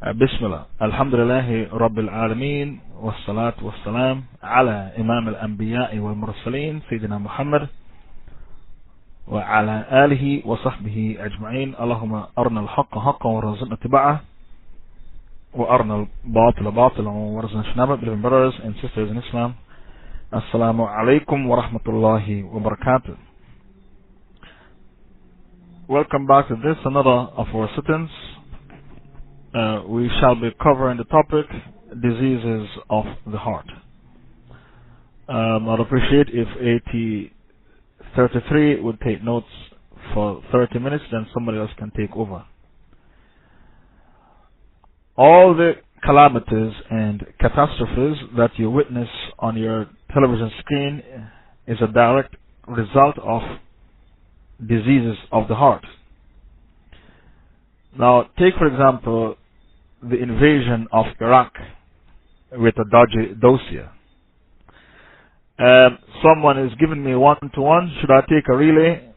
بسم الله الحمد لله رب العالمين والصلاة والسلام على إمام الأنبياء والمرسلين سيدنا محمد وعلى آله وصحبه أجمعين. اللهم أرنا الحق حقا وارزقنا اتباعه وأرنا الباطل باطلا وارزقنا اجتنابه. Beloved brothers and sisters in Islam, Assalamu alaikum wa rahmatullahi wa barakatuh. Welcome back to this, another of our sittings. We shall be covering the topic diseases of the heart. I'd appreciate if AT33 would take notes for 30 minutes, then somebody else can take over. All the calamities and catastrophes that you witness on your television screen is a direct result of diseases of the heart. Now, take for example the invasion of Iraq with a dodgy dossier. Someone is giving me one-to-one. Should I take a relay?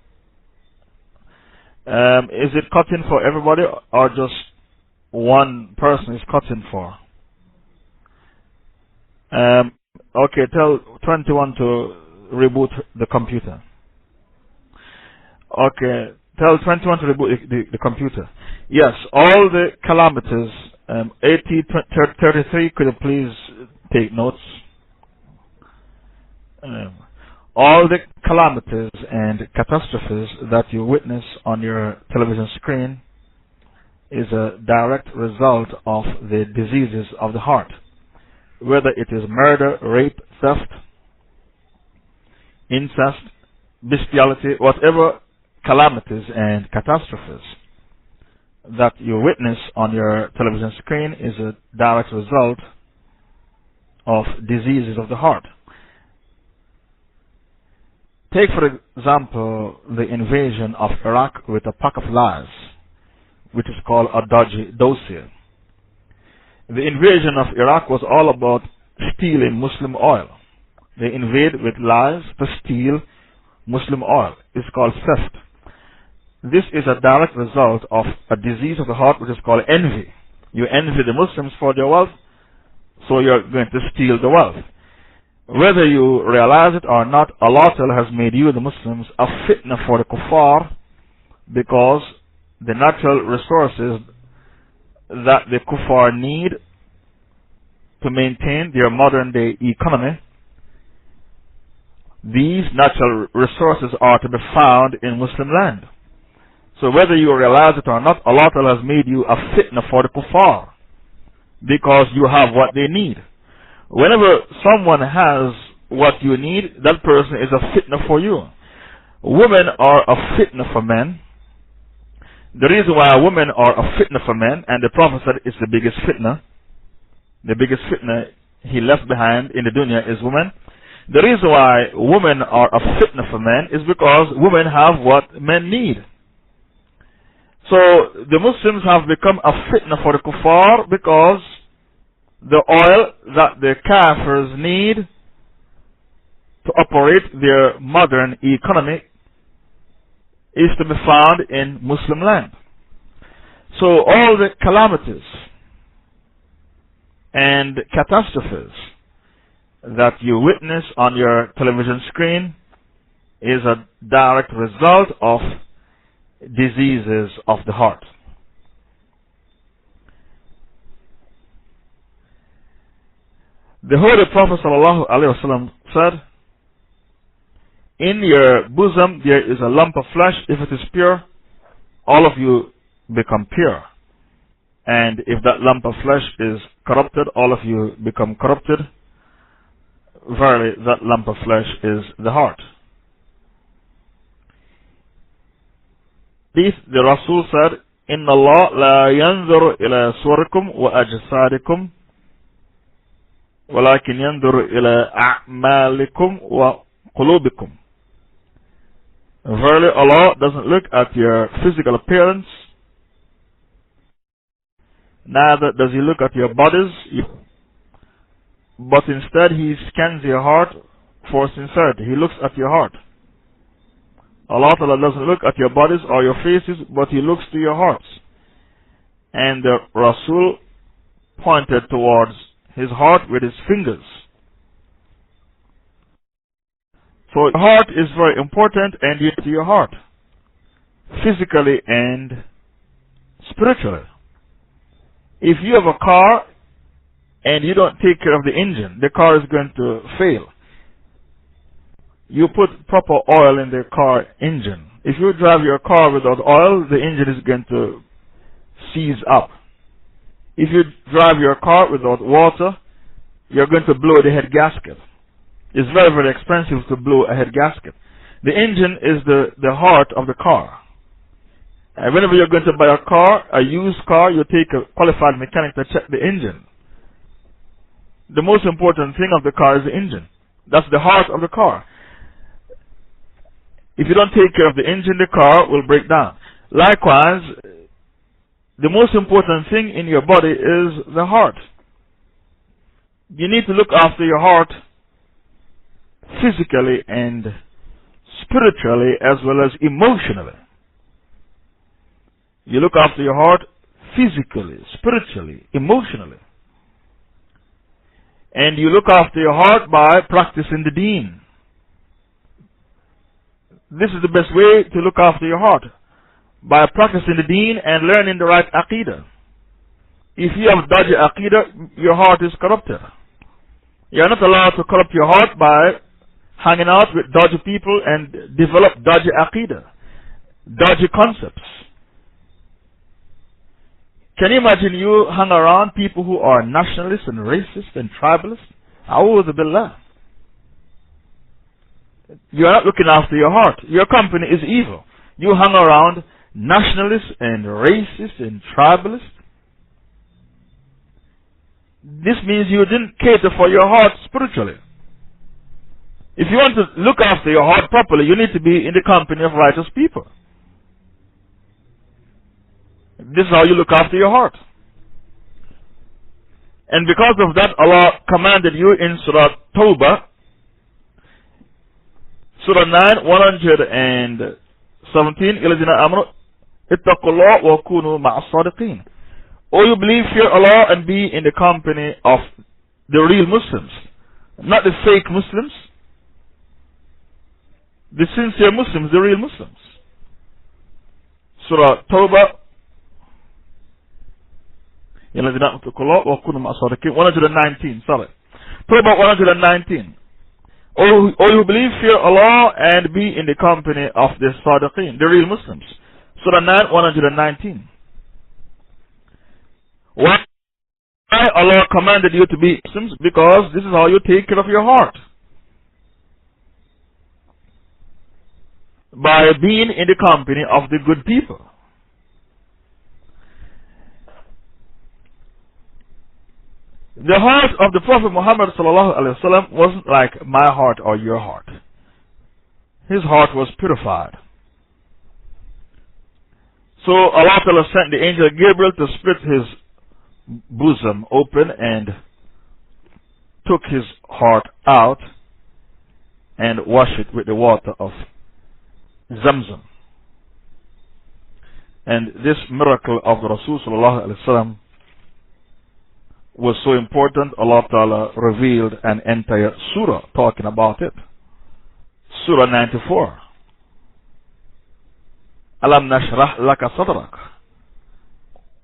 Is it cutting for everybody or just one person is cutting for? Okay, tell 21 to reboot the computer. Okay, tell 21 to reboot the computer. Yes, all the calamities. AT33, could you please take notes? All the calamities and catastrophes that you witness on your television screen is a direct result of the diseases of the heart. Whether it is murder, rape, theft, incest, bestiality, whatever calamities and catastrophes that you witness on your television screen is a direct result of diseases of the heart. Take for example the invasion of Iraq with a pack of lies, which is called a dodgy dossier. The invasion of Iraq was all about stealing Muslim oil. They invade with lies to steal Muslim oil. It's called theft. This is a direct result of a disease of the heart which is called envy. You envy the Muslims for their wealth, so you're going to steal the wealth. Whether you realize it or not, Allah has made you, the Muslims, a fitna for the kuffar, because the natural resources that the kuffar need to maintain their modern day economy, these natural resources are to be found in Muslim land. So whether you realize it or not, Allah has made you a fitna for the kuffar, because you have what they need. Whenever someone has what you need, that person is a fitna for you. Women are a fitna for men. The reason why women are a fitna for men, and the Prophet said it's the biggest fitna he left behind in the dunya is women. The reason why women are a fitna for men is because women have what men need. So the Muslims have become a fitna for the kuffar because the oil that the kafirs need to operate their modern economy is to be found in Muslim land. So all the calamities and catastrophes that you witness on your television screen is a direct result of diseases of the heart. The Holy Prophet ﷺ said, in your bosom there is a lump of flesh. If it is pure, all of you become pure. And if that lump of flesh is corrupted, all of you become corrupted. Verily, that lump of flesh is the heart. This, the Rasul said, Inna Allah la yanzuru ila suwarikum wa ajsadikum, walakin yanzuru ila a'malikum wa qulubikum. Verily, Allah doesn't look at your physical appearance, neither does He look at your bodies, but instead He scans your heart for sincerity. He looks at your heart. Allah doesn't look at your bodies or your faces, but He looks to your hearts. And the Rasul pointed towards his heart with his fingers. So your heart is very important, and you to your heart, physically and spiritually. If you have a car and you don't take care of the engine, the car is going to fail. You put proper oil in the car engine. If you drive your car without oil, the engine is going to seize up. If you drive your car without water, you're going to blow the head gasket. It's very, very expensive to blow a head gasket. The engine is the heart of the car. And whenever you're going to buy a car, a used car, you take a qualified mechanic to check the engine. The most important thing of the car is the engine. That's the heart of the car. If you don't take care of the engine, the car will break down. Likewise, the most important thing in your body is the heart. You need to look after your heart physically and spiritually as well as emotionally. You look after your heart physically, spiritually, emotionally. And you look after your heart by practicing the deen. This is the best way to look after your heart, by practicing the deen and learning the right aqidah. If you have dodgy aqidah, your heart is corrupted. You are not allowed to corrupt your heart by hanging out with dodgy people and develop dodgy aqidah, dodgy concepts. Can you imagine you hang around people who are nationalists and racists and tribalists? A'udhu billah. You are not looking after your heart. Your company is evil. You hang around nationalists and racists and tribalists. This means you didn't cater for your heart spiritually. If you want to look after your heart properly, you need to be in the company of righteous people. This is how you look after your heart. And because of that, Allah commanded you in Surah Tawbah, Surah 9, 117, إِلَّذِينَ آمَنُوا اتَّقُوا اللَّهَ وَكُونُوا مَعَ الصَّادِقِينَ. O you believe, fear Allah and be in the company of the real Muslims, not the fake Muslims, the sincere Muslims, the real Muslims. Surah Tawbah, 119, sorry. Tawbah 119. O you believe, fear Allah and be in the company of the Sadiqeen, the real Muslims. Surah 9, 119. Why Allah commanded you to be Muslims? Because this is how you take care of your heart. By being in the company of the good people. The heart of the Prophet Muhammad ﷺ wasn't like my heart or your heart. His heart was purified. So Allah Ta'ala sent the angel Gabriel to split his bosom open and took his heart out and washed it with the water of Zamzam. And this miracle of the Rasul ﷺ was so important, Allah Ta'ala revealed an entire surah talking about it. Surah 94. Alam nashrah laka sadrak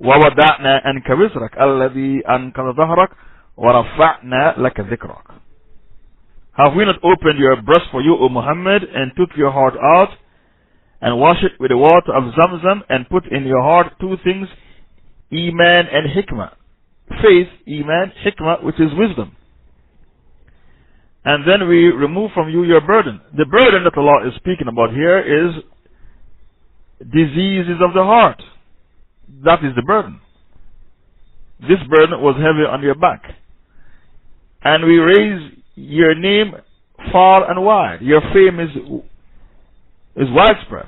wa wada'na anka wizrak alladhi ankadha dhahrak wa rafa'na laka dhikrak. Have we not opened your breast for you, O Muhammad, and took your heart out and washed it with the water of Zamzam and put in your heart two things, Iman and Hikmah. Faith, Iman, Hikmah, which is wisdom. And then we remove from you your burden. The burden that Allah is speaking about here is diseases of the heart. That is the burden. This burden was heavy on your back. And we raise your name far and wide. Your fame is widespread.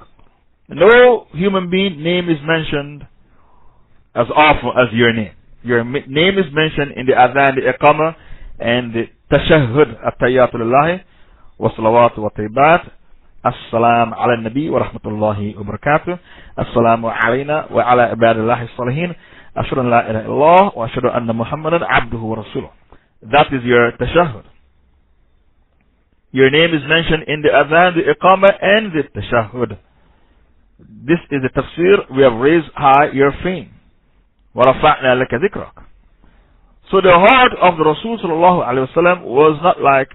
No human being name is mentioned as often as your name. Your name is mentioned in the Adhan, the Iqamah, and the Tashahhud, At-Tayyatu Lillahi, wa Salawatu wa Tayyibat, As-Salam ala Nabi wa Rahmatullahi wa Barakatuh, As-Salamu alayna wa ala ibadillahi salihin, Ashhadu an la ilaha illallah wa ashhadu anna Muhammadan abduhu wa rasuluh. That is your tashahhud. Your name is mentioned in the adhan, the iqamah, and the tashahhud. This is the tafsir. We have raised high your fame. وَرَفَعْنَا لَكَ ذِكْرَكَ. So the heart of the Rasul sallallahu alayhi wa sallam was not like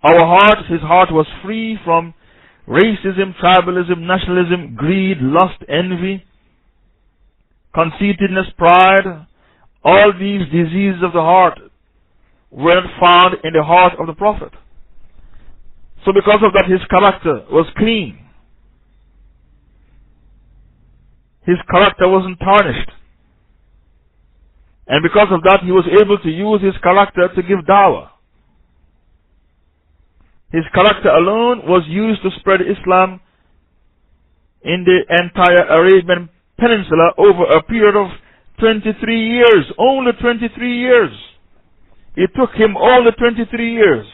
our heart. His heart was free from racism, tribalism, nationalism, greed, lust, envy, conceitedness, pride. All these diseases of the heart were not found in the heart of the Prophet. So because of that, his character was clean. His character wasn't tarnished. And because of that, he was able to use his character to give dawah. His character alone was used to spread Islam in the entire Arabian Peninsula over a period of 23 years. Only 23 years. It took him only 23 years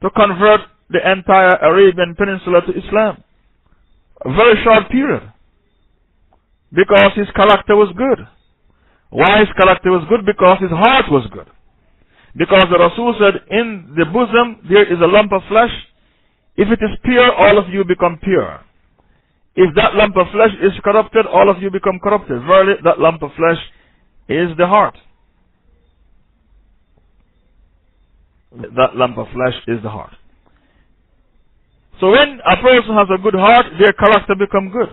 to convert the entire Arabian Peninsula to Islam. A very short period. Because his character was good. Why his character was good? Because his heart was good. Because the Rasul said, in the bosom there is a lump of flesh. If it is pure, all of you become pure. If that lump of flesh is corrupted, all of you become corrupted. Verily, that lump of flesh is the heart. That lump of flesh is the heart. So when a person has a good heart, their character becomes good.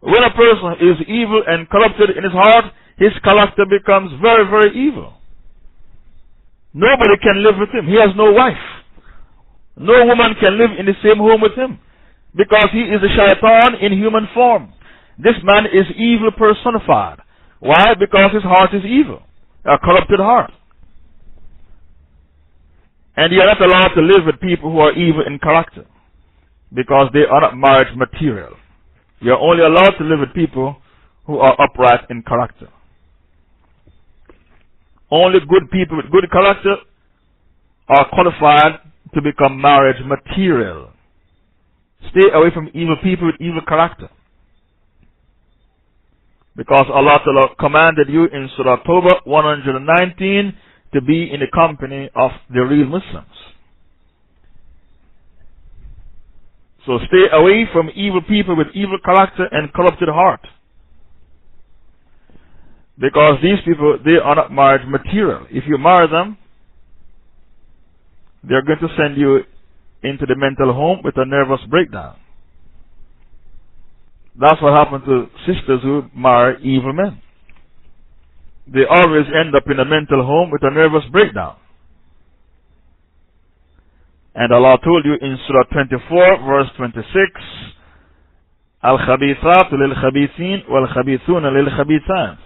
When a person is evil and corrupted in his heart, his character becomes very, very evil. Nobody can live with him. He has no wife. No woman can live in the same home with him. Because he is a shaitan in human form. This man is evil personified. Why? Because his heart is evil. A corrupted heart. And you are not allowed to live with people who are evil in character. Because they are not marriage material. You are only allowed to live with people who are upright in character. Only good people with good character are qualified to become marriage material. Stay away from evil people with evil character. Because Allah Ta'ala commanded you in Surah Tawbah 119 to be in the company of the real Muslims. So stay away from evil people with evil character and corrupted heart. Because these people, they are not marriage material. If you marry them, they are going to send you into the mental home with a nervous breakdown. That's what happened to sisters who marry evil men. They always end up in a mental home with a nervous breakdown. And Allah told you in Surah 24, verse 26, Al-Khabithatu lil-Khabithin wal-Khabithuna lil-Khabithat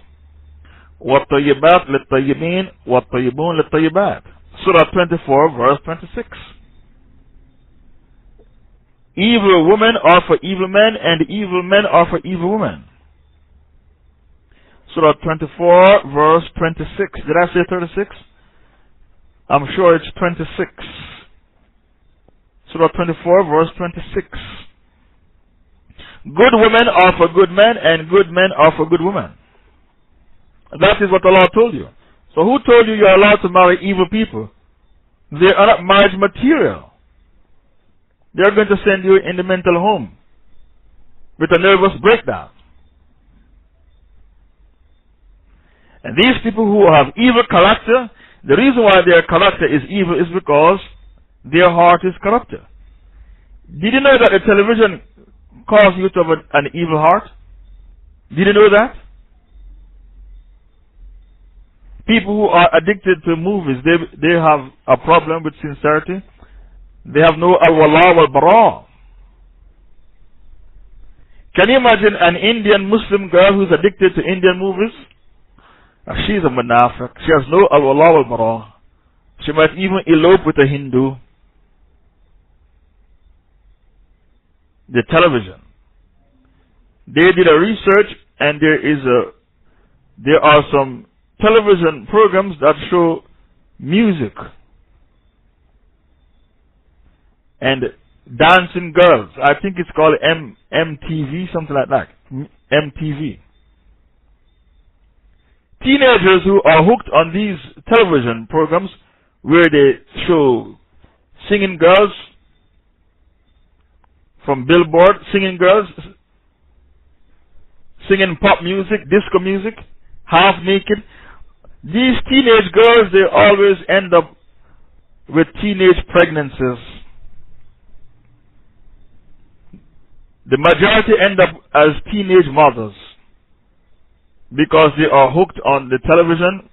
وَالطَّيِّبَاتُ لِلطَّيِّبِينَ وَالطَّيِّبُونَ لِلطَّيِّبَاتِ. Surah 24, verse 26. Evil women are for evil men, and evil men are for evil women. Surah 24, verse 26. Did I say 36? I'm sure it's 26. Surah 24, verse 26. Good women are for good men, and good men are for good women. That is what Allah told you. So who told you are allowed to marry evil people? They are not marriage material. They are going to send you in the mental home with a nervous breakdown. And these people who have evil character, the reason why their character is evil is because their heart is corrupted. Did you know that the television causes you to have an evil heart? Did you know that? People who are addicted to movies, they have a problem with sincerity. They have no al-wala wal-bara. Can you imagine an Indian Muslim girl who's addicted to Indian movies? She's a munafiq. She has no al-wala wal-bara. She might even elope with a Hindu. The television. They did a research, and there are some television programs that show music and dancing girls. I think it's called MTV, something like that. MTV. teenagers who are hooked on these television programs where they show singing girls from Billboard, singing girls, singing pop music, disco music, half naked. These teenage girls, they always end up with teenage pregnancies. The majority end up as teenage mothers because they are hooked on the television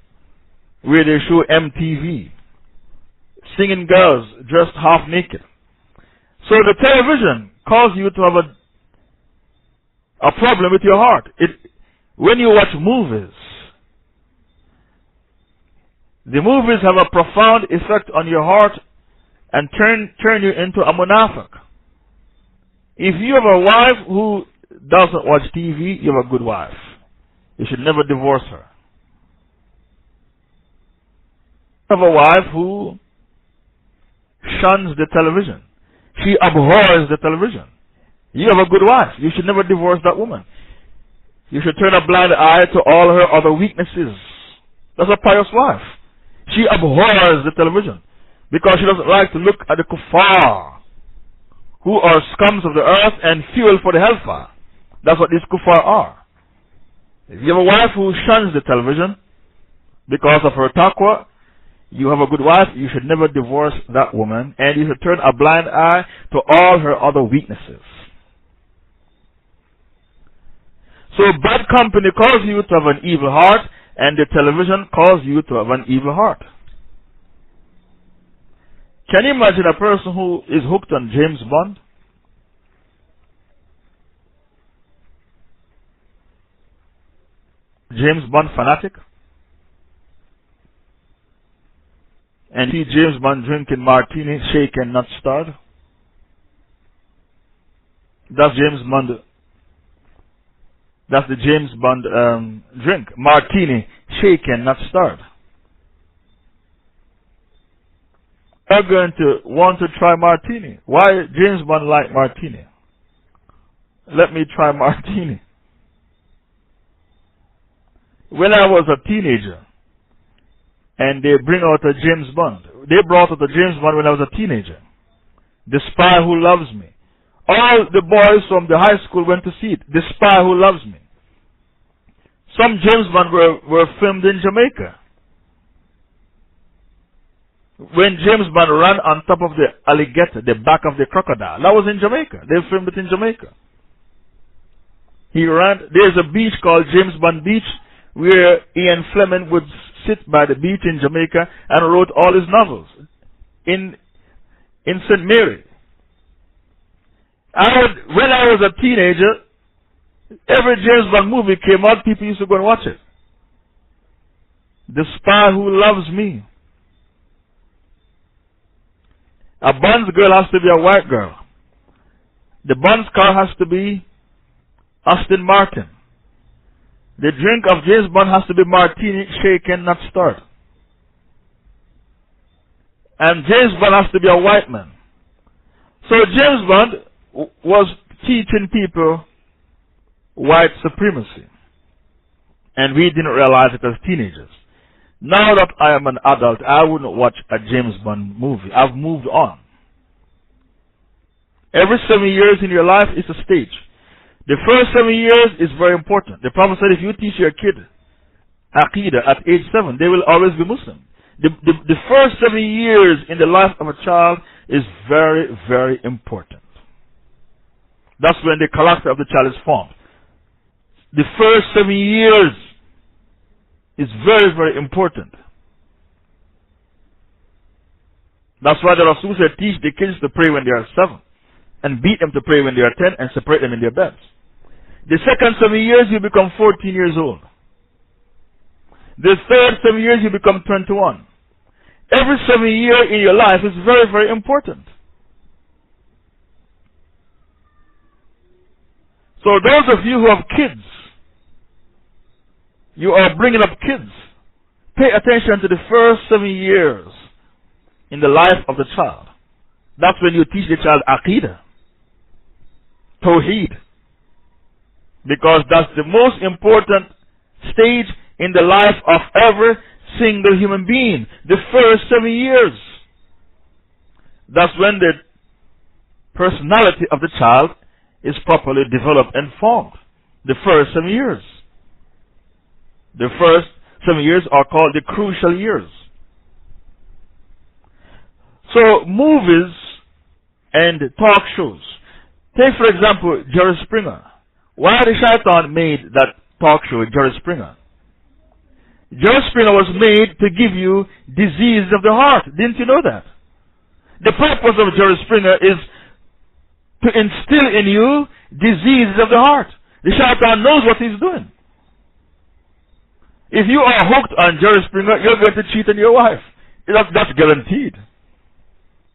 where they show MTV, singing girls dressed half naked. So the television causes you to have a problem with your heart. When you watch movies, the movies have a profound effect on your heart and turn you into a munafiq. If you have a wife who doesn't watch TV, you have a good wife. You should never divorce her. You have a wife who shuns the television. She abhors the television. You have a good wife. You should never divorce that woman. You should turn a blind eye to all her other weaknesses. That's a pious wife. She abhors the television because she doesn't like to look at the kuffar, who are scums of the earth and fuel for the hellfire. That's what these kuffar are. If you have a wife who shuns the television because of her taqwa, you have a good wife. You should never divorce that woman, and you should turn a blind eye to all her other weaknesses. So bad company causes you to have an evil heart, and the television causes you to have an evil heart. Can you imagine a person who is hooked on James Bond? James Bond fanatic? And see James Bond drinking martini, shaken, not stirred? That's James Bond. That's the James Bond drink. Martini, shaken, not stirred. You're going to want to try martini. Why James Bond like martini? Let me try martini. When I was a teenager, and they bring out a James Bond. They brought out a James Bond when I was a teenager. The Spy Who Loves Me. All the boys from the high school went to see it. The Spy Who Loves Me. Some James Bond were filmed in Jamaica. When James Bond ran on top of the alligator, the back of the crocodile, that was in Jamaica. They filmed it in Jamaica. He ran. There's a beach called James Bond Beach where Ian Fleming would sit by the beach in Jamaica and wrote all his novels in St. Mary. When I was a teenager, every James Bond movie came out, people used to go and watch it. The Spy Who Loves Me. A Bond's girl has to be a white girl. The Bond's car has to be Aston Martin. The drink of James Bond has to be martini, shaken, not stirred. And James Bond has to be a white man. So James Bond was teaching people white supremacy. And we didn't realize it as teenagers. Now that I am an adult, I wouldn't watch a James Bond movie. I've moved on. Every 7 years in your life is a stage. The first 7 years is very important. The Prophet said if you teach your kid Aqidah at age 7, they will always be Muslim. The first 7 years in the life of a child is very, very important. That's when the character of the child is formed. The first 7 years is very, very important. That's why the Rasul said teach the kids to pray when they are 7 and beat them to pray when they are 10 and separate them in their beds. The second 7 years you become 14 years old. The third 7 years you become 21. Every 7 year in your life is very, very important. So those of you who have kids, you are bringing up kids, pay attention to the first 7 years in the life of the child. That's when you teach the child Aqidah, Tawheed, because that's the most important stage in the life of every single human being. The first 7 years. That's when the personality of the child is properly developed and formed. The first 7 years. The first 7 years are called the crucial years. So, movies and talk shows. Take, for example, Jerry Springer. Why the Shaitan made that talk show with Jerry Springer? Jerry Springer was made to give you diseases of the heart. Didn't you know that? The purpose of Jerry Springer is to instill in you diseases of the heart. The Shaitan knows what he's doing. If you are hooked on Jerry Springer, you're going to cheat on your wife. That's guaranteed.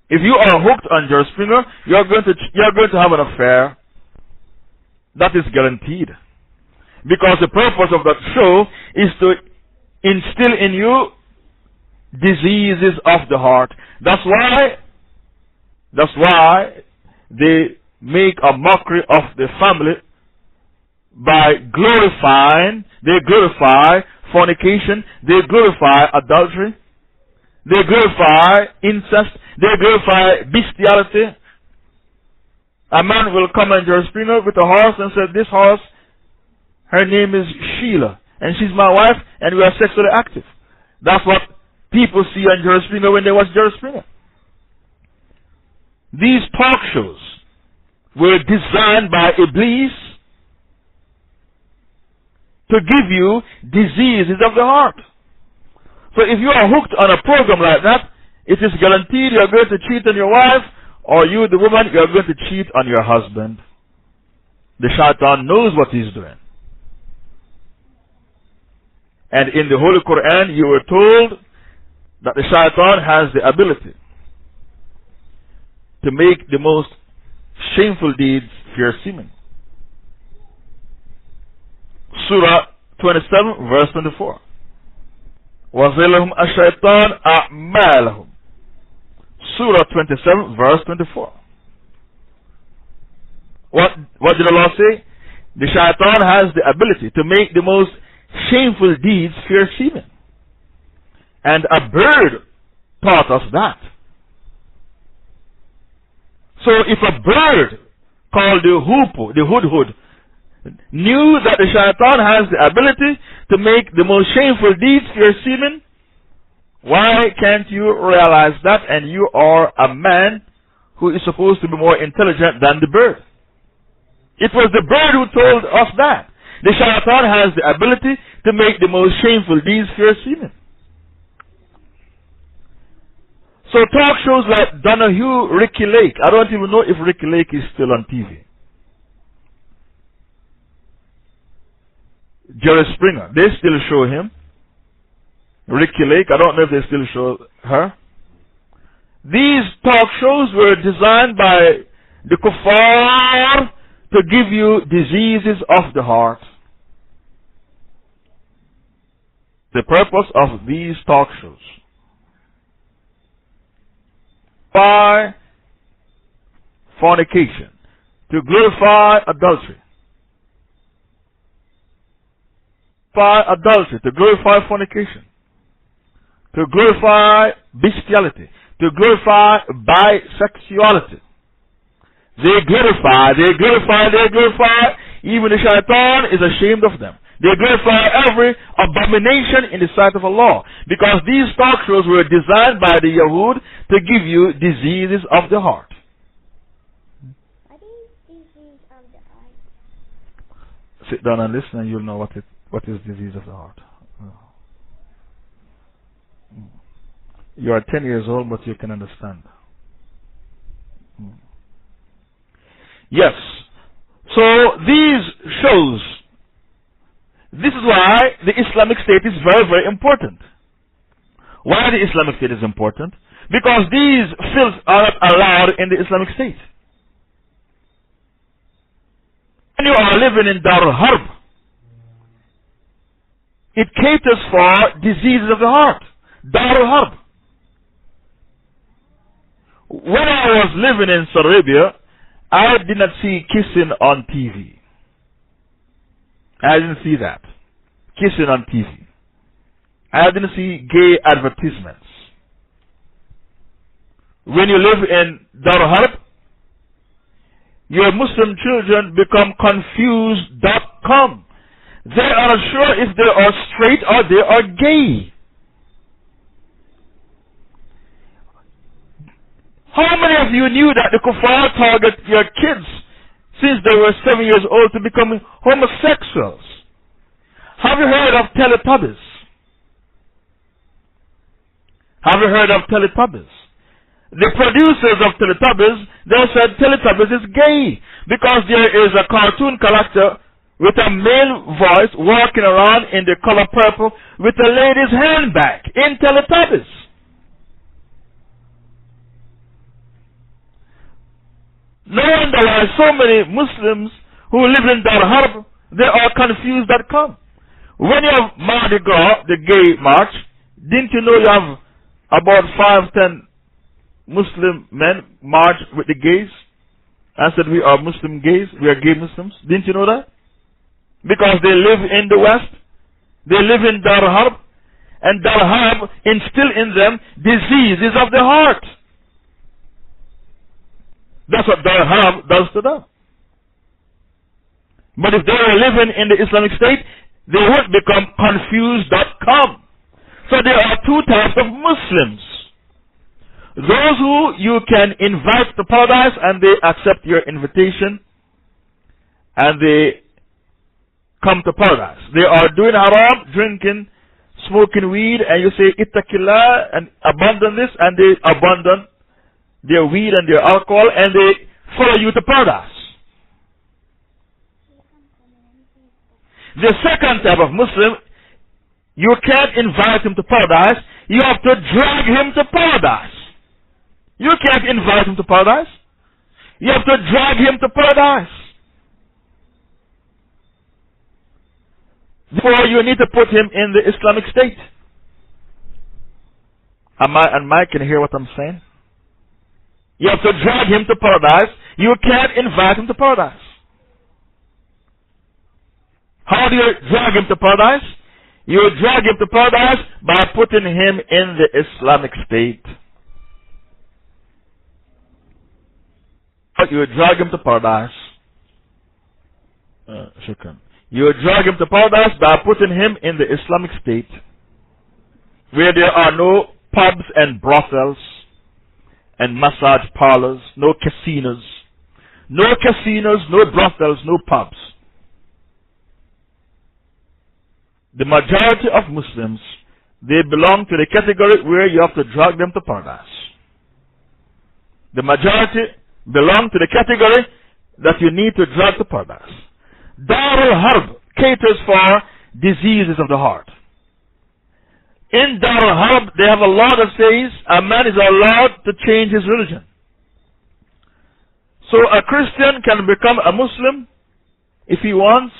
If you are hooked on Jerry Springer, you're going to have an affair. That is guaranteed. Because the purpose of that show is to instill in you diseases of the heart. That's why they make a mockery of the family by they glorify fornication, they glorify adultery, they glorify incest, they glorify bestiality. A man will come on Jerry Springer with a horse and say, this horse, her name is Sheila, and she's my wife, and we are sexually active. That's what people see on Jerry Springer when they watch Jerry Springer. These talk shows were designed by Iblis to give you diseases of the heart. So if you are hooked on a program like that, it is guaranteed you are going to cheat on your wife, or you, the woman, you are going to cheat on your husband. The Shaitan knows what he's doing. And in the Holy Quran, you were told that the Shaitan has the ability to make the most shameful deeds fair seeming. Surah 27, verse 24. وَظِلَّهُمْ الشَّيْطَانُ أَعْمَالَهُمْ. Surah 27, verse 24. What did Allah say? The Shaitan has the ability to make the most shameful deeds fair seeming. And a bird taught us that. So if a bird called the hoopoe, the hudhud, knew that the Shaitan has the ability to make the most shameful deeds fair seeming, why can't you realize that? And you are a man who is supposed to be more intelligent than the bird. It was the bird who told us that. The Shaitan has the ability to make the most shameful deeds fair seeming. So talk shows like Donahue, Ricky Lake. I don't even know if Ricky Lake is still on TV. Jerry Springer, they still show him. Ricky Lake, I don't know if they still show her. These talk shows were designed by the kuffar to give you diseases of the heart. The purpose of these talk shows. By fornication, to glorify adultery. By adultery, to glorify fornication. To glorify bestiality. To glorify bisexuality. They glorify. Even the Shaitan is ashamed of them. They glorify every abomination in the sight of Allah. Because these talk shows were designed by the Yahud to give you diseases of the heart. Are these diseases of the heart? Sit down and listen and you'll know what is disease of the heart. You are 10 years old, but you can understand. Yes. So these shows, this is why the Islamic State is very, very important. Why the Islamic State is important? Because these filths are not allowed in the Islamic State. When you are living in Darul Harb, it caters for diseases of the heart. Darul Harb. When I was living in Saudi Arabia, I did not see kissing on TV. I didn't see that. Kissing on TV. I didn't see gay advertisements. When you live in Dar Harb, your Muslim children become confused.com. They are unsure if they are straight or they are gay. How many of you knew that the kuffar target your kids since they were 7 years old to become homosexuals? Have you heard of Teletubbies? Have you heard of Teletubbies? The producers of Teletubbies, they said Teletubbies is gay because there is a cartoon character with a male voice walking around in the color purple with a lady's handbag in Teletubbies. No wonder why so many Muslims who live in Dar Harb, they are confused.com. When you have Mardi Gras, the gay march, didn't you know you have about 5-10 Muslim men march with the gays? I said we are Muslim gays, we are gay Muslims. Didn't you know that? Because they live in the West, they live in Dar Harb, and Dar Harb instill in them diseases of the heart. That's what Dar Harb does to them. But if they were living in the Islamic State, they would become confused.com. So there are two types of Muslims. Those who you can invite to paradise and they accept your invitation and they come to paradise. They are doing haram, drinking, smoking weed, and you say ittaqillah and abandon this, and they abandon their weed and their alcohol and they follow you to paradise. The second type of Muslim, you can't invite him to paradise, you have to drag him to paradise. You can't invite him to paradise, you have to drag him to paradise. Therefore, you need to put him in the Islamic State. And Mike can hear what I'm saying? You have to drag him to paradise. You can't invite him to paradise. How do you drag him to paradise? You drag him to paradise by putting him in the Islamic State. You drag him to paradise. You drag him to paradise by putting him in the Islamic State, where there are no pubs and brothels and massage parlors, no casinos, no brothels, no pubs. The majority of Muslims, they belong to the category where you have to drag them to paradise. The majority belong to the category that you need to drag to paradise. Darul Harb caters for diseases of the heart. In Darul Harb, they have a law that says a man is allowed to change his religion. So a Christian can become a Muslim if he wants,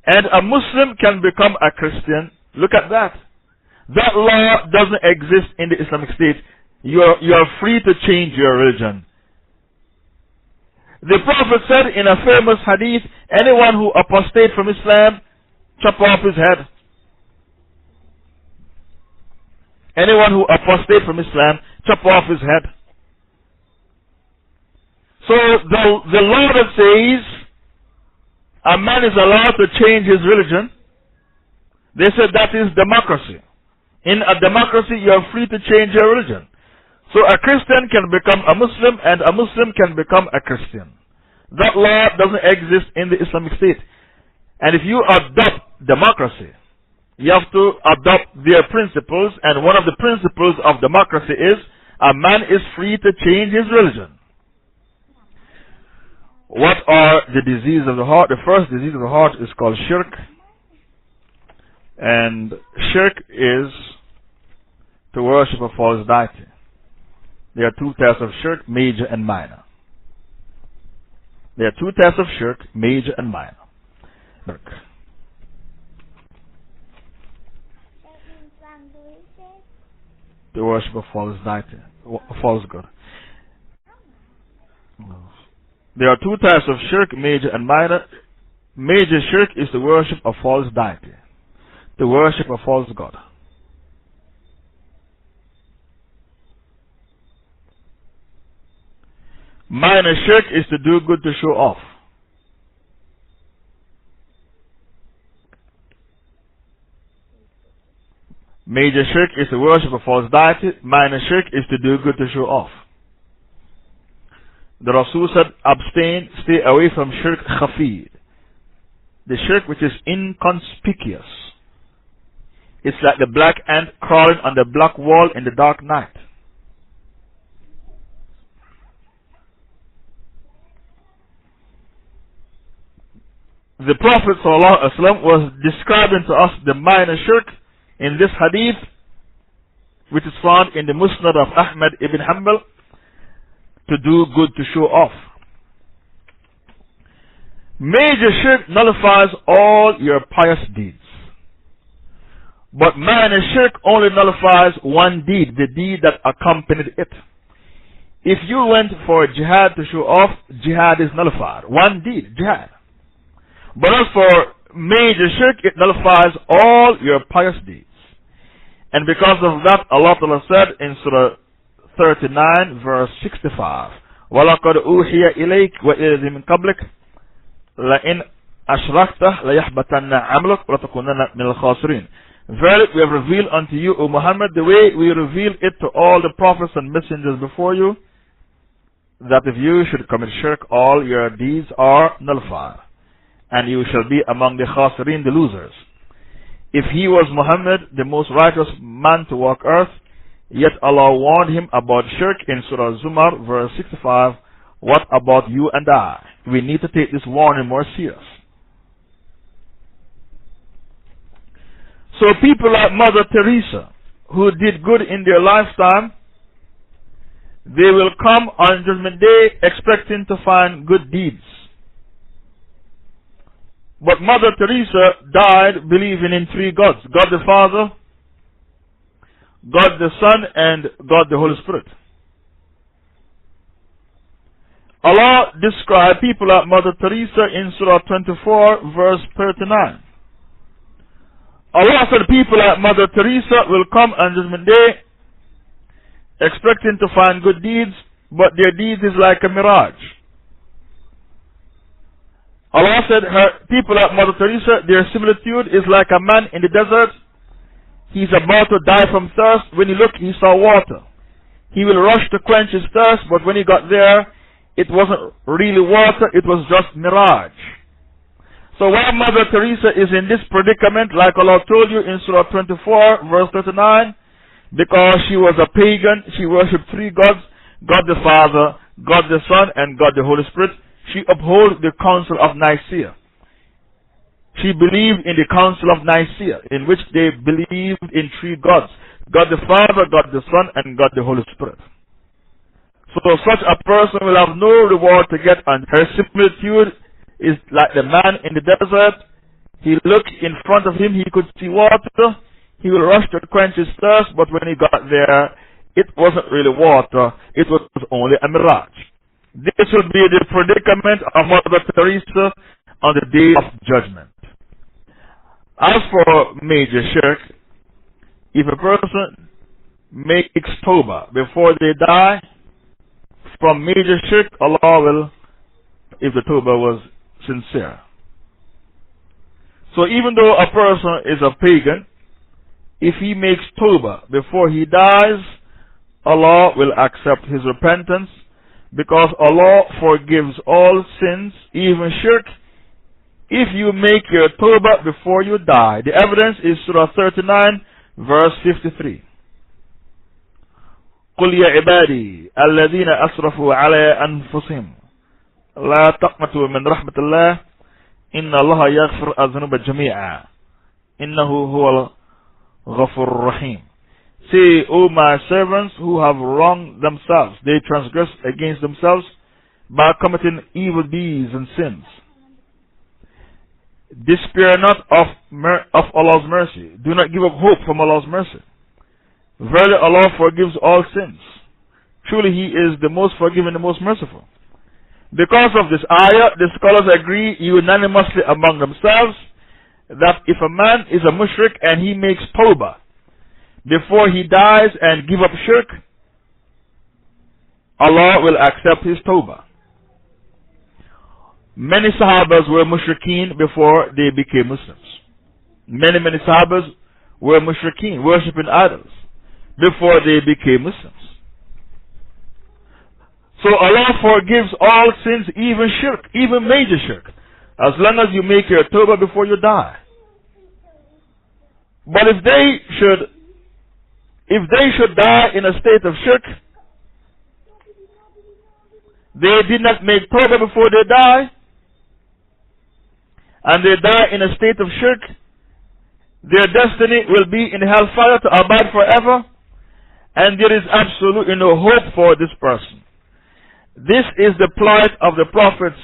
and a Muslim can become a Christian. Look at that. That law doesn't exist in the Islamic State. You are free to change your religion. The Prophet said in a famous hadith, anyone who apostates from Islam, chop off his head. Anyone who apostates from Islam, chop off his head. So the law that says a man is allowed to change his religion, they said that is democracy. In a democracy, you are free to change your religion. So a Christian can become a Muslim and a Muslim can become a Christian. That law doesn't exist in the Islamic State. And if you adopt democracy, you have to adopt their principles, and one of the principles of democracy is a man is free to change his religion. What are the diseases of the heart? The first disease of the heart is called shirk. And shirk is to worship a false deity. There are two types of shirk, major and minor. There are two types of shirk, major and minor. Shirk. To worship a false deity, a false god. There are two types of shirk, major and minor. Major shirk is to worship a false deity, to worship a false god. Minor shirk is to do good to show off. Major shirk is to worship a false deity. Minor shirk is to do good to show off. The Rasul said, abstain, stay away from shirk khafi. The shirk which is inconspicuous. It's like the black ant crawling on the black wall in the dark night. The Prophet ﷺ was describing to us the minor shirk in this hadith, which is found in the Musnad of Ahmad ibn Hanbal, to do good to show off. Major shirk nullifies all your pious deeds. But minor shirk only nullifies one deed, the deed that accompanied it. If you went for jihad to show off, jihad is nullified. One deed, jihad. But as for major shirk, it nullifies all your pious deeds. And because of that, Allah Ta'ala said in Surah 39, verse 65, وَلَقَدْ أُوحِيَ إِلَيْكَ وَإِلَى مِنْ قَبْلِكَ لَإِنْ أَشْرَكْتَ لَيَحْبَطَنَّ عَمْلُكَ وَلَتَكُونَنَّ مِنَ الْخَاسِرِينَ. Verily, we have revealed unto you, O Muhammad, the way we revealed it to all the prophets and messengers before you, that if you should commit shirk, all your deeds are nullified, and you shall be among the khasirin, the losers. If he was Muhammad, the most righteous man to walk earth, yet Allah warned him about shirk in Surah Zumar, verse 65. What about you and I? We need to take this warning more serious. So people like Mother Teresa, who did good in their lifetime, they will come on Judgment Day expecting to find good deeds. But Mother Teresa died believing in three gods: God the Father, God the Son, and God the Holy Spirit. Allah described people like Mother Teresa in Surah 24, verse 39. Allah said people like Mother Teresa will come on Judgment Day expecting to find good deeds, but their deeds is like a mirage. Allah said people like Mother Teresa, their similitude is like a man in the desert. He's about to die from thirst. When he looked, he saw water. He will rush to quench his thirst, but when he got there, it wasn't really water, it was just mirage. So why Mother Teresa is in this predicament, like Allah told you in Surah 24, verse 39, because she was a pagan, she worshipped three gods, God the Father, God the Son, and God the Holy Spirit. She upheld the Council of Nicaea. She believed in the Council of Nicaea, in which they believed in three gods: God the Father, God the Son, and God the Holy Spirit. So such a person will have no reward to get, and her similitude is like the man in the desert. He looked in front of him, he could see water. He will rush to quench his thirst, but when he got there, it wasn't really water, it was only a mirage. This will be the predicament of Mother Teresa on the day of judgment. As for major shirk, if a person makes tawbah before they die from major shirk, Allah will, if the tawbah was sincere. So even though a person is a pagan, if he makes tawbah before he dies, Allah will accept his repentance, because Allah forgives all sins, even shirk, if you make your tawbah before you die. The evidence is Surah 39, verse 53. قُلْ يَا عِبَادِي الَّذِينَ أَسْرَفُوا عَلَىٰ أَنفُسِهِمْ لَا تَقْنَطُوا مِنْ رَحْمَةِ اللَّهِ إِنَّ اللَّهَ يَغْفِرُ الذُّنُوبَ جَمِيعًا إِنَّهُ هُوَ الغَّفُورُ الرَّحِيمُ. Say, O my servants who have wronged themselves, they transgress against themselves by committing evil deeds and sins. Despair not of Allah's mercy. Do not give up hope from Allah's mercy. Verily Allah forgives all sins. Truly He is the most forgiving, the most merciful. Because of this ayah, the scholars agree unanimously among themselves that if a man is a mushrik and he makes tawbah before he dies and give up shirk, Allah will accept his tawbah. Many Sahabas were mushrikeen before they became Muslims. Many Sahabas were mushrikeen, worshipping idols, before they became Muslims. So Allah forgives all sins, even shirk, even major shirk, as long as you make your tawbah before you die. But if they should die in a state of shirk, they did not make tawbah before they die, and they die in a state of shirk, their destiny will be in hellfire to abide forever, and there is absolutely no hope for this person. This is the plight of the Prophet's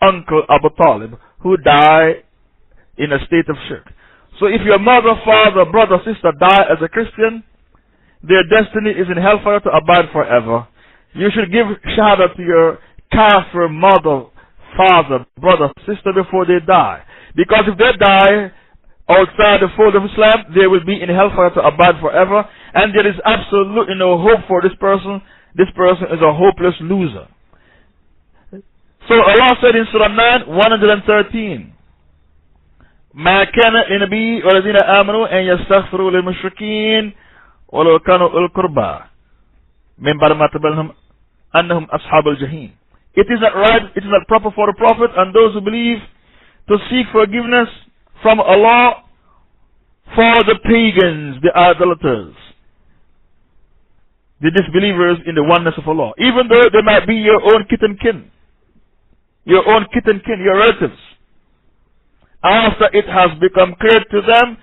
uncle Abu Talib, who died in a state of shirk. So if your mother, father, brother, sister die as a Christian, their destiny is in hellfire to abide forever. You should give shahada to your kafir mother, father, brother, sister before they die. Because if they die outside the fold of Islam, they will be in hellfire to abide forever, and there is absolutely no hope for this person. This person is a hopeless loser. So Allah said in Surah 9, 113, ما كان للنبي والذين آمنوا أن يستغفروا للمشركين ولو كانوا أولي القربى من بعد ما تبين لهم أنهم أصحاب الجحيم. It is not right, it is not proper for the Prophet and those who believe to seek forgiveness from Allah for the pagans, the idolaters, the disbelievers in the oneness of Allah, even though they might be your own kith and kin, your relatives. After it has become clear to them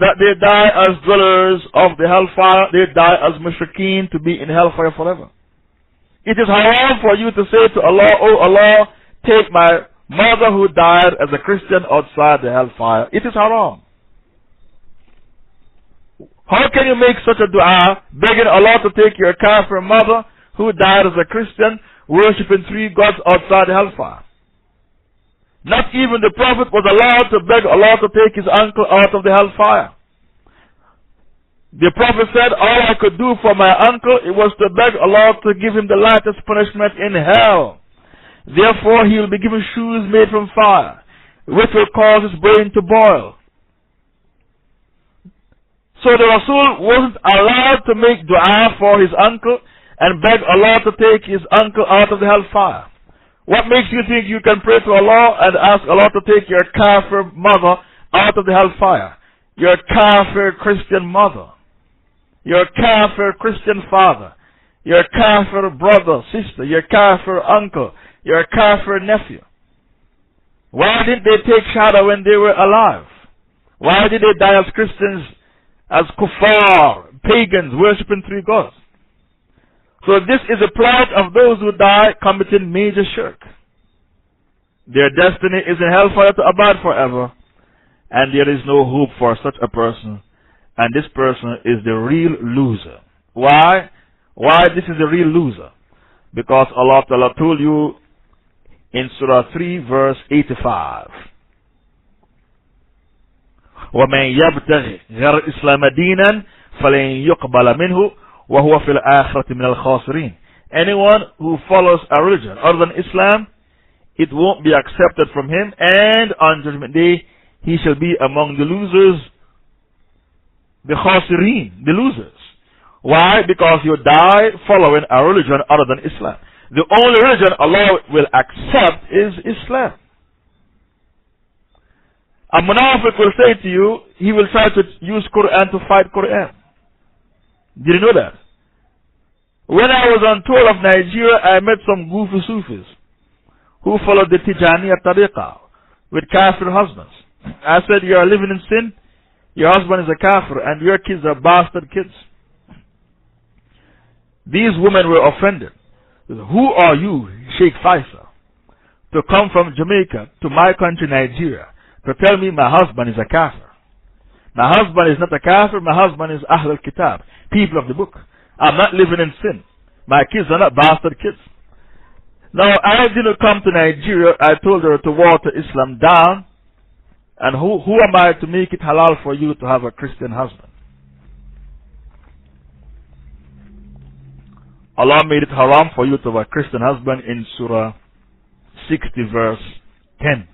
that they die as dwellers of the hellfire, they die as mushrikeen to be in hellfire forever. It is haram for you to say to Allah, oh Allah, take my mother who died as a Christian outside the hellfire. It is haram. How can you make such a dua, begging Allah to take your kafir mother who died as a Christian, worshipping three gods outside the hellfire? Not even the Prophet was allowed to beg Allah to take his uncle out of the hellfire. The Prophet said, all I could do for my uncle, it was to beg Allah to give him the lightest punishment in hell. Therefore, he will be given shoes made from fire, which will cause his brain to boil. So the Rasul wasn't allowed to make dua for his uncle and beg Allah to take his uncle out of the hellfire. What makes you think you can pray to Allah and ask Allah to take your kafir mother out of the hellfire? Your kafir Christian mother, your kafir Christian father, your kafir brother, sister, your kafir uncle, your kafir nephew. Why didn't they take shahada when they were alive? Why did they die as Christians, as kuffar, pagans, worshipping three gods? So this is the plight of those who die committing major shirk. Their destiny is in hellfire to abide forever, and there is no hope for such a person, and this person is the real loser. Why? Why this is the real loser? Because Allah Ta'ala told you in Surah 3 verse 85, وَمَنْ يَبْتَغِ غَيْرَ الْإِسْلَامَ دِينًا فَلَنْ يُقْبَلَ مِنْهُ وَهُوَ فِي الْآخِرَةِ مِنَ الْخَاسِرِينَ. Anyone who follows a religion other than Islam, it won't be accepted from him, and on Judgment Day, he shall be among the losers, the khasirin, the losers. Why? Because you die following a religion other than Islam. The only religion Allah will accept is Islam. A munafiq will say to you, he will try to use Quran to fight Quran. Did you know that? When I was on tour of Nigeria, I met some goofy Sufis who followed the Tijaniya Tariqa with kafir husbands. I said, you are living in sin, your husband is a kafir, and your kids are bastard kids. These women were offended. Who are you, Shaykh Faisal, to come from Jamaica to my country, Nigeria, to tell me my husband is a kafir? My husband is not a kafir, my husband is Ahlul Kitab, people of the book. I'm not living in sin. My kids are not bastard kids. Now, I didn't come to Nigeria, I told her to water Islam down, and who am I to make it halal for you to have a Christian husband? Allah made it haram for you to have a Christian husband in Surah 60 verse 10.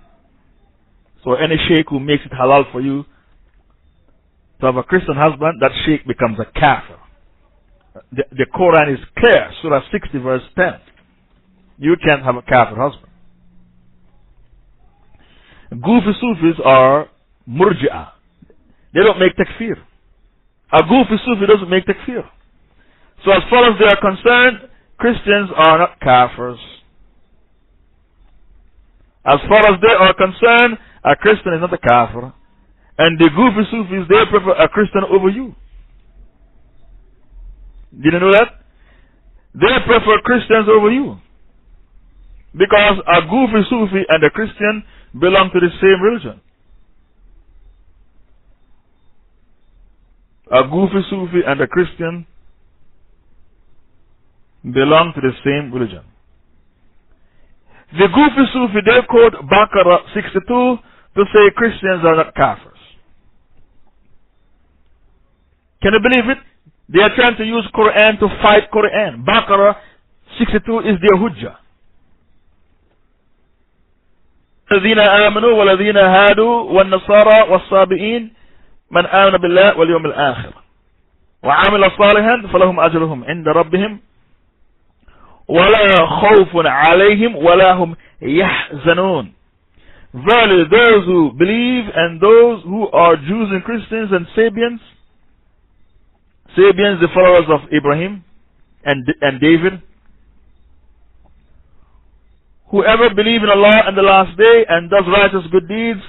So any sheikh who makes it halal for you to have a Christian husband, that sheikh becomes a kafir. The Quran is clear, Surah 60 verse 10. You can't have a kafir husband. Goofy Sufis are murji'ah. They don't make takfir. A goofy Sufi doesn't make takfir. So as far as they are concerned, Christians are not kafirs. As far as they are concerned, a Christian is not a kafir. And the goofy Sufis, they prefer a Christian over you. Did you know that? They prefer Christians over you. Because a goofy Sufi and a Christian belong to the same religion. A goofy Sufi and a Christian belong to the same religion. The goofy Sufi, they quote Baqarah 62 to say Christians are not kafirs. Can you believe it? They are trying to use Quran to fight Quran. Baqarah 62 is their hujjah. الذين آمنوا والذين هادوا والنصارى والصابئين من آمن بالله واليوم الآخر وعمل صالحا فلهم أجرهم عند ربهم ولا خوف عليهم ولا هم يحزنون. Verily, those who believe and those who are Jews and Christians and Sabians, the followers of Ibrahim and David, whoever believes in Allah and the last day and does righteous good deeds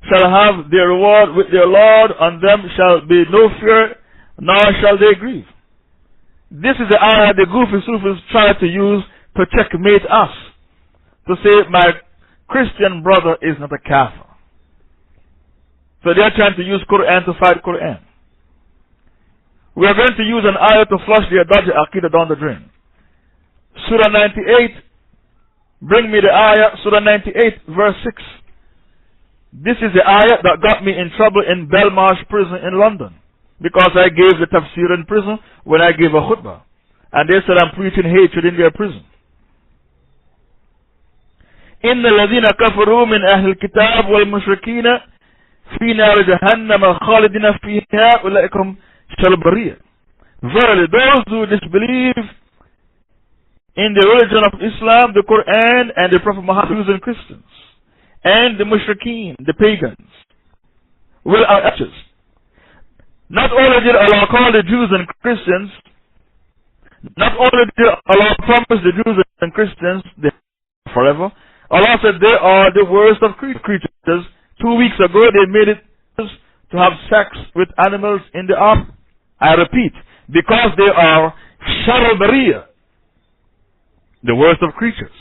shall have their reward with their Lord. On them shall be no fear, nor shall they grieve. This is the ayah the goofy Sufis try to use to checkmate us. To say, my Christian brother is not a kafir. So they are trying to use Quran to fight Quran. We are going to use an ayah to flush their dodgy aqidah down the drain. Surah 98. Bring me the ayah, Surah 98, verse 6. This is the ayah that got me in trouble in Belmarsh prison in London. Because I gave the tafsir in prison when I gave a khutbah. And they said I'm preaching hatred in their prison. إِنَّ الَّذِينَ كَفَرُوا مِنْ أَهْلِ الْكِتَابِ وَالْمُشْرِكِينَ فِي نَارِ جَهَنَّمَ خَالِدِينَ فِيهَا أُولَئِكَ شَرٌّ بَرِيَّةٌ. Verily, those who disbelieve in the religion of Islam, the Quran, and the Prophet Muhammad, Jews and Christians, and the mushrikeen, the pagans, will are ashes. Not only did Allah call the Jews and Christians, not only did Allah promise the Jews and Christians forever, Allah said they are the worst of creatures. 2 weeks ago they made it to have sex with animals in the ark. I repeat, because they are Sharr al-Bariyah, the worst of creatures.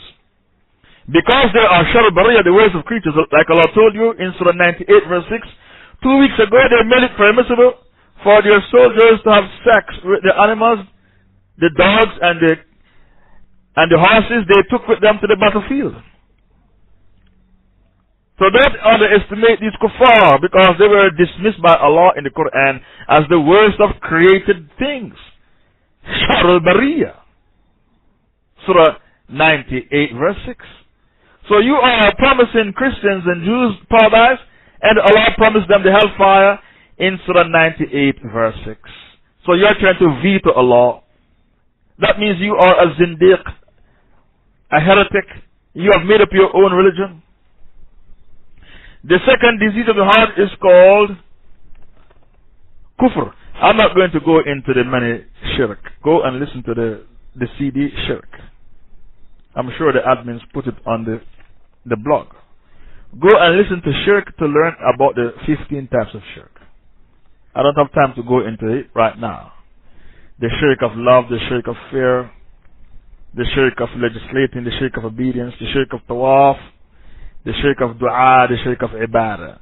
Because they are Sharr al-Bariyah, the worst of creatures, like Allah told you in Surah 98 verse 6, 2 weeks ago they made it permissible for their soldiers to have sex with the animals, the dogs and the horses they took with them to the battlefield. So don't underestimate these kuffar, because they were dismissed by Allah in the Quran as the worst of created things. Sharr al-Bariyah. Surah 98 verse 6. So you are promising Christians and Jews paradise, and Allah promised them the hellfire in Surah 98 verse 6. So you are trying to veto Allah. That means you are a zindiq, a heretic. You have made up your own religion. The second disease of the heart is called kufr. I'm not going to go into the many shirk. Go and listen to the CD shirk. I'm sure the admins put it on the blog. Go and listen to shirk to learn about the 15 types of shirk. I don't have time to go into it right now. The shirk of love, the shirk of fear, the shirk of legislating, the shirk of obedience, the shirk of tawaf, the shirk of dua, the shirk of ibadah,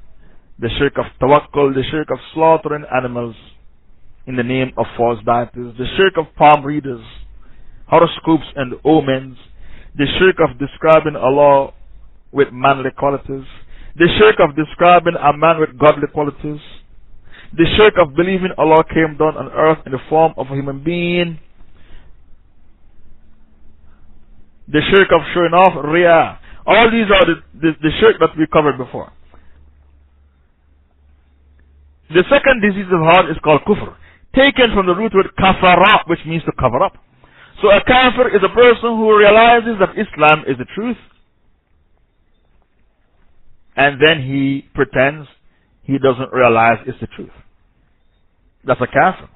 the shirk of tawakkul, the shirk of slaughtering animals in the name of false deities, the shirk of palm readers, horoscopes and omens, the shirk of describing Allah with manly qualities, the shirk of describing a man with godly qualities, the shirk of believing Allah came down on earth in the form of a human being, the shirk of showing off, riyah. All these are the shirk that we covered before. The second disease of heart is called kufr, taken from the root word kafara, which means to cover up. So a kafir is a person who realizes that Islam is the truth, and then he pretends he doesn't realize it's the truth. That's a kafir.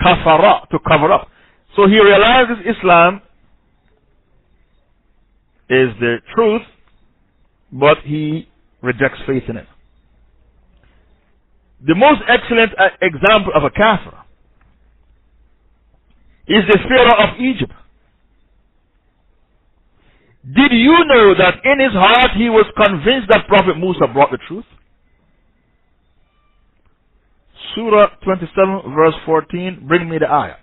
Kafara, to cover up. So he realizes Islam is the truth, but he rejects faith in it. The most excellent example of a kafir is the Pharaoh of Egypt. Did you know that in his heart he was convinced that Prophet Musa brought the truth? Surah 27 verse 14, bring me the ayah.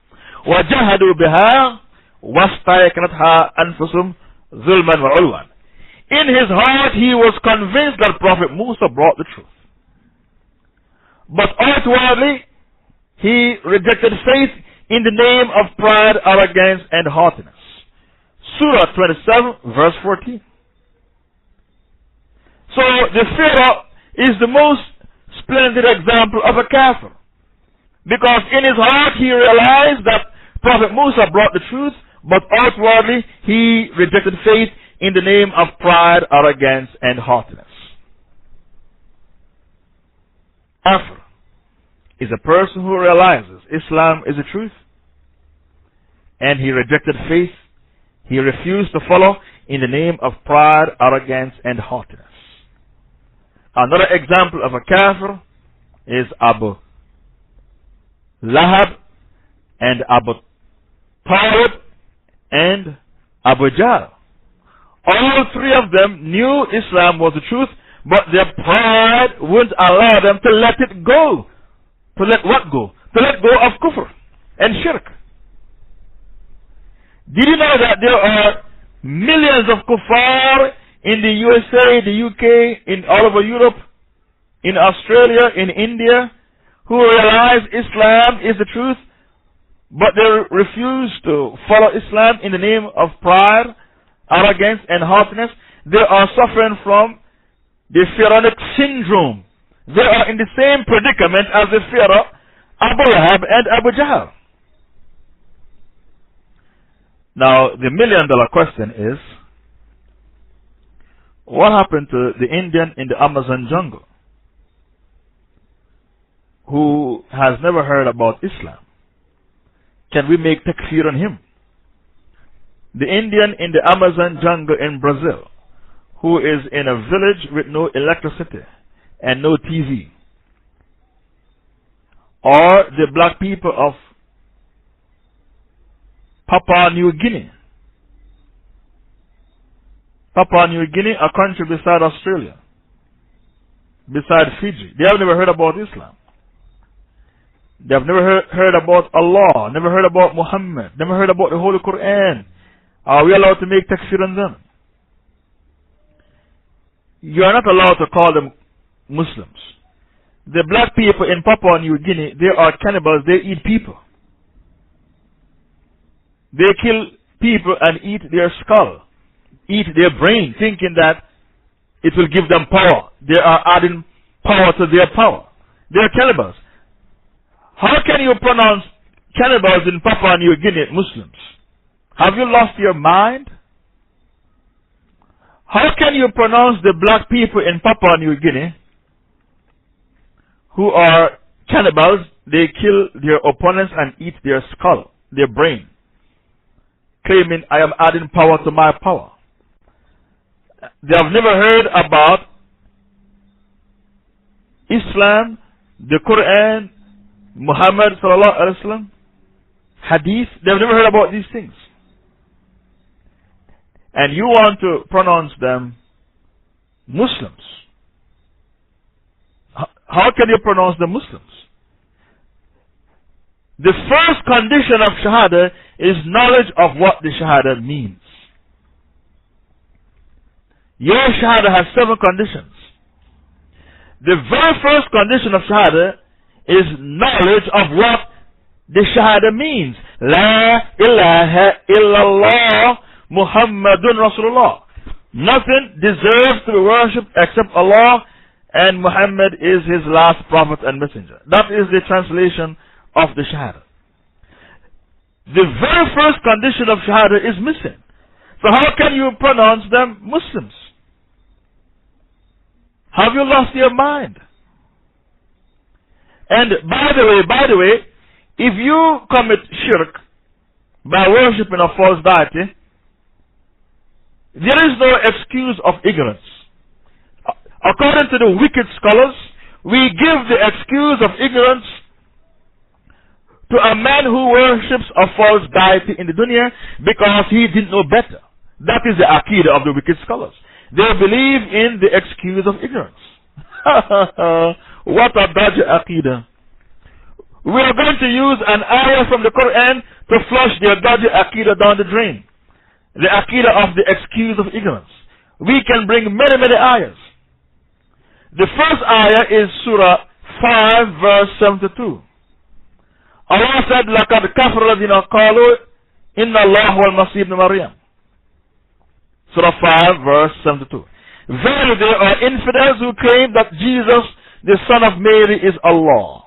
وَجَهَدُوا بِهَا وَاسْتَيْقَنَتْهَا أَنفُسُهُمْ ظُلْمًا وَعُلْوًا. In his heart he was convinced that Prophet Musa brought the truth. But outwardly he rejected faith in the name of pride, arrogance, and haughtiness. Surah 27 verse 14. So the Pharaoh is the most splendid example of a kafir, because in his heart he realized that Prophet Musa brought the truth, but outwardly he rejected faith in the name of pride, arrogance, and haughtiness. Kafir is a person who realizes Islam is the truth, and he rejected faith. He refused to follow in the name of pride, arrogance, and haughtiness. Another example of a kafir is Abu Lahab and Abu Talib and Abu Jahl. All three of them knew Islam was the truth, but their pride wouldn't allow them to let it go. To let what go? To let go of kufr and shirk. Did you know that there are millions of kuffar in the USA, the UK, in all over Europe, in Australia, in India, who realize Islam is the truth, but they refuse to follow Islam in the name of pride, arrogance, and haughtiness? They are suffering from the Pharaonic syndrome. They are in the same predicament as the Pharaoh, Abu Lahab and Abu Jahl. Now, the million-dollar question is, what happened to the Indian in the Amazon jungle who has never heard about Islam? Can we make takfir on him? The Indian in the Amazon jungle in Brazil, who is in a village with no electricity and no TV, or the black people of Papua New Guinea. Papua New Guinea, a country beside Australia, beside Fiji. They have never heard about Islam. They have never heard about Allah, never heard about Muhammad, never heard about the Holy Quran. Are we allowed to make takfir on them? You are not allowed to call them Muslims. The black people in Papua New Guinea, they are cannibals, they eat people. They kill people and eat their skull, eat their brain, thinking that it will give them power. They are adding power to their power. They are cannibals. How can you pronounce cannibals in Papua New Guinea Muslims? Have you lost your mind? How can you pronounce the black people in Papua New Guinea who are cannibals? They kill their opponents and eat their skull, their brain, claiming, I am adding power to my power. They have never heard about Islam, the Quran, Muhammad sallallahu alaihi wasallam, Hadith. They have never heard about these things. And you want to pronounce them Muslims. How can you pronounce them Muslims? The first condition of Shahada is knowledge of what the Shahada means. Your Shahada has 7 conditions. The very first condition of Shahada is knowledge of what the Shahada means. La ilaha illallah Muhammadun Rasulullah. Nothing deserves to be worshipped except Allah, and Muhammad is his last prophet and messenger. That is the translation of the Shahada. The very first condition of Shahada is missing. So how can you pronounce them Muslims? Have you lost your mind? And by the way, if you commit shirk by worshipping a false deity, there is no excuse of ignorance. According to the wicked scholars, we give the excuse of ignorance to a man who worships a false deity in the dunya because he didn't know better. That is the aqidah of the wicked scholars. They believe in the excuse of ignorance. What a dodgy aqidah. We are going to use an ayah from the Quran to flush their dodgy aqidah down the drain. The aqidah of the excuse of ignorance. We can bring many ayahs. The first ayah is Surah 5 verse 72. Allah said, لَقَدْ كَفْرَ الَّذِينَ قَالُوا إِنَّ اللَّهَ هُوَ الْمَسِيحُ ابْنُ مَرْيَمَ. Surah 5 verse 72. Verily there are infidels who claim that Jesus, the son of Mary, is Allah.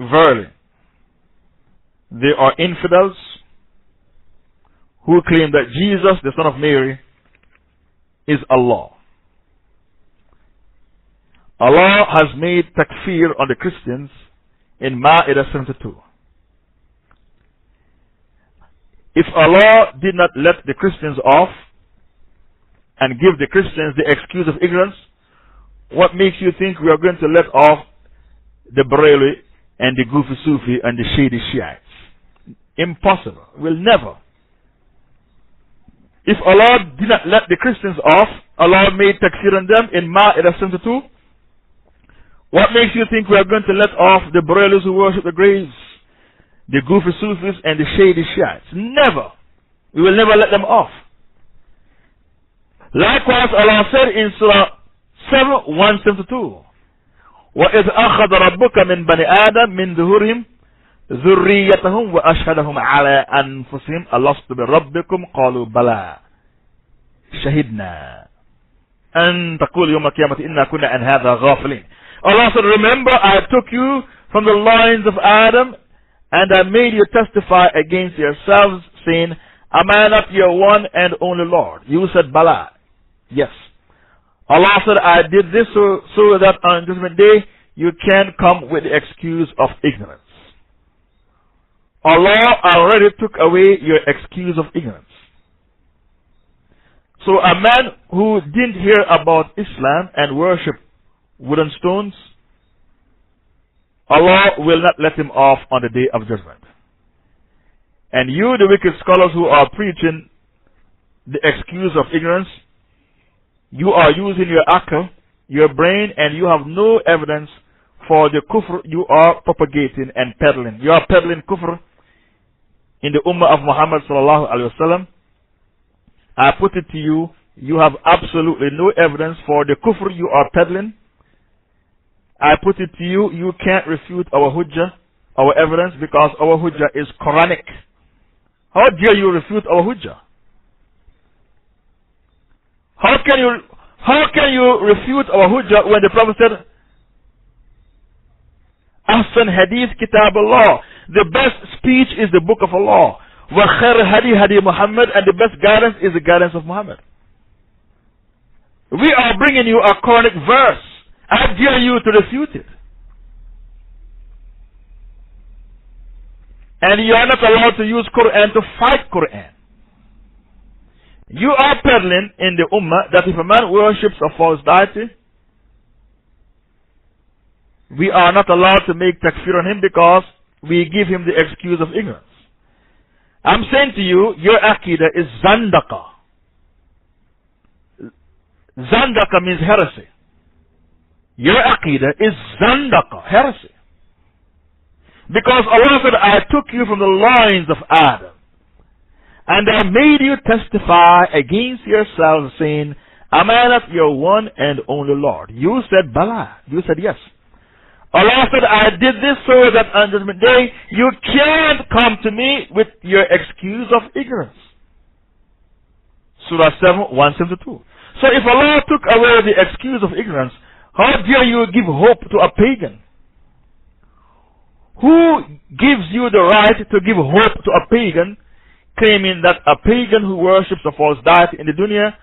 Verily there are infidels who claim that Jesus, the son of Mary, is Allah. Allah has made takfir on the Christians in Ma'idah 72. If Allah did not let the Christians off and give the Christians the excuse of ignorance, what makes you think we are going to let off the Barelwi and the Goofy Sufi and the Shady Shiites? Impossible. We'll never. If Allah did not let the Christians off, Allah made takfir on them in Ma'idah 72. What makes you think we are going to let off the Barelwis who worship the graves, the Goofy Sufis and the Shady Shiites? Never. We will never let them off. Likewise, Allah said in Surah 7, 172, وَإِذْ أَخَذَ رَبُّكَ مِنْ بَنِي آدَمْ مِنْ ظُهُورِهِمْ ذُرِّيَّتَهُمْ وَأَشْهَدَهُمْ عَلَىٰ أَنفُسِهِمْ أَلَسْتُ بِرَبِّكُمْ قَالُوا بَلَىٰ شَهِدْنَا أَن تَقُولُوا يَوْمَ الْقِيَامَةِ إِنَّا كُنَّا عَنْ هَٰذَا غَافِلِينَ. Allah said, remember, I took you from the loins of Adam, and I made you testify against yourselves, saying, am I not your one and only Lord? You said, Bala. Yes. Allah said, I did this so that on Judgment Day, you can come with the excuse of ignorance. Allah already took away your excuse of ignorance. So a man who didn't hear about Islam and worship wooden stones, Allah will not let him off on the Day of Judgment. And you, the wicked scholars who are preaching the excuse of ignorance, you are using your akal, your brain, and you have no evidence for the kufr you are propagating and peddling. You are peddling kufr in the ummah of Muhammad sallallahu alaihi wasallam. I put it to you, you have absolutely no evidence for the kufr you are peddling. I put it to you, you can't refute our hujjah, our evidence, because our hujjah is Quranic. How dare you refute our hujjah? How can you refute our hujjah when the Prophet said, Ahsan hadith kitab Allah, the best speech is the book of Allah. Wa khair hadi hadi Muhammad, and the best guidance is the guidance of Muhammad. We are bringing you a Quranic verse. I dare you to refute it. And you are not allowed to use Quran to fight Quran. You are peddling in the ummah that if a man worships a false deity, we are not allowed to make takfir on him because we give him the excuse of ignorance. I'm saying to you, your aqidah is zandaka. Zandaka means heresy. Your aqidah is zandaka, heresy. Because Allah said, I took you from the loins of Adam, and I made you testify against yourselves, saying, am I not your one and only Lord? You said, Bala. You said, yes. Allah said, I did this so that on Judgment Day you can't come to me with your excuse of ignorance. Surah 7, 172. So if Allah took away the excuse of ignorance, how dare you give hope to a pagan? Who gives you the right to give hope to a pagan, claiming that a pagan who worships a false deity in the dunya,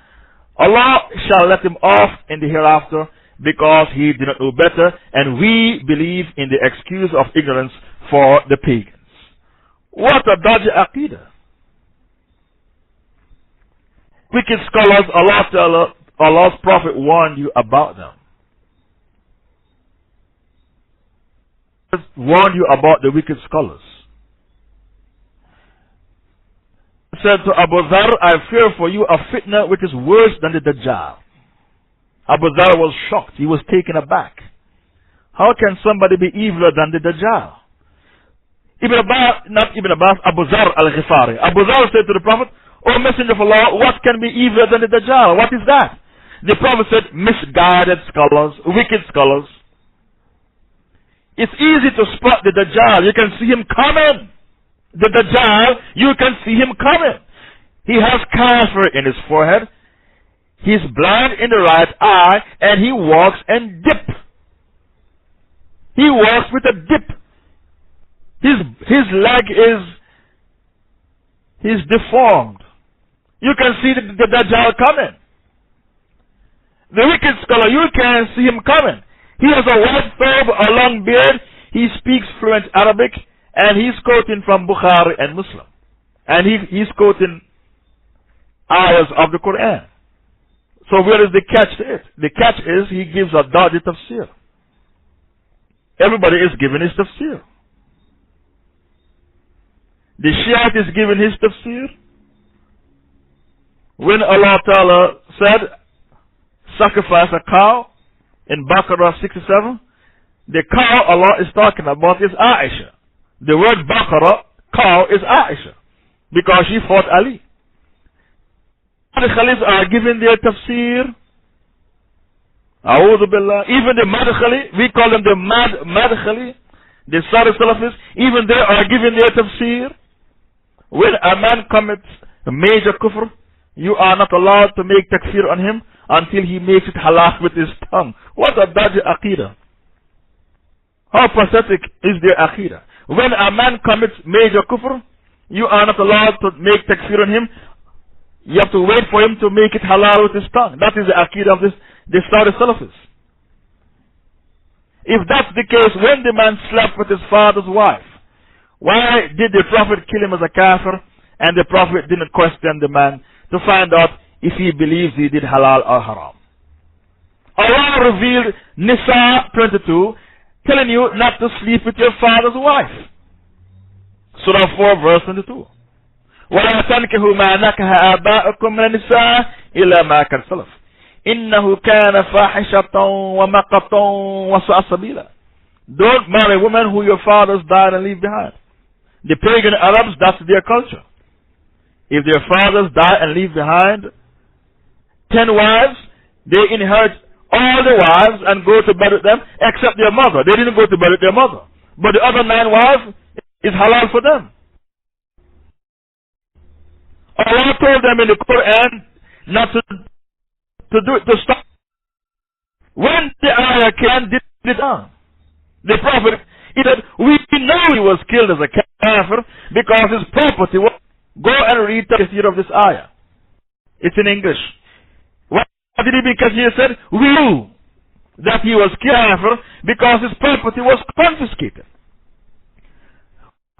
Allah shall let him off in the hereafter because he did not know better, and we believe in the excuse of ignorance for the pagans. What a dodgy aqidah. Wicked scholars, Allah's Prophet warned you about them. Warned you about the wicked scholars. He said to Abu Dhar, I fear for you a fitna which is worse than the Dajjal. Abu Dhar was shocked. He was taken aback. How can somebody be eviler than the Dajjal? Not Ibn Abbas, Abu Dhar al-Ghifari. Abu Dhar said to the Prophet, O Messenger of Allah, what can be eviler than the Dajjal? What is that? The Prophet said, misguided scholars, wicked scholars. It's easy to spot the Dajjal. You can see him coming. The Dajjal, you can see him coming. He has kafir in his forehead. He's blind in the right eye, and he walks and dip. He walks with a dip. His leg is deformed. You can see the Dajjal coming. The wicked scholar, you can see him coming. He has a white thobe, a long beard. He speaks fluent Arabic, and he's quoting from Bukhari and Muslim. And he's quoting ayahs of the Quran. So where is the catch to it? The catch is he gives a dodgy tafsir. Everybody is giving his tafsir. The Shiite is giving his tafsir. When Allah Ta'ala said, sacrifice a cow in Baqarah 67, the cow Allah is talking about is Aisha. The word Baqarah, cow, is Aisha, because she fought Ali. The Khalis are giving their tafsir. A'udhu Billah. Even the Madkhali, we call them the Madkhali, the Sari Salafis, even they are giving their tafsir. When a man commits a major kufr, you are not allowed to make takfir on him until he makes it halal with his tongue. What a dodgy aqidah. How pathetic is their aqidah. When a man commits major kufr, you are not allowed to make takfir on him. You have to wait for him to make it halal with his tongue. That is the aqidah of the Saudi Salafis. If that's the case, when the man slept with his father's wife, why did the Prophet kill him as a kafir, and the Prophet didn't question the man to find out if he believes he did halal or haram? Allah revealed Nisa 22, telling you not to sleep with your father's wife. Surah 4 verse 22. ولا تنكحوا ما نكح آباؤكم من النساء إلا ما كان سلف إنه كان فاحشة ومقتا وساء سبيلا. Don't marry women who your fathers died and leave behind. The pagan Arabs, that's their culture. If their fathers die and leave behind 10 wives, they inherit all the wives and go to bed with them except their mother. They didn't go to bed with their mother. But the other 9 wives is halal for them. Allah told them in the Quran not to do it, to stop. When the ayah came, did it on. The Prophet, he said, we know he was killed as a kafir because his property was. Go and read the tafsir of this ayah. It's in English. What did he mean? Because he said, we knew that he was kafir because his property was confiscated.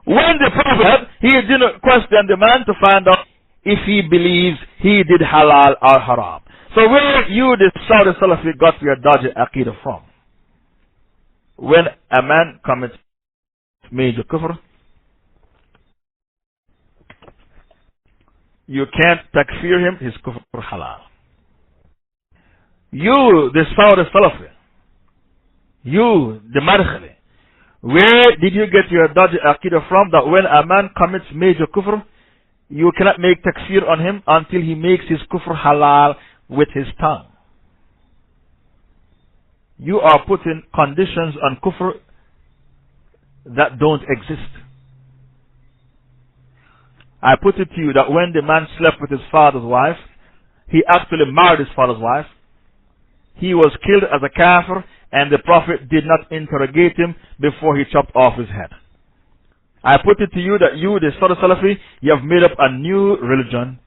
When the Prophet, he didn't question the man to find out if he believes he did halal or haram. So where you, the Saudi Salafi, got your dodgy aqidah from? When a man commits major kufr, you can't takfir him, his kufr halal. You, the Saudi Salafi, you, the Madkhali, where did you get your dodgy aqidah from that when a man commits major kufr, you cannot make takfir on him until he makes his kufr halal with his tongue? you are putting conditions on kufr that don't exist. I put it to you that when the man slept with his father's wife, he actually married his father's wife. He was killed as a kafir, and the Prophet did not interrogate him before he chopped off his head. I put it to you that you, the Salafi, you have made up a new religion.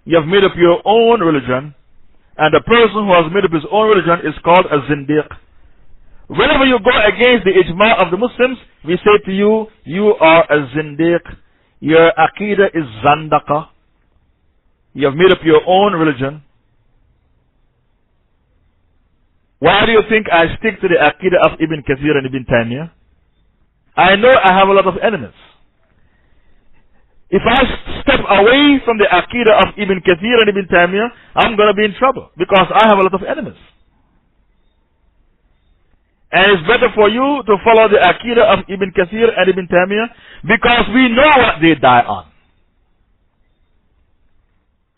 You have made up your own religion, and the person who has made up his own religion is called a zindiq. Whenever you go against the ijma of the Muslims, we say to you, you are a zindiq. Your aqidah is zandaka. You have made up your own religion. Why do you think I stick to the aqidah of Ibn Kathir and Ibn Taymiyyah? I know I have a lot of enemies. If I step away from the aqidah of Ibn Kathir and Ibn Taymiyyah, I'm going to be in trouble because I have a lot of enemies. And it's better for you to follow the aqidah of Ibn Kathir and Ibn Taymiyyah because we know what they died on.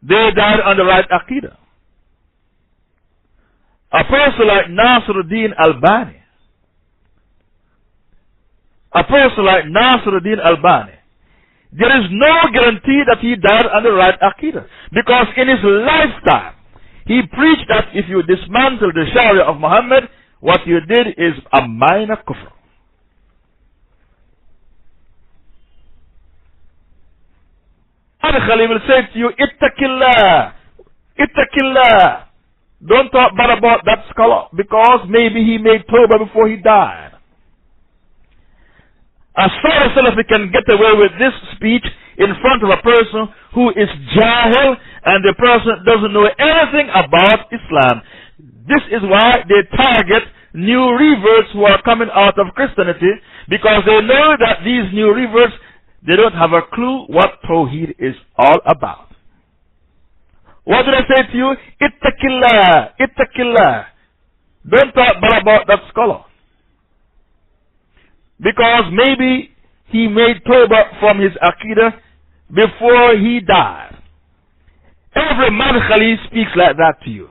They died on the right aqidah. A person like Nasiruddin Albani, there is no guarantee that he died on the right aqidah. Because in his lifetime, he preached that if you dismantle the Sharia of Muhammad, what you did is a minor kufr. Al-Khali will say to you, Ittaqillah, Ittaqillah. Don't talk bad about that scholar because maybe he made tawbah before he died. As far as Salafi can get away with this speech in front of a person who is jahil and the person doesn't know anything about Islam. This is why they target new reverts who are coming out of Christianity, because they know that these new reverts, they don't have a clue what Tawheed is all about. What did I say to you? Ittaqillah, Ittaqillah. Don't talk bad about that scholar. Because maybe he made tawbah from his aqidah before he died. Every madkhali speaks like that to you.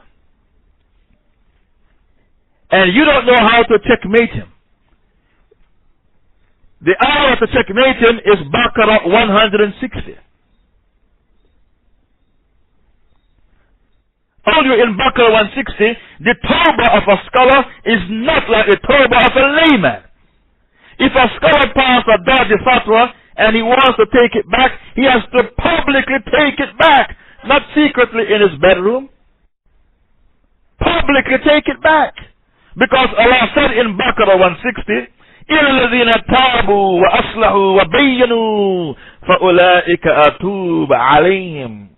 And you don't know how to checkmate him. The ayah to checkmate him is Baqarah 160. I told you in Baqarah 160, the tawbah of a scholar is not like the tawbah of a layman. If a scholar passed a dodgy fatwa and he wants to take it back, he has to publicly take it back, not secretly in his bedroom. Publicly take it back. Because Allah said in Baqarah 160, إِلَّا الَّذِينَ تَابُوا وَأَصْلَحُوا وَبَيَّنُوا فَأُولَٰئِكَ أَتُوبُ عَلَيْهِمْ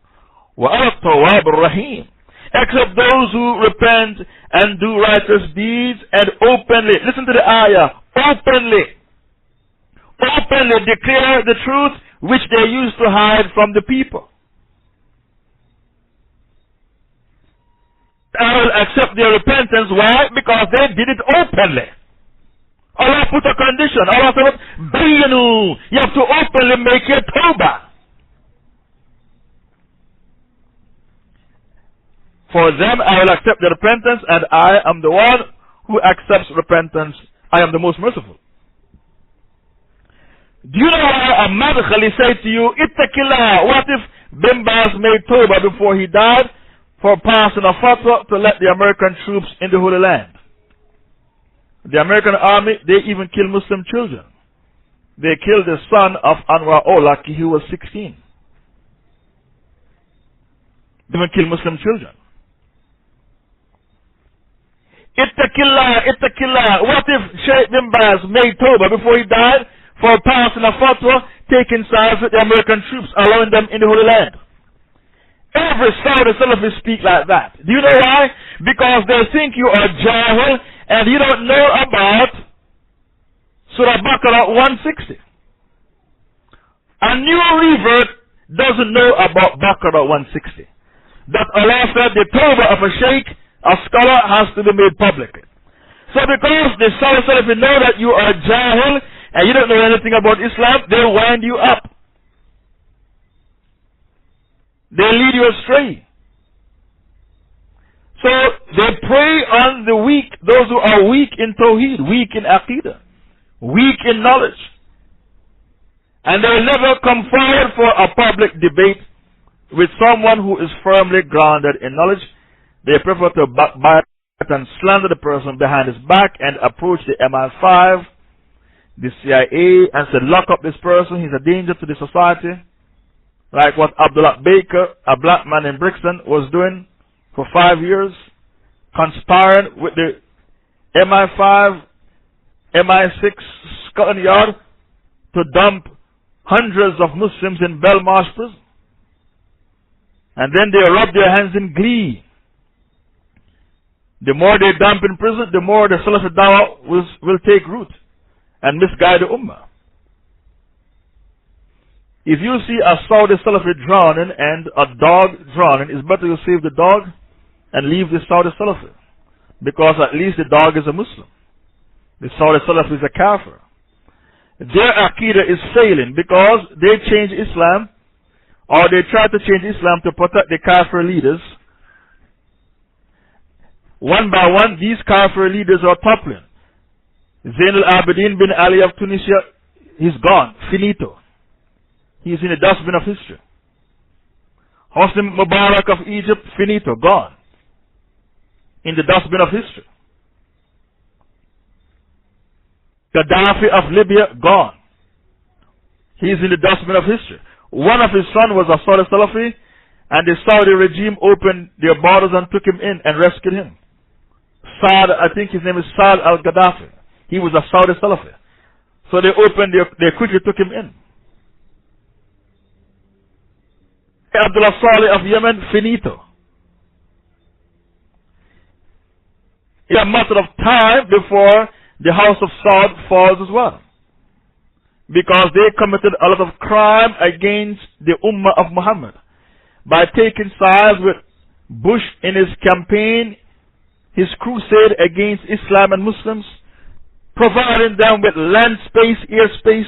وَأَنَا التَّوَّابُ الرَّحِيمُ. Except those who repent and do righteous deeds and openly, listen to the ayah, openly declare the truth which they used to hide from the people. I will accept their repentance. Why? Because they did it openly. Allah put a condition. Allah said, Bayanu, you have to openly make your tawbah. For them I will accept their repentance, and I am the one who accepts repentance. I am the most merciful. Do you know why a madkhali said to you, Ittaqillah, what if Bin Baz made tawbah before he died for passing a fatwa to let the American troops in the Holy Land? The American army, they even kill Muslim children. They killed the son of Anwar Olaki, who was 16. They even kill Muslim children. Ittaqillah, Ittaqillah. What if Shaykh Bin Baz made tawbah before he died for passing a fatwa, taking sides with the American troops, allowing them in the Holy Land? Every Saudi Salafi speak like that. Do you know why? Because they think you are jahil and you don't know about Surah Baqarah 160. A new revert doesn't know about Baqarah 160. That Allah said the tawbah of a sheikh, a scholar, has to be made public. So because the Saudi Salafi know that you are jahil and you don't know anything about Islam, they wind you up. They lead you astray. So they prey on the weak, those who are weak in Tawheed, weak in Aqidah, weak in knowledge. And they will never come forward for a public debate with someone who is firmly grounded in knowledge. They prefer to backbite and slander the person behind his back and approach the MI5, the CIA, and say, lock up this person, he's a danger to the society. Like what Abdullah Baker, a black man in Brixton, was doing for 5 years, conspiring with the MI5, MI6 Scotland Yard to dump hundreds of Muslims in Belmarsh prison. And then they rub their hands in glee. The more they dump in prison, the more the Salafi Dawah will take root and misguide the Ummah. If you see a Saudi Salafi drowning and a dog drowning, it's better you save the dog and leave the Saudi Salafi. Because at least the dog is a Muslim. The Saudi Salafi is a kafir. Their Aqidah is failing because they change Islam, or they try to change Islam to protect the kafir leaders. One by one, these kafir leaders are toppling. Zain al-Abidin bin Ali of Tunisia, he's gone, finito. He's in the dustbin of history. Hosni Mubarak of Egypt, finito, gone. In the dustbin of history. Gaddafi of Libya, gone. He's in the dustbin of history. One of his sons was a Saudi Salafi, and the Saudi regime opened their borders and took him in and rescued him. Saad, I think his name is Saad al-Gaddafi. He was a Saudi Salafi. So they quickly took him in. Abdullah Saleh of Yemen, finito. It's a matter of time before the house of Saud falls as well. Because they committed a lot of crime against the Ummah of Muhammad by taking sides with Bush in his campaign, his crusade against Islam and Muslims, providing them with land space, air space,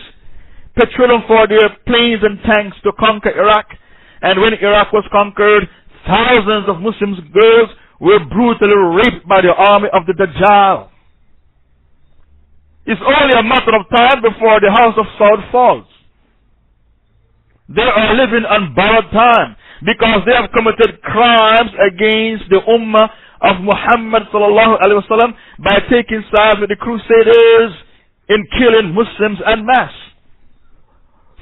petroleum for their planes and tanks to conquer Iraq. And when Iraq was conquered, thousands of Muslim girls were brutally raped by the army of the Dajjal. It's only a matter of time before the house of Saud falls. They are living on borrowed time because they have committed crimes against the Ummah of Muhammad sallallahu alaihi wasallam by taking sides with the Crusaders in killing Muslims en masse.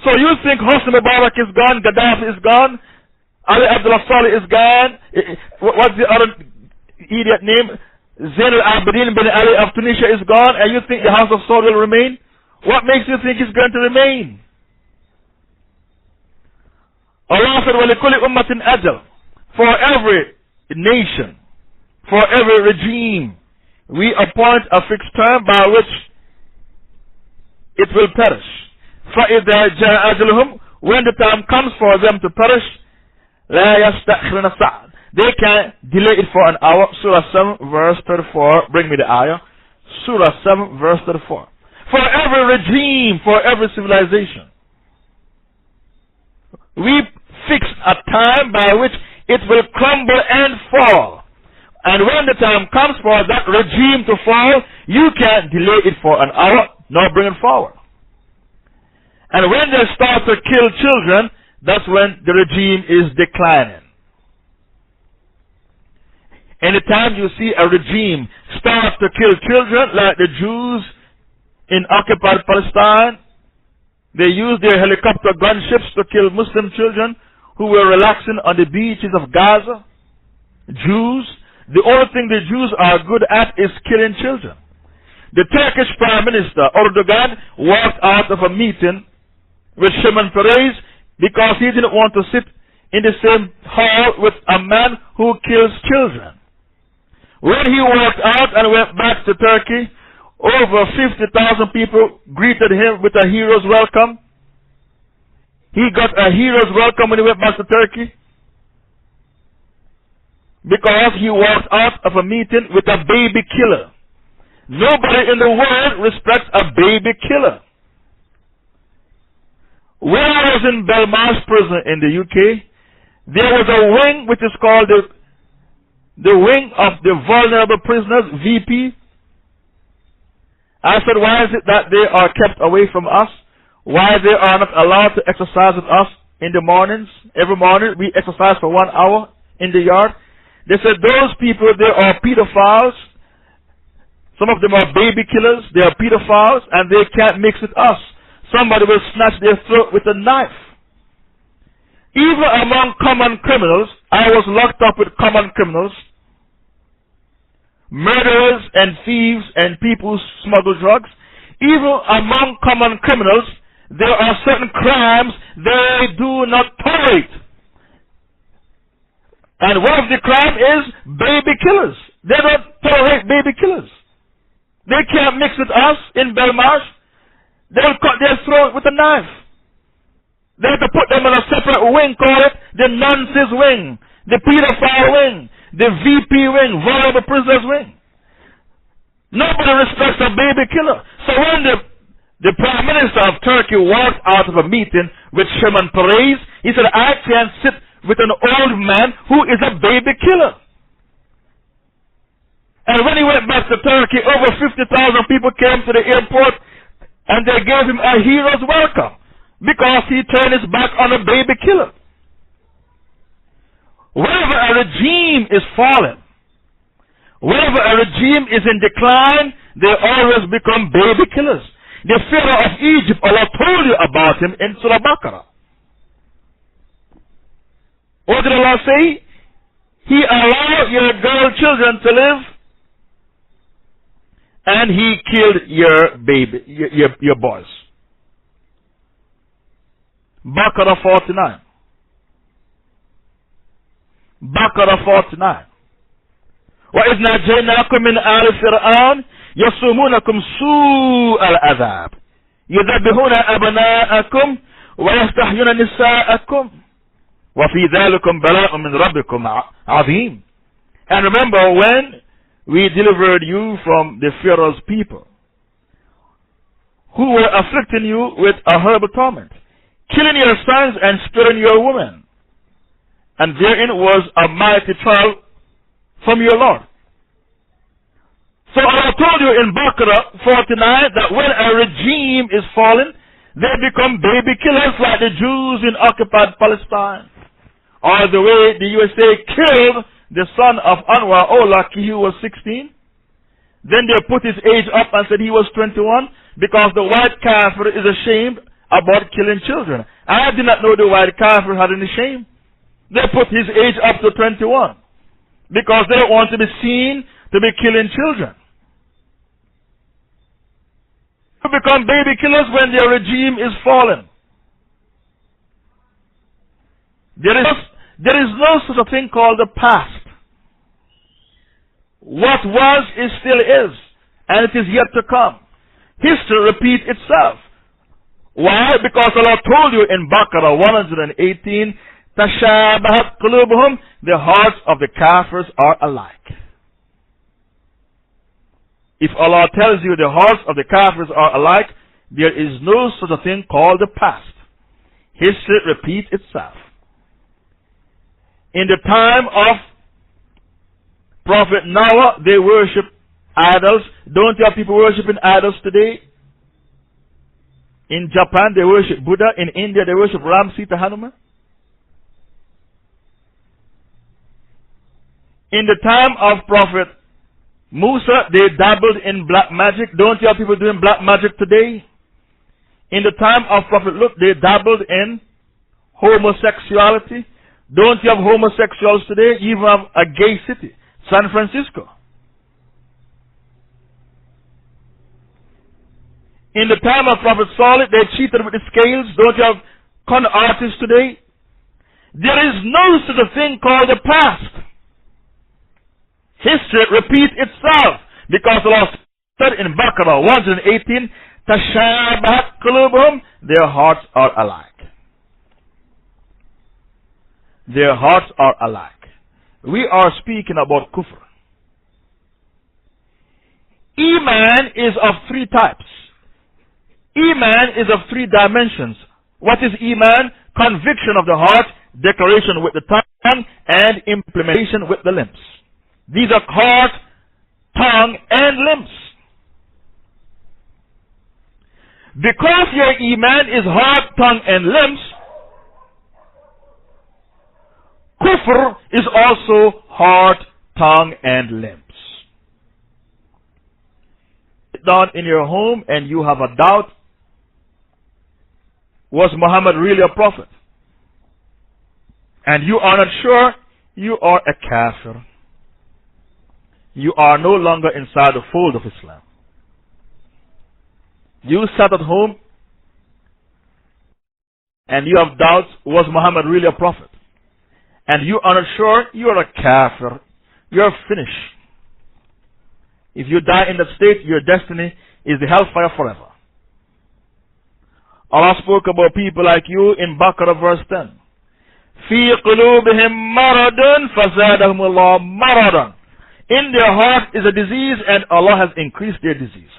So you think Hosni Mubarak is gone, Gaddafi is gone, Ali Abdullah Saleh is gone, what's the other idiot name? Zain al-Abidin bin Ali of Tunisia is gone, and you think the house of Saud will remain? What makes you think it's going to remain? Allah said, وَلِكُلِّ أُمَّةٍ أَجَلٍ. For every nation, for every regime, we appoint a fixed term by which it will perish. فَإِذَا جَاءَ أَجَلُهُمْ. When the time comes for them to perish, لَا يَسْتَأْخِرُونَ سَاعَةً. They can delay it for an hour. Surah 7 verse 34. Bring me the ayah. Surah 7 verse 34. For every regime, for every civilization, we fix a time by which it will crumble and fall. And when the time comes for that regime to fall, you can't delay it for an hour, nor bring it forward. And when they start to kill children, that's when the regime is declining. Anytime you see a regime start to kill children, like the Jews in occupied Palestine, they use their helicopter gunships to kill Muslim children who were relaxing on the beaches of Gaza. Jews, the only thing the Jews are good at is killing children. The Turkish Prime Minister Erdogan walked out of a meeting with Shimon Peres because he didn't want to sit in the same hall with a man who kills children. When he walked out and went back to Turkey, over 50,000 people greeted him with a hero's welcome. He got a hero's welcome when he went back to Turkey because he walked out of a meeting with a baby killer. Nobody in the world respects a baby killer. When I was in Belmarsh prison in the UK, there was a wing which is called the the wing of the vulnerable prisoners, VP. I said, why is it that they are kept away from us? Why they are not allowed to exercise with us in the mornings? Every morning we exercise for 1 hour in the yard. They said those people, they are pedophiles. Some of them are baby killers. They are pedophiles and they can't mix with us. Somebody will snatch their throat with a knife. Even among common criminals, I was locked up with common criminals, murderers and thieves and people who smuggle drugs. Even among common criminals, there are certain crimes they do not tolerate. And one of the crimes is baby killers. They don't tolerate baby killers. They can't mix with us in Belmarsh. They'll cut their throat with a knife. They have to put them in a separate wing, call it the nonsense wing, the pedophile wing, the VP wing, vulnerable prisoners wing. Nobody respects a baby killer. So when the Prime Minister of Turkey walked out of a meeting with Shimon Peres, he said, I can't sit with an old man who is a baby killer. And when he went back to Turkey, over 50,000 people came to the airport and they gave him a hero's welcome because he turned his back on a baby killer. Whenever a regime is fallen, whenever a regime is in decline, they always become baby killers. The Pharaoh of Egypt, Allah told you about him in Surah Baqarah. What did Allah say? He allowed your girl children to live, and he killed your baby, your boys. Baqarah 49. Baqarah 49. وَإِذْ نَجَّيْنَاكُمْ مِنْ آلِ فِرْعَوْنَ يَصُومُونَكُمْ سُوءَ الْعَذَابِ يُذَبِّحُونَ أَبْنَاءَكُمْ وَيَسْتَحْيُونَ نِسَاءَكُمْ وَفِي ذَلِكُمْ بَلَاءٌ مِنْ رَبِّكُمْ عَظِيمٌ. And remember when we delivered you from the Pharaoh's people, who were afflicting you with a horrible torment, killing your sons and sparing your women. And therein was a mighty trial from your Lord. So Allah told you in Baqarah 49 that when a regime is fallen, they become baby killers like the Jews in occupied Palestine. Or the way the USA killed the son of Anwar Awlaki, who was 16. Then they put his age up and said he was 21 because the white kafir is ashamed about killing children. I did not know the white kafir had any shame. They put his age up to 21 because they don't want to be seen to be killing children. To become baby killers when their regime is fallen. There is no such a thing called the past. What was is still is, and it is yet to come. History repeats itself. Why? Because Allah told you in Baqarah 118, تَشَابَهَتْ قُلُوبُهُمْ, the hearts of the kafirs are alike. If Allah tells you the hearts of the kafirs are alike, there is no such a thing called the past. History repeats itself. In the time of Prophet Noah, they worship idols. Don't you have people worshiping idols today? In Japan, they worship Buddha. In India, they worship Ram, Sita, Hanuman. In the time of Prophet Musa, they dabbled in black magic. Don't you have people doing black magic today? In the time of Prophet Lut, they dabbled in homosexuality. Don't you have homosexuals today? You even have a gay city, San Francisco. In the time of Prophet Salih, they cheated with the scales. Don't you have con artists today? There is no such a thing called the past. History repeats itself because Allah said in Baqarah 118, تَشَابَهَتْ قُلُوبُهُمْ, their hearts are alike. Their hearts are alike. We are speaking about kufr. Iman is of three types. Iman is of three dimensions. What is Iman? Conviction of the heart, declaration with the tongue, and implementation with the limbs. These are heart, tongue, and limbs. Because your iman is heart, tongue, and limbs, kufr is also heart, tongue, and limbs. Sit down in your home and you have a doubt. Was Muhammad really a prophet? And you are not sure, you are a kafir. You are no longer inside the fold of Islam. You sat at home and you have doubts, was Muhammad really a prophet? And you are not sure, you are a kafir. You are finished. If you die in that state, your destiny is the hellfire forever. Allah spoke about people like you in Baqarah verse 10. فِي قُلُوبِهِمْ مَرَضٌ فَزَادَهُمُ اللَّهُ مَرَضًا. In their heart is a disease and Allah has increased their disease.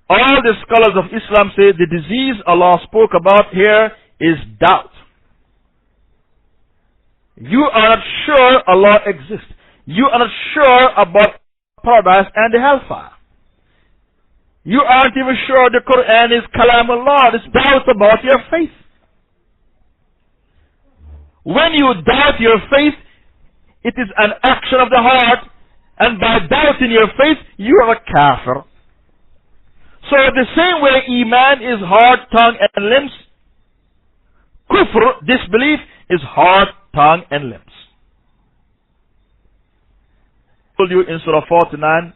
All the scholars of Islam say the disease Allah spoke about here is doubt. You are not sure Allah exists. You are not sure about paradise and the hellfire. You aren't even sure the Quran is Kalam Allah. There's doubt about your faith. When you doubt your faith, it is an action of the heart, and by doubting your faith, you are a kafir. So the same way iman is heart, tongue, and limbs, kufr, disbelief, is heart, tongue, and limbs. I told you in Surah 49,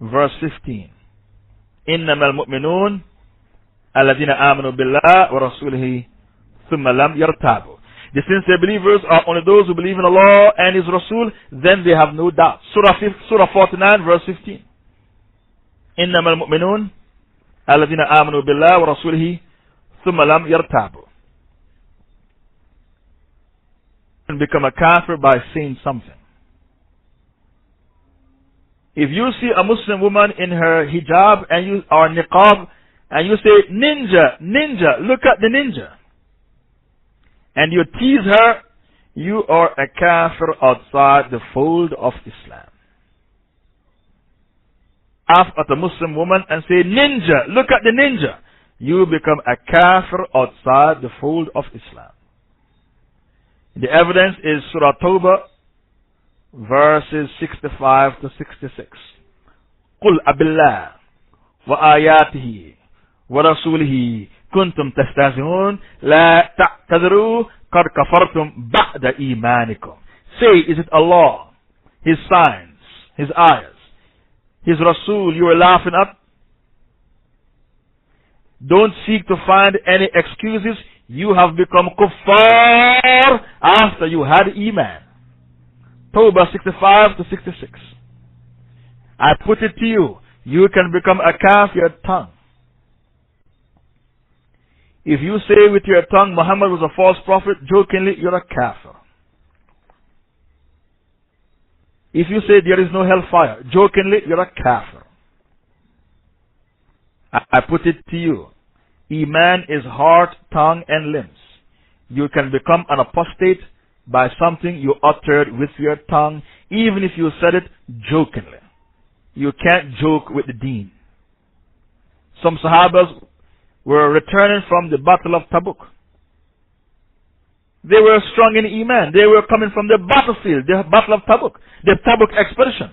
verse 15. إنما المؤمنون الذين آمنوا بالله ورسوله ثم لم يرتابوا. The sincere believers are only those who believe in Allah and His Rasul, then they have no doubt. Surah 49, verse 15. إنما المؤمنون الذين آمنوا بالله ورسوله ثم لم يرتابوا. And become a kafir by saying something. If you see a Muslim woman in her hijab and you or niqab and you say, ninja, ninja, look at the ninja, and you tease her, you are a kafir outside the fold of Islam. Laugh at a Muslim woman and say, ninja, look at the ninja, you become a kafir outside the fold of Islam. The evidence is Surah Tawbah, verses 65 to 66. قُلْ أَبِاللَّهِ وَآيَاتِهِ وَرَسُولِهِ كُنْتُمْ تَسْتَهْزِئُونَ لَا تَعْتَذِرُوا قَدْ كَفَرْتُمْ بَعْدَ إِيمَانِكُمْ. Say, is it Allah, His signs, His ayahs, His Rasul you are laughing at? Don't seek to find any excuses. You have become kuffar after you had iman. Tawbah 65 to 66. I put it to you, you can become a kafir tongue. If you say with your tongue Muhammad was a false prophet, jokingly, you're a kafir. If you say there is no hellfire, jokingly, you're a kafir. I put it to you, iman is heart, tongue, and limbs. You can become an apostate by something you uttered with your tongue, even if you said it jokingly. You can't joke with the deen. Some Sahabas were returning from the Battle of Tabuk. They were strong in iman. They were coming from the battlefield, the Battle of Tabuk, the Tabuk expedition.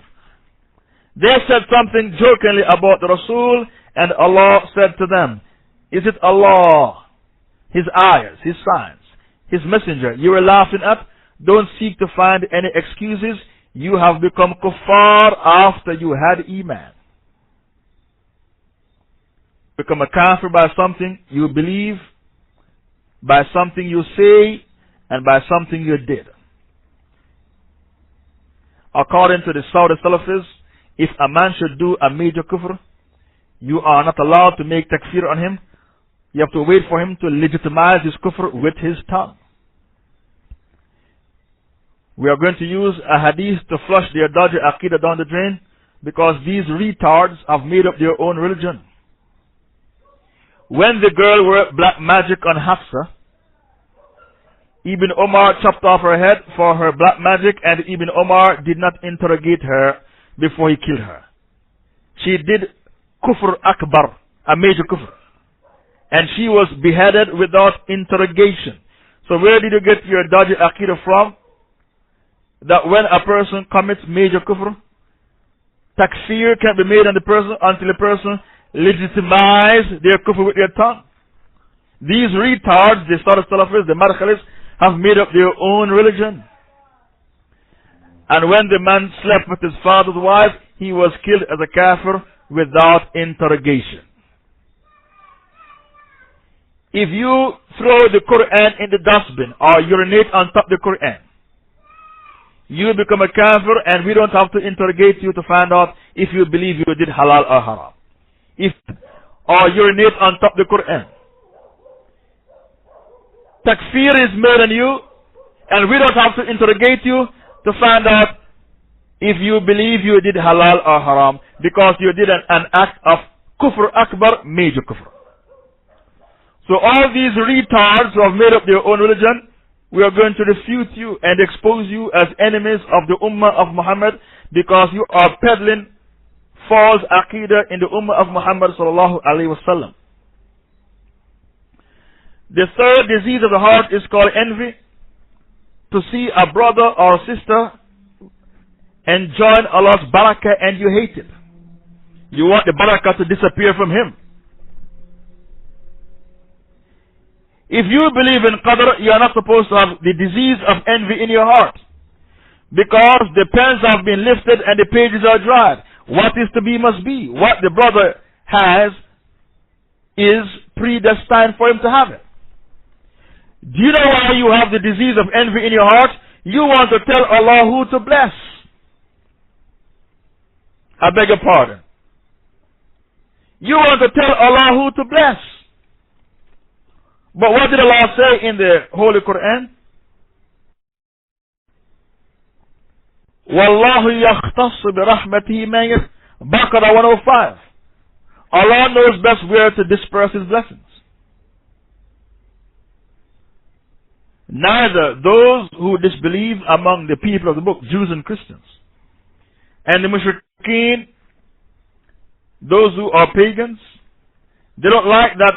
They said something jokingly about the Rasul, and Allah said to them, is it Allah, His ayahs, His signs, His messenger you were laughing at? Don't seek to find any excuses. You have become kuffar after you had iman. Become a kafir by something you believe, by something you say, and by something you did. According to the Saudi Salafis, if a man should do a major kufr, you are not allowed to make takfir on him. You have to wait for him to legitimize his kufr with his tongue. We are going to use a hadith to flush their dodgy aqidah down the drain, because these retards have made up their own religion. When the girl worked black magic on Hafsa, Ibn Omar chopped off her head for her black magic, and Ibn Omar did not interrogate her before he killed her. She did kufr akbar, a major kufr. And she was beheaded without interrogation. So where did you get your dodgy aqidah from? That when a person commits major kufr, takfir can be made on the person until the person legitimizes their kufr with their tongue. These retards, the Salafists, the Madkhalis, have made up their own religion. And when the man slept with his father's wife, he was killed as a kafir without interrogation. If you throw the Quran in the dustbin or urinate on top of the Quran, you become a kafir, and we don't have to interrogate you to find out if you believe you did halal or haram. Or urinate on top of the Quran. Takfir is made on you, and we don't have to interrogate you to find out if you believe you did halal or haram, because you did an act of kufr akbar, major kufr. So all these retards who have made up their own religion, we are going to refute you and expose you as enemies of the Ummah of Muhammad, because you are peddling false aqidah in the Ummah of Muhammad sallallahu alaihi wasallam. The third disease of the heart is called envy. To see a brother or sister enjoying Allah's barakah and you hate it. You want the barakah to disappear from him. If you believe in Qadr, you are not supposed to have the disease of envy in your heart, because the pens have been lifted and the pages are dried. What is to be must be. What the brother has is predestined for him to have it. Do you know why you have the disease of envy in your heart? You want to tell Allah who to bless. I beg your pardon. You want to tell Allah who to bless. But what did Allah say in the Holy Quran? Wallahu yakhtassu bi rahmatihi man yasha. Baqarah 105. Allah knows best where to disperse His blessings. Neither those who disbelieve among the people of the book, Jews and Christians, and the mushrikeen, those who are pagans, they don't like that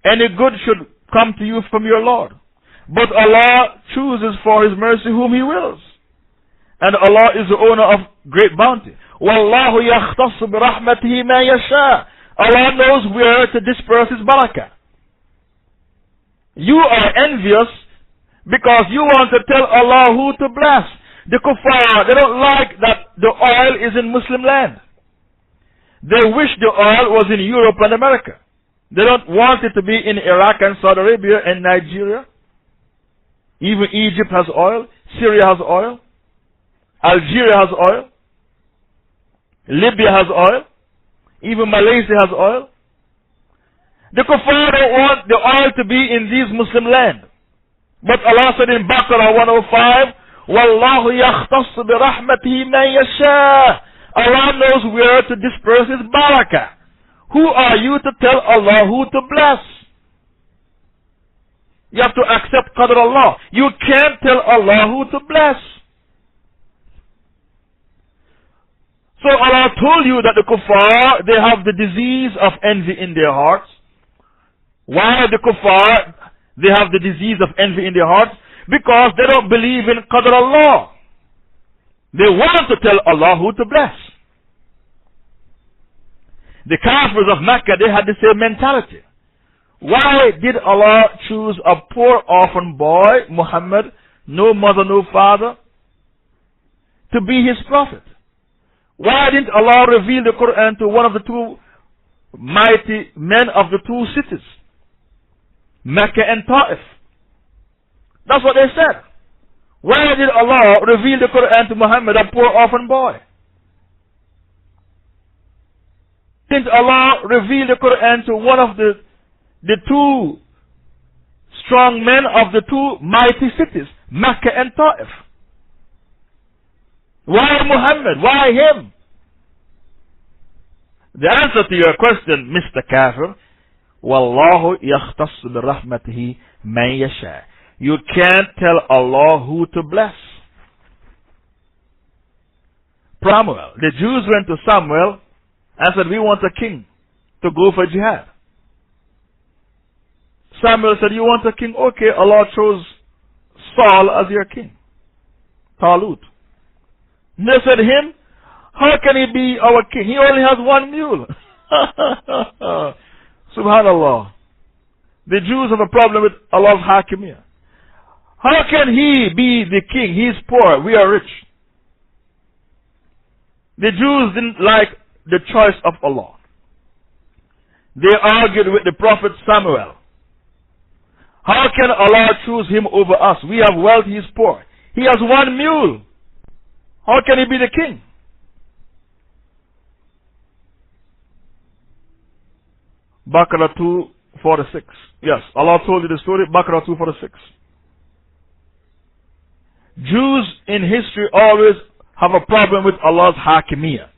any good should come to you from your Lord. But Allah chooses for His mercy whom He wills. And Allah is the owner of great bounty. Wallahu yakhtassu bi rahmatihi ma yasha. Allah knows where to disperse His barakah. You are envious because you want to tell Allah who to bless. The kuffar, they don't like that the oil is in Muslim land. They wish the oil was in Europe and America. They don't want it to be in Iraq and Saudi Arabia and Nigeria. Even Egypt has oil. Syria has oil. Algeria has oil. Libya has oil. Even Malaysia has oil. The kuffar don't want the oil to be in these Muslim land. But Allah said in Baqarah 105, Wallahu yakhtassu bi rahmatihi man yasha. Allah knows where to disperse His barakah. Who are you to tell Allah who to bless? You have to accept Qadr Allah. You can't tell Allah who to bless. So Allah told you that the kuffar, they have the disease of envy in their hearts. Why the kuffar, they have the disease of envy in their hearts? Because they don't believe in Qadr Allah. They want to tell Allah who to bless. The Kafirs of Mecca, they had the same mentality. Why did Allah choose a poor orphan boy, Muhammad, no mother, no father, to be His prophet? Why didn't Allah reveal the Quran to one of the two mighty men of the two cities, Mecca and Ta'if? That's what they said. Why did Allah reveal the Quran to Muhammad, a poor orphan boy? Didn't Allah reveal the Quran to one of the two strong men of the two mighty cities, Mecca and Ta'if? Why Muhammad? Why him? The answer to your question, Mr. Kafir, Wallahu yakhtassu bi rahmatihi man yasha. You can't tell Allah who to bless. Samuel. The Jews went to Samuel and said, we want a king to go for jihad. Samuel said, you want a king? Okay, Allah chose Saul as your king. Talut. They said, him? How can he be our king? He only has one mule. Subhanallah. The Jews have a problem with Allah's hakimiyah. How can he be the king? He's poor, we are rich. The Jews didn't like the choice of Allah. They argued with the Prophet Samuel. How can Allah choose him over us? We have wealth, he is poor. He has one mule. How can he be the king? Baqarah 2:46. Yes, Allah told you the story. Baqarah 2:46. Jews in history always have a problem with Allah's hakimiyah.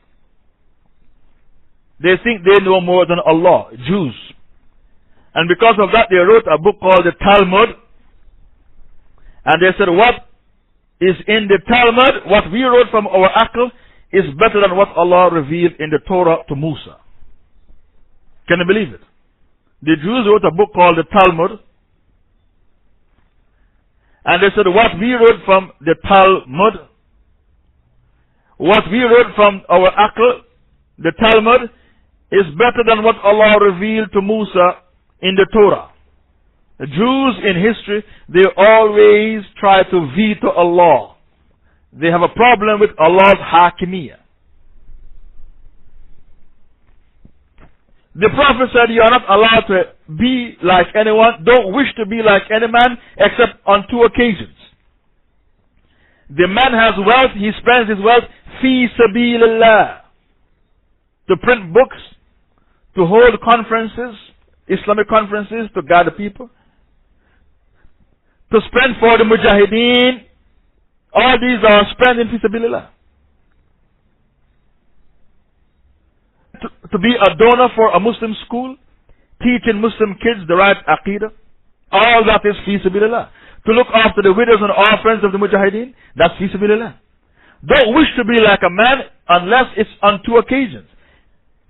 They think they know more than Allah, Jews. And because of that, they wrote a book called the Talmud. And they said, what is in the Talmud, what we wrote from our aql, is better than what Allah revealed in the Torah to Musa. Can you believe it? The Jews wrote a book called the Talmud. And they said, what we wrote from the Talmud, what we wrote from our aql, the Talmud, is better than what Allah revealed to Musa in the Torah. The Jews in history, they always try to veto Allah. They have a problem with Allah's hakimiyah. The Prophet said, you are not allowed to be like anyone, don't wish to be like any man, except on two occasions. The man has wealth, he spends his wealth, fi sabilillah, to print books, to hold conferences, Islamic conferences, to guide the people, to spend for the mujahideen. All these are spending fi sabilillah. To be a donor for a Muslim school, teaching Muslim kids the right aqidah, all that is fi sabilillah. To look after the widows and orphans of the mujahideen, that's fi sabilillah. Don't wish to be like a man unless it's on two occasions.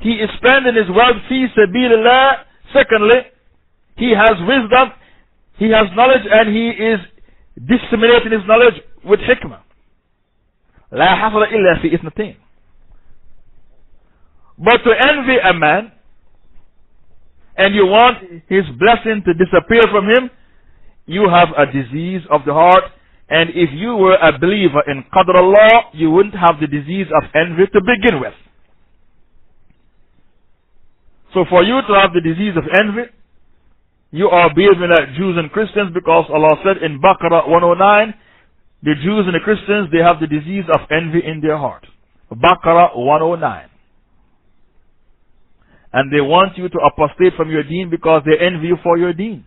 He is spending his wealth fi sabilillah. Secondly, he has wisdom, he has knowledge, and he is disseminating his knowledge with hikmah. La hafla illa fi itnatain. But to envy a man, and you want his blessing to disappear from him, you have a disease of the heart. And if you were a believer in Qadr Allah, you wouldn't have the disease of envy to begin with. So for you to have the disease of envy, you are behaving like Jews and Christians, because Allah said in Baqarah 109, the Jews and the Christians, they have the disease of envy in their heart. Baqarah 109. And they want you to apostate from your deen because they envy you for your deen.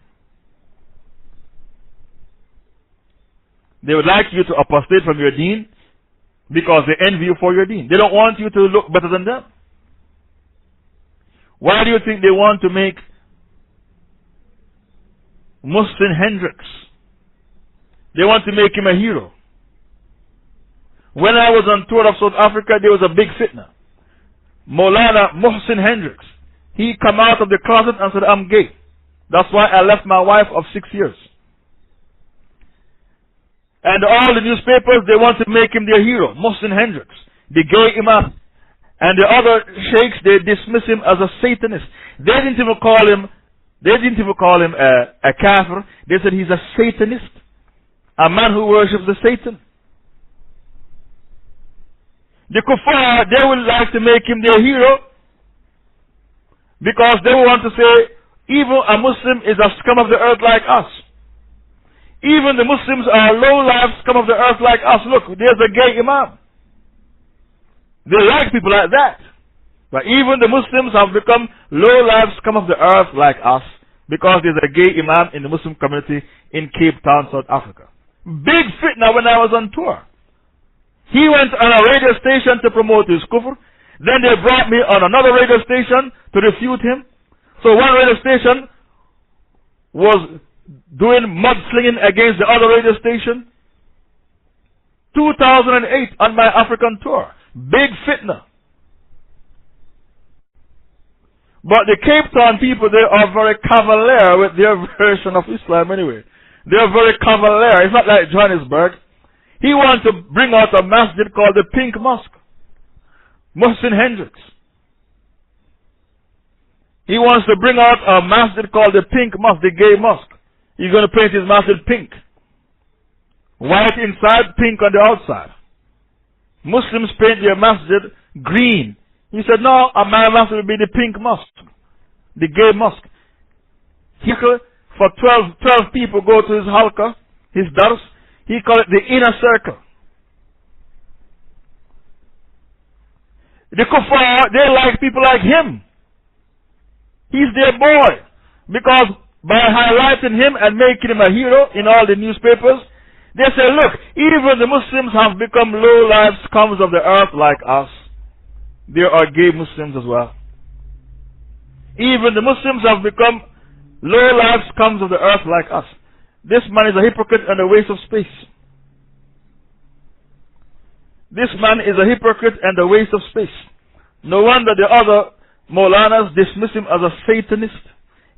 They would like you to apostate from your deen because they envy you for your deen. They don't want you to look better than them. Why do you think they want to make Muhsin Hendricks? They want to make him a hero. When I was on tour of South Africa, there was a big fitna. Maulana Muhsin Hendricks, he come out of the closet and said, I'm gay. That's why I left my wife of 6 years. And all the newspapers, they want to make him their hero, Muhsin Hendricks, the gay imam. And the other sheikhs, they dismiss him as a Satanist. They didn't even call him a kafir. They said he's a Satanist, a man who worships the Satan. The kuffar, they would like to make him their hero because they want to say, even a Muslim is a scum of the earth like us. Even the Muslims are low-life scum of the earth like us. Look, there's a gay imam. They like people like that. But even the Muslims have become low-life scum of the earth like us because there's a gay imam in the Muslim community in Cape Town, South Africa. Big fitna when I was on tour. He went on a radio station to promote his kufr. Then they brought me on another radio station to refute him. So one radio station was doing mudslinging against the other radio station. 2008 on my African tour. Big fitna. But the Cape Town people, they are very cavalier with their version of Islam anyway. They are very cavalier. It's not like Johannesburg. He wants to bring out a masjid called the Pink Mosque. Mohsin Hendricks. He wants to bring out a masjid called the Pink Mosque, the gay mosque. He's going to paint his masjid pink. White inside, pink on the outside. Muslims paint their masjid green. He said, no, my masjid will be the Pink Mosque, the gay mosque. For 12 people go to his halqa, his dars. He called it the inner circle. The kuffar, they like people like him. He's their boy. Because by highlighting him and making him a hero in all the newspapers, they say, look, even the Muslims have become low-life scums of the earth like us. There are gay Muslims as well. Even the Muslims have become low-life scums of the earth like us. This man is a hypocrite and a waste of space. This man is a hypocrite and a waste of space. No wonder the other Maulanas dismiss him as a Satanist.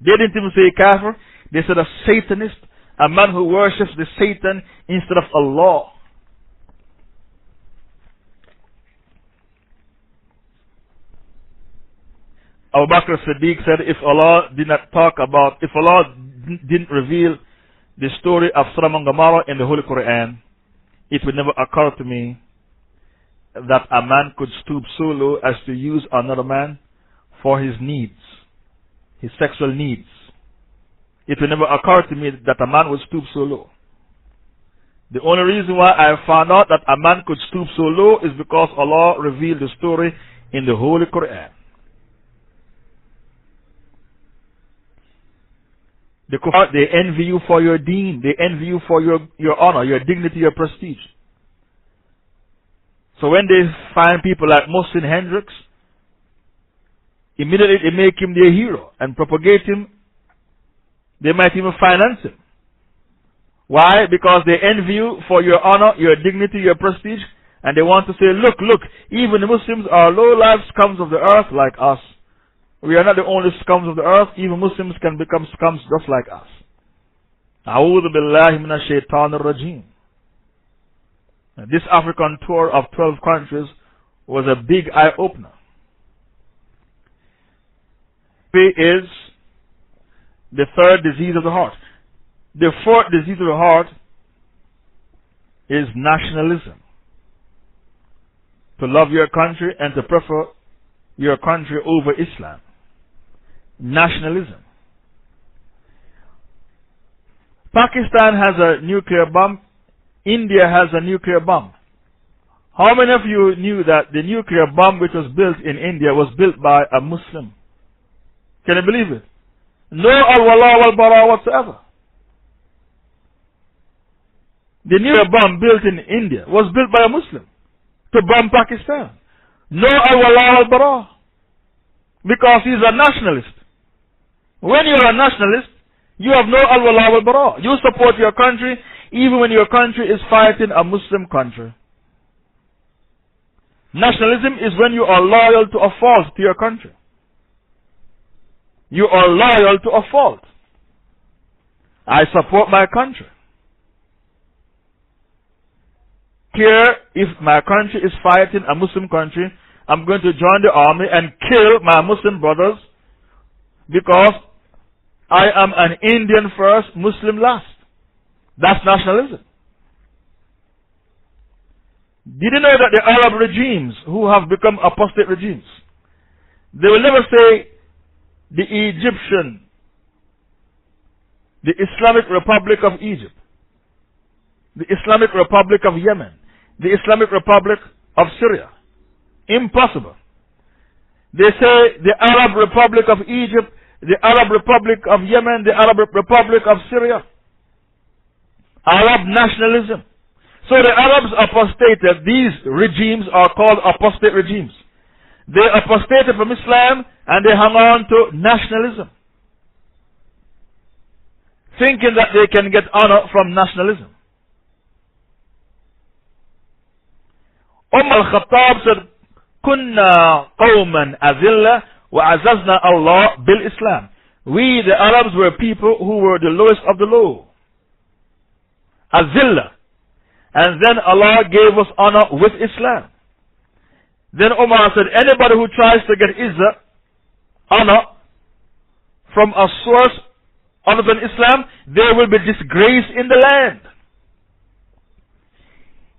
They didn't even say kafir. They said a Satanist, a man who worships the Satan instead of Allah. Abu Bakr Siddiq said, if Allah didn't reveal the story of Sodom and Gomorrah in the Holy Quran, it would never occur to me that a man could stoop so low as to use another man for his needs, his sexual needs. It would never occur to me that a man would stoop so low. The only reason why I found out that a man could stoop so low is because Allah revealed the story in the Holy Quran. The kuffar, they envy you for your deen. They envy you for your honor, your dignity, your prestige. So when they find people like Mohsin Hendricks, immediately they make him their hero and propagate him. They might even finance him. Why? Because they envy you for your honor, your dignity, your prestige, and they want to say, look, even the Muslims are low-life scums of the earth like us. We are not the only scums of the earth. Even Muslims can become scums just like us. A'udhu billahi minash shaitanir rajim. This African tour of 12 countries was a big eye-opener. Is the third disease of the heart. The fourth disease of the heart is nationalism. To love your country and to prefer your country over Islam. Nationalism. Pakistan has a nuclear bomb. India has a nuclear bomb. How many of you knew that the nuclear bomb which was built in India was built by a Muslim? Can you believe it? No al-wala wal-bara whatsoever. The nuclear bomb built in India was built by a Muslim to bomb Pakistan. No al-wala wal-bara. Because he's a nationalist. When you're a nationalist, you have no al-wala wal-bara. You support your country even when your country is fighting a Muslim country. Nationalism is when you are loyal to a fault to your country. You are loyal to a fault. I support my country. Here, if my country is fighting a Muslim country, I'm going to join the army and kill my Muslim brothers because I am an Indian first, Muslim last. That's nationalism. Did you know that the Arab regimes who have become apostate regimes, they will never say the Egyptian, the Islamic Republic of Egypt, the Islamic Republic of Yemen, the Islamic Republic of Syria. Impossible. They say the Arab Republic of Egypt, the Arab Republic of Yemen, the Arab Republic of Syria. Arab nationalism. So the Arabs apostated. These regimes are called apostate regimes. They apostated from Islam and they hung on to nationalism. thinking that they can get honor from nationalism. Al-Khattab said, Kunna qawman azilla wa azazna Allah bil Islam. We, the Arabs, were people who were the lowest of the low. Azillah. And then Allah gave us honor with Islam. Then Umar said, anybody who tries to get izzah, honor, from a source other than Islam, there will be disgrace in the land.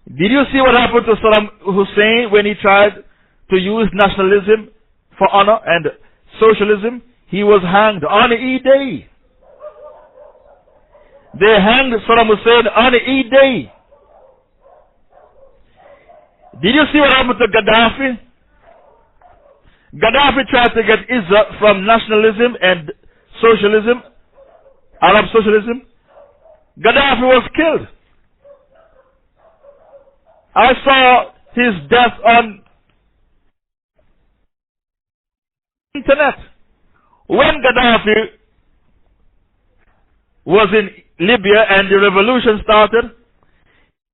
Did you see what happened to Saddam Hussein when he tried to use nationalism for honor and socialism? He was hanged on Eid Day. They hanged Saddam Hussein on Eid Day. Did you see what happened to Gaddafi? Gaddafi tried to get izzah from nationalism and socialism, Arab socialism. Gaddafi was killed. I saw his death on internet. When Gaddafi was in Libya and the revolution started,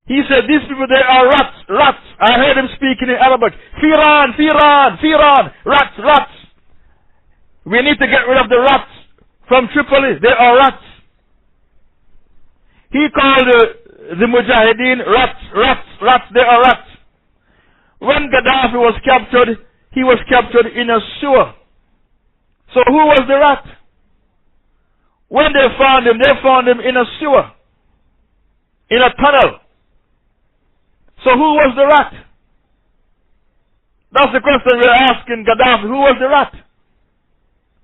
he said, these people, they are rats, rats. I heard him speaking in Arabic. Firan, Firan, Firan, rats, rats. We need to get rid of the rats from Tripoli. They are rats. He called the Mujahideen rats, rats, rats. They are rats. When Gaddafi was captured, he was captured in a sewer. So who was the rat? When they found him in a sewer, in a tunnel. So who was the rat? That's the question we're asking Gaddafi. Who was the rat?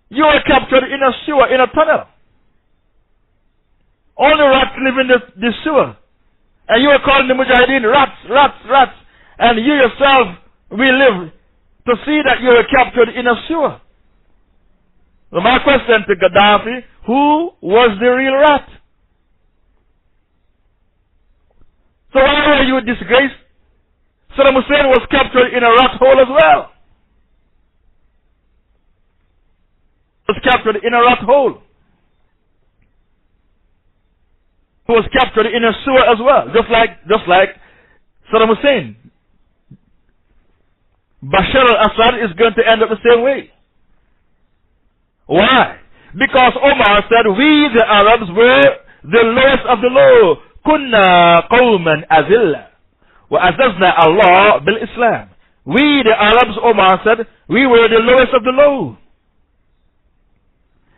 You were captured in a sewer, in a tunnel. Only rats live in the sewer. And you were calling the Mujahideen rats, rats, rats. And you yourself will live to see that you were captured in a sewer. So my question to Gaddafi, who was the real rat? So why were you disgraced? Saddam Hussein was captured in a rat hole as well. He was captured in a rat hole. He was captured in a sewer as well, just like Saddam Hussein. Bashar al-Assad is going to end up the same way. Why? Because Omar said, we the Arabs were the lowest of the low. Kunna qawman azilla wa azazna Allah bil Islam. We the Arabs, Omar said, we were the lowest of the low.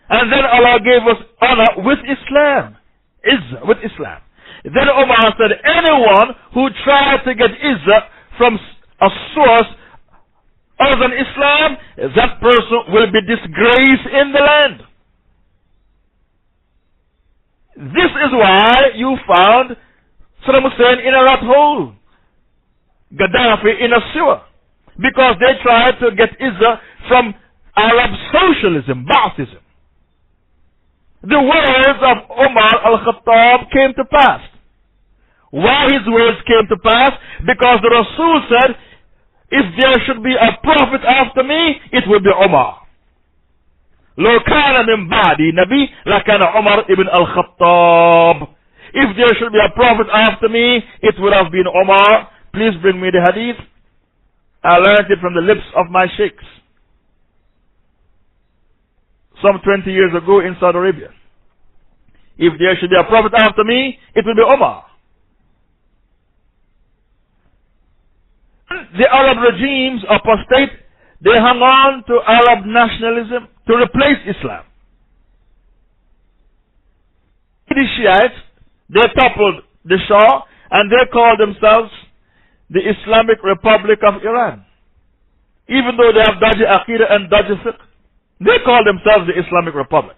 And then Allah gave us honor with Islam. Izzah with Islam. Then Omar said, anyone who tried to get Izzah from a source other than Islam, that person will be disgraced in the land. This is why you found Saddam Hussein in a rat hole, Gaddafi in a sewer, because they tried to get Izzah from Arab socialism, Ba'athism. The words of Umar al-Khattab came to pass. Why his words came to pass? Because the Rasul said, if there should be a prophet after me, it will be Umar. لو كان من بعدي نبي لكان عمر ibn al-Khattab. If there should be a prophet after me, it would have been Umar. Please bring me the hadith. I learned it from the lips of my sheikhs some 20 years ago in Saudi Arabia. If there should be a prophet after me, it will be Umar. The Arab regimes, apostate, they hung on to Arab nationalism to replace Islam. The Shiites, they toppled the Shah and they called themselves the Islamic Republic of Iran. Even though they have dodgy Aqidah and dodgy fiqh, they call themselves the Islamic Republic.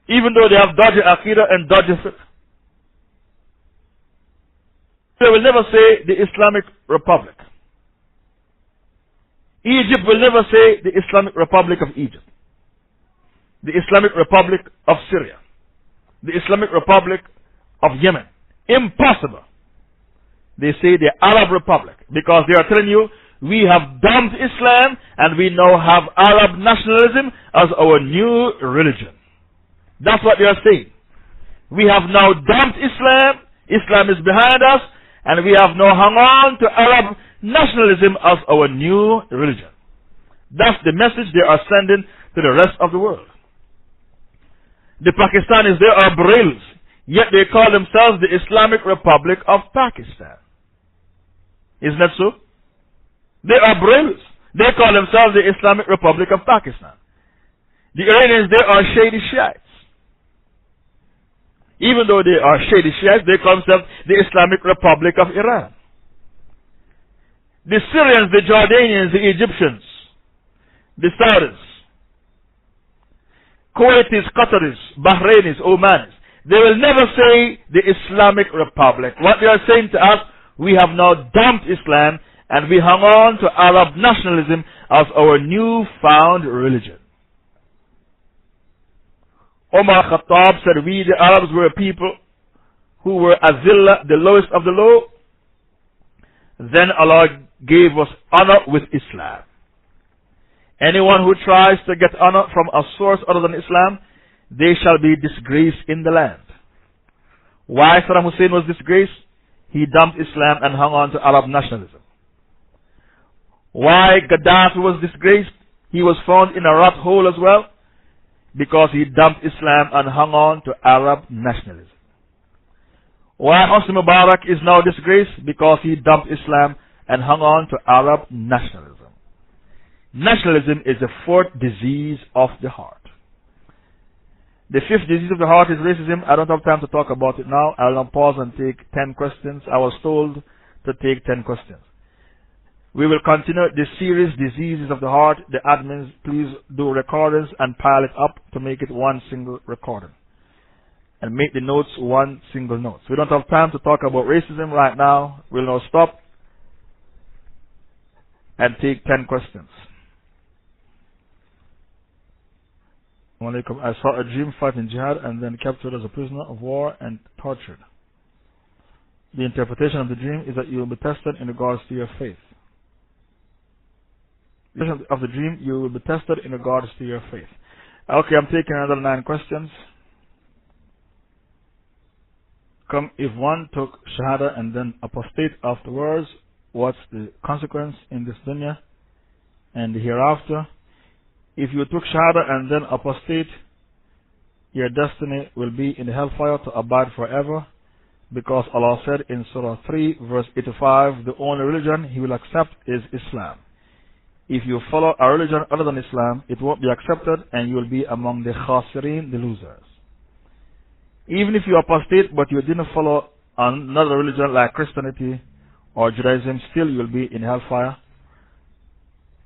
Even though they have dodgy Aqidah and dodgy fiqh. They will never say the Islamic Republic. Egypt will never say the Islamic Republic of Egypt. The Islamic Republic of Syria. The Islamic Republic of Yemen. Impossible. They say the Arab Republic, because they are telling you, we have dumped Islam and we now have Arab nationalism as our new religion. That's what they are saying. We have now dumped Islam. Islam is behind us. And we have now hung on to Arab nationalism as our new religion. That's the message they are sending to the rest of the world. The Pakistanis, they are Brils, yet they call themselves the Islamic Republic of Pakistan. Isn't that so? They are Brils. They call themselves the Islamic Republic of Pakistan. The Iranians, they are shady Shiites. Even though they are shady Shiites, they call themselves the Islamic Republic of Iran. The Syrians, the Jordanians, the Egyptians, the Saudis, Kuwaitis, Qataris, Bahrainis, Omanis, they will never say the Islamic Republic. What they are saying to us, we have now dumped Islam and we hung on to Arab nationalism as our newfound religion. Omar Khattab said, we the Arabs were a people who were azillah, the lowest of the low. Then Allah gave us honor with Islam. Anyone who tries to get honor from a source other than Islam, they shall be disgraced in the land. Why Saddam Hussein was disgraced? He dumped Islam and hung on to Arab nationalism. Why Gaddafi was disgraced? He was found in a rat hole as well, because he dumped Islam and hung on to Arab nationalism. Why Hosni Mubarak is now disgraced? Because he dumped Islam and hung on to Arab nationalism. Nationalism is the fourth disease of the heart. The fifth disease of the heart is racism. I don't have time to talk about it now. I'll now pause and take 10 questions. I was told to take 10 questions. We will continue this series, Diseases of the Heart. The admins, please do recordings and pile it up to make it one single recording. And make the notes one single note. So we don't have time to talk about racism right now. We'll now stop and take 10 questions. I saw a dream fighting jihad and then captured as a prisoner of war and tortured. The interpretation of the dream is that you will be tested in regards to your faith. Of the dream, you will be tested in regards to your faith. Okay, I'm taking another 9 questions. Come, if one took Shahada and then apostate afterwards, what's the consequence in this dunya and the hereafter? If you took Shahada and then apostate, your destiny will be in the hellfire to abide forever, because Allah said in Surah 3, verse 85, the only religion He will accept is Islam. If you follow a religion other than Islam, it won't be accepted and you will be among the khasirin, the losers. Even if you apostate but you didn't follow another religion like Christianity or Judaism, still you will be in hellfire,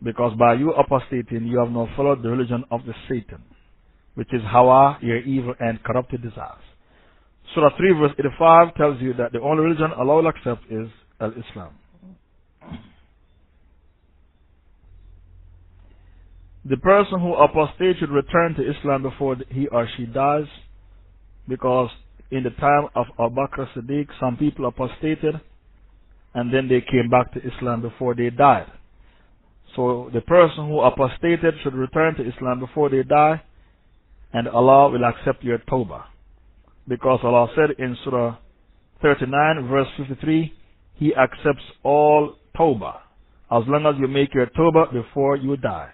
because by you apostating, you have now followed the religion of the Satan, which is Hawa, your evil and corrupted desires. Surah 3 verse 85 tells you that the only religion Allah will accept is Islam. The person who apostates should return to Islam before he or she dies, because in the time of Abu Bakr Siddiq, some people apostated and then they came back to Islam before they died. So the person who apostated should return to Islam before they die, and Allah will accept your tawbah. Because Allah said in Surah 39 verse 53, He accepts all tawbah, as long as you make your tawbah before you die.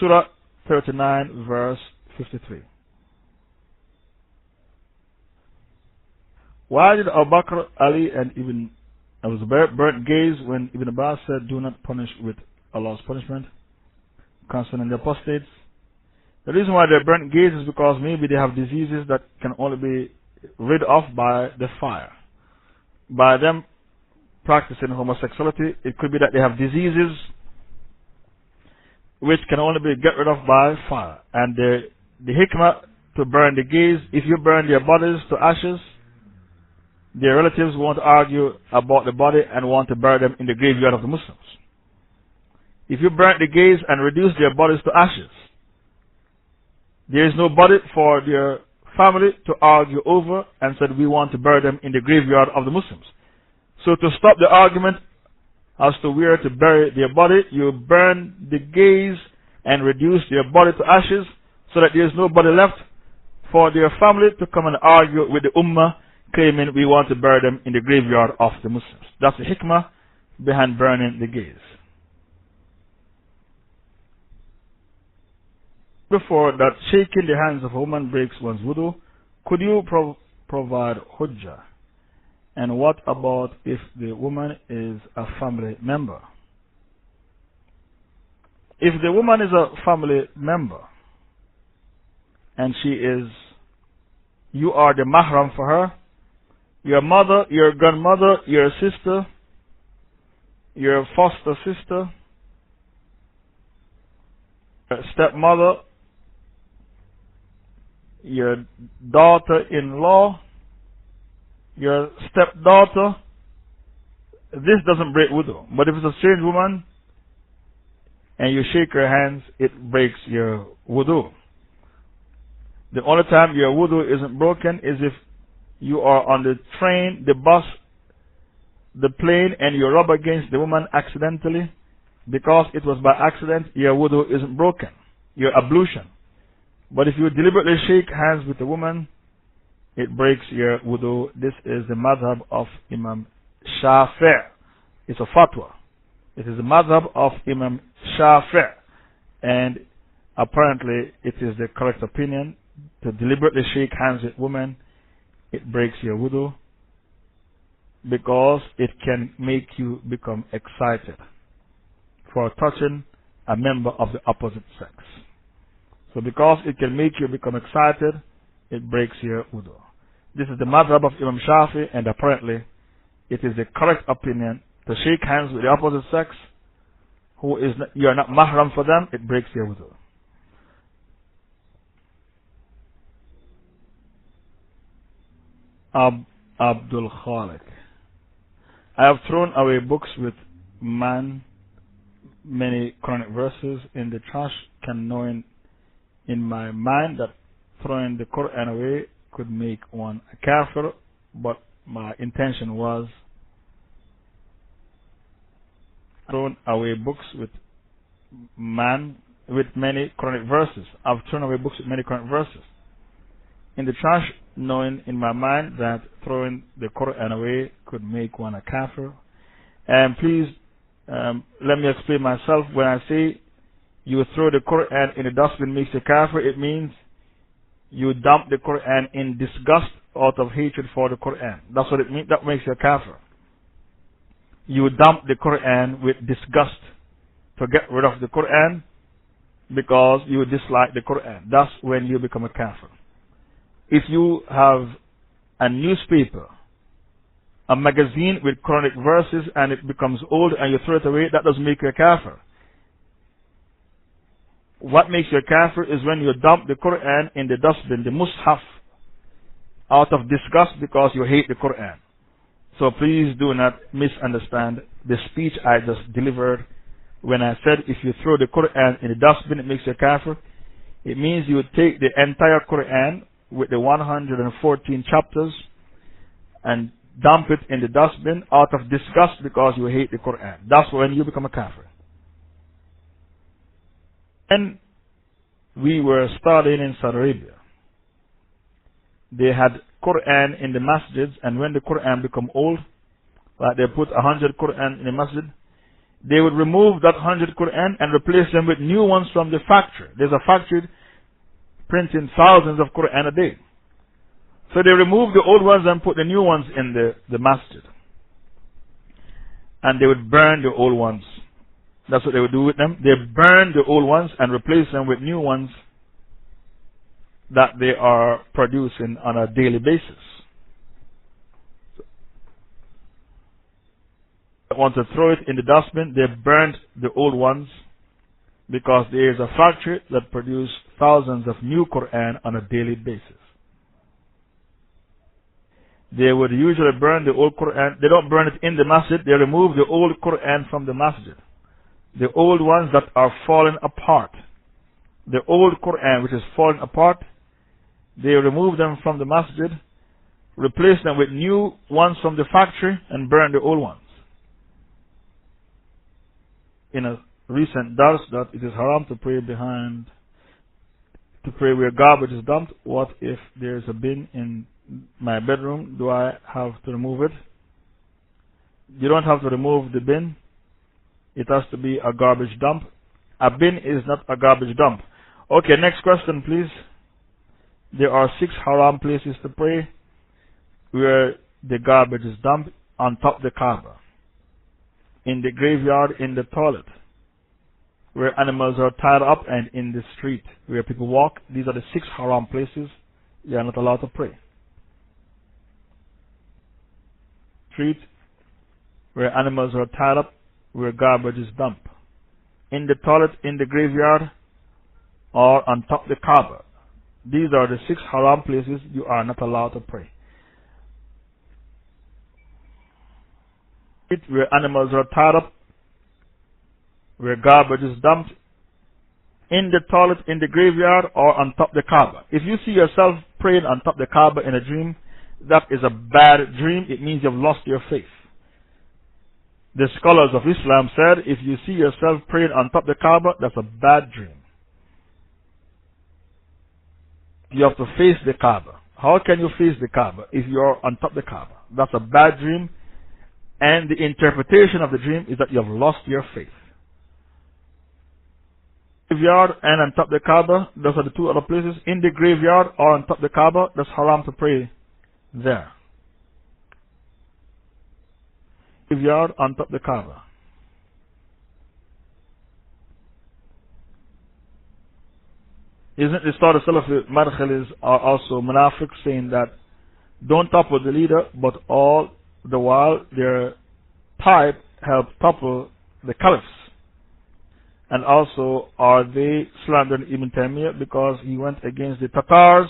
Surah 39 verse 53. Why did Abu Bakr, Ali and Ibn Zubayr burnt gays when Ibn Abbas said, do not punish with Allah's punishment concerning the apostates? The reason why they burnt gays is because maybe they have diseases that can only be rid of by the fire. By them practicing homosexuality, it could be that they have diseases which can only be get rid of by fire. And the hikmah to burn the gays, if you burn their bodies to ashes, their relatives won't argue about the body and want to bury them in the graveyard of the Muslims. If you burn the gays and reduce their bodies to ashes, there is no body for their family to argue over and said we want to bury them in the graveyard of the Muslims. So to stop the argument as to where to bury their body, you burn the gays and reduce their body to ashes so that there is no body left for their family to come and argue with the Ummah, claiming we want to bury them in the graveyard of the Muslims. That's the hikmah behind burning the gays. Before that, shaking the hands of a woman breaks one's wudu. Could you provide hujjah? And what about if the woman is a family member? If the woman is a family member and you are the mahram for her, your mother, your grandmother, your sister, your foster sister, your stepmother, your daughter-in-law, your stepdaughter, this doesn't break wudu. But if it's a strange woman and you shake her hands, it breaks your wudu. The only time your wudu isn't broken is if you are on the train, the bus, the plane, and you rub against the woman accidentally. Because it was by accident, your wudu isn't broken, your ablution. But if you deliberately shake hands with a woman, it breaks your wudu. This is the madhab of Imam Shafi'. It's a fatwa. It is the madhab of Imam Shafi'. And apparently it is the correct opinion. To deliberately shake hands with women, it breaks your wudu because it can make you become excited for touching a member of the opposite sex. So because it can make you become excited, it breaks your wudu. This is the madhab of Imam Shafi, and apparently it is the correct opinion to shake hands with the opposite sex you are not mahram for them, it breaks your wudu. Abdul Khalik. I have thrown away books with many Quranic verses in the trash, knowing in my mind that throwing the Quran away could make one a kafir, but my intention was thrown away books with many Quranic verses. I've thrown away books with many Quranic verses in the trash, knowing in my mind that throwing the Quran away could make one a kafir. And please, let me explain myself. When I say you throw the Quran in the dustbin makes you kafir, it means you dump the Quran in disgust out of hatred for the Quran. That's what it means. That makes you a kafir. You dump the Quran with disgust to get rid of the Quran because you dislike the Quran. That's when you become a kafir. If you have a newspaper, a magazine with Quranic verses, and it becomes old and you throw it away, that doesn't make you a kafir. What makes you a kafir is when you dump the Quran in the dustbin, the mushaf, out of disgust because you hate the Quran. So please do not misunderstand the speech I just delivered when I said if you throw the Quran in the dustbin, it makes you a kafir. It means you take the entire Quran with the 114 chapters and dump it in the dustbin out of disgust because you hate the Quran. That's when you become a kafir. And we were studying in Saudi Arabia. They had Quran in the masjids, and when the Quran become old, like they put 100 Quran in the masjid, they would remove that 100 Quran and replace them with new ones from the factory. There's a factory printing thousands of Quran a day. So they remove the old ones and put the new ones in the masjid. And they would burn the old ones. That's what they would do with them. They burn the old ones and replace them with new ones that they are producing on a daily basis. So, they want to throw it in the dustbin. They burned the old ones because there is a factory that produces thousands of new Quran on a daily basis. They would usually burn the old Quran. They don't burn it in the masjid. They remove the old Quran from the masjid. The old ones that are falling apart. The old Quran which is falling apart, they remove them from the masjid, replace them with new ones from the factory, and burn the old ones. In a recent dars that it is haram to pray behind to pray where garbage is dumped. What if there's a bin in my bedroom? Do I have to remove it? You don't have to remove the bin. It has to be a garbage dump. A bin is not a garbage dump. Okay, next question, please. There are 6 haram places to pray where the garbage is dumped: on top of the Kaaba, in the graveyard, in the toilet, where animals are tied up, and in the street where people walk. These are the 6 haram places you are not allowed to pray. Street, where animals are tied up, where garbage is dumped, in the toilet, in the graveyard, or on top of the Kaaba. These are the 6 haram places you are not allowed to pray. Where animals are tied up, where garbage is dumped, in the toilet, in the graveyard, or on top of the Kaaba. If you see yourself praying on top of the Kaaba in a dream, that is a bad dream. It means you've lost your faith. The scholars of Islam said, if you see yourself praying on top of the Kaaba, that's a bad dream. You have to face the Kaaba. How can you face the Kaaba if you're on top of the Kaaba? That's a bad dream. And the interpretation of the dream is that you have lost your faith. Graveyard and on top of the Kaaba, those are the 2 other places. In the graveyard or on top of the Kaaba, that's haram to pray there. Graveyard on top of the Kaaba. Isn't the start of Salafi Madkhalis are also munafiq, saying that don't topple the leader, but all the while their pipe helped topple the caliphs? And also, are they slandering Ibn Taymiyyah because he went against the Tatars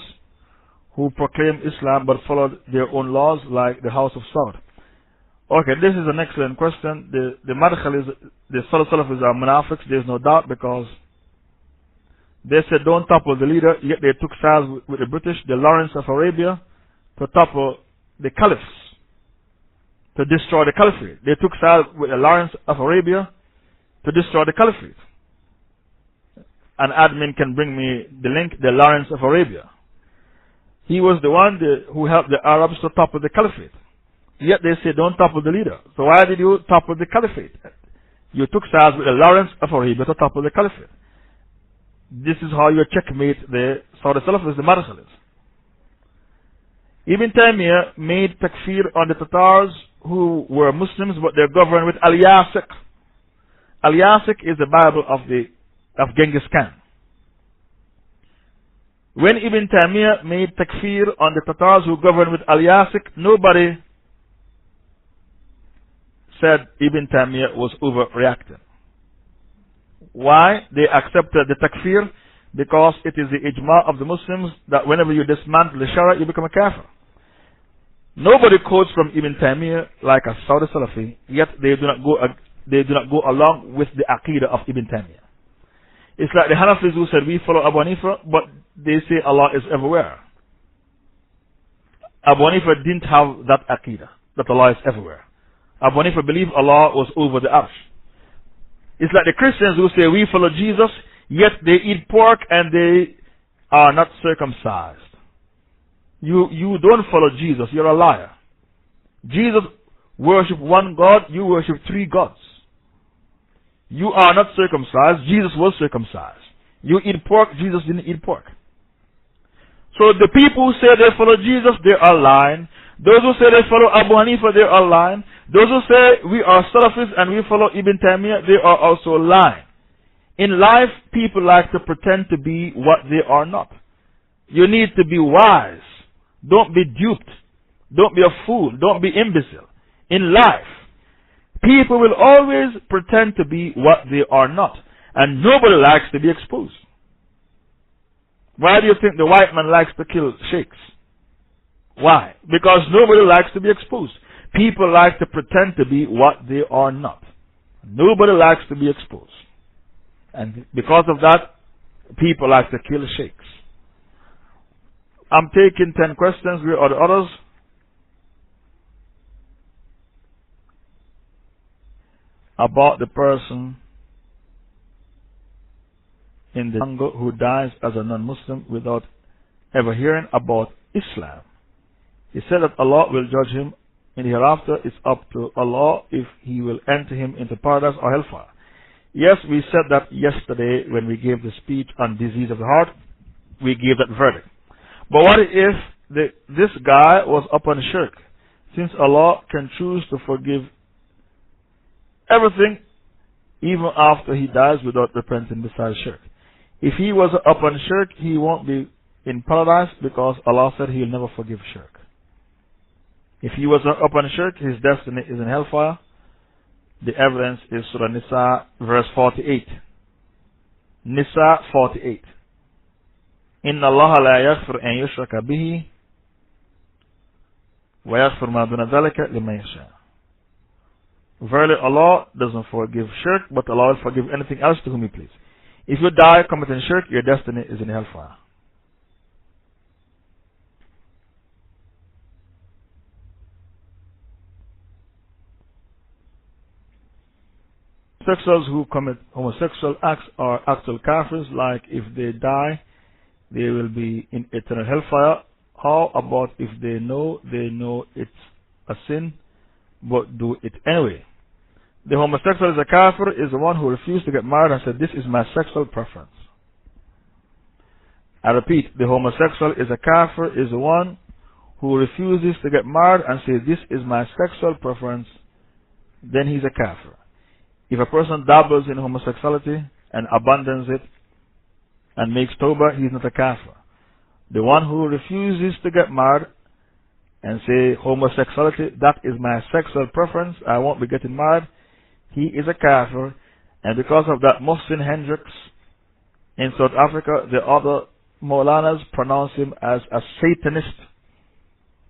who proclaimed Islam but followed their own laws like the House of Saud? Okay, this is an excellent question. The Madkhalis, the Salafis are munafiqs, there's no doubt, because they said don't topple the leader, yet they took sides with the British, the Lawrence of Arabia, to topple the caliphs, to destroy the caliphate. They took sides with the Lawrence of Arabia to destroy the caliphate. An admin can bring me the link, the Lawrence of Arabia. He was the one who helped the Arabs to topple the caliphate. Yet they say don't topple the leader. So why did you topple the caliphate? You took sides with the Lawrence of Arabia to topple the caliphate. This is how you checkmate the Saudi Salafis, the Madkhalis. Ibn Taymiyyah made takfir on the Tatars who were Muslims, but they're governed with Al-Yasiq. Al-Yasiq is the Bible of Genghis Khan. When Ibn Taymiyyah made takfir on the Tatars who governed with Al-Yasiq, nobody said Ibn Taymiyyah was overreacting. Why? They accepted the takfir because it is the ijma of the Muslims that whenever you dismantle the Sharia, you become a kafir. Nobody quotes from Ibn Taymiyyah like a Saudi Salafi, yet they do not go along with the Aqidah of Ibn Taymiyyah. It's like the Hanafis who said we follow Abu Hanifa, but they say Allah is everywhere. Abu Hanifa didn't have that Aqidah, that Allah is everywhere. Abu Hanifa believed Allah was over the arsh. It's like the Christians who say we follow Jesus, yet they eat pork and they are not circumcised. You don't follow Jesus, you're a liar. Jesus worshiped one God, you worship 3 gods. You are not circumcised, Jesus was circumcised. You eat pork, Jesus didn't eat pork. So the people who say they follow Jesus, they are lying. Those who say they follow Abu Hanifa, they are lying. Those who say we are Salafis and we follow Ibn Taymiyyah, they are also lying. In life, people like to pretend to be what they are not. You need to be wise. Don't be duped. Don't be a fool. Don't be imbecile. In life, people will always pretend to be what they are not. And nobody likes to be exposed. Why do you think the white man likes to kill sheikhs? Why? Because nobody likes to be exposed. People like to pretend to be what they are not. Nobody likes to be exposed. And because of that, people like to kill sheikhs. I'm taking 10 questions. Where are the others? About the person in the jungle who dies as a non-Muslim without ever hearing about Islam. He said that Allah will judge him in the hereafter. It's up to Allah if He will enter him into paradise or hellfire. Yes, we said that yesterday when we gave the speech on disease of the heart. We gave that verdict. But what if this guy was upon shirk? Since Allah can choose to forgive everything even after he dies without repenting besides shirk. If he was upon shirk, he won't be in paradise because Allah said He will never forgive shirk. If he was upon shirk, his destiny is in hellfire. The evidence is Surah Nisa verse 48. Nisa 48. Inna Allah la yaghfir an yushraka bihi wa yaghfir ma duna dhalika liman yasha. Verily Allah doesn't forgive shirk, but Allah will forgive anything else to whom He please. If you die committing shirk, your destiny is in hellfire. Homosexuals who commit homosexual acts are actual kafirs, like if they die, they will be in eternal hellfire. How about if they know it's a sin, but do it anyway? The homosexual is a kafir, is the one who refused to get married and said, this is my sexual preference. I repeat, the homosexual is a kafir, is the one who refuses to get married and says, this is my sexual preference, then he's a kafir. If a person dabbles in homosexuality and abandons it and makes tawbah, he is not a kafir. The one who refuses to get married and say homosexuality, that is my sexual preference, I won't be getting married, he is a kafir. And because of that, Mohsin Hendricks in South Africa, the other Maulanas pronounce him as a Satanist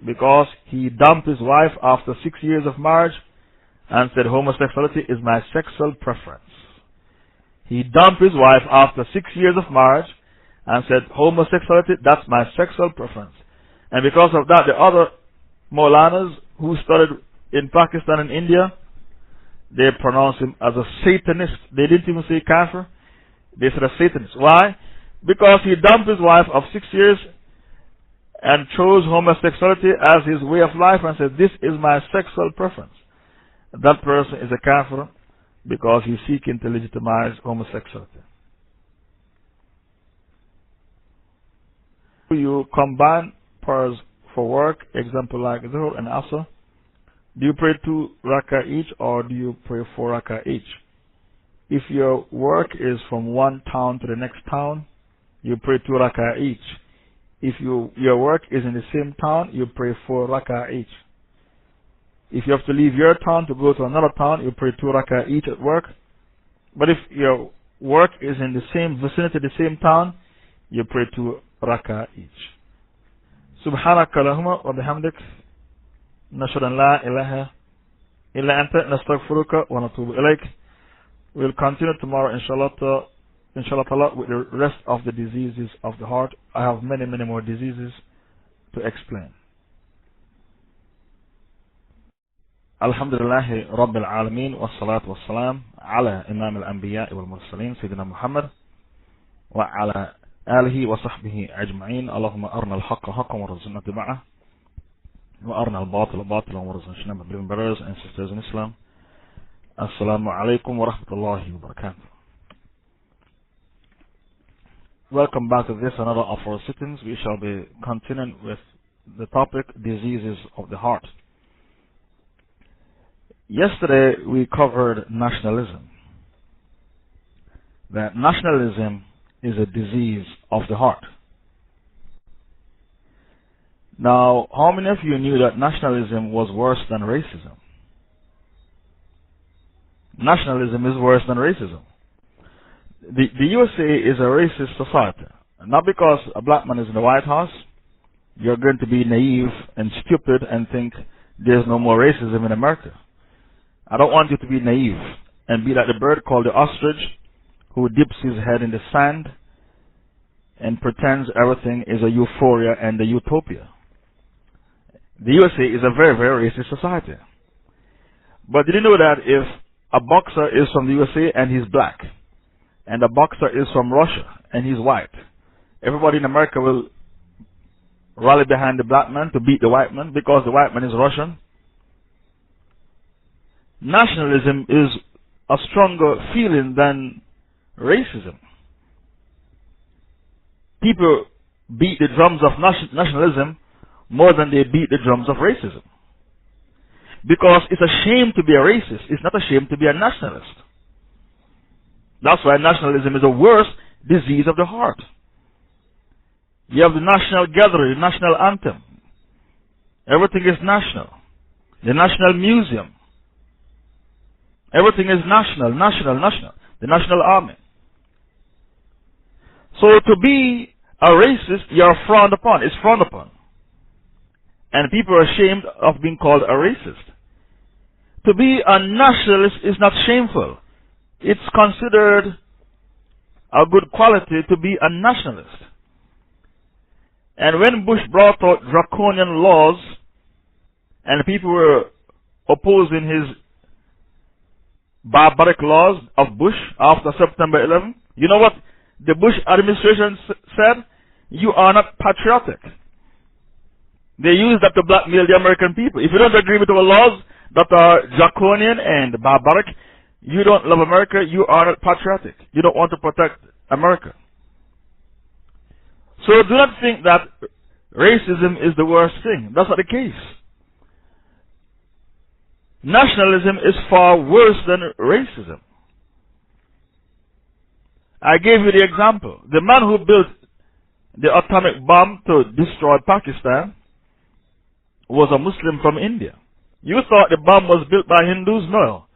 because he dumped his wife after 6 years of marriage and said homosexuality is my sexual preference. He dumped his wife after 6 years of marriage and said homosexuality, that's my sexual preference. And because of that, the other Maulanas who studied in Pakistan and India, they pronounce him as a Satanist. They didn't even say kafir, they said a Satanist. Why? Because he dumped his wife of 6 years and chose homosexuality as his way of life and said, this is my sexual preference. That person is a kafir because he's seeking to legitimize homosexuality. You combine prayers for work, example like Zuhr and Asr. Do you pray 2 rak'ah each or do you pray 4 rak'ah each? If your work is from one town to the next town, you pray 2 rak'ah each. If your work is in the same town, you pray 4 rak'ah each. If you have to leave your town to go to another town, you pray 2 rak'ah each at work. But if your work is in the same vicinity, the same town, you pray 2 rak'ah each. Subhanaka Allahumma wa bihamdik. Nashhadu an la ilaha illa anta nastaghfiruka wa natubu ilayk. We'll continue tomorrow, inshallah ta'ala, with the rest of the diseases of the heart. I have many more diseases to explain. Alhamdulillahi Rabbil Alameen wa salatu wa salam ala Imam al-Anbiya wal Mursaleen Sayyidina Muhammad wa ala alihi wa sahbihi ajma'in. Allahumma arna al-haqqa haqqan wa rizqna tiba'ah wa arna al-batila batilan wa rizqna shnaba. Brothers and sisters in Islam, Assalamu alaikum wa rahmatullahi wa barakatuh. Welcome back to this, another of our sittings. We shall be continuing with the topic, diseases of the heart. Yesterday we covered nationalism. That nationalism is a disease of the heart. Now, how many of you knew that nationalism was worse than racism? Nationalism is worse than racism. The USA is a racist society. Not because a black man is in the White House, you're going to be naive and stupid and think there's no more racism in America. I don't want you to be naive and be like the bird called the ostrich who dips his head in the sand and pretends everything is a euphoria and a utopia. The USA is a very racist society. But did you know that if a boxer is from the USA and he's black, and the boxer is from Russia and he's white, everybody in America will rally behind the black man to beat the white man because the white man is Russian. Nationalism is a stronger feeling than racism. People beat the drums of nationalism more than they beat the drums of racism. Because it's a shame to be a racist. It's not a shame to be a nationalist. That's why nationalism is a worse disease of the heart. You have the national gathering, the national anthem. Everything is national. The national museum. Everything is national. The national army. So to be a racist, you are frowned upon. It's frowned upon. And people are ashamed of being called a racist. To be a nationalist is not shameful. It's considered a good quality to be a nationalist. And when Bush brought out draconian laws and people were opposing his barbaric laws of Bush after September 11, you know what the Bush administration said? You are not patriotic. They used that to blackmail the American people. If you don't agree with our laws that are draconian and barbaric, you don't love America, you are not patriotic. You don't want to protect America. So do not think that racism is the worst thing. That's not the case. Nationalism is far worse than racism. I gave you the example. The man who built the atomic bomb to destroy Pakistan was a Muslim from India. You thought the bomb was built by Hindus? No.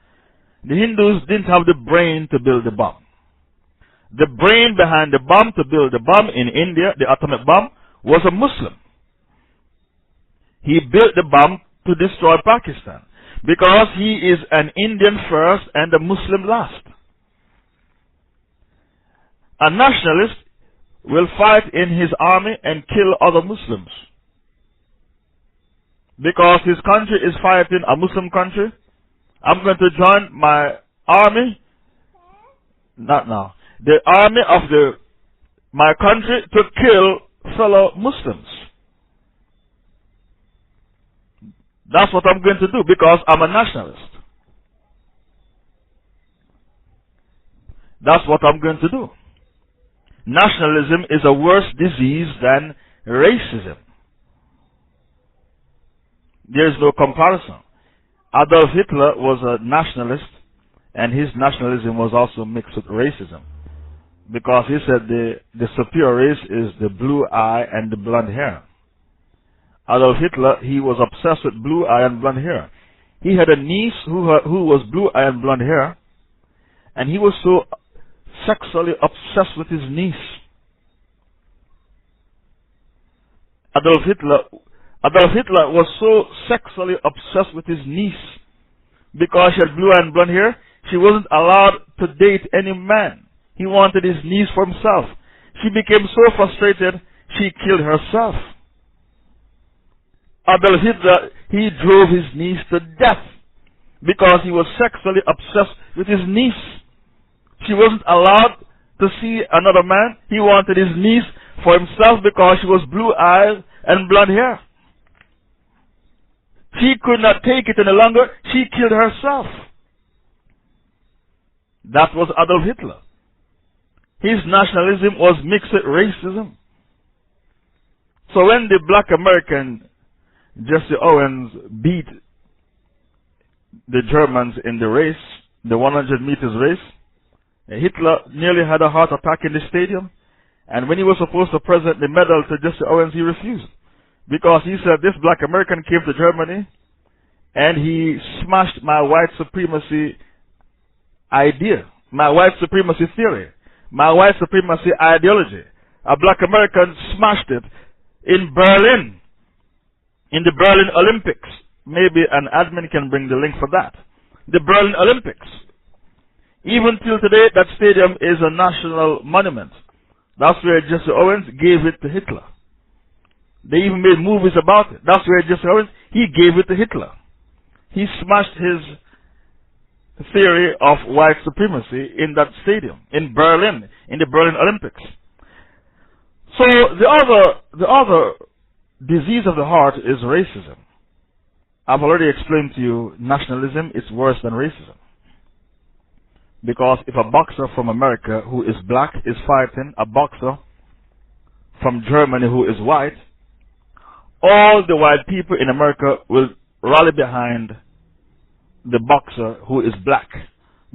The Hindus didn't have the brain to build the bomb. The brain behind the bomb to build the bomb in India, the atomic bomb, was a Muslim. He built the bomb to destroy Pakistan because he is an Indian first and a Muslim last. A nationalist will fight in his army and kill other Muslims. Because his country is fighting a Muslim country, I'm going to join my army, not now, the army of my country to kill fellow Muslims. That's what I'm going to do because I'm a nationalist. That's what I'm going to do. Nationalism is a worse disease than racism. There is no comparison. Adolf Hitler was a nationalist, and his nationalism was also mixed with racism. Because he said the superior race is the blue eye and the blonde hair. Adolf Hitler, he was obsessed with blue eye and blonde hair. He had a niece who was blue eye and blonde hair, and he was so sexually obsessed with his niece. Adolf Hitler was so sexually obsessed with his niece because she had blue eye and blonde hair. She wasn't allowed to date any man. He wanted his niece for himself. She became so frustrated, she killed herself. Adolf Hitler, he drove his niece to death because he was sexually obsessed with his niece. She wasn't allowed to see another man. He wanted his niece for himself because she was blue-eyed and blonde hair. She could not take it any longer. She killed herself. That was Adolf Hitler. His nationalism was mixed with racism. So when the black American Jesse Owens beat the Germans in the race, the 100 meters race, Hitler nearly had a heart attack in the stadium. And when he was supposed to present the medal to Jesse Owens, he refused. Because he said, this black American came to Germany and he smashed my white supremacy idea, my white supremacy theory, my white supremacy ideology. A black American smashed it in Berlin, in the Berlin Olympics. Maybe an admin can bring the link for that. The Berlin Olympics. Even till today, that stadium is a national monument. That's where Jesse Owens gave it to Hitler. They even made movies about it. That's where Jesse Owens, he gave it to Hitler. He smashed his theory of white supremacy in that stadium, in Berlin, in the Berlin Olympics. So the other disease of the heart is racism. I've already explained to you, nationalism is worse than racism. Because if a boxer from America who is black is fighting a boxer from Germany who is white, all the white people in America will rally behind the boxer who is black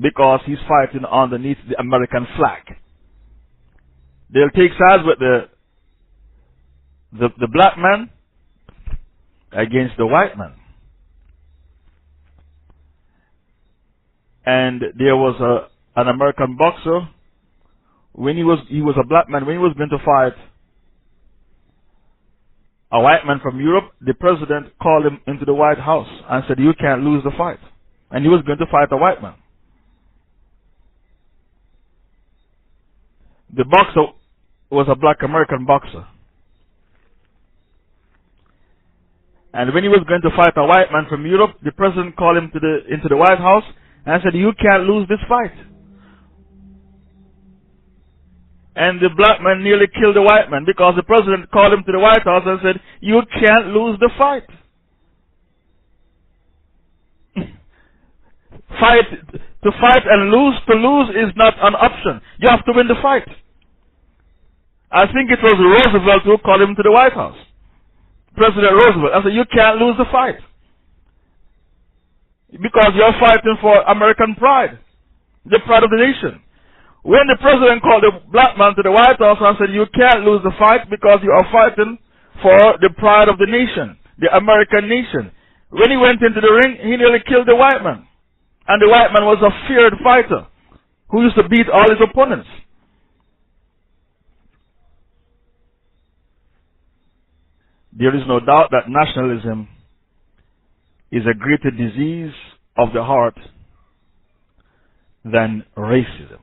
because he's fighting underneath the American flag. They'll take sides with the black man against the white man. And there was an American boxer, when he was a black man, when he was going to fight a white man from Europe, the president called him into the White House and said, "You can't lose the fight." And he was going to fight a white man. The boxer was a black American boxer. And when he was going to fight a white man from Europe, the president called him into the White House and said, "You can't lose this fight." And the black man nearly killed the white man because the president called him to the White House and said, "You can't lose the fight." To fight and to lose is not an option. You have to win the fight. I think it was Roosevelt who called him to the White House. President Roosevelt. I said, "You can't lose the fight. Because you're fighting for American pride. The pride of the nation." When the president called the black man to the White House and said, "You can't lose the fight because you are fighting for the pride of the nation, the American nation." When he went into the ring, he nearly killed the white man. And the white man was a feared fighter who used to beat all his opponents. There is no doubt that nationalism is a greater disease of the heart than racism.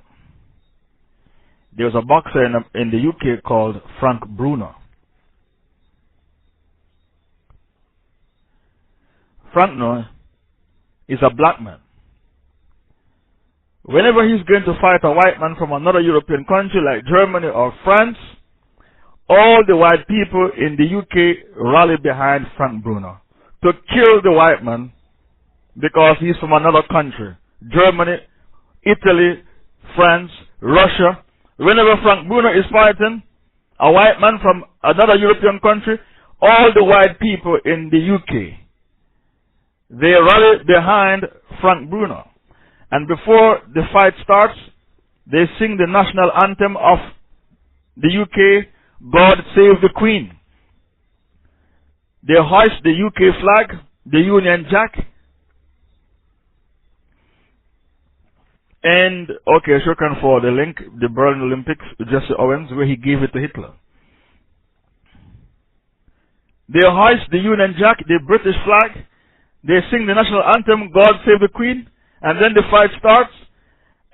There was a boxer in the UK called Frank Bruno. Frank Bruno is a black man. Whenever he's going to fight a white man from another European country like Germany or France, all the white people in the UK rally behind Frank Bruno to kill the white man because he's from another country. Germany, Italy, France, Russia. Whenever Frank Bruno is fighting a white man from another European country, all the white people in the UK, they rally behind Frank Bruno. And before the fight starts, they sing the national anthem of the UK, "God Save the Queen." They hoist the UK flag, the Union Jack. And, okay, shukran for the link, the Berlin Olympics, Jesse Owens, where he gave it to Hitler. They hoist the Union Jack, the British flag. They sing the national anthem, "God Save the Queen." And then the fight starts.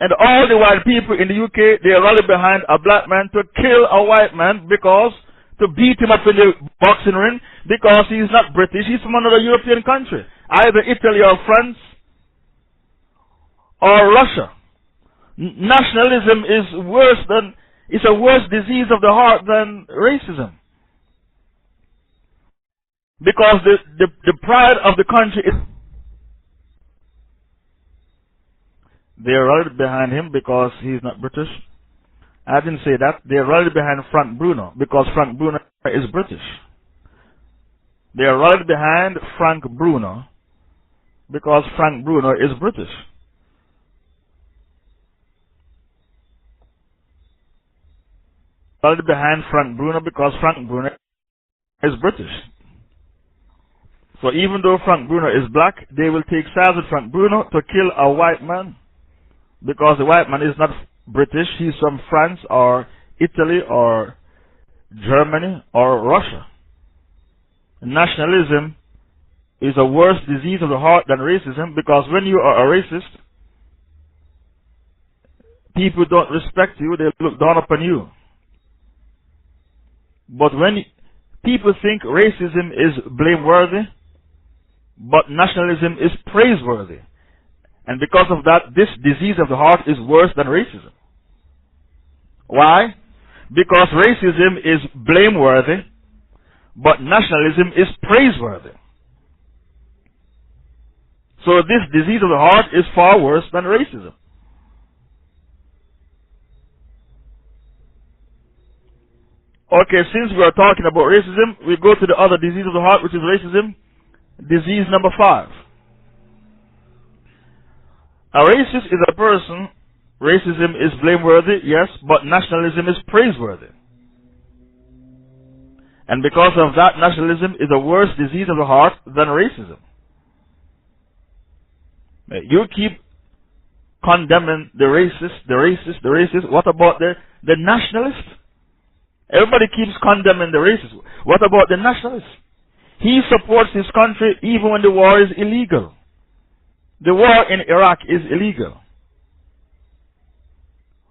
And all the white people in the UK, they rally behind a black man to kill a white man because, to beat him up in the boxing ring, because he's not British, he's from another European country. Either Italy or France or Russia. Nationalism is a worse disease of the heart than racism. Because the pride of the country is... They rallied behind him because he's not British. I didn't say that. They rallied behind Frank Bruno because Frank Bruno is British. They rallied behind Frank Bruno because Frank Bruno is British. Rallied behind Frank Bruno because Frank Bruno is British. So even though Frank Bruno is black, they will take sides with Frank Bruno to kill a white man. Because the white man is not British, he's from France or Italy or Germany or Russia. Nationalism is a worse disease of the heart than racism, because when you are a racist, people don't respect you, they look down upon you. But when people think racism is blameworthy, but nationalism is praiseworthy. And because of that, this disease of the heart is worse than racism. Why? Because racism is blameworthy, but nationalism is praiseworthy. So this disease of the heart is far worse than racism. Okay, since we are talking about racism, we go to the other disease of the heart, which is racism. Disease number 5. A racist is a person. Racism is blameworthy, yes, but nationalism is praiseworthy. And because of that, nationalism is a worse disease of the heart than racism. You keep condemning the racist. What about the nationalist? Everybody keeps condemning the racist. What about the nationalist? He supports his country even when the war is illegal. The war in Iraq is illegal.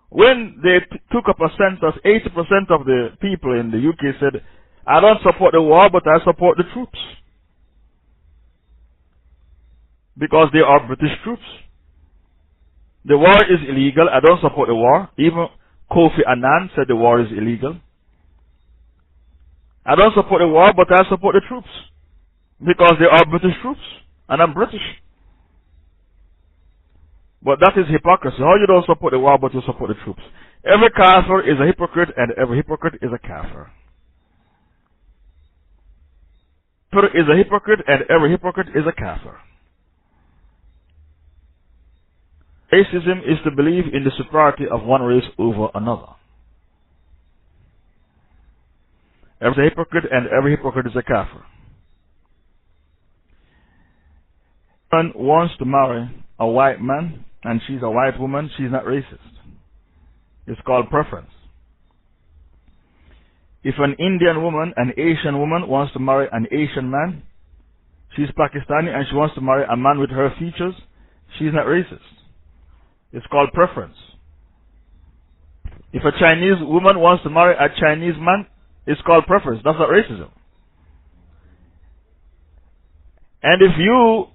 When they took up a census, 80% of the people in the UK said, I don't support the war, but I support the troops. Because they are British troops. The war is illegal. I don't support the war. Even Kofi Annan said the war is illegal. I don't support the war, but I support the troops. Because they are British troops. And I'm British. But that is hypocrisy. How you don't support the war, but you support the troops? Every kafir is a hypocrite, and every hypocrite is a kafir. Kafir is a hypocrite, and every hypocrite is a kafir. Racism is to believe in the superiority of one race over another. Every hypocrite and every hypocrite is a kafir. One wants to marry a white man and she's a white woman, she's not racist. It's called preference. If an Indian woman, an Asian woman wants to marry an Asian man, she's Pakistani and she wants to marry a man with her features, she's not racist. It's called preference. If a Chinese woman wants to marry a Chinese man, it's called preference. That's not racism. And if you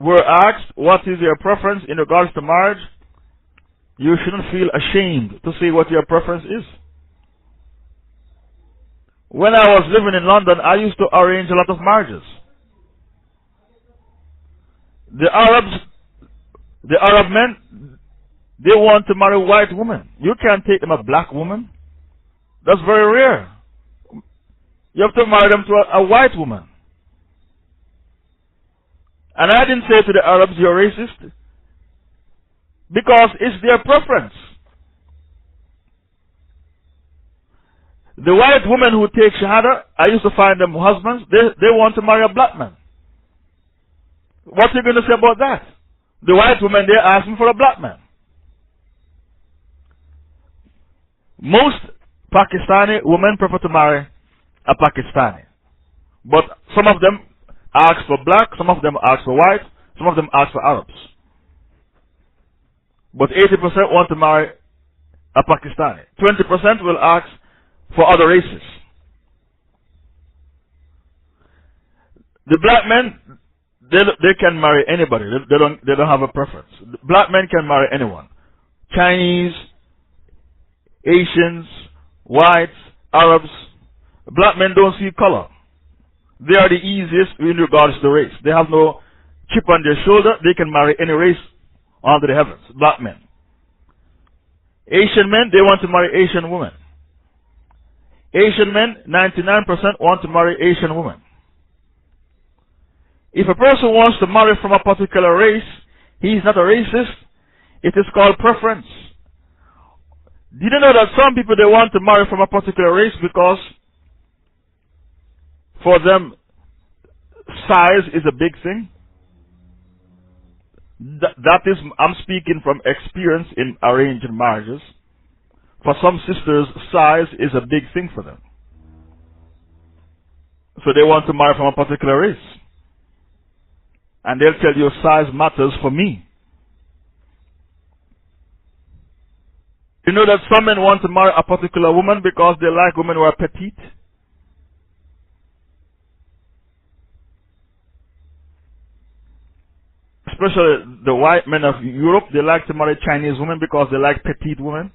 were asked what is your preference in regards to marriage, you shouldn't feel ashamed to say what your preference is. When I was living in London, I used to arrange a lot of marriages. The Arab men, they want to marry white women. You can't take them a black woman. That's very rare. You have to marry them to a white woman. And I didn't say to the Arabs, you're racist. Because it's their preference. The white women who take Shahada, I used to find them husbands, they want to marry a black man. What are you going to say about that? The white women, they're asking for a black man. Most Pakistani women prefer to marry a Pakistani. But some of them ask for black, some of them ask for white, some of them ask for Arabs. But 80% want to marry a Pakistani. 20% will ask for other races. The black men, they can marry anybody. They don't have a preference. Black men can marry anyone. Chinese, Asians, whites, Arabs. Black men don't see color. They are the easiest in regards to race. They have no chip on their shoulder. They can marry any race under the heavens. Black men. Asian men, they want to marry Asian women. Asian men, 99% want to marry Asian women. If a person wants to marry from a particular race, he is not a racist. It is called preference. Did you know that some people, they want to marry from a particular race because for them, size is a big thing? That is, I'm speaking from experience in arranging marriages. For some sisters, size is a big thing for them. So they want to marry from a particular race. And they'll tell you size matters for me. You know that some men want to marry a particular woman because they like women who are petite? especially the white men of Europe, they like to marry Chinese women because they like petite women.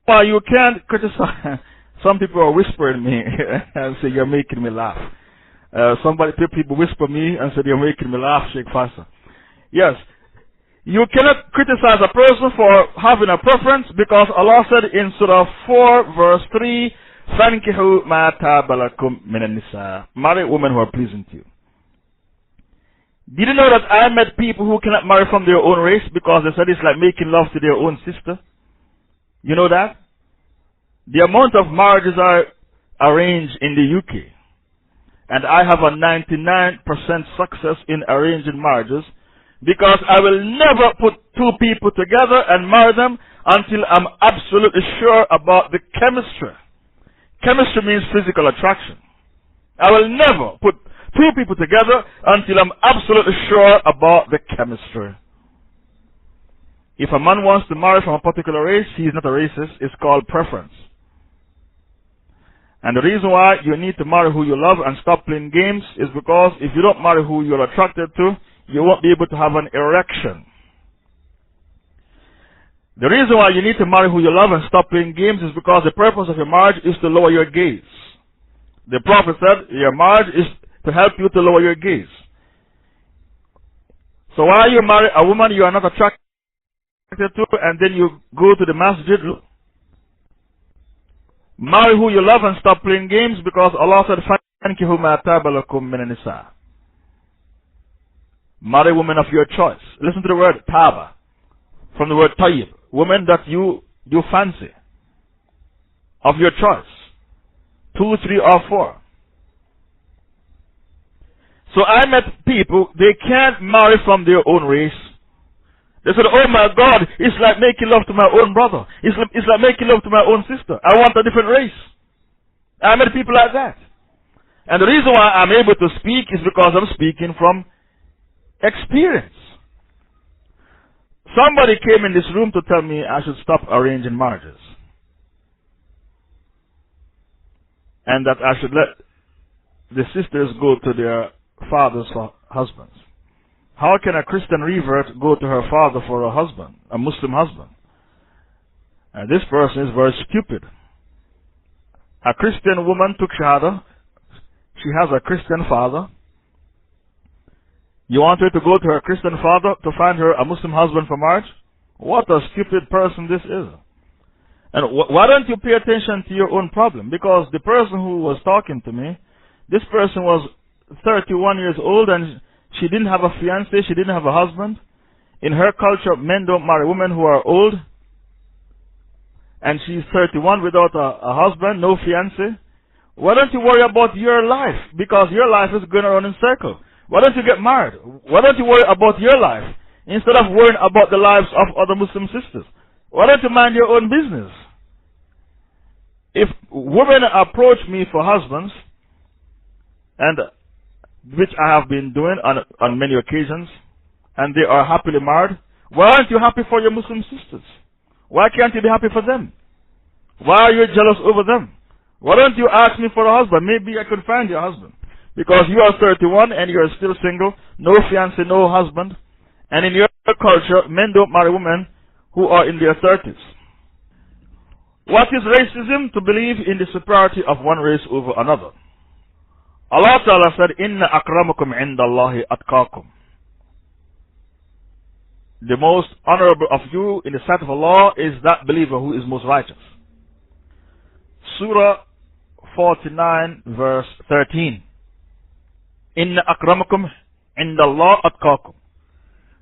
Well, you can't criticize. Some people are whispering me and say, you're making me laugh. People whisper me and say, you're making me laugh, Shaykh Faisal. Yes. You cannot criticize a person for having a preference because Allah said in Surah 4 verse 3, فَانْكِحُوا مَا تَابَ لَكُمْ مِنَ النِّسَاءِ. Marry women who are pleasing to you. Did you know that I met people who cannot marry from their own race because they said it's like making love to their own sister? You know that? The amount of marriages are arranged in the UK, and I have a 99% success in arranging marriages because I will never put two people together and marry them until I'm absolutely sure about the chemistry. Chemistry means physical attraction. I will never put two people together until I'm absolutely sure about the chemistry. If a man wants to marry from a particular race, he is not a racist. It's called preference. And the reason why you need to marry who you love and stop playing games is because if you don't marry who you're attracted to, you won't be able to have an erection. The reason why you need to marry who you love and stop playing games is because the purpose of your marriage is to lower your gaze. The Prophet said your marriage is to help you to lower your gaze. So why you marry a woman you are not attracted to and then you go to the masjid? Marry who you love and stop playing games because Allah said, فَانْكِحُوا مَا تَابَ لَكُم مِّنَ النِّسَاءِ. Marry women of your choice. Listen to the word taba, from the word tayyib. Women that you fancy, of your choice. 2, 3, or 4. So I met people, they can't marry from their own race. They said, oh my God, it's like making love to my own brother. It's like making love to my own sister. I want a different race. I met people like that. And the reason why I'm able to speak is because I'm speaking from experience. Somebody came in this room to tell me I should stop arranging marriages. And that I should let the sisters go to their fathers for husbands. How can a Christian revert go to her father for a husband, a Muslim husband? And this person is very stupid. A Christian woman took Shahada. She has a Christian father. You want her to go to her Christian father to find her a Muslim husband for marriage? What a stupid person this is. And why don't you pay attention to your own problem? Because the person who was talking to me, this person was 31 years old and she didn't have a fiancé, she didn't have a husband. In her culture, men don't marry women who are old. And she's 31 without a husband, no fiancé. Why don't you worry about your life? Because your life is going around in circles. Why don't you get married? Why don't you worry about your life instead of worrying about the lives of other Muslim sisters? Why don't you mind your own business? If women approach me for husbands, and which I have been doing on many occasions, and they are happily married, why aren't you happy for your Muslim sisters? Why can't you be happy for them? Why are you jealous over them? Why don't you ask me for a husband? Maybe I could find you a husband. Because you are 31 and you are still single, no fiancé, no husband. And in your culture, men don't marry women who are in their 30s. What is racism? To believe in the superiority of one race over another. Allah Ta'ala said, Inna akramakum indallahi atqakum. The most honorable of you in the sight of Allah is that believer who is most righteous. Surah 49 verse 13. Inna akramakum indallahi atqakum.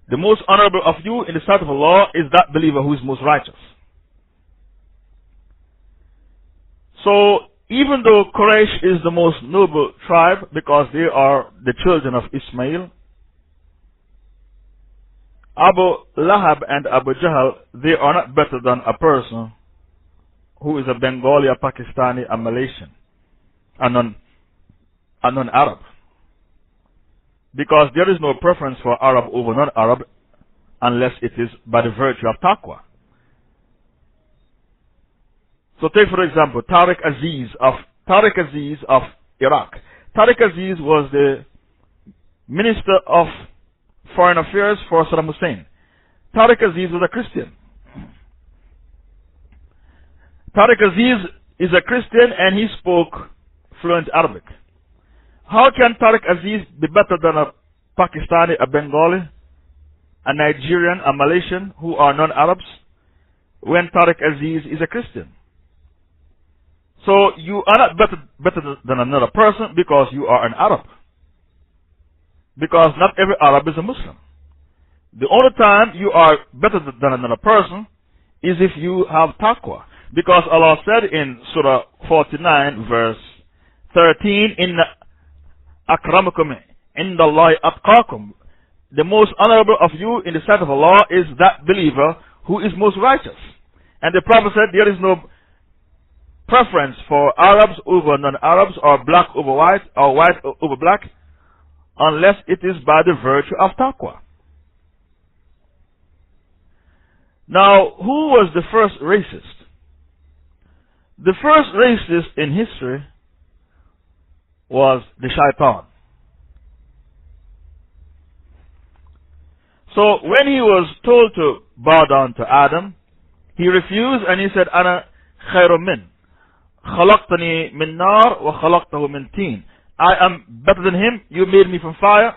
The most honorable of you in the sight of Allah is that believer who is most righteous. So, even though Quraysh is the most noble tribe because they are the children of Ismail, Abu Lahab and Abu Jahl, they are not better than a person who is a Bengali, a Pakistani, a Malaysian, a non-Arab. Because there is no preference for Arab over non-Arab unless it is by the virtue of taqwa. So take for example Tariq Aziz of Iraq. Tariq Aziz was the Minister of Foreign Affairs for Saddam Hussein. Tariq Aziz was a Christian. Tariq Aziz is a Christian and he spoke fluent Arabic. How can Tariq Aziz be better than a Pakistani, a Bengali, a Nigerian, a Malaysian who are non-Arabs when Tariq Aziz is a Christian? So you are not better than another person because you are an Arab. Because not every Arab is a Muslim. The only time you are better than another person is if you have taqwa. Because Allah said in Surah 49 verse 13, Inna akramakum indallahi atqakum. The most honorable of you in the sight of Allah is that believer who is most righteous. And the Prophet said there is no preference for Arabs over non-Arabs or black over white or white over black unless it is by the virtue of taqwa. Now, who was the first racist? The first racist in history was the Shaitan. So when he was told to bow down to Adam, he refused and he said, Ana khayru min. Khalaqtani min nar wa khalaqtahu min teen. I am better than him, you made me from fire.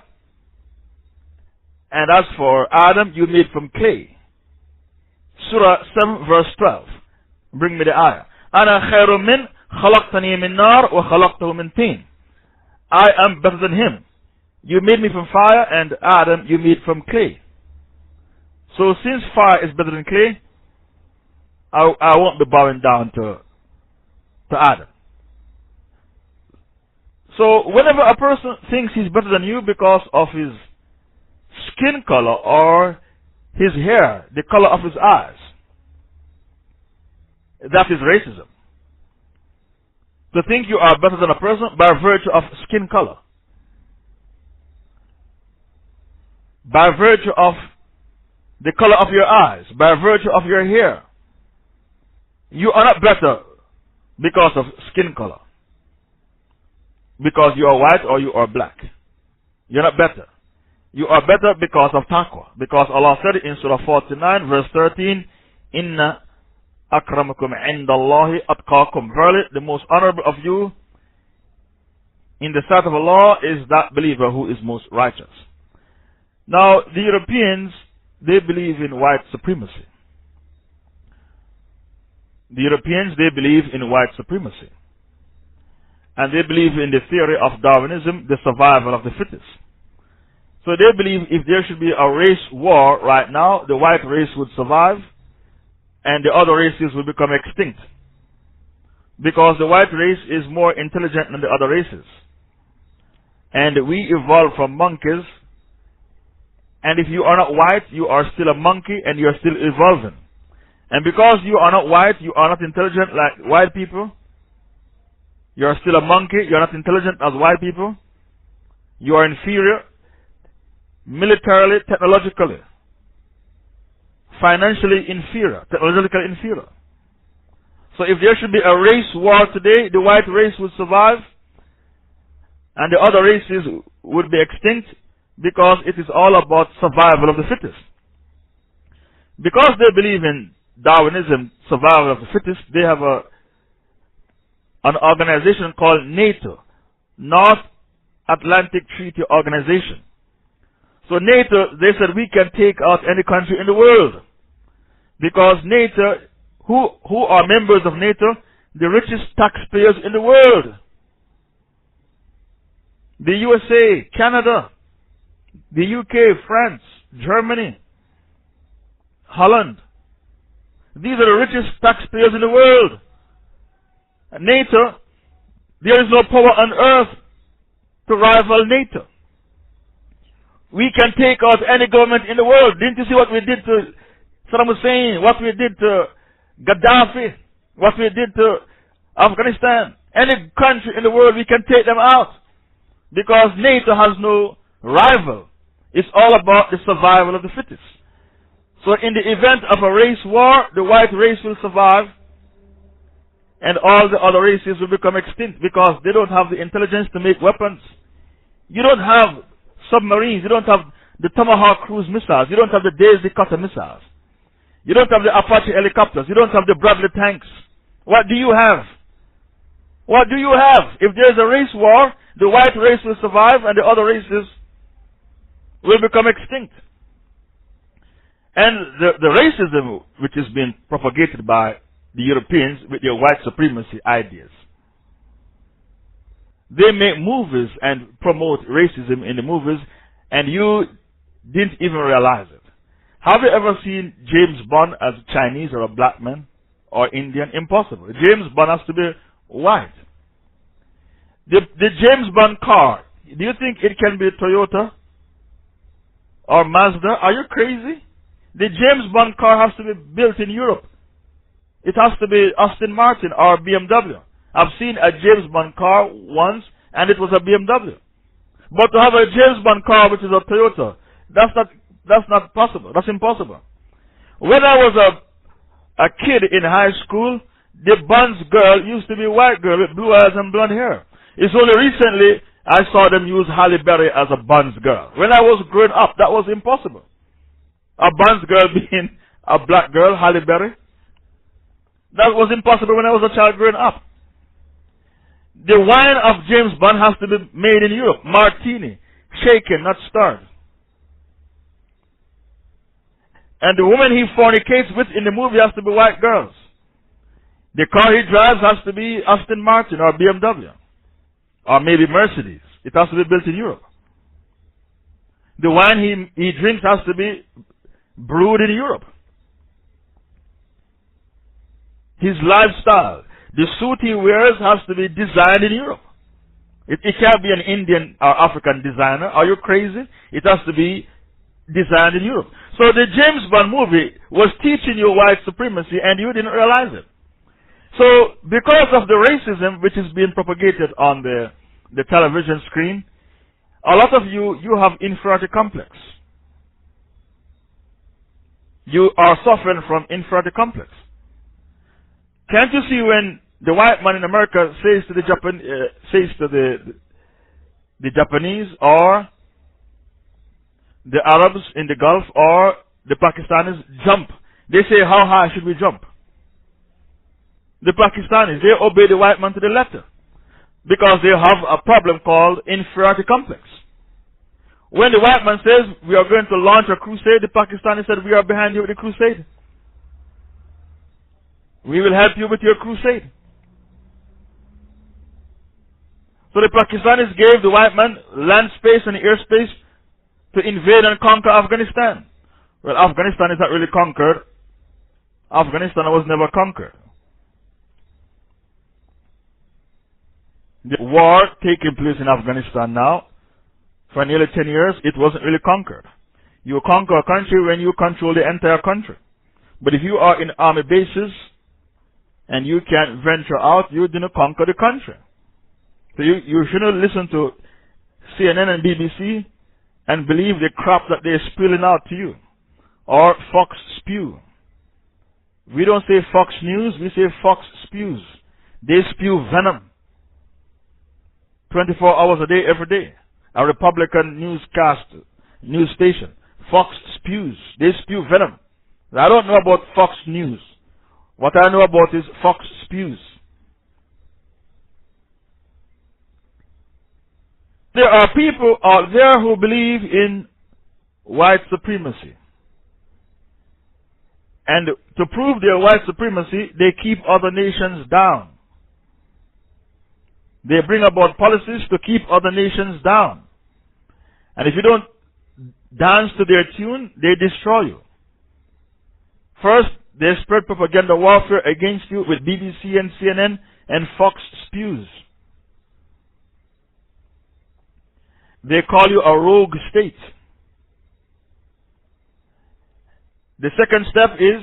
And as for Adam, you made from clay. Surah 7 verse 12. Bring me the ayah. Ana khayru min, khalaqtani min nar wa khalaqtahu min teen. I am better than him. You made me from fire, and Adam you made from clay. So since fire is better than clay, I won't be bowing down to Adam. So whenever a person thinks he's better than you because of his skin color or his hair, the color of his eyes, that is racism. To think you are better than a person by virtue of skin color, by virtue of the color of your eyes, by virtue of your hair. You are not better because of skin color, because you are white or you are black. You're not better. You are better because of taqwa. Because Allah said in Surah 49 verse 13, Inna akramakum indallahi atqakum. Verily, the most honorable of you in the sight of Allah is that believer who is most righteous. Now, the Europeans, they believe in white supremacy. The Europeans, they believe in white supremacy. And they believe in the theory of Darwinism, the survival of the fittest. So they believe if there should be a race war right now, the white race would survive and the other races will become extinct. Because the white race is more intelligent than the other races. And we evolved from monkeys. And if you are not white, you are still a monkey and you are still evolving. And because you are not white, you are not intelligent like white people. You are still a monkey, you are not intelligent as white people. You are inferior, militarily, technologically, financially inferior, technologically inferior. So if there should be a race war today, the white race would survive and the other races would be extinct because it is all about survival of the fittest. Because they believe in Darwinism, survival of the fittest, they have an organization called NATO, North Atlantic Treaty Organization. So NATO, they said we can take out any country in the world. Because NATO, who are members of NATO, the richest taxpayers in the world. The USA, Canada, the UK, France, Germany, Holland. These are the richest taxpayers in the world. NATO, there is no power on earth to rival NATO. We can take out any government in the world. Didn't you see what we did to Saddam Hussein, what we did to Gaddafi, what we did to Afghanistan? Any country in the world, we can take them out. Because NATO has no rival. It's all about the survival of the fittest. So in the event of a race war, the white race will survive. and all the other races will become extinct because they don't have the intelligence to make weapons. You don't have submarines. You don't have the Tomahawk cruise missiles. You don't have the Daisy Cutter missiles. You don't have the Apache helicopters. You don't have the Bradley tanks. What do you have? What do you have? If there's a race war, the white race will survive and the other races will become extinct. And the racism which is being propagated by the Europeans with their white supremacy ideas. They make movies and promote racism in the movies, and you didn't even realize it. Have you ever seen James Bond as a Chinese or a black man or Indian? Impossible. James Bond has to be white. The James Bond car, do you think it can be Toyota or Mazda? Are you crazy? The James Bond car has to be built in Europe. It has to be Aston Martin or BMW. I've seen a James Bond car once, and it was a BMW. But to have a James Bond car which is a Toyota, that's not possible. That's impossible. When I was a kid in high school, the Bond's girl used to be a white girl with blue eyes and blonde hair. It's only recently I saw them use Halle Berry as a Bond's girl. When I was growing up, that was impossible. A Bond's girl being a black girl, Halle Berry. That was impossible when I was a child growing up. The wine of James Bond has to be made in Europe. Martini. Shaken, not stirred. And the woman he fornicates with in the movie has to be white girls. The car he drives has to be Aston Martin or BMW. Or maybe Mercedes. It has to be built in Europe. The wine he drinks has to be brewed in Europe. His lifestyle, the suit he wears has to be designed in Europe. It can't be an Indian or African designer. Are you crazy? It has to be designed in Europe. So the James Bond movie was teaching you white supremacy and you didn't realize it. So because of the racism which is being propagated on the television screen, a lot of you have inferiority complex. You are suffering from inferiority complex. Can't you see when the white man in America says to the Japanese or the Arabs in the Gulf or the Pakistanis, jump. They say, how high should we jump? The Pakistanis, they obey the white man to the letter because they have a problem called inferiority complex. When the white man says, we are going to launch a crusade, the Pakistanis said, we are behind you with the crusade. We will help you with your crusade. So the Pakistanis gave the white man land space and airspace to invade and conquer Afghanistan. Well, Afghanistan is not really conquered. Afghanistan was never conquered. The war taking place in Afghanistan now, for nearly 10 years, it wasn't really conquered. You conquer a country when you control the entire country. But if you are in army bases, and you can't venture out, you didn't conquer the country. So you shouldn't listen to CNN and BBC and believe the crap that they're spilling out to you. Or Fox spew. We don't say Fox News, we say Fox spews. They spew venom. 24 hours a day, every day. A Republican news station. Fox spews. They spew venom. I don't know about Fox News. What I know about is Fox spews. There are people out there who believe in white supremacy. And to prove their white supremacy, they keep other nations down. They bring about policies to keep other nations down. And if you don't dance to their tune, they destroy you. First, they spread propaganda warfare against you with BBC and CNN and Fox spews. They call you a rogue state. The second step is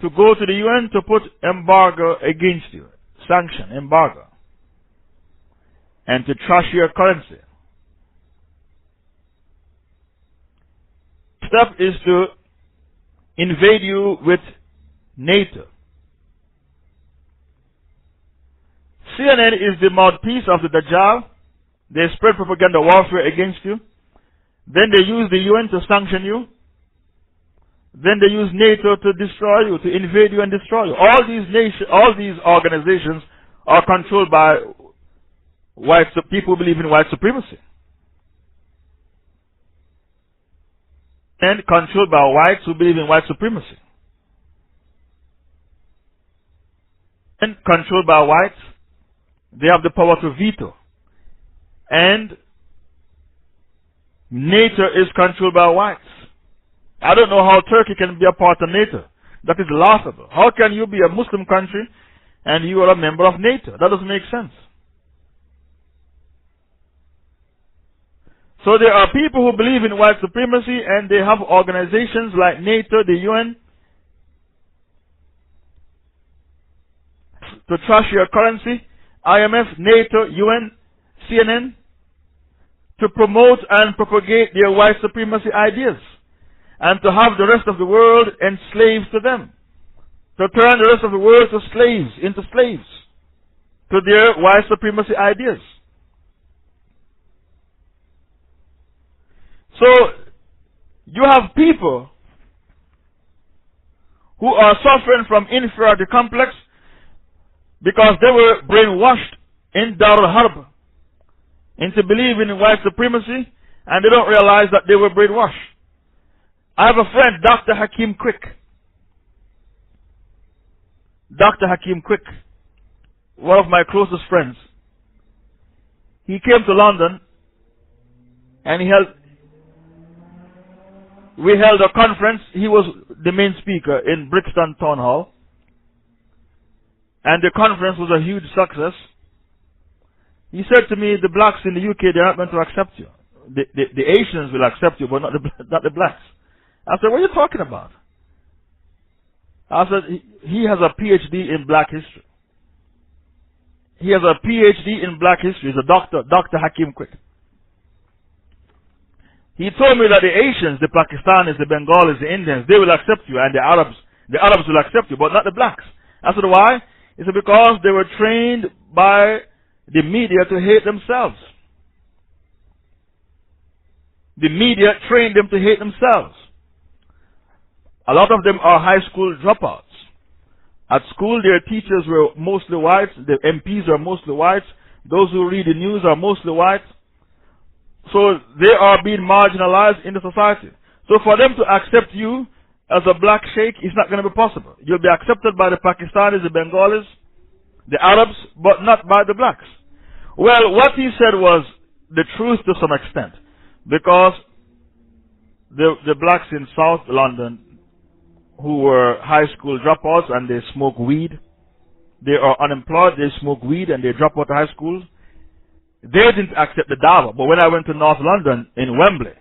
to go to the UN to put embargo against you. Sanction, embargo. And to trash your currency. Step is to invade you with NATO. CNN is the mouthpiece of the Dajjal. They spread propaganda warfare against you. Then they use the UN to sanction you. Then they use NATO to destroy you, to invade you and destroy you. All these organizations are controlled by people who believe in white supremacy. And controlled by whites who believe in white supremacy. And controlled by whites, they have the power to veto. And NATO is controlled by whites. I don't know how Turkey can be a part of NATO. That is laughable. How can you be a Muslim country and you are a member of NATO? That doesn't make sense. So there are people who believe in white supremacy and they have organizations like NATO, the UN, to trash your currency, IMF, NATO, UN, CNN, to promote and propagate their white supremacy ideas, and to have the rest of the world enslaved to them, to turn the rest of the world into slaves to their white supremacy ideas. So, you have people who are suffering from inferiority complex because they were brainwashed in Darul Harb into believing in white supremacy, and they don't realize that they were brainwashed. I have a friend, Dr. Hakeem Quick. Dr. Hakeem Quick, one of my closest friends. He came to London and we held a conference. He was the main speaker in Brixton Town Hall. And the conference was a huge success. He said to me, the blacks in the UK, they're not going to accept you. The Asians will accept you, but not the blacks. I said, what are you talking about? I said, he has a PhD in black history. He has a PhD in black history. He's a doctor, Dr. Hakeem Quick. He told me that the Asians, the Pakistanis, the Bengalis, the Indians, they will accept you, and the Arabs will accept you, but not the blacks. I said, why? He said, because they were trained by the media to hate themselves. The media trained them to hate themselves. A lot of them are high school dropouts. At school, their teachers were mostly whites. The MPs are mostly whites. Those who read the news are mostly whites. So they are being marginalized in the society. So for them to accept you as a black sheikh is not going to be possible. You'll be accepted by the Pakistanis, the Bengalis, the Arabs, but not by the blacks. Well, what he said was the truth to some extent. Because the blacks in South London who were high school dropouts and they smoke weed, they are unemployed, they smoke weed and they drop out of high school, they didn't accept the dawah. But when I went to North London, in Wembley,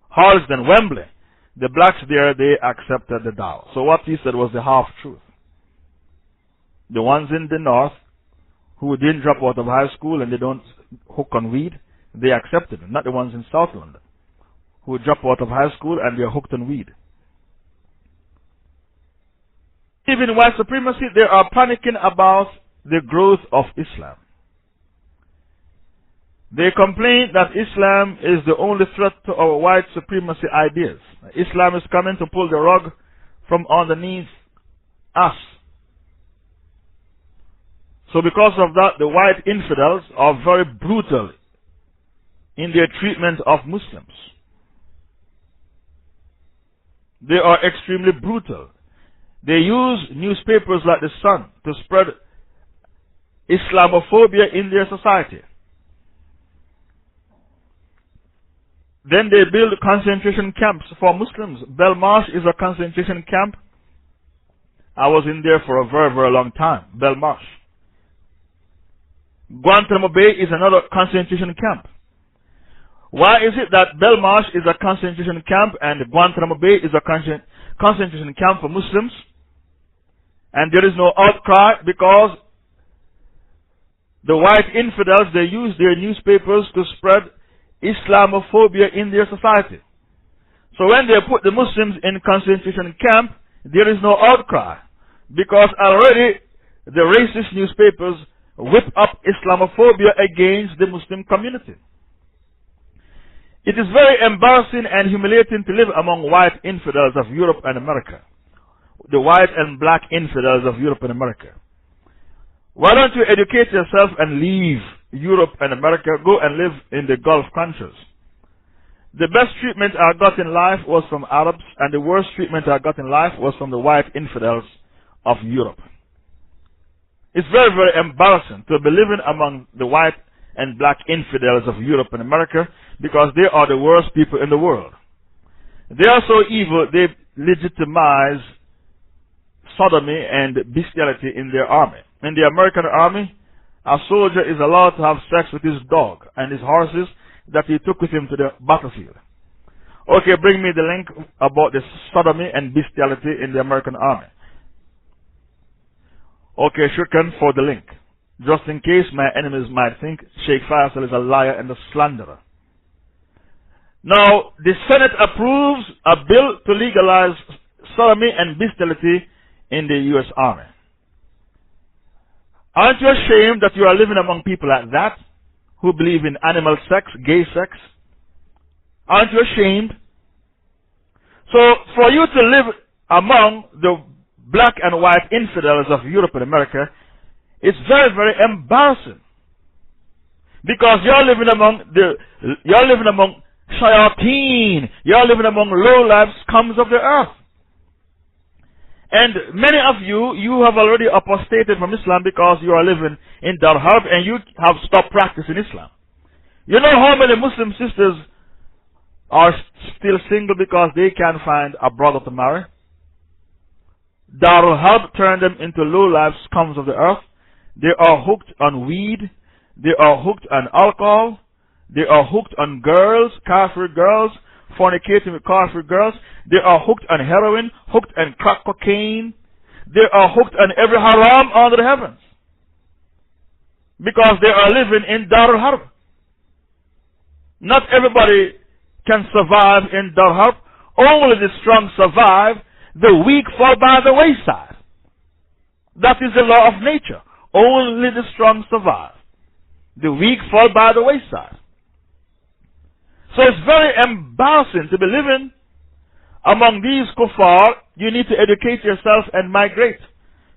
Harlesden, Wembley, the blacks there, they accepted the dawah. So what he said was the half-truth. The ones in the north who didn't drop out of high school and they don't hook on weed, they accepted it. Not the ones in South London who drop out of high school and they're hooked on weed. Even in white supremacy, they are panicking about the growth of Islam. They complain that Islam is the only threat to our white supremacy ideas. Islam is coming to pull the rug from underneath us. So because of that, the white infidels are very brutal in their treatment of Muslims. They are extremely brutal. They use newspapers like The Sun to spread Islamophobia in their society. Then they build concentration camps for Muslims. Belmarsh is a concentration camp. I was in there for a very, very long time. Belmarsh. Guantanamo Bay is another concentration camp. Why is it that Belmarsh is a concentration camp and Guantanamo Bay is a concentration camp for Muslims? And there is no outcry because the white infidels, they use their newspapers to spread Islamophobia in their society. So when they put the Muslims in concentration camp, there is no outcry because already the racist newspapers whip up Islamophobia against the Muslim community. It is very embarrassing and humiliating to live among white infidels of Europe and America. The white and black infidels of Europe and America. Why don't you educate yourself and leave Europe and America, go and live in the Gulf countries? The best treatment I got in life was from Arabs, and the worst treatment I got in life was from the white infidels of Europe. It's very, very embarrassing to be living among the white and black infidels of Europe and America, because they are the worst people in the world. They are so evil, they legitimize sodomy and bestiality in their army. In the American army, a soldier is allowed to have sex with his dog and his horses that he took with him to the battlefield. Okay, bring me the link about the sodomy and bestiality in the American army. Okay, shukran for the link. Just in case my enemies might think Shaykh Faisal is a liar and a slanderer. Now, the Senate approves a bill to legalize sodomy and bestiality in the U.S. Army. Aren't you ashamed that you are living among people like that, who believe in animal sex, gay sex? Aren't you ashamed? So, for you to live among the black and white infidels of Europe and America, it's very, very embarrassing. Because you're living among shayateen, you're living among low-life scums of the earth. And many of you have already apostated from Islam because you are living in Dar Harb and you have stopped practicing Islam. You know how many Muslim sisters are still single because they can't find a brother to marry? Dar Harb turned them into low-life scums of the earth. They are hooked on weed. They are hooked on alcohol. They are hooked on girls, kafir girls, fornicating with kafir girls. They are hooked on heroin, hooked on crack cocaine. They are hooked on every haram under the heavens. Because they are living in Dar Harb. Not everybody can survive in Dar Harb. Only the strong survive. The weak fall by the wayside. That is the law of nature. Only the strong survive. The weak fall by the wayside. So it's very embarrassing to be living among these kuffar. You need to educate yourself and migrate.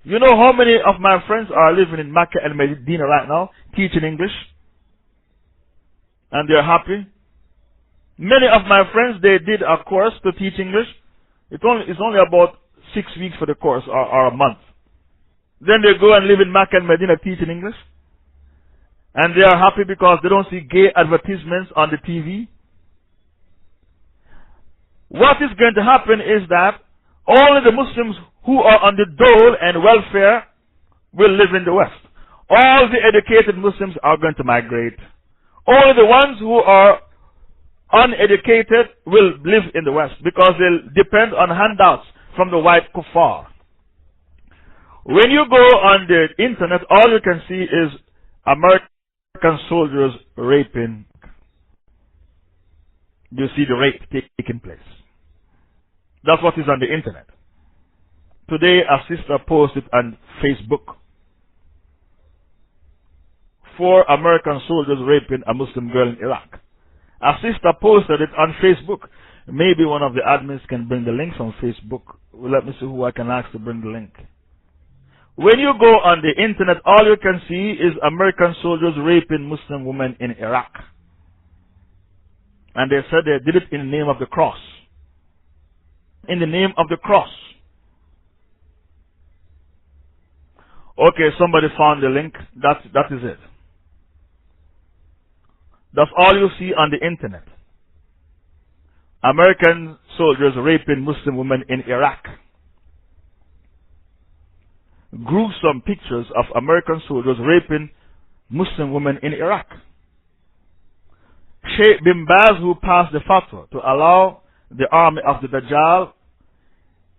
You know how many of my friends are living in Mecca and Medina right now, teaching English? And they're happy. Many of my friends, they did a course to teach English. It's only about 6 weeks for the course, or a month. Then they go and live in Mecca and Medina teaching English. And they are happy because they don't see gay advertisements on the TV. What is going to happen is that only the Muslims who are on the dole and welfare will live in the West. All the educated Muslims are going to migrate. Only the ones who are uneducated will live in the West because they'll depend on handouts from the white kuffar. When you go on the internet, all you can see is American soldiers raping. You see the rape taking place. That's what is on the internet. Today, a sister posted on Facebook 4 American soldiers raping a Muslim girl in Iraq. A sister posted it on Facebook. Maybe one of the admins can bring the link from Facebook. Well, let me see who I can ask to bring the link. When you go on the internet, all you can see is American soldiers raping Muslim women in Iraq. And they said they did it in the name of the cross. In the name of the cross. Okay, somebody found the link. That is it. That's all you see on the internet. American soldiers raping Muslim women in Iraq. Gruesome pictures of American soldiers raping Muslim women in Iraq. Sheikh bin Baz, who passed the fatwa to allow the army of the Dajjal,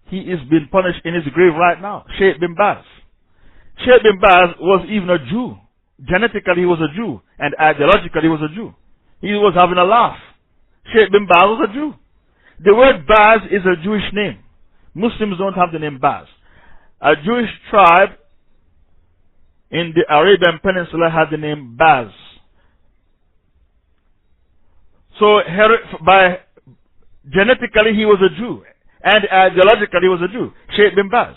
he is being punished in his grave right now. Sheikh bin Baz. Sheikh bin Baz was even a Jew. Genetically he was a Jew, and ideologically he was a Jew. He was having a laugh. Sheikh bin Baz was a Jew. The word Baz is a Jewish name. Muslims don't have the name Baz. A Jewish tribe in the Arabian Peninsula had the name Baz. So genetically he was a Jew, and ideologically he was a Jew, Shaykh bin Baz.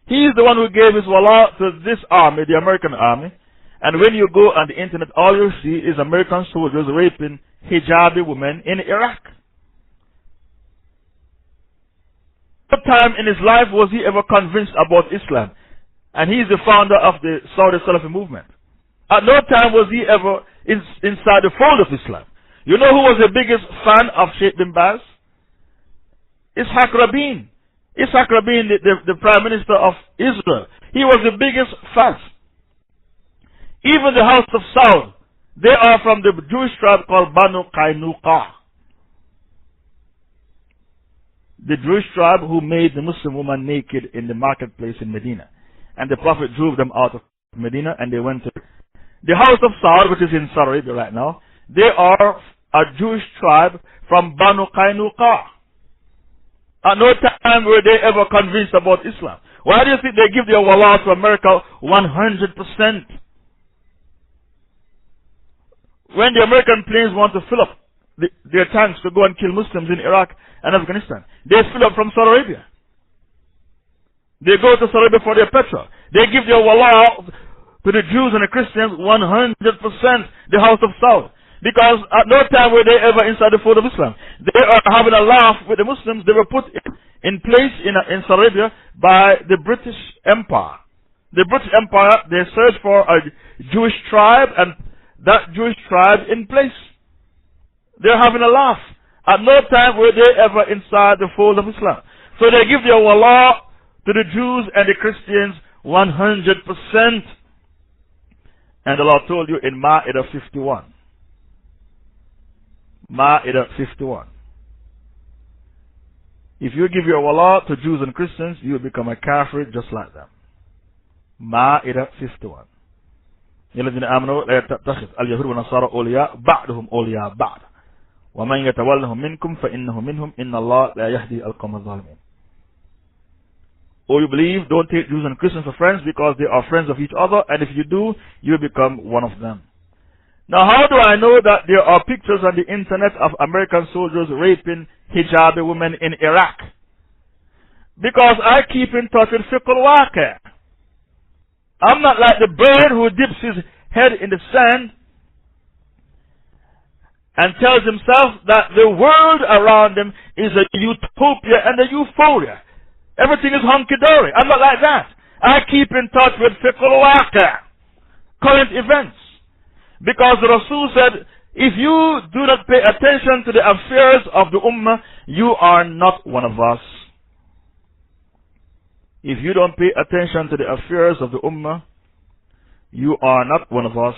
He is the one who gave his wallah to this army, the American army. And when you go on the internet, all you see is American soldiers raping hijabi women in Iraq. What time in his life was he ever convinced about Islam? And he is the founder of the Saudi Salafi movement. At no time was he ever inside the fold of Islam. You know who was the biggest fan of Shaykh bin Baz? Ishaq Rabin. Ishaq Rabin, the Prime Minister of Israel. He was the biggest fan. Even the House of Saud, they are from the Jewish tribe called Banu Qaynuqa. The Jewish tribe who made the Muslim woman naked in the marketplace in Medina. And the Prophet drove them out of Medina and they went to the House of Saud, which is in Saudi Arabia right now. They are a Jewish tribe from Banu Qaynuqa. At no time were they ever convinced about Islam. Why do you think they give their wallah to America 100%? When the American planes want to fill up their tanks to go and kill Muslims in Iraq and Afghanistan, they fill up from Saudi Arabia. They go to Saudi Arabia for their petrol. They give their wallah to the Jews and the Christians 100%, the House of Saud. Because at no time were they ever inside the fold of Islam. They are having a laugh with the Muslims. They were put in place in Saudi Arabia by the British Empire. The British Empire, they searched for a Jewish tribe and that Jewish tribe in place. They're having a laugh. At no time were they ever inside the fold of Islam. So they give their wallah to the Jews and the Christians 100%. And Allah told you in Ma'idah 51. Ma'idah 51. If you give your wallah to Jews and Christians, you will become a kafir just like them. Ma'idah 51. الذين آمنوا لا تتخذ اليهود والنصارى أولياء بعضهم أولياء بعض ومن يتولهم منكم فإنه منهم إن الله لا يهدي القوم الظالمين. Oh, you believe, don't take Jews and Christians for friends because they are friends of each other, and if you do, you will become one of them. Now, how do I know that there are pictures on the internet of American soldiers raping hijabi women in Iraq? Because I keep in touch with fiqh al-waqi'. I'm not like the bird who dips his head in the sand and tells himself that the world around him is a utopia and a euphoria. Everything is hunky-dory. I'm not like that. I keep in touch with fiqh al-waqi', current events. Because the Rasul said, if you do not pay attention to the affairs of the Ummah, you are not one of us. If you don't pay attention to the affairs of the Ummah, you are not one of us.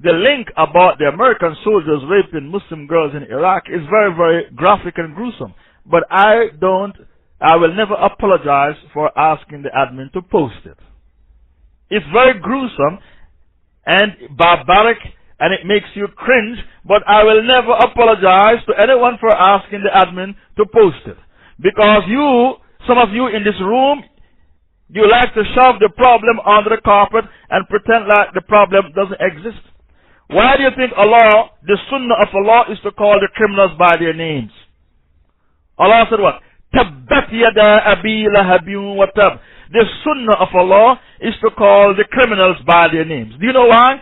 The link about the American soldiers raping Muslim girls in Iraq is very, very graphic and gruesome. But I will never apologize for asking the admin to post it. It's very gruesome and barbaric and it makes you cringe, but I will never apologize to anyone for asking the admin to post it. Because some of you in this room, you like to shove the problem under the carpet and pretend like the problem doesn't exist. Why do you think Allah, the sunnah of Allah, is to call the criminals by their names? Allah said what? Tabbat yada abi lahabin wa tab. The sunnah of Allah is to call the criminals by their names. Do you know why?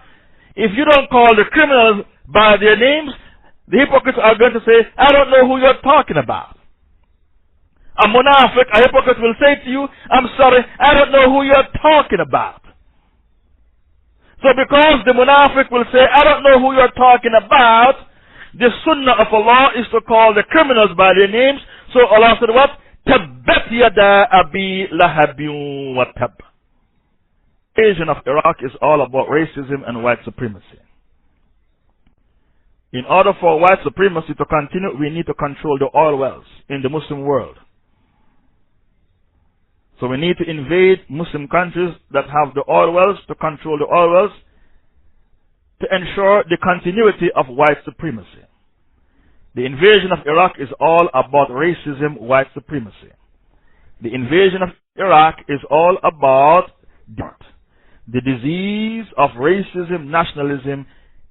If you don't call the criminals by their names, the hypocrites are going to say, I don't know who you're talking about. A munafiq, a hypocrite will say to you, I'm sorry, I don't know who you're talking about. So because the munafiq will say, I don't know who you're talking about, the sunnah of Allah is to call the criminals by their names. So Allah said what? Tabbat yada abi lahabin wa tab. The invasion of Iraq is all about racism and white supremacy. In order for white supremacy to continue, we need to control the oil wells in the Muslim world. So we need to invade Muslim countries that have the oil wells, to control the oil wells, to ensure the continuity of white supremacy. The invasion of Iraq is all about racism, white supremacy. The invasion of Iraq is all about dirt. the disease of racism, nationalism,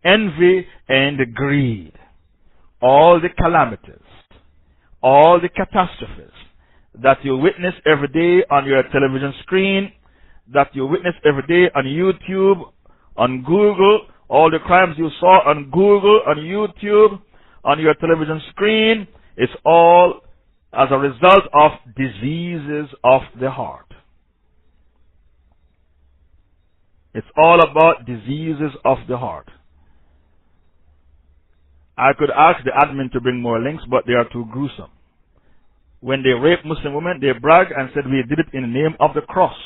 envy, and greed. All the calamities, all the catastrophes that you witness every day on your television screen, that you witness every day on YouTube, on Google, all the crimes you saw on Google, on YouTube, on your television screen, it's all as a result of diseases of the heart. It's all about diseases of the heart. I could ask the admin to bring more links, but they are too gruesome. When they rape Muslim women, they brag and said, we did it in the name of the cross,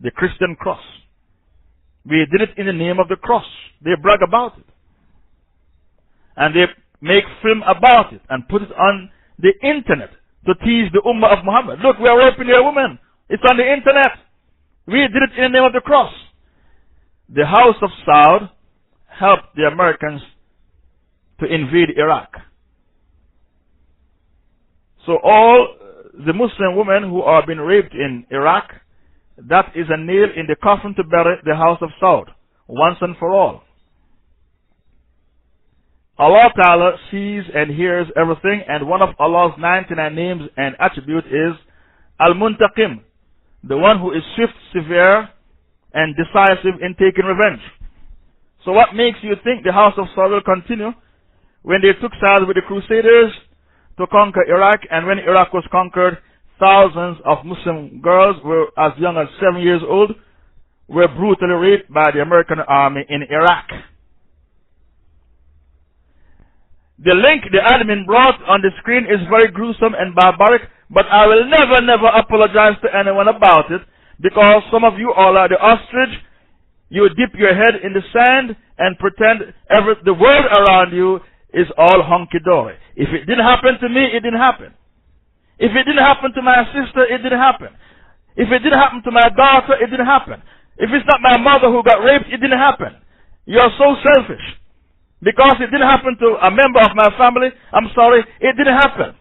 the Christian cross. We did it in the name of the cross. They brag about it. And they make film about it and put it on the internet to tease the Ummah of Muhammad. Look, we are raping your women. It's on the internet. We did it in the name of the cross. The House of Saud helped the Americans to invade Iraq. So all the Muslim women who are being raped in Iraq, that is a nail in the coffin to bury the House of Saud, once and for all. Allah Ta'ala sees and hears everything, and one of Allah's 99 names and attributes is Al-Muntaqim, the one who is swift, severe, and decisive in taking revenge. So what makes you think the House of Saud will continue when they took sides with the Crusaders to conquer Iraq, and when Iraq was conquered, thousands of Muslim girls were as young as 7 years old were brutally raped by the American army in Iraq. The link the admin brought on the screen is very gruesome and barbaric, but I will never apologize to anyone about it, because some of you are like the ostrich. You dip your head in the sand and pretend the world around you is all hunky-dory. If it didn't happen to me, it didn't happen. If it didn't happen to my sister, it didn't happen. If it didn't happen to my daughter, it didn't happen. If it's not my mother who got raped, it didn't happen. You are so selfish. Because it didn't happen to a member of my family, I'm sorry, it didn't happen.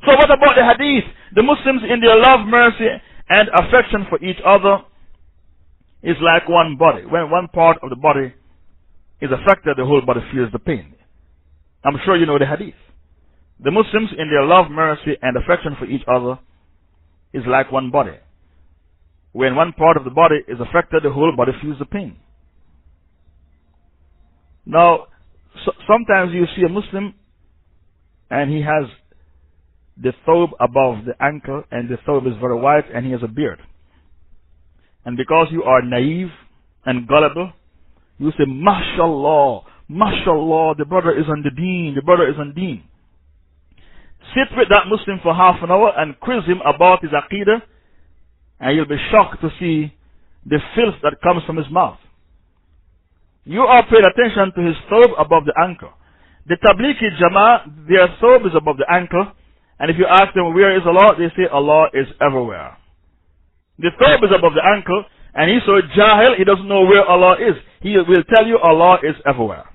So what about the hadith? The Muslims in their love, mercy, and affection for each other is like one body. When one part of the body is affected, the whole body feels the pain. I'm sure you know the hadith. The Muslims in their love, mercy, and affection for each other is like one body. When one part of the body is affected, the whole body feels the pain. Now, sometimes you see a Muslim and he has the thobe above the ankle, and the thobe is very white, and he has a beard. And because you are naive and gullible, you say, MashaAllah, MashaAllah, the brother is on the deen, the brother is on deen. Sit with that Muslim for half an hour and quiz him about his aqidah, and you'll be shocked to see the filth that comes from his mouth. You are paying attention to his thobe above the ankle. The Tablighi Jama'ah, their thobe is above the ankle, and if you ask them where is Allah, they say Allah is everywhere. The thobe is above the ankle, and he's so jahil, he doesn't know where Allah is. He will tell you Allah is everywhere.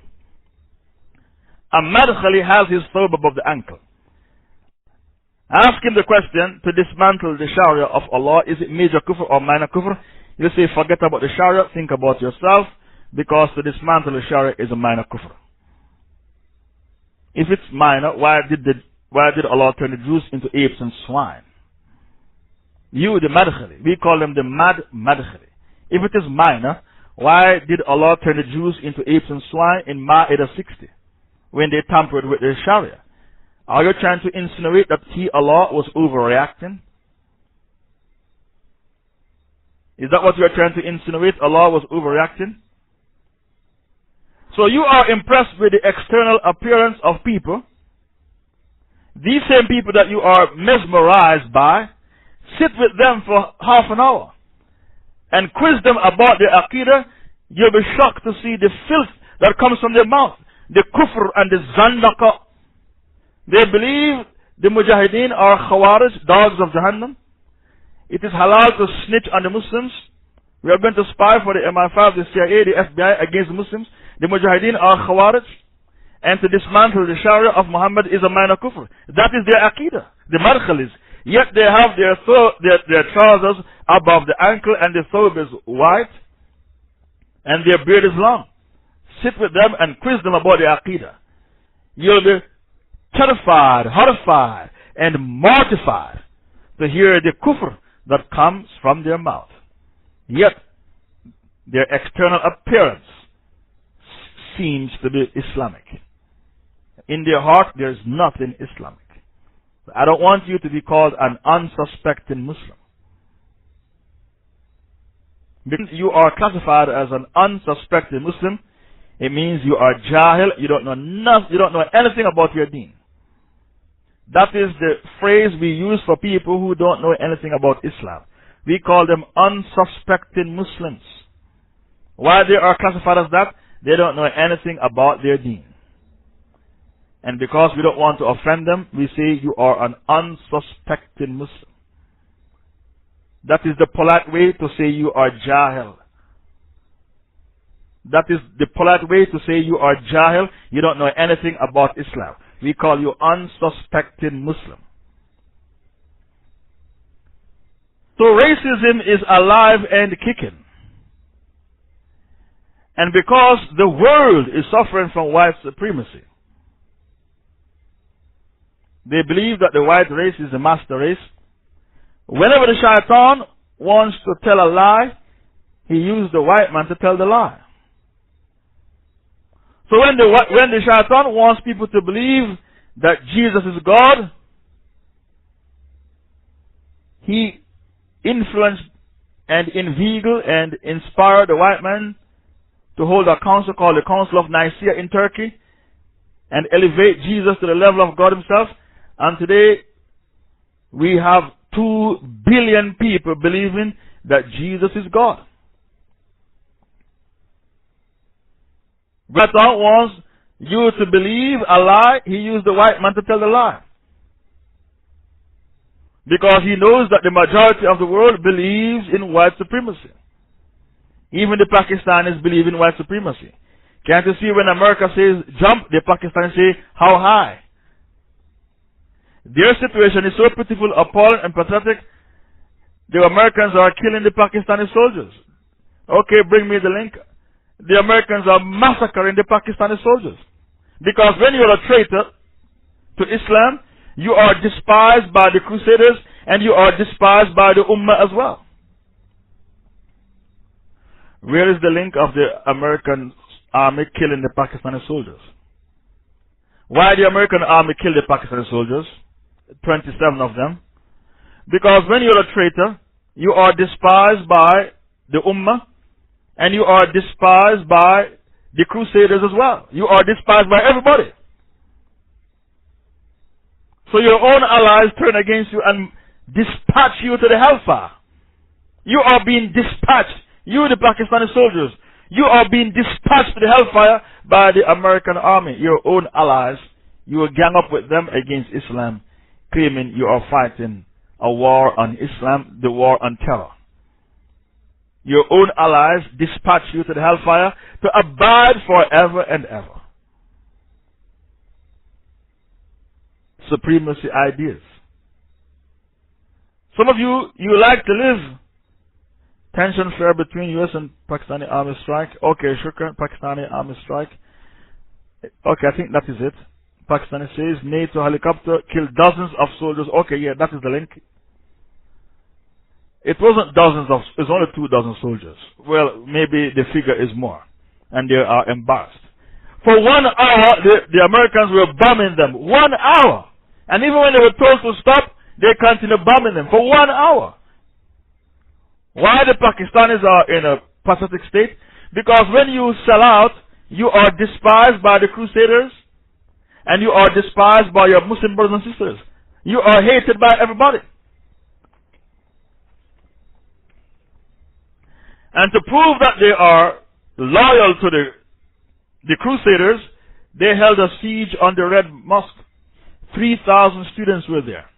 A madkhali has his thobe above the ankle. Ask him the question to dismantle the Sharia of Allah, is it major kufr or minor kufr? He'll say, forget about the Sharia, think about yourself, because to dismantle the Sharia is a minor kufr. If it's minor, why did Allah turn the Jews into apes and swine? You, the madkhali, we call them the mad madkhali. If it is minor, why did Allah turn the Jews into apes and swine in Ma'idah 60 when they tampered with the Sharia? Are you trying to insinuate that Allah was overreacting? Is that what you are trying to insinuate? Allah was overreacting? So you are impressed with the external appearance of people. These same people that you are mesmerized by, sit with them for half an hour and quiz them about their aqidah. You'll be shocked to see the filth that comes from their mouth, the kufr and the zandaqa. They believe the mujahideen are khawarij, dogs of Jahannam. It is halal to snitch on the Muslims. We are going to spy for the MI5, the CIA, the FBI against the Muslims. The mujahideen are khawarij. And to dismantle the Sharia of Muhammad is a minor kufr. That is their aqidah, the madkhalis. Yet they have their trousers above the ankle and the thobe is white. and their beard is long. Sit with them and quiz them about their Aqidah. You'll be terrified, horrified, and mortified to hear the kufr that comes from their mouth. Yet, their external appearance seems to be Islamic. In their heart, there is nothing Islamic. I don't want you to be called an unsuspecting Muslim. Because you are classified as an unsuspecting Muslim, it means you are jahil, you don't know nothing, you don't know anything about your deen. That is the phrase we use for people who don't know anything about Islam. We call them unsuspecting Muslims. Why they are classified as that? They don't know anything about their deen. And because we don't want to offend them, we say you are an unsuspecting Muslim. That is the polite way to say you are jahil. That is the polite way to say you are jahil, you don't know anything about Islam. We call you unsuspecting Muslim. So racism is alive and kicking. And because the world is suffering from white supremacy, they believe that the white race is the master race. Whenever the shaitan wants to tell a lie, he uses the white man to tell the lie. So when the shaitan wants people to believe that Jesus is God, he influenced and inveigled and inspired the white man to hold a council called the Council of Nicaea in Turkey and elevate Jesus to the level of God himself. And today, we have 2 billion people believing that Jesus is God. Satan wants you to believe a lie. He used the white man to tell the lie. Because he knows that the majority of the world believes in white supremacy. Even the Pakistanis believe in white supremacy. Can't you see when America says jump, the Pakistanis say how high? Their situation is so pitiful, appalling, and pathetic. The Americans are killing the Pakistani soldiers. Okay, bring me the link. The Americans are massacring the Pakistani soldiers. Because when you are a traitor to Islam, you are despised by the Crusaders and you are despised by the Ummah as well. Where is the link of the American army killing the Pakistani soldiers? Why the American army kill the Pakistani soldiers? 27 of them. Because when you are a traitor, you are despised by the Ummah and you are despised by the Crusaders as well. You are despised by everybody. So your own allies turn against you and dispatch you to the hellfire. You are being dispatched. You, the Pakistani soldiers, you are being dispatched to the hellfire by the American army. Your own allies, you will gang up with them against Islam, claiming you are fighting a war on Islam, the war on terror. Your own allies dispatch you to the hellfire to abide forever and ever. Supremacy ideas. Some of you like to live tension fair between US and Pakistani army strike. Okay, shukran, Pakistani army strike. Okay, I think that is it. Pakistani says NATO helicopter killed dozens of soldiers. Okay, yeah, that is the link. It wasn't dozens of, it's only 2 dozen soldiers. Well, maybe the figure is more. And they are embarrassed. For 1 hour, the Americans were bombing them. 1 hour. And even when they were told to stop, they continued bombing them for 1 hour. Why the Pakistanis are in a pathetic state? Because when you sell out, you are despised by the Crusaders and you are despised by your Muslim brothers and sisters. You are hated by everybody. And to prove that they are loyal to the Crusaders, they held a siege on the Red Mosque. 3,000 students were there.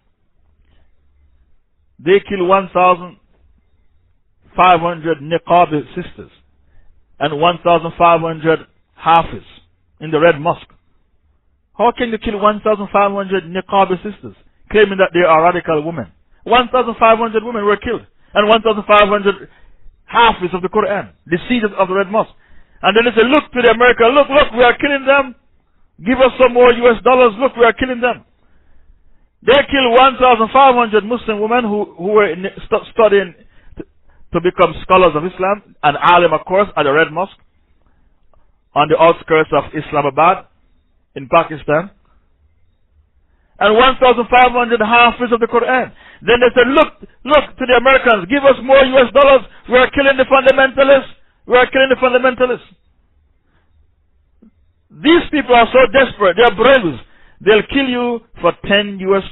They killed 1,500 niqab sisters and 1,500 hafiz in the Red Mosque. How can you kill 1,500 niqab sisters, claiming that they are radical women? 1,500 women were killed and 1,500 Hafiz of the Quran, the seers of the Red Mosque. And then they say, look to the America, look, we are killing them. Give us some more US dollars, look, we are killing them. They killed 1,500 Muslim women who were studying to become scholars of Islam, and alim, of course, at the Red Mosque on the outskirts of Islamabad in Pakistan. And 1,500 Hafiz of the Quran. Then they said, look to the Americans, give us more US dollars, we are killing the fundamentalists. We are killing the fundamentalists. These people are so desperate, they are brave. They'll kill you for $10 US.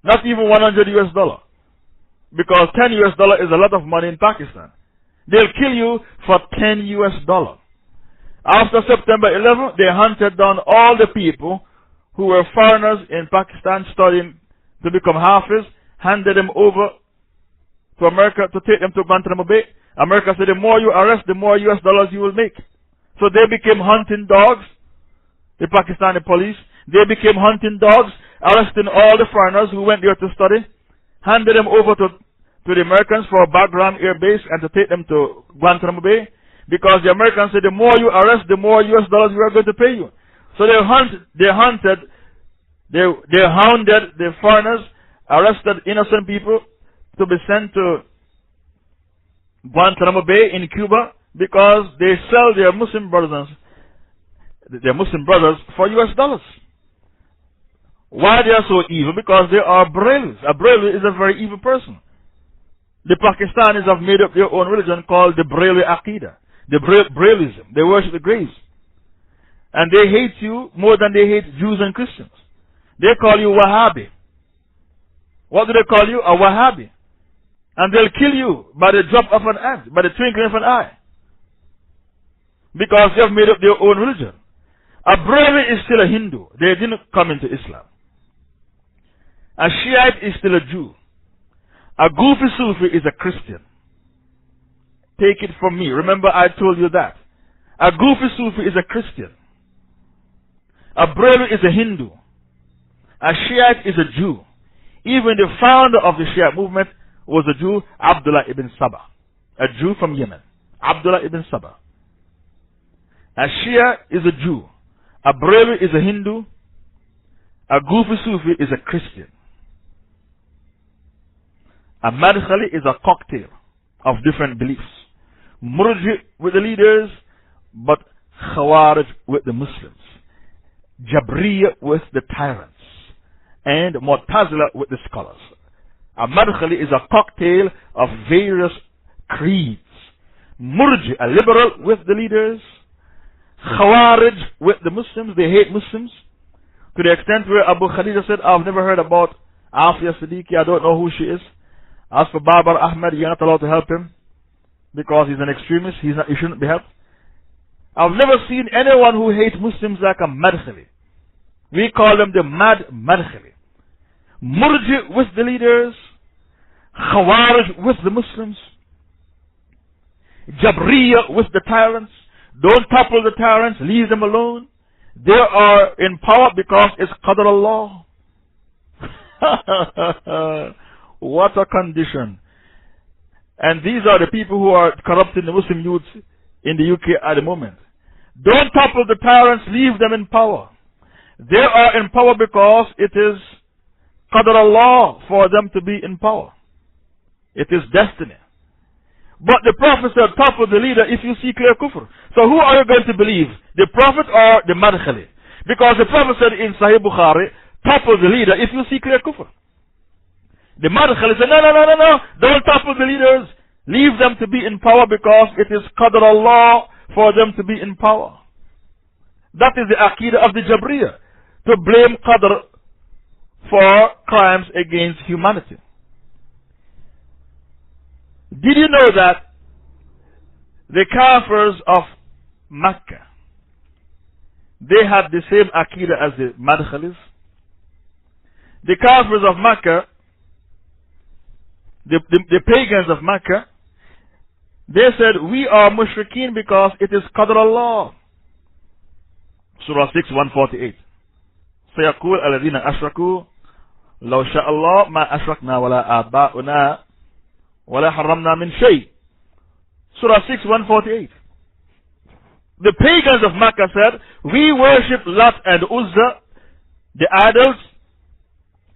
Not even $100 US. Because $10 US is a lot of money in Pakistan. They'll kill you for $10 US. After September 11, they hunted down all the people who were foreigners in Pakistan studying to become Hafiz, handed them over to America to take them to Guantanamo Bay. America said, the more you arrest, the more US dollars you will make. So they became hunting dogs, the Pakistani police. They became hunting dogs, arresting all the foreigners who went there to study, handed them over to the Americans for a Bagram air base and to take them to Guantanamo Bay. Because the Americans said, the more you arrest, the more US dollars we are going to pay you. So they hounded the foreigners, arrested innocent people to be sent to Guantanamo Bay in Cuba because they sell their Muslim brothers for US dollars. Why they are so evil? Because they are Brahmins. A Brahmin is a very evil person. The Pakistanis have made up their own religion called the Brahmi Aqidah, the Brahminism. They worship the graves. And they hate you more than they hate Jews and Christians. They call you Wahhabi. What do they call you? A Wahhabi. And they'll kill you by the drop of an ant, by the twinkling of an eye. Because they have made up their own religion. A Brahmin is still a Hindu. They didn't come into Islam. A Shiite is still a Jew. A goofy Sufi is a Christian. Take it from me. Remember I told you that. A goofy Sufi is a Christian. A Brahmin is a Hindu. A Shiite is a Jew. Even the founder of the Shiite movement was a Jew, Abdallah ibn Saba. A Jew from Yemen. Abdullah ibn Saba. A Shia is a Jew. A Brahmin is a Hindu. A goofy Sufi is a Christian. A Madkhali is a cocktail of different beliefs. Murji with the leaders, but Khawarij with the Muslims. Jabriya with the tyrants. And Mu'tazila with the scholars. A Madkhali is a cocktail of various creeds. Murji, a liberal with the leaders. Khawarij with the Muslims. They hate Muslims. To the extent where Abu Khadija said, I've never heard about Afia Siddiqui. I don't know who she is. As for Babar Ahmed, you're not allowed to help him. Because he's an extremist. He shouldn't be helped. I've never seen anyone who hates Muslims like a Madkhali. We call them the Mad Madkhali. Murji with the leaders. Khawarij with the Muslims. Jabriya with the tyrants. Don't topple the tyrants. Leave them alone. They are in power because it's Qadr Allah. What a condition. And these are the people who are corrupting the Muslim youth in the UK at the moment. Don't topple the tyrants. Leave them in power. They are in power because it is Qadr Allah for them to be in power. It is destiny. But the Prophet said, topple the leader if you see clear kufr. So who are you going to believe? The Prophet or the Madkhali? Because the Prophet said in Sahih Bukhari, topple the leader if you see clear kufr. The Madkhali said, no, don't topple the leaders. Leave them to be in power because it is Qadr Allah for them to be in power. That is the Aqidah of the Jabriya. To blame Qadr for crimes against humanity. Did you know that the Kafirs of Mecca, they had the same Aqidah as the Madkhalis? The Kafirs of Mecca, the pagans of Mecca, they said, we are mushrikeen because it is Qadr Allah. Surah 6, 148. سيقول الذين أشركوا لو شاء الله ما أشركنا ولا آباؤنا ولا حرمنا من شيء Surah 6, 148. The pagans of Makkah said, we worship Lat and Uzza, the idols,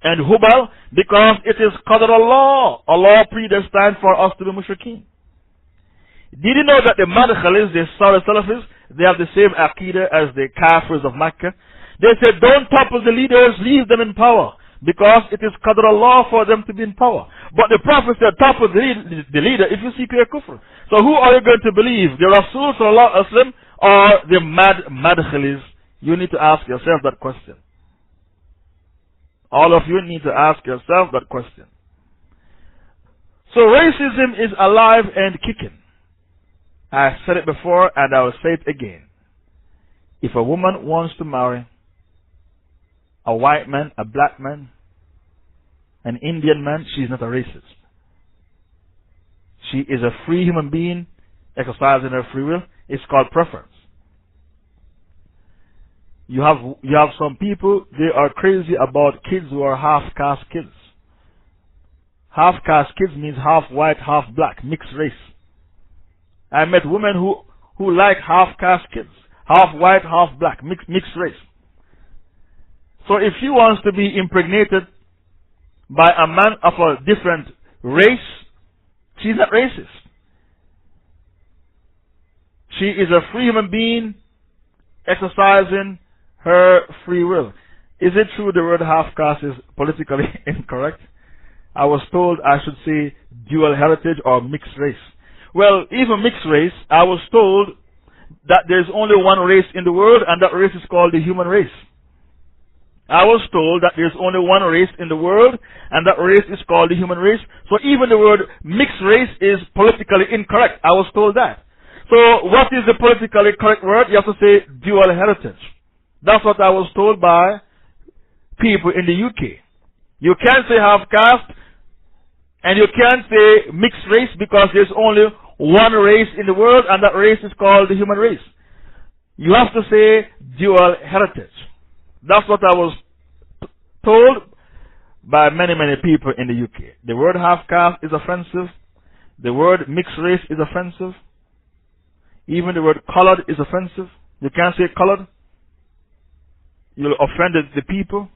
and Hubal, because it is Qadr Allah. Allah predestined for us to be mushrikeen. Did you know that the Madkhalis, the Salafis, they have the same Aqidah as the Kafirs of Makkah? They said, don't topple the leaders, leave them in power, because it is Qadr Allah for them to be in power. But the Prophet said, topple the leader if you see pure kufr. So who are you going to believe? The Rasul Sallallahu Alaihi Wasallam or the Madkhalis? You need to ask yourself that question. All of you need to ask yourself that question. So racism is alive and kicking. I said it before and I will say it again. If a woman wants to marry a white man, a black man, an Indian man, she is not a racist. She is a free human being exercising her free will. It's called preference. You have some people, they are crazy about kids who are half-caste kids. Half-caste kids means half white, half black, mixed race. I met women who like half-caste kids, half white, half black, mixed race. So if she wants to be impregnated by a man of a different race, she's not racist. She is a free human being exercising her free will. Is it true the word half-caste is politically incorrect? I was told I should say dual heritage or mixed race. Well, even mixed race, I was told that there's only one race in the world and that race is called the human race. I was told that there's only one race in the world and that race is called the human race. So even the word mixed race is politically incorrect. I was told that. So what is the politically correct word? You have to say dual heritage. That's what I was told by people in the UK. You can't say half caste and you can't say mixed race because there's only one race in the world and that race is called the human race. You have to say dual heritage. That's what I was told by many people in the UK. The word half caste is offensive. The word mixed race is offensive. Even the word colored is offensive. You can't say colored. You'll offend the people.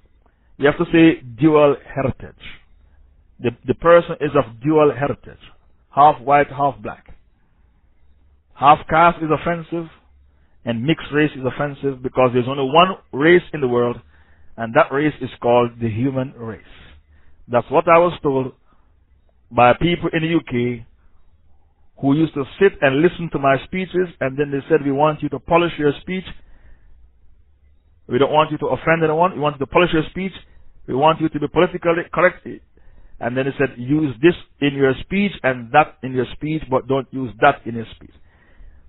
You have to say dual heritage. The person is of dual heritage. Half white, half black. Half caste is offensive. And mixed race is offensive because there's only one race in the world. And that race is called the human race. That's what I was told by people in the UK who used to sit and listen to my speeches, and then they said, we want you to polish your speech. We don't want you to offend anyone. We want you to polish your speech. We want you to be politically correct. And then they said, use this in your speech and that in your speech, but don't use that in your speech.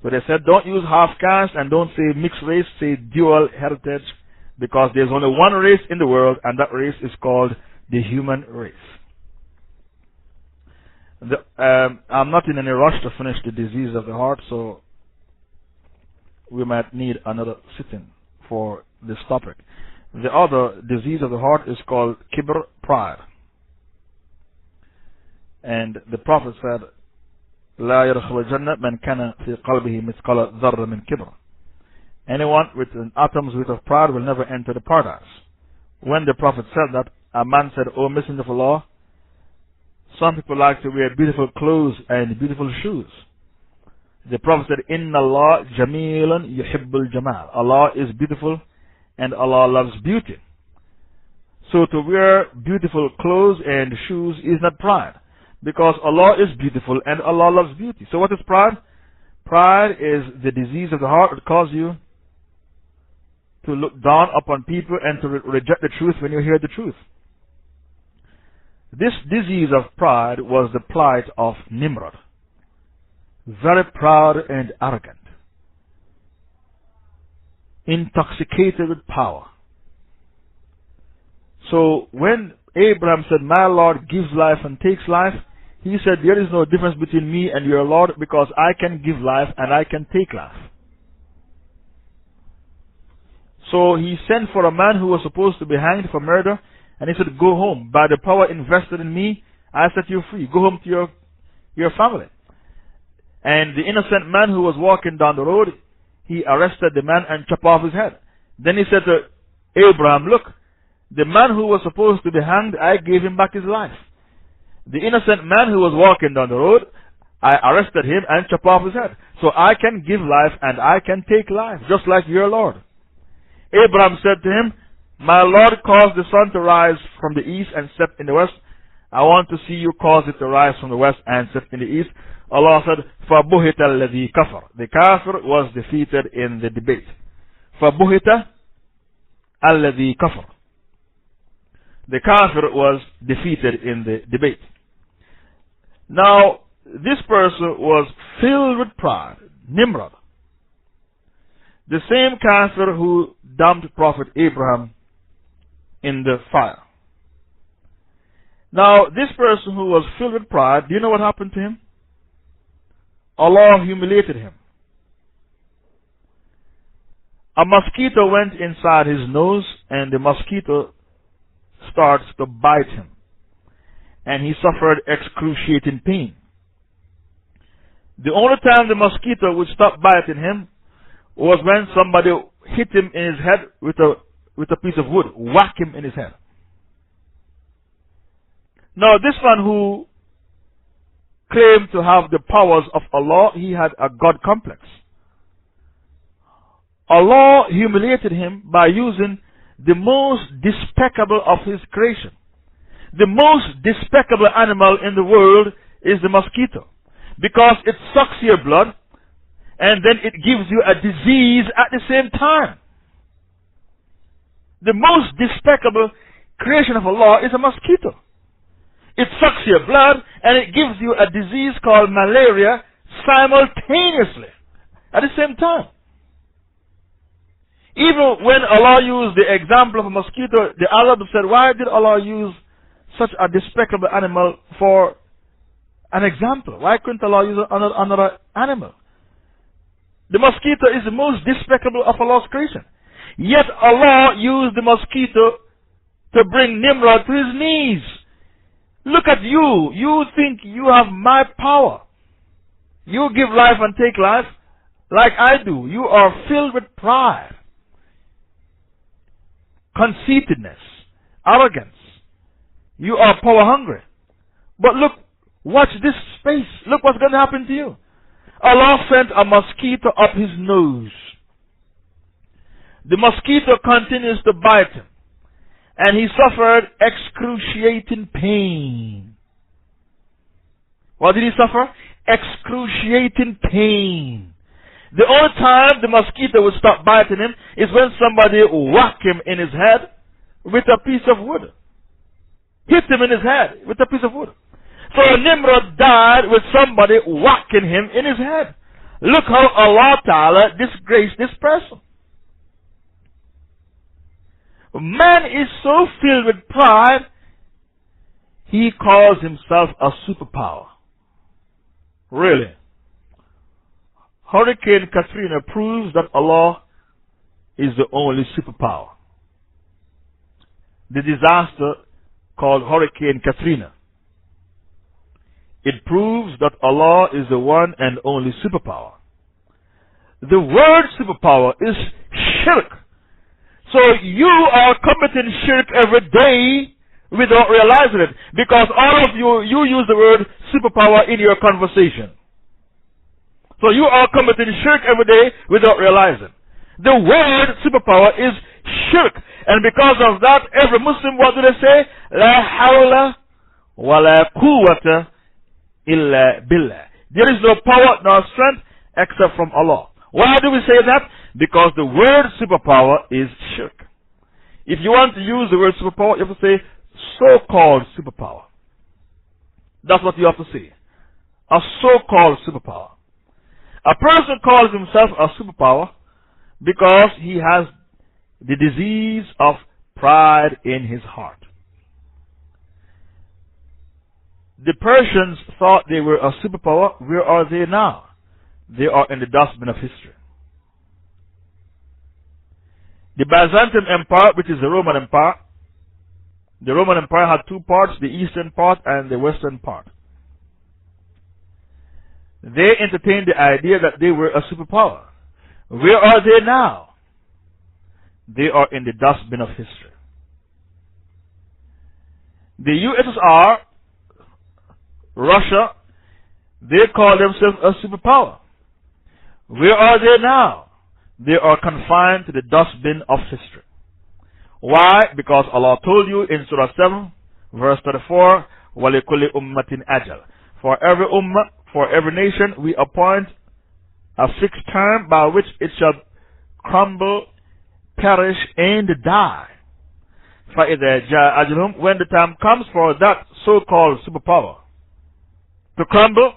So they said, don't use half caste and don't say mixed race, say dual heritage, because there's only one race in the world, and that race is called the human race. I'm not in any rush to finish the disease of the heart, so we might need another sitting for this topic. The other disease of the heart is called kibr, pride. And the Prophet said, لا يدخل الجنة من كان في قلبه مثقال ذرة من كبر. Anyone with an atom's weight of pride will never enter the paradise. When the Prophet said that, a man said, O Messenger of Allah, some people like to wear beautiful clothes and beautiful shoes. The Prophet said, Inna Allah jamilun yuhibbul jamal. Allah is beautiful and Allah loves beauty. So to wear beautiful clothes and shoes is not pride, because Allah is beautiful and Allah loves beauty. So what is pride? Pride is the disease of the heart that causes you to look down upon people and to reject the truth when you hear the truth. This disease of pride was the plight of Nimrod. Very proud and arrogant. Intoxicated with power. So when Abraham said, my Lord gives life and takes life, he said, there is no difference between me and your Lord, because I can give life and I can take life. So he sent for a man who was supposed to be hanged for murder, and he said, go home. By the power invested in me, I set you free. Go home to your family. And the innocent man who was walking down the road, he arrested the man and chopped off his head. Then he said to Abraham, look, the man who was supposed to be hanged, I gave him back his life. The innocent man who was walking down the road, I arrested him and chopped off his head. So I can give life and I can take life, just like your Lord. Abraham said to him, my Lord caused the sun to rise from the east and set in the west. I want to see you cause it to rise from the west and set in the east. Allah said, فَبُهِتَ الَّذِي كَفَرَ. The kafir was defeated in the debate. فَبُهِتَ الَّذِي كَفَرَ. The kafir was defeated in the debate. Now, this person was filled with pride, Nimrod. The same kafir who dumped Prophet Abraham in the fire. Now, this person who was filled with pride, do you know what happened to him? Allah humiliated him. A mosquito went inside his nose, and the mosquito starts to bite him. And he suffered excruciating pain. The only time the mosquito would stop biting him was when somebody hit him in his head with a piece of wood, whack him in his head. Now, this one who claimed to have the powers of Allah, he had a God complex. Allah humiliated him by using the most despicable of His creation. The most despicable animal in the world is the mosquito, because it sucks your blood and then it gives you a disease at the same time. The most despicable creation of Allah is a mosquito. It sucks your blood and it gives you a disease called malaria simultaneously at the same time. Even when Allah used the example of a mosquito, the Arabs said, why did Allah use such a despicable animal for an example? Why couldn't Allah use another animal? The mosquito is the most despicable of Allah's creation. Yet Allah used the mosquito to bring Nimrod to his knees. Look at you. You think you have my power. You give life and take life like I do. You are filled with pride, conceitedness, arrogance. You are power hungry. But look, watch this space. Look what's going to happen to you. Allah sent a mosquito up his nose. The mosquito continues to bite him, and he suffered excruciating pain. What did he suffer? Excruciating pain. The only time the mosquito would stop biting him is when somebody whack him in his head with a piece of wood. Hit him in his head with a piece of wood. So Nimrod died with somebody whacking him in his head. Look how Allah Ta'ala disgraced this person. Man is so filled with pride, he calls himself a superpower. Really. Hurricane Katrina proves that Allah is the only superpower. The disaster called Hurricane Katrina, it proves that Allah is the one and only superpower. The word superpower is shirk. So you are committing shirk every day without realizing it, because all of you use the word superpower in your conversation. So you are committing shirk every day without realizing. The word superpower is shirk. And because of that, every Muslim, what do they say? La hawla wa la quwwata illa billah. There is no power nor strength except from Allah. Why do we say that? Because the word superpower is shirk. If you want to use the word superpower, you have to say so-called superpower. That's what you have to say. A so-called superpower. A person calls himself a superpower because he has the disease of pride in his heart. The Persians thought they were a superpower. Where are they now? They are in the dustbin of history. The Byzantine Empire, which is the Roman Empire had two parts, the eastern part and the western part. They entertained the idea that they were a superpower. Where are they now? They are in the dustbin of history. The USSR, Russia, they call themselves a superpower. Where are they now? They are confined to the dustbin of history. Why? Because Allah told you in Surah 7, verse 34, وَلِكُلِّ أُمَّةٍ أَجَلٍ. For every ummah, for every nation, we appoint a fixed term by which it shall crumble, perish, and die. فَإِذَا جَاءَ أَجْلُهُمْ. When the time comes for that so-called superpower to crumble,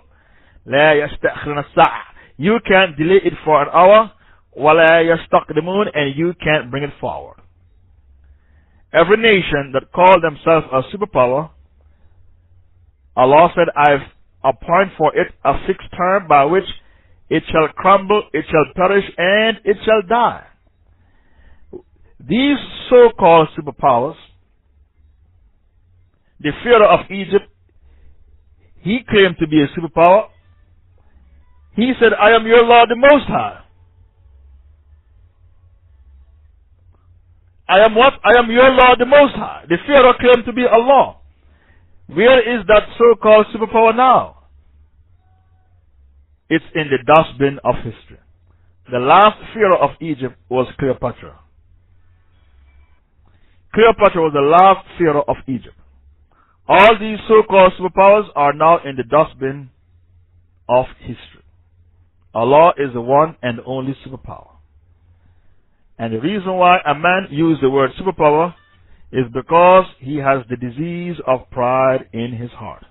لَا يَسْتَأْخِرُونَ السَّاعَةَ. You can't delay it for an hour, وَلَا يَسْتَقْدِمُونَ, and you can't bring it forward. Every nation that called themselves a superpower, Allah said, I've appointed for it a fixed term by which it shall crumble, it shall perish, and it shall die. These so-called superpowers, the Pharaoh of Egypt, he claimed to be a superpower. He said, I am your Lord the Most High. I am what? I am your Lord the Most High. The Pharaoh claimed to be Allah. Where is that so-called superpower now? It's in the dustbin of history. The last Pharaoh of Egypt was Cleopatra. Cleopatra was the last Pharaoh of Egypt. All these so-called superpowers are now in the dustbin of history. Allah is the one and only superpower. And the reason why a man used the word superpower is because he has the disease of pride in his heart.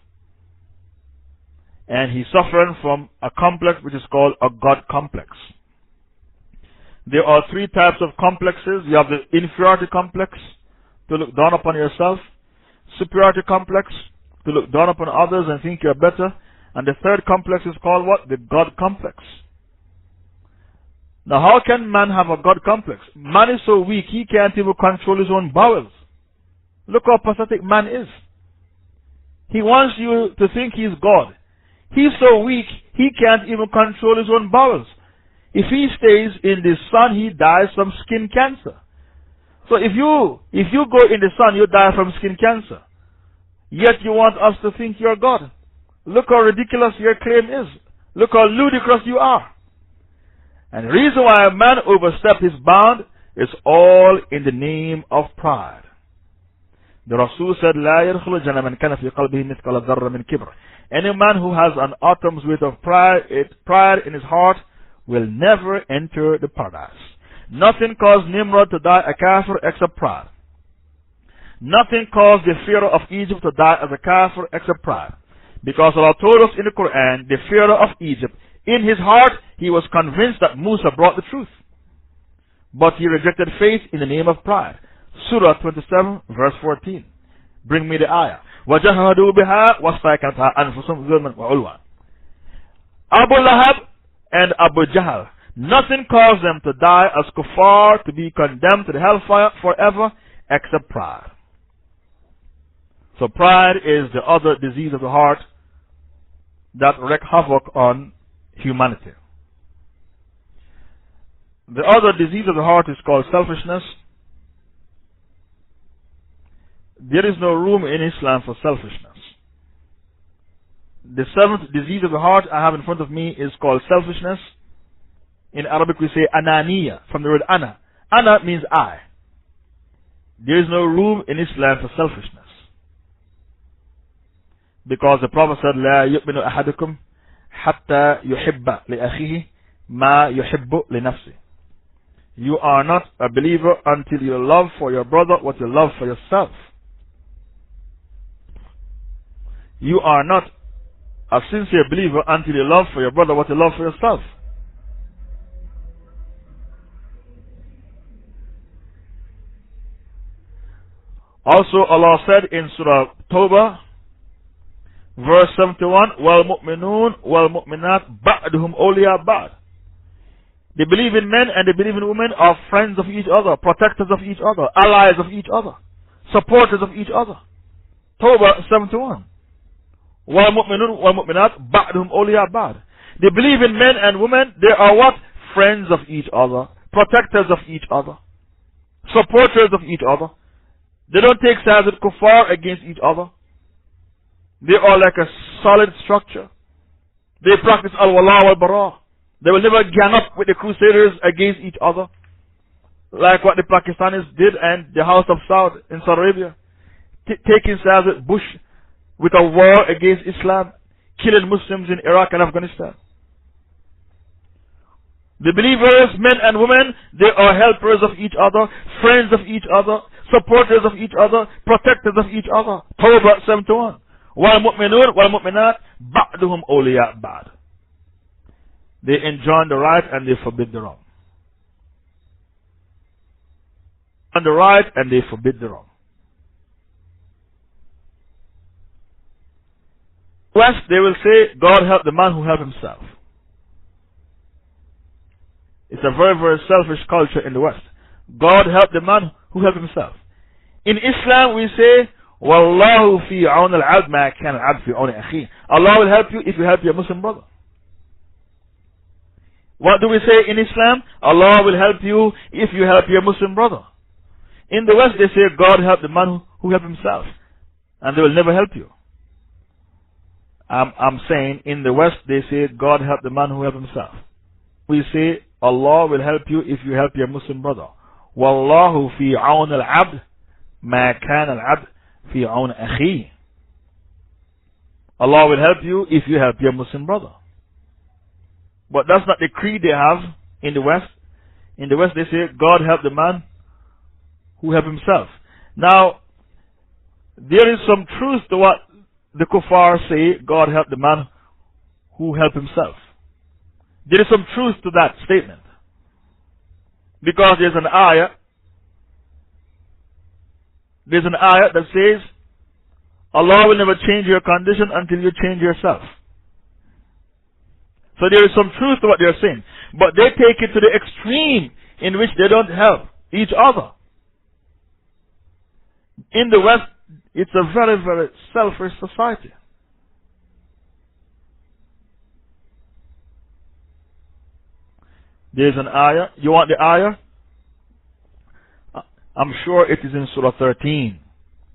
And he's suffering from a complex which is called a God complex. There are three types of complexes. You have the inferiority complex, to look down upon yourself. Superiority complex, to look down upon others and think you're better. And the third complex is called what? The God complex. Now how can man have a God complex? Man is so weak, he can't even control his own bowels. Look how pathetic man is. He wants you to think he's God. He's so weak, he can't even control his own bowels. If he stays in the sun, he dies from skin cancer. So if you go in the sun, you die from skin cancer. Yet you want us to think you're God. Look how ridiculous your claim is. Look how ludicrous you are. And the reason why a man oversteps his bound is all in the name of pride. The Rasul said, لا يدخل الجنة من كان في قلبه مثقال ذرة من كبر. Any man who has an atom's weight of pride in his heart will never enter the paradise. Nothing caused Nimrod to die a kafir except pride. Nothing caused the Pharaoh of Egypt to die as a kafir except pride. Because Allah told us in the Quran, the Pharaoh of Egypt, in his heart, he was convinced that Musa brought the truth. But he rejected faith in the name of pride. Surah 27, verse 14. Bring me the ayah. وَجَهَدُوا بِهَا وَاسْتَيْقَنَتْهَا أَنفُسُهُمْ ظُلْمًا وَعُلْوًا. Abu Lahab and Abu Jahl, nothing caused them to die as kuffar, to be condemned to the hellfire forever, except pride. So pride is the other disease of the heart that wreak havoc on humanity. The other disease of the heart is called selfishness. There is no room in Islam for selfishness. The seventh disease of the heart I have in front of me is called selfishness. In Arabic we say ananiya, from the word ana. Ana means I. There is no room in Islam for selfishness. Because the Prophet said, لا يؤمن أحدكم حتى يحب لأخيه ما يحب لنفسه. You are not a believer until you love for your brother what you love for yourself. You are not a sincere believer until you love for your brother what you love for yourself. Also, Allah said in Surah Tawbah, verse 71, وَالْمُؤْمِنُونَ وَالْمُؤْمِنَاتِ بَعْدُهُمْ أَوْلِيَاءُ بَعْدٍ. The believing men and the believing women are friends of each other, protectors of each other, allies of each other, supporters of each other. Tawbah 71. وَالْمُؤْمِنُونَ وَالْمُؤْمِنَاتِ بَعْدُهُمْ أَوْلِيَاءُ بَعْدٍ. They believe in men and women. They are what? Friends of each other, protectors of each other, supporters of each other. They don't take sides with kuffar against each other. They are like a solid structure. They practice al-wala wal-bara. They will never gang up with the crusaders against each other, like what the Pakistanis did and the House of Saud in Saudi Arabia, taking sides with Bush with a war against Islam, killing Muslims in Iraq and Afghanistan. The believers, men and women, they are helpers of each other, friends of each other, supporters of each other, protectors of each other. Tawbah 71. وَالْمُؤْمِنُونَ وَالْمُؤْمِنَاتِ بَعْدُهُمْ أَوْلِيَاءُ بَعْدٍ. They enjoin the right and they forbid the wrong. On the right and they forbid the wrong. West, they will say, God help the man who help himself. It's a very, very selfish culture in the West. God help the man who help himself. In Islam, we say, Wallahu fi aun al-abd ma kan al-abd fi aun akhi. Allah will help you if you help your Muslim brother. What do we say in Islam? Allah will help you if you help your Muslim brother. In the West, they say, God help the man who help himself. And they will never help you. I'm saying, in the West, they say, God help the man who help himself. We say, Allah will help you if you help your Muslim brother. Wallahu fi aun al-abd ma kan al-abd fi aun akhi. Allah will help you if you help your Muslim brother. But that's not the creed they have in the West. In the West, they say, God help the man who help himself. Now, there is some truth to what the kuffar say, God help the man who help himself. There is some truth to that statement. Because there's an ayah that says, Allah will never change your condition until you change yourself. So there is some truth to what they're saying. But they take it to the extreme in which they don't help each other. In the West, it's a very, very selfish society. There's an ayah. You want the ayah? I'm sure it is in Surah 13.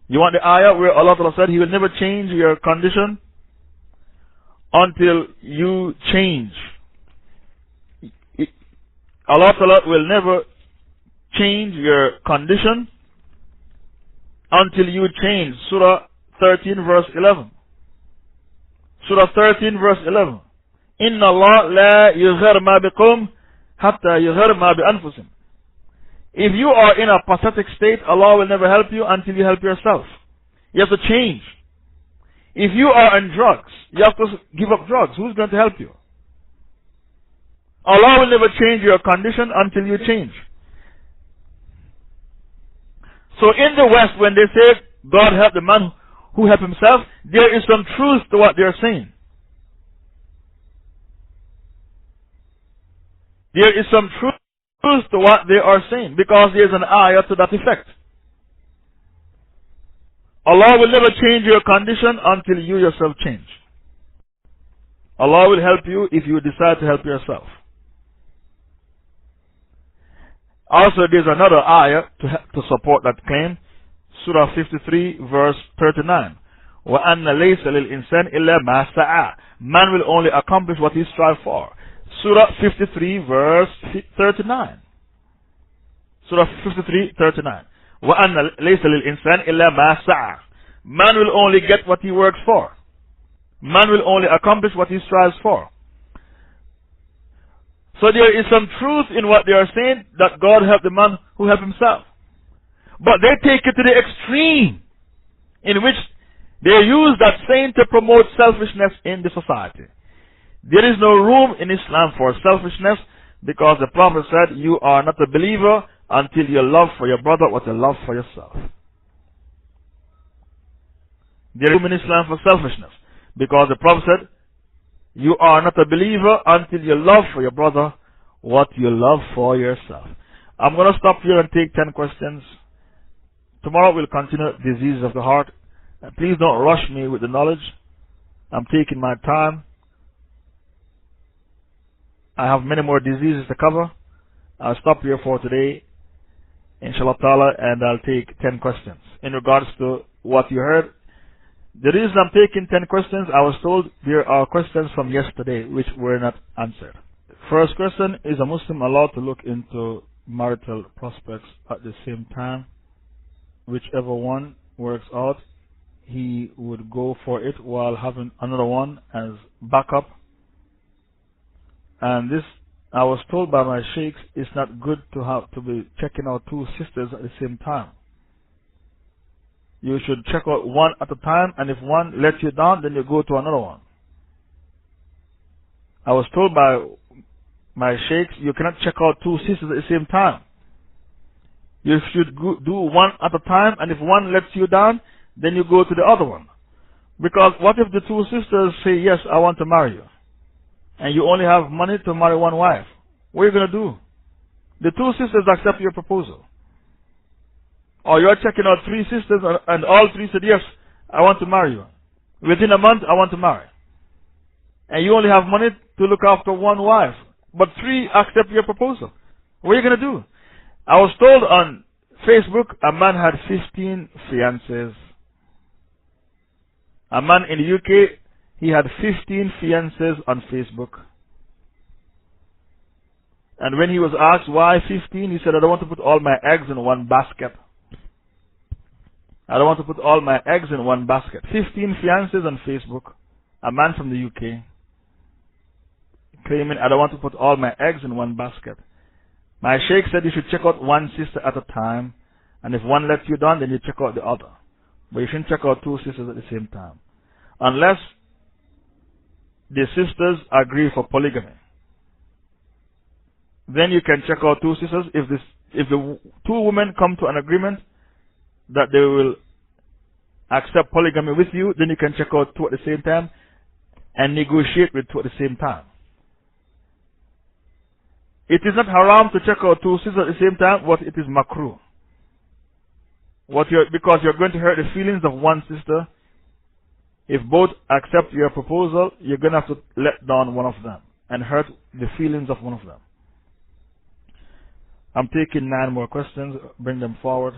You want the ayah where Allah Ta'ala said He will never change your condition until you change. Allah Ta'ala will never change your condition until you change. Surah 13 verse 11. Surah 13 verse 11. Inna Allah la yughir ma biqum hatta yughir ma bi anfusihim. If you are in a pathetic state, Allah will never help you until you help yourself. You have to change. If you are on drugs, you have to give up drugs. Who's going to help you? Allah will never change your condition until you change. So in the West, when they say, God help the man who help himself, there is some truth to what they are saying. There is some truth to what they are saying, because there is an ayah to that effect. Allah will never change your condition until you yourself change. Allah will help you if you decide to help yourself. Also, there's another ayah to support that claim. Surah 53 verse 39. وَأَنَّ لَيْسَ لِلْإِنسَانِ إِلَّا مَا سَعَى. Man will only accomplish what he strives for. Surah 53 verse 39. Surah 53, 39. وَأَنَّ لَيْسَ لِلْإِنسَانِ إِلَّا مَا سَعَى. Man will only get what he works for. Man will only accomplish what he strives for. So there is some truth in what they are saying, that God help the man who help himself. But they take it to the extreme, in which they use that saying to promote selfishness in the society. There is no room in Islam for selfishness, because the Prophet said, you are not a believer until you love for your brother what you love for yourself. There is room in Islam for selfishness, because the Prophet said, you are not a believer until you love for your brother what you love for yourself. I'm going to stop here and take 10 questions. Tomorrow we'll continue diseases of the heart. Please don't rush me with the knowledge. I'm taking my time. I have many more diseases to cover. I'll stop here for today, inshallah ta'ala, and I'll take 10 questions. In regards to what you heard, the reason I'm taking 10 questions, I was told there are questions from yesterday which were not answered. First question, is a Muslim allowed to look into marital prospects at the same time? Whichever one works out, he would go for it while having another one as backup. And this, I was told by my sheikhs, it's not good to be checking out two sisters at the same time. You should check out one at a time, and if one lets you down, then you go to another one. I was told by my sheikhs, you cannot check out two sisters at the same time. You should do one at a time, and if one lets you down, then you go to the other one. Because what if the two sisters say, yes, I want to marry you, and you only have money to marry one wife? What are you going to do? The two sisters accept your proposal. Or you're checking out three sisters, and all three said, yes, I want to marry you. Within a month, I want to marry. And you only have money to look after one wife, but three accept your proposal. What are you going to do? I was told on Facebook, a man had 15 fiancés. A man in the UK, he had 15 fiancés on Facebook. And when he was asked why 15, he said, I don't want to put all my eggs in one basket. I don't want to put all my eggs in one basket. 15 fiancés on Facebook. A man from the UK claiming, I don't want to put all my eggs in one basket. My sheikh said you should check out one sister at a time, and if one lets you down, then you check out the other. But you shouldn't check out two sisters at the same time. Unless the sisters agree for polygamy. Then you can check out two sisters. If the two women come to an agreement that they will accept polygamy with you, then you can check out two at the same time and negotiate with two at the same time. It is not haram to check out two sisters at the same time, but it is makruh. Because you're going to hurt the feelings of one sister. If both accept your proposal, you're going to have to let down one of them and hurt the feelings of one of them. I'm taking 9 more questions. Bring them forward.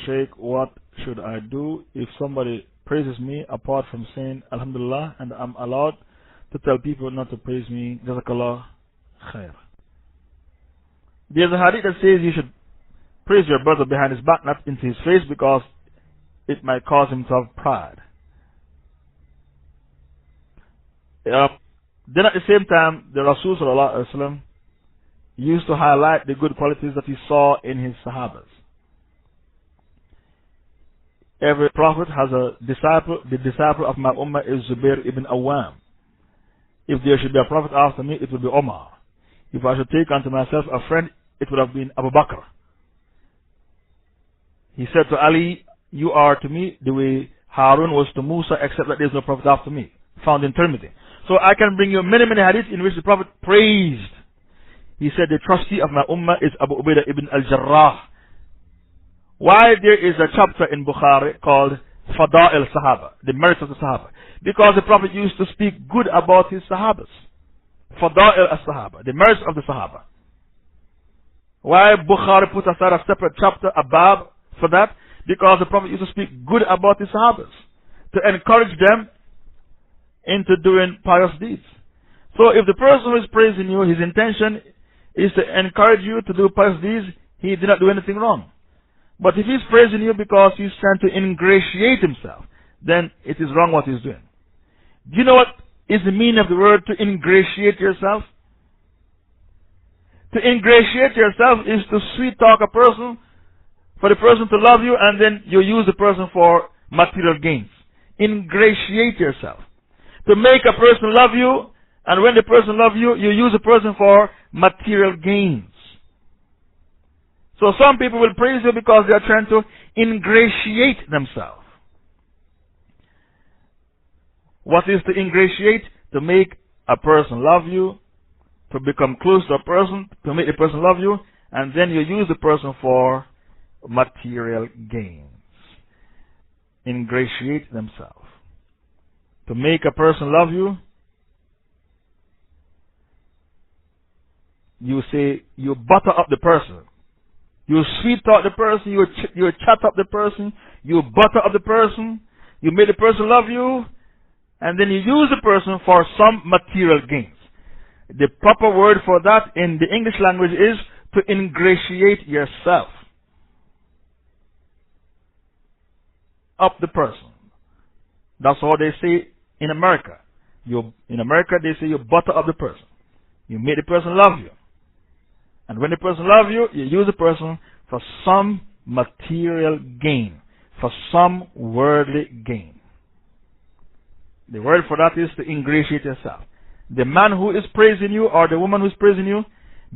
Sheikh, what should I do if somebody praises me apart from saying Alhamdulillah, and I'm allowed to tell people not to praise me? Jazakallah khair. There's a hadith that says you should praise your brother behind his back, not into his face, because it might cause him to have pride. Then at the same time, the Rasul sallallahu alaihi wasallam used to highlight the good qualities that he saw in his Sahabas. Every prophet has a disciple. The disciple of my ummah is Zubair ibn Awam. If there should be a prophet after me, it would be Omar. If I should take unto myself a friend, it would have been Abu Bakr. He said to Ali, you are to me the way Harun was to Musa, except that there is no prophet after me, found in Tirmidhi. So I can bring you many hadiths in which the prophet praised. He said the trustee of my ummah is Abu Ubaidah ibn al-Jarrah. Why there is a chapter in Bukhari called Fada'il Sahaba, the merits of the Sahaba? Because the prophet used to speak good about his Sahabas. Fada'il al-Sahaba, the merits of the Sahaba. Why Bukhari put aside a separate chapter, a bab, for that? Because the prophet used to speak good about his Sahabas, to encourage them into doing pious deeds. So if the person who is praising you, his intention is to encourage you to do pious deeds, he did not do anything wrong. But if he's praising you because he's trying to ingratiate himself, then it is wrong what he's doing. Do you know what is the meaning of the word to ingratiate yourself? To ingratiate yourself is to sweet talk a person, for the person to love you, and then you use the person for material gains. Ingratiate yourself. To make a person love you, and when the person loves you, you use the person for material gains. So some people will praise you because they are trying to ingratiate themselves. What is to ingratiate? To make a person love you, to become close to a person, to make the person love you, and then you use the person for material gains. Ingratiate themselves. To make a person love you, you say, you butter up the person. You sweet talk the person, you chat up the person, you butter up the person, you make the person love you, and then you use the person for some material gains. The proper word for that in the English language is to ingratiate yourself up the person. That's what they say in America. In America, they say you butter up the person. You make the person love you. And when the person loves you, you use the person for some material gain, for some worldly gain. The word for that is to ingratiate yourself. The man who is praising you or the woman who is praising you,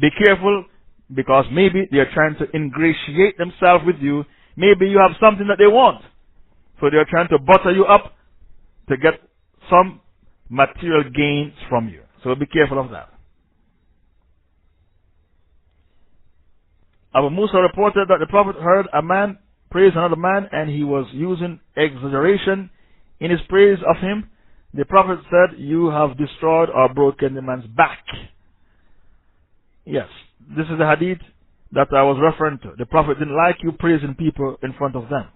be careful, because maybe they are trying to ingratiate themselves with you. Maybe you have something that they want. So they are trying to butter you up to get some material gains from you. So be careful of that. Abu Musa reported that the Prophet heard a man praise another man and he was using exaggeration in his praise of him. The Prophet said, "You have destroyed or broken the man's back." Yes, this is the hadith that I was referring to. The Prophet didn't like you praising people in front of them.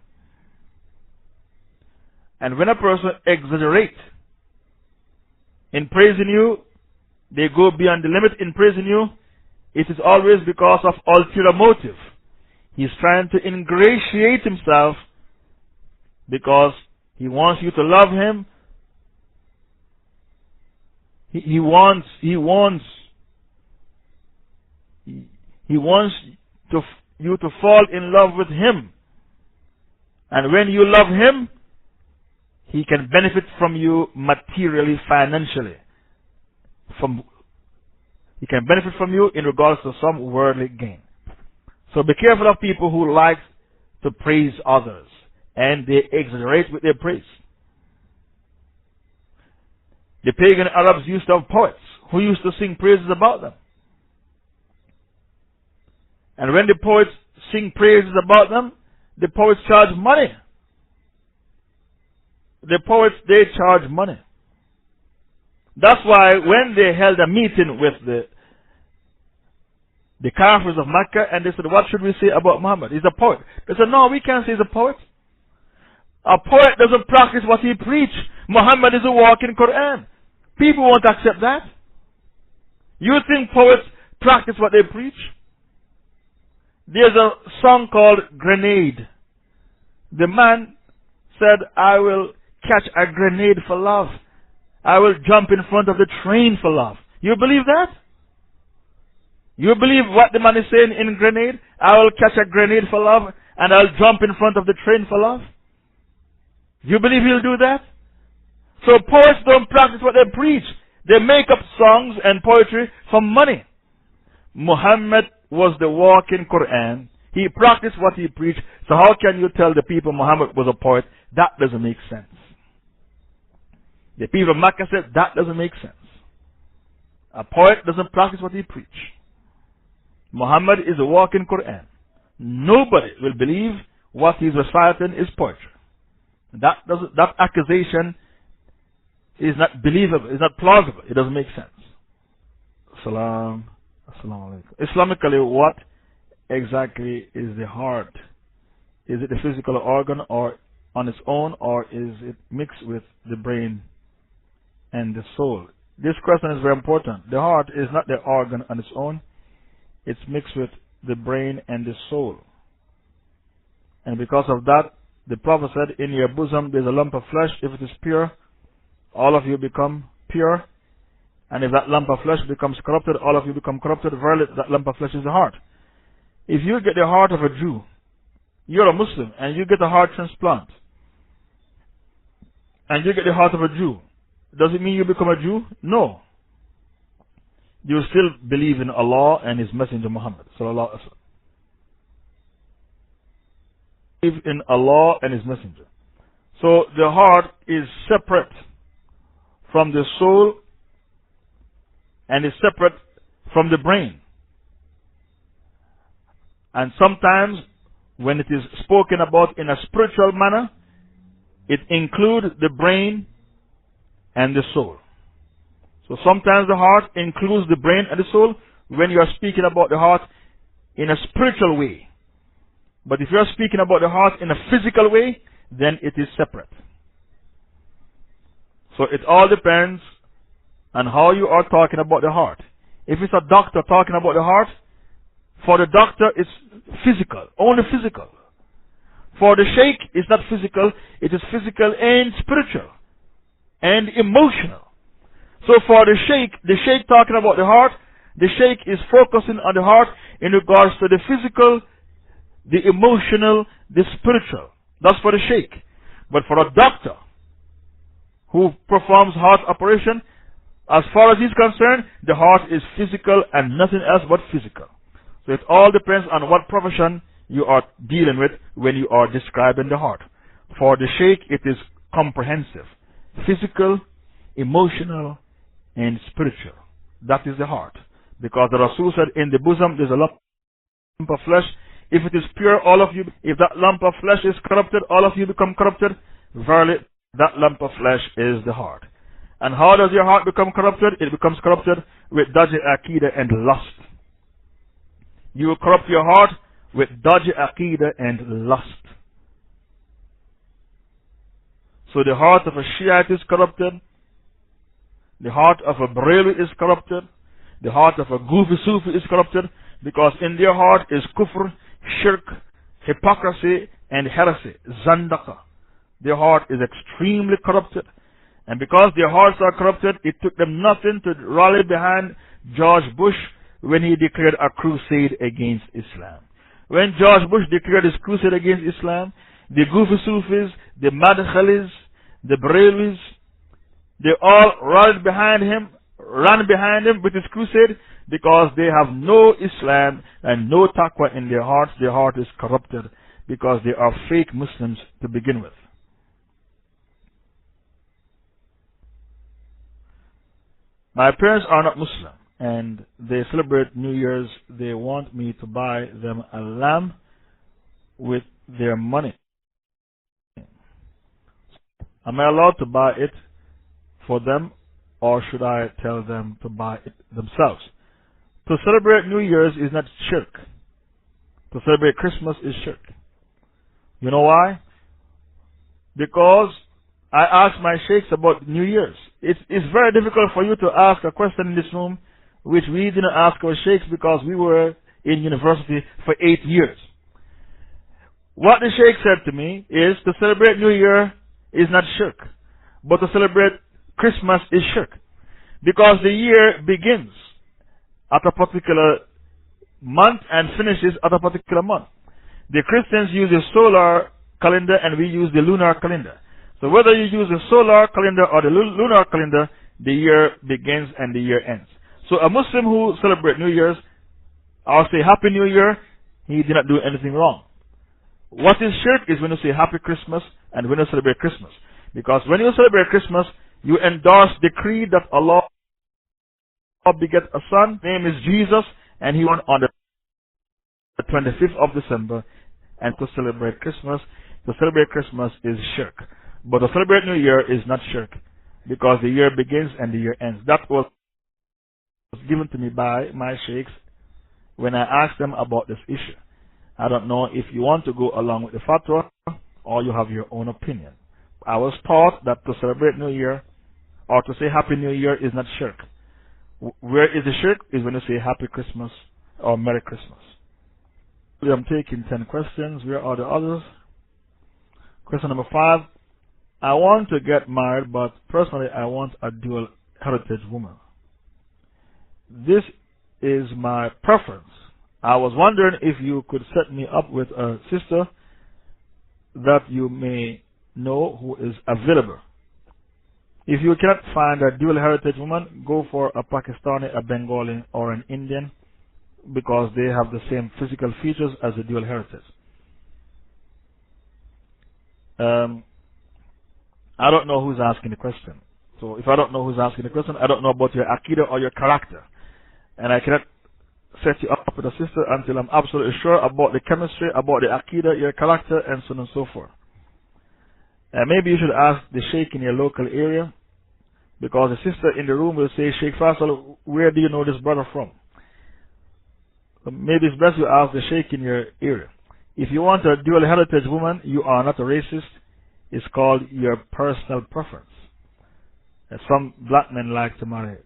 And when a person exaggerates in praising you, they go beyond the limit in praising you, it is always because of ulterior motive. He's trying to ingratiate himself because he wants you to love him. He wants you to fall in love with him. And when you love him, he can benefit from you materially, financially. He can benefit from you in regards to some worldly gain. So be careful of people who like to praise others and they exaggerate with their praise. The pagan Arabs used to have poets who used to sing praises about them. And when the poets sing praises about them, the poets charge money. The poets, they charge money. That's why when they held a meeting with the Kafirs of Mecca and they said, "What should we say about Muhammad? He's a poet." They said, "No, we can't say he's a poet. A poet doesn't practice what he preaches. Muhammad is a walking Quran." People won't accept that. You think poets practice what they preach? There's a song called Grenade. The man said, "I will catch a grenade for love. I will jump in front of the train for love." You believe that? You believe what the man is saying in Grenade? "I will catch a grenade for love and I'll jump in front of the train for love." You believe he'll do that? So poets don't practice what they preach. They make up songs and poetry for money. Muhammad was the walking Quran. He practiced what he preached. So how can you tell the people Muhammad was a poet? That doesn't make sense. The people of Mecca said that doesn't make sense. A poet doesn't practice what he preached. Muhammad is a walking Quran. Nobody will believe what he's reciting is poetry. That accusation is not believable, is not plausible, it doesn't make sense. Assalamu alaikum. Islamically, what exactly is the heart? Is it the physical organ or on its own, or is it mixed with the brain and the soul? This question is very important. The heart is not the organ on its own, it's mixed with the brain and the soul. And because of that, the Prophet said, "In your bosom there is a lump of flesh. If it is pure, all of you become pure. And if that lump of flesh becomes corrupted, all of you become corrupted. Verily, that lump of flesh is the heart." If you get the heart of a Jew, you're a Muslim, and you get a heart transplant, and you get the heart of a Jew, does it mean you become a Jew? No. You still believe in Allah and His Messenger Muhammad sallallahu alaihi wasallam. Believe in Allah and His Messenger. So the heart is separate from the soul and is separate from the brain. And sometimes when it is spoken about in a spiritual manner, it includes the brain and the soul. So sometimes the heart includes the brain and the soul. when you are speaking about the heart in a spiritual way. But if you are speaking about the heart in a physical way, then it is separate. So it all depends on how you are talking about the heart. If it's a doctor talking about the heart, for the doctor it's physical, only physical. For the sheikh, it's not physical, it is physical and spiritual and emotional. So for the sheikh talking about the heart, the sheikh is focusing on the heart in regards to the physical, the emotional, the spiritual. That's for the sheikh. But for a doctor who performs heart operation, as far as he's concerned, the heart is physical and nothing else but physical. So it all depends on what profession you are dealing with when you are describing the heart. For the sheikh, it is comprehensive. Physical, emotional, and spiritual. That is the heart. Because the Rasul said, in the bosom there's a lump of flesh. If it is pure, all of you, if that lump of flesh is corrupted, all of you become corrupted. Verily, that lump of flesh is the heart. And how does your heart become corrupted? It becomes corrupted with dodgy aqidah and lust. You will corrupt your heart with dodgy aqidah and lust. So the heart of a Shiite is corrupted. The heart of a Barelvi is corrupted. The heart of a Goofy Sufi is corrupted. Because in their heart is kufr, shirk, hypocrisy, and heresy, zandaka. Their heart is extremely corrupted. And because their hearts are corrupted, it took them nothing to rally behind George Bush when he declared a crusade against Islam. When George Bush declared his crusade against Islam, the Goofy Sufis, the Madkhalis, the Barelvis, they all rallied behind him, ran behind him with his crusade, because they have no Islam and no taqwa in their hearts. Their heart is corrupted because they are fake Muslims to begin with. My parents are not Muslim and they celebrate New Year's. They want me to buy them a lamb with their money. Am I allowed to buy it for them, or should I tell them to buy it themselves? To celebrate New Year's is not shirk. To celebrate Christmas is shirk. You know why? Because I asked my sheikhs about New Year's. It's very difficult for you to ask a question in this room which we didn't ask our sheikhs because we were in university for 8 years. What the sheikh said to me is to celebrate New Year is not shirk, but to celebrate Christmas is shirk. Because the year begins at a particular month and finishes at a particular month. The Christians use the solar calendar and we use the lunar calendar. So whether you use the solar calendar or the lunar calendar, the year begins and the year ends. So a Muslim who celebrates New Year's, or say Happy New Year, he did not do anything wrong. What is shirk is when you say Happy Christmas and when you celebrate Christmas. Because when you celebrate Christmas, you endorse the creed that Allah beget a son, name is Jesus, and he went on the 25th of December. And to celebrate Christmas is shirk. But to celebrate New Year is not shirk, because the year begins and the year ends. That was given to me by my sheikhs when I asked them about this issue. I don't know if you want to go along with the fatwa or you have your own opinion. I was taught that to celebrate New Year or to say Happy New Year is not shirk. Where is the shirk is when you say Happy Christmas or Merry Christmas. I'm taking 10 questions. Where are the others? Question number 5. I want to get married, but personally I want a dual heritage woman. This is my preference. I was wondering if you could set me up with a sister that you may know who is available. If you cannot find a dual heritage woman, go for a Pakistani, a Bengali, or an Indian, because they have the same physical features as a dual heritage. I don't know who's asking the question. So if I don't know who's asking the question, I don't know about your Aqidah or your character. And I cannot set you up with a sister until I'm absolutely sure about the chemistry, about the Aqidah, your character, and so on and so forth. And maybe you should ask the sheikh in your local area, because the sister in the room will say, Shaykh Faisal, where do you know this brother from? So maybe it's best you ask the Sheikh in your area. If you want a dual heritage woman, you are not a racist. It's called your personal preference. Some black men like to marry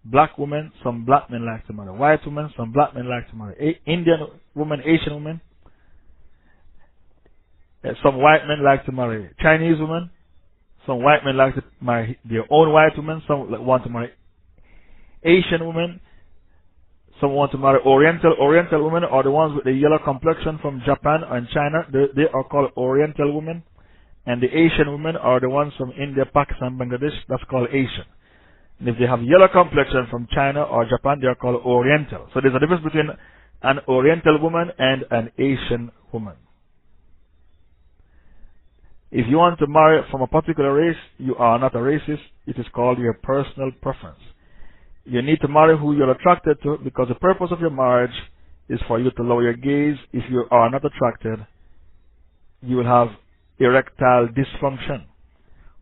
black women, some black men like to marry white women, some black men like to marry Indian women, Asian women. Some white men like to marry Chinese women. Some white men like to marry their own white women. Some want to marry Asian women. Some want to marry Oriental. Oriental women are the ones with the yellow complexion from Japan and China. They are called Oriental women. And the Asian women are the ones from India, Pakistan, Bangladesh. That's called Asian. And if they have yellow complexion from China or Japan, they are called Oriental. So there's a difference between an Oriental woman and an Asian woman. If you want to marry from a particular race, you are not a racist. It is called your personal preference. You need to marry who you're attracted to, because the purpose of your marriage is for you to lower your gaze. If you are not attracted, you will have erectile dysfunction.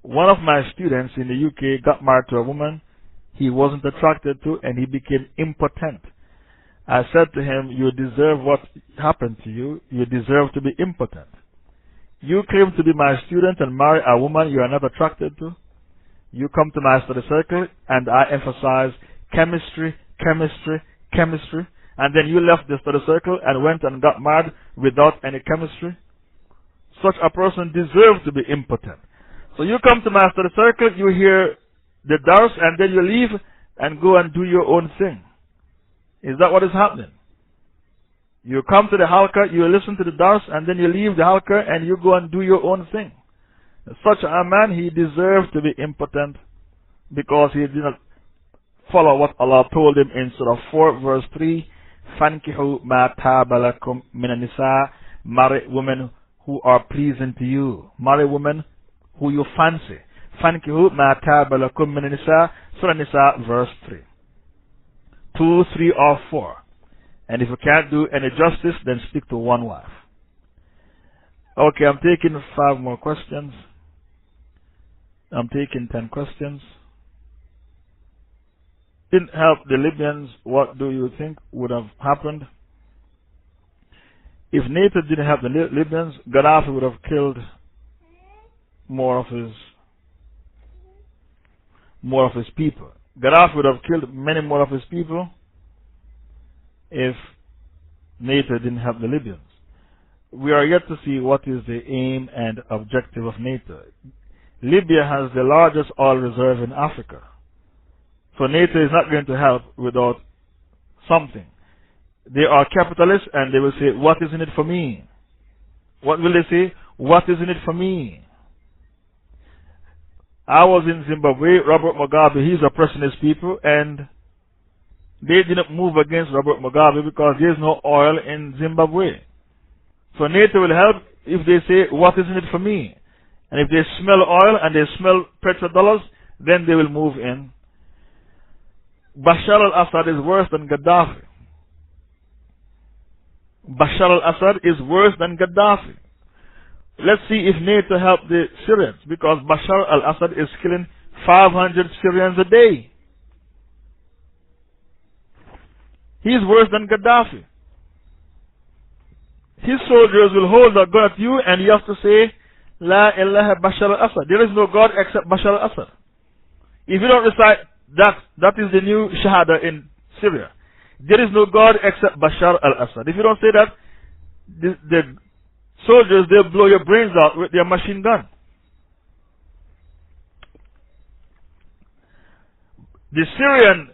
One of my students in the UK got married to a woman he wasn't attracted to, and he became impotent. I said to him, you deserve what happened to you. You deserve to be impotent. You claim to be my student and marry a woman you are not attracted to. You come to my study circle and I emphasize chemistry, chemistry, chemistry, and then you left the study circle and went and got married without any chemistry. Such a person deserves to be impotent. So you come to my study circle, you hear the dars, and then you leave and go and do your own thing. Is that what is happening? You come to the halqa, you listen to the dars, and then you leave the halqa and you go and do your own thing. Such a man, he deserves to be impotent because he did not follow what Allah told him in Surah 4 verse 3. فَانْكِحُوا مَا تَابَ لَكُمْ مِنَ النِّسَاءِ. Marry women who are pleasing to you. Marry women who you fancy. فَانْكِحُوا مَا تَابَ لَكُمْ مِنَ النِّسَاءِ. Surah Nisa verse 3. 2, 3 or 4. And if you can't do any justice, then stick to one wife. Okay, I'm taking 5 more questions. I'm taking 10 questions. Didn't help the Libyans. What do you think would have happened? If NATO didn't help the Libyans, Gaddafi would have killed more of his people. Gaddafi would have killed many more of his people if NATO didn't help the Libyans. We are yet to see what is the aim and objective of NATO. Libya has the largest oil reserve in Africa. So NATO is not going to help without something. They are capitalists and they will say, what is in it for me? What will they say? What is in it for me? I was in Zimbabwe, Robert Mugabe, he's oppressing his people, and they didn't move against Robert Mugabe because there's no oil in Zimbabwe. So NATO will help if they say, what is in it for me? And if they smell oil and they smell petrodollars, then they will move in. Bashar al-Assad is worse than Gaddafi. Bashar al-Assad is worse than Gaddafi. Let's see if NATO help the Syrians, because Bashar al-Assad is killing 500 Syrians a day. He's worse than Gaddafi. His soldiers will hold a gun at you and you have to say, La ilaha Bashar al-Assad. There is no God except Bashar al-Assad. If you don't recite that is the new Shahada in Syria. There is no God except Bashar al-Assad. If you don't say that, the soldiers, they'll blow your brains out with their machine gun. The Syrian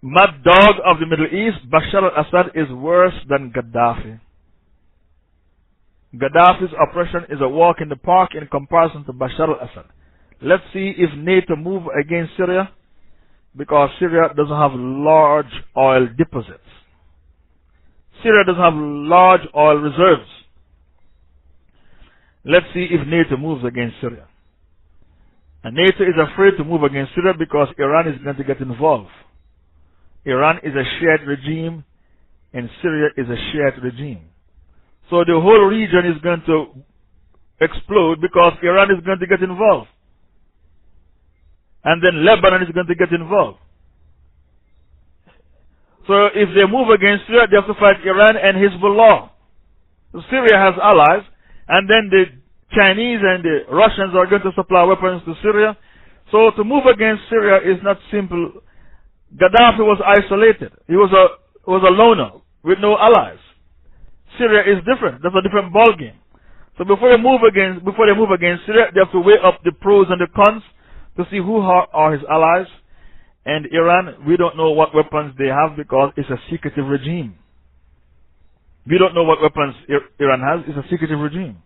mad dog of the Middle East, Bashar al-Assad, is worse than Gaddafi. Gaddafi's oppression is a walk in the park in comparison to Bashar al-Assad. Let's see if NATO move against Syria, because Syria doesn't have large oil deposits. Syria doesn't have large oil reserves. Let's see if NATO moves against Syria. And NATO is afraid to move against Syria because Iran is going to get involved. Iran is a Shiite regime and Syria is a Shiite regime. So the whole region is going to explode because Iran is going to get involved. And then Lebanon is going to get involved. So if they move against Syria, they have to fight Iran and Hezbollah. So Syria has allies, and then the Chinese and the Russians are going to supply weapons to Syria. So to move against Syria is not simple. Gaddafi was isolated. He was a loner with no allies. Syria is different. That's a different ballgame. So before they move against Syria, they have to weigh up the pros and the cons to see who are his allies. And Iran, we don't know what weapons they have because it's a secretive regime. We don't know what weapons Iran has. It's a secretive regime.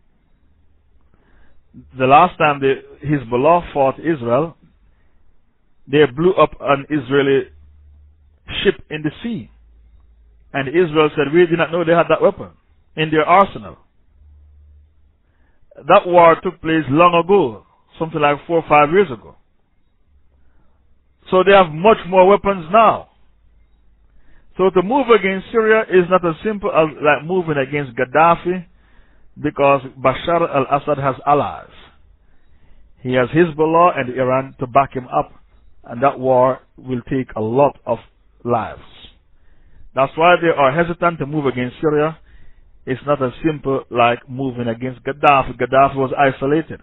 The last time Hezbollah fought Israel, they blew up an Israeli ship in the sea. And Israel said, we did not know they had that weapon in their arsenal. That war took place long ago, something like 4 or 5 years ago. So they have much more weapons now. So to move against Syria is not as simple as like moving against Gaddafi, because Bashar al-Assad has allies. He has Hezbollah and Iran to back him up, and that war will take a lot of lives. That's why they are hesitant to move against Syria. It's not as simple like moving against Gaddafi. Gaddafi was isolated.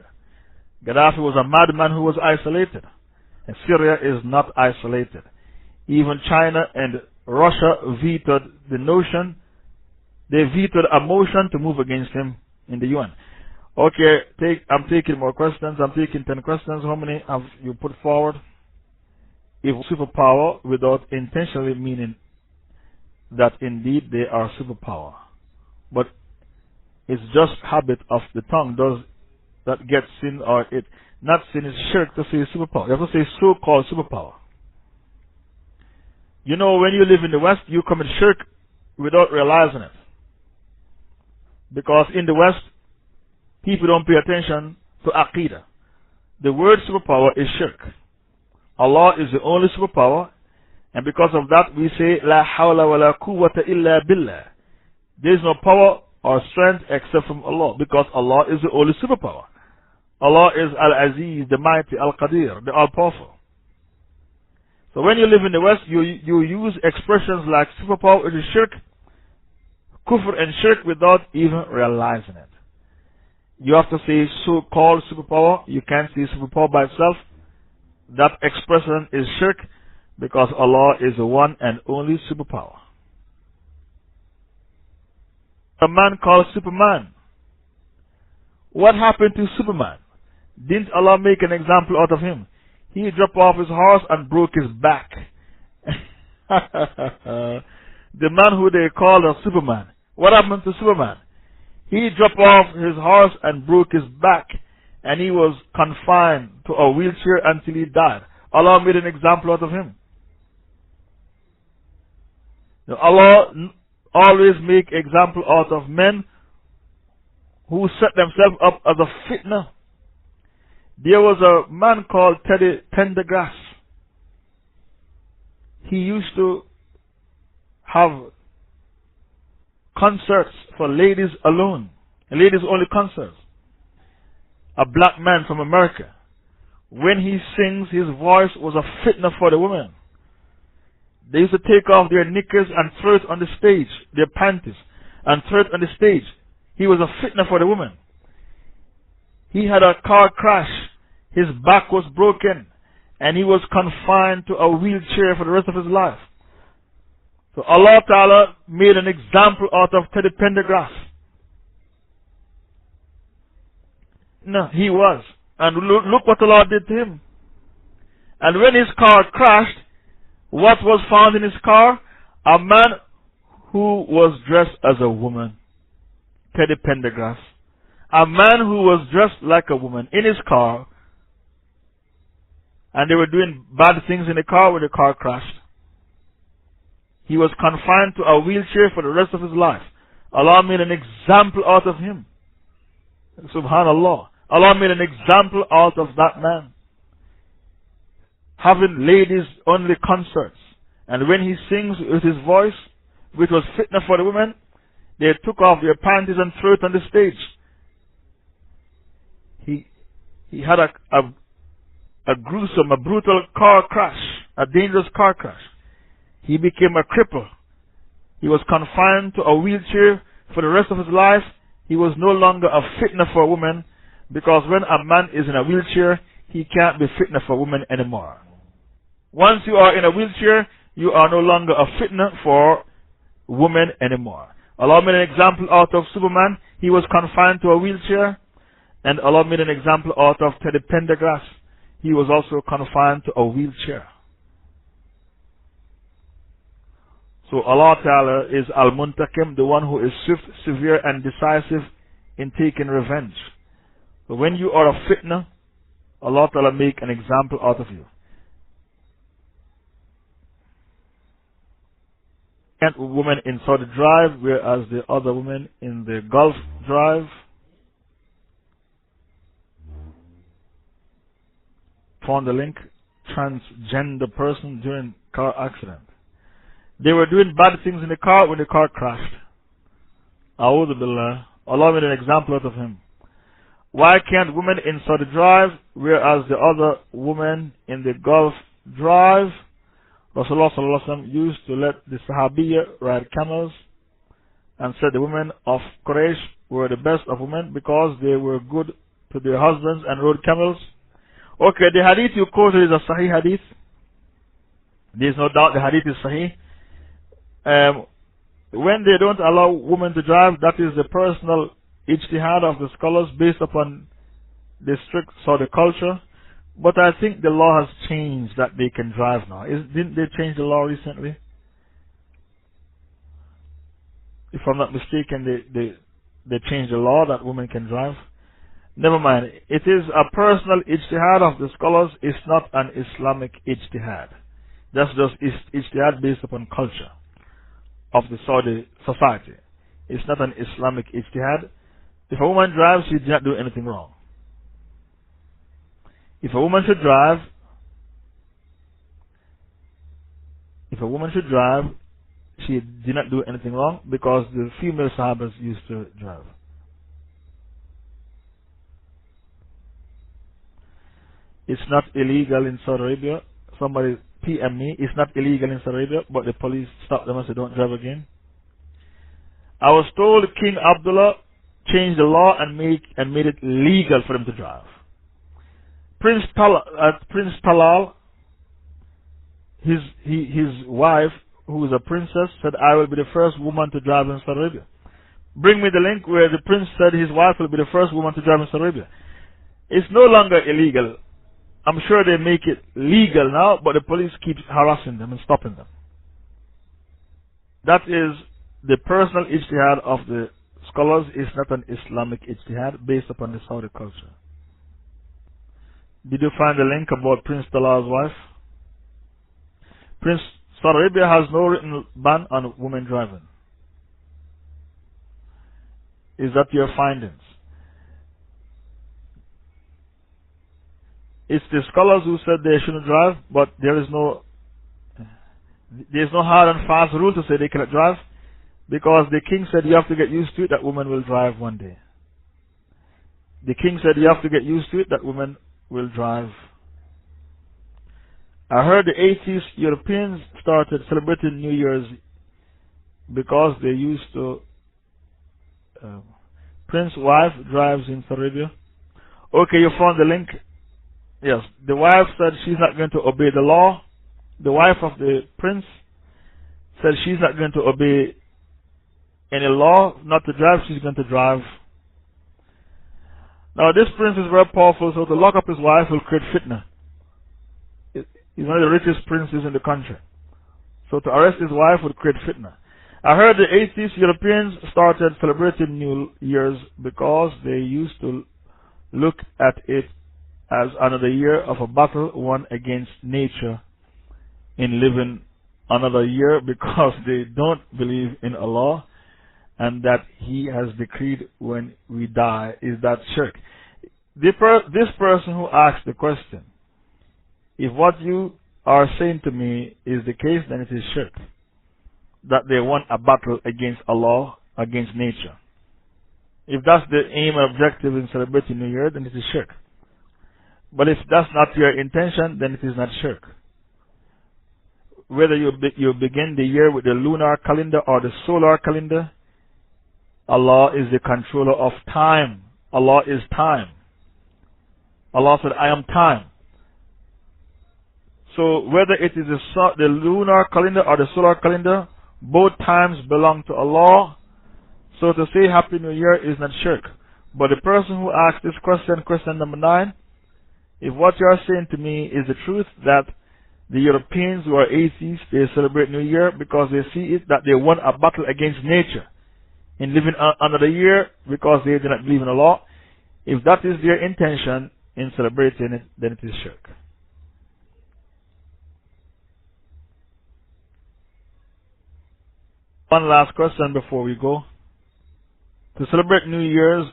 Gaddafi was a madman who was isolated. And Syria is not isolated. Even China and Russia vetoed the notion. They vetoed a motion to move against him in the UN. Okay, I'm taking more questions. I'm taking 10 questions. How many have you put forward? If superpower without intentionally meaning that indeed they are superpower. But it's just habit of the tongue. Does that get sin or it? Not sin is shirk to say superpower. You have to say so-called superpower. You know, when you live in the West, you commit shirk without realizing it. Because in the West, people don't pay attention to Aqidah. The word superpower is shirk. Allah is the only superpower, and because of that we say, La hawla wa la quwwata illa billah. There is no power or strength except from Allah, because Allah is the only superpower. Allah is Al-Aziz, the mighty, Al-Qadir, the all-powerful. So when you live in the West, you use expressions like superpower, which is shirk, kufr and shirk without even realizing it. You have to say so-called superpower. You can't say superpower by itself. That expression is shirk, because Allah is the one and only superpower. A man called Superman. What happened to Superman? Didn't Allah make an example out of him? He dropped off his horse and broke his back. The man who they called a Superman. What happened to Superman? He dropped off his horse and broke his back, and he was confined to a wheelchair until he died. Allah made an example out of him. Now, Allah always make example out of men who set themselves up as a fitna. There was a man called Teddy Pendergrass. He used to have concerts for ladies alone, ladies only concerts. A black man from America. When he sings, his voice was a fitna for the women. They used to take off their knickers and throw it on the stage, their panties, and throw it on the stage. He was a fitna for the women. He had a car crash. His back was broken, and he was confined to a wheelchair for the rest of his life. So Allah Ta'ala made an example out of Teddy Pendergrass. No, he was. And look what Allah did to him. And when his car crashed, what was found in his car? A man who was dressed as a woman. Teddy Pendergrass. A man who was dressed like a woman in his car. And they were doing bad things in the car when the car crashed. He was confined to a wheelchair for the rest of his life. Allah made an example out of him. Subhanallah. Allah made an example out of that man. Having ladies only concerts. And when he sings with his voice, which was fitna for the women, they took off their panties and threw it on the stage. He had a gruesome, a brutal car crash, a dangerous car crash. he became a cripple. He was confined to a wheelchair for the rest of his life. He was no longer a fitna for a woman, because when a man is in a wheelchair, he can't be fitna for women anymore. Once you are in a wheelchair, you are no longer a fitna for women anymore. Allah made an example out of Superman. He was confined to a wheelchair. And Allah made an example out of Teddy Pendergrass. He was also confined to a wheelchair. So Allah Ta'ala is Al-Muntakim, the one who is swift, severe and decisive in taking revenge. So when you are a fitna, Allah Ta'ala make an example out of you. And women in Saudi drive, whereas the other women in the Gulf drive. Found the link, transgender person during car accident. They were doing bad things in the car when the car crashed. A'udhu Billah. Allah made an example out of him. Why can't women in Saudi drive, whereas the other women in the Gulf drive? Rasulullah sallallahu alaihi wasallam used to let the Sahabiyya ride camels, and said the women of Quraysh were the best of women because they were good to their husbands and rode camels. Okay, the hadith you quoted is a Sahih hadith. There is no doubt the hadith is Sahih. When they don't allow women to drive, that is the personal ijtihad of the scholars based upon the strict Saudi culture. But I think the law has changed that they can drive now. Didn't they change the law recently? If I'm not mistaken, they changed the law that women can drive. Never mind. It is a personal ijtihad of the scholars. It's not an Islamic ijtihad. That's just ijtihad based upon culture of the Saudi society. It's not an Islamic ijtihad. If a woman drives, she did not do anything wrong. If a woman should drive, she did not do anything wrong because the female Sahabas used to drive. It's not illegal in Saudi Arabia. Somebody PM me. It's not illegal in Saudi Arabia, but the police stopped them and said, don't drive again. I was told King Abdallah changed the law and made it legal for them to drive. Prince Talal, his wife, who is a princess, said, I will be the first woman to drive in Saudi Arabia. Bring me the link where the prince said his wife will be the first woman to drive in Saudi Arabia. It's no longer illegal. I'm sure they make it legal now, but the police keeps harassing them and stopping them. That is the personal ijtihad of the scholars. Is not an Islamic ijtihad based upon the Saudi culture. Did you find the link about Prince Talal's wife? Saudi Arabia has no written ban on women driving. Is that your findings? It's the scholars who said they shouldn't drive, but there's no hard and fast rule to say they cannot drive, because the king said you have to get used to it that women will drive one day. The king said you have to get used to it that women will drive. I heard the atheist Europeans started celebrating New Year's because they used to. Prince's wife drives in Saudi Arabia. Okay, you found the link. Yes, the wife said she's not going to obey the law. The wife of the prince said she's not going to obey any law not to drive. She's going to drive. Now this prince is very powerful, so to lock up his wife will create fitna. He's one of the richest princes in the country. So to arrest his wife would create fitna. I heard the atheist Europeans started celebrating New Year's because they used to look at it as another year of a battle won against nature in living another year, because they don't believe in Allah and that He has decreed when we die. Is that shirk? This person who asked the question, if what you are saying to me is the case, then it is shirk. That they won a battle against Allah, against nature. If that's the aim and objective in celebrating New Year, then it is shirk. But if that's not your intention, then it is not shirk. whether you begin the year with the lunar calendar or the solar calendar, Allah is the controller of time. Allah is time. Allah said, I am time. So whether it is the lunar calendar or the solar calendar, both times belong to Allah. So to say Happy New Year is not shirk. But the person who asked this question, question number 9, if what you are saying to me is the truth, that the Europeans who are atheists, they celebrate New Year because they see it that they won a battle against nature in living under the year because they do not believe in Allah. If that is their intention in celebrating it, then it is shirk. One last question before we go. To celebrate New Year's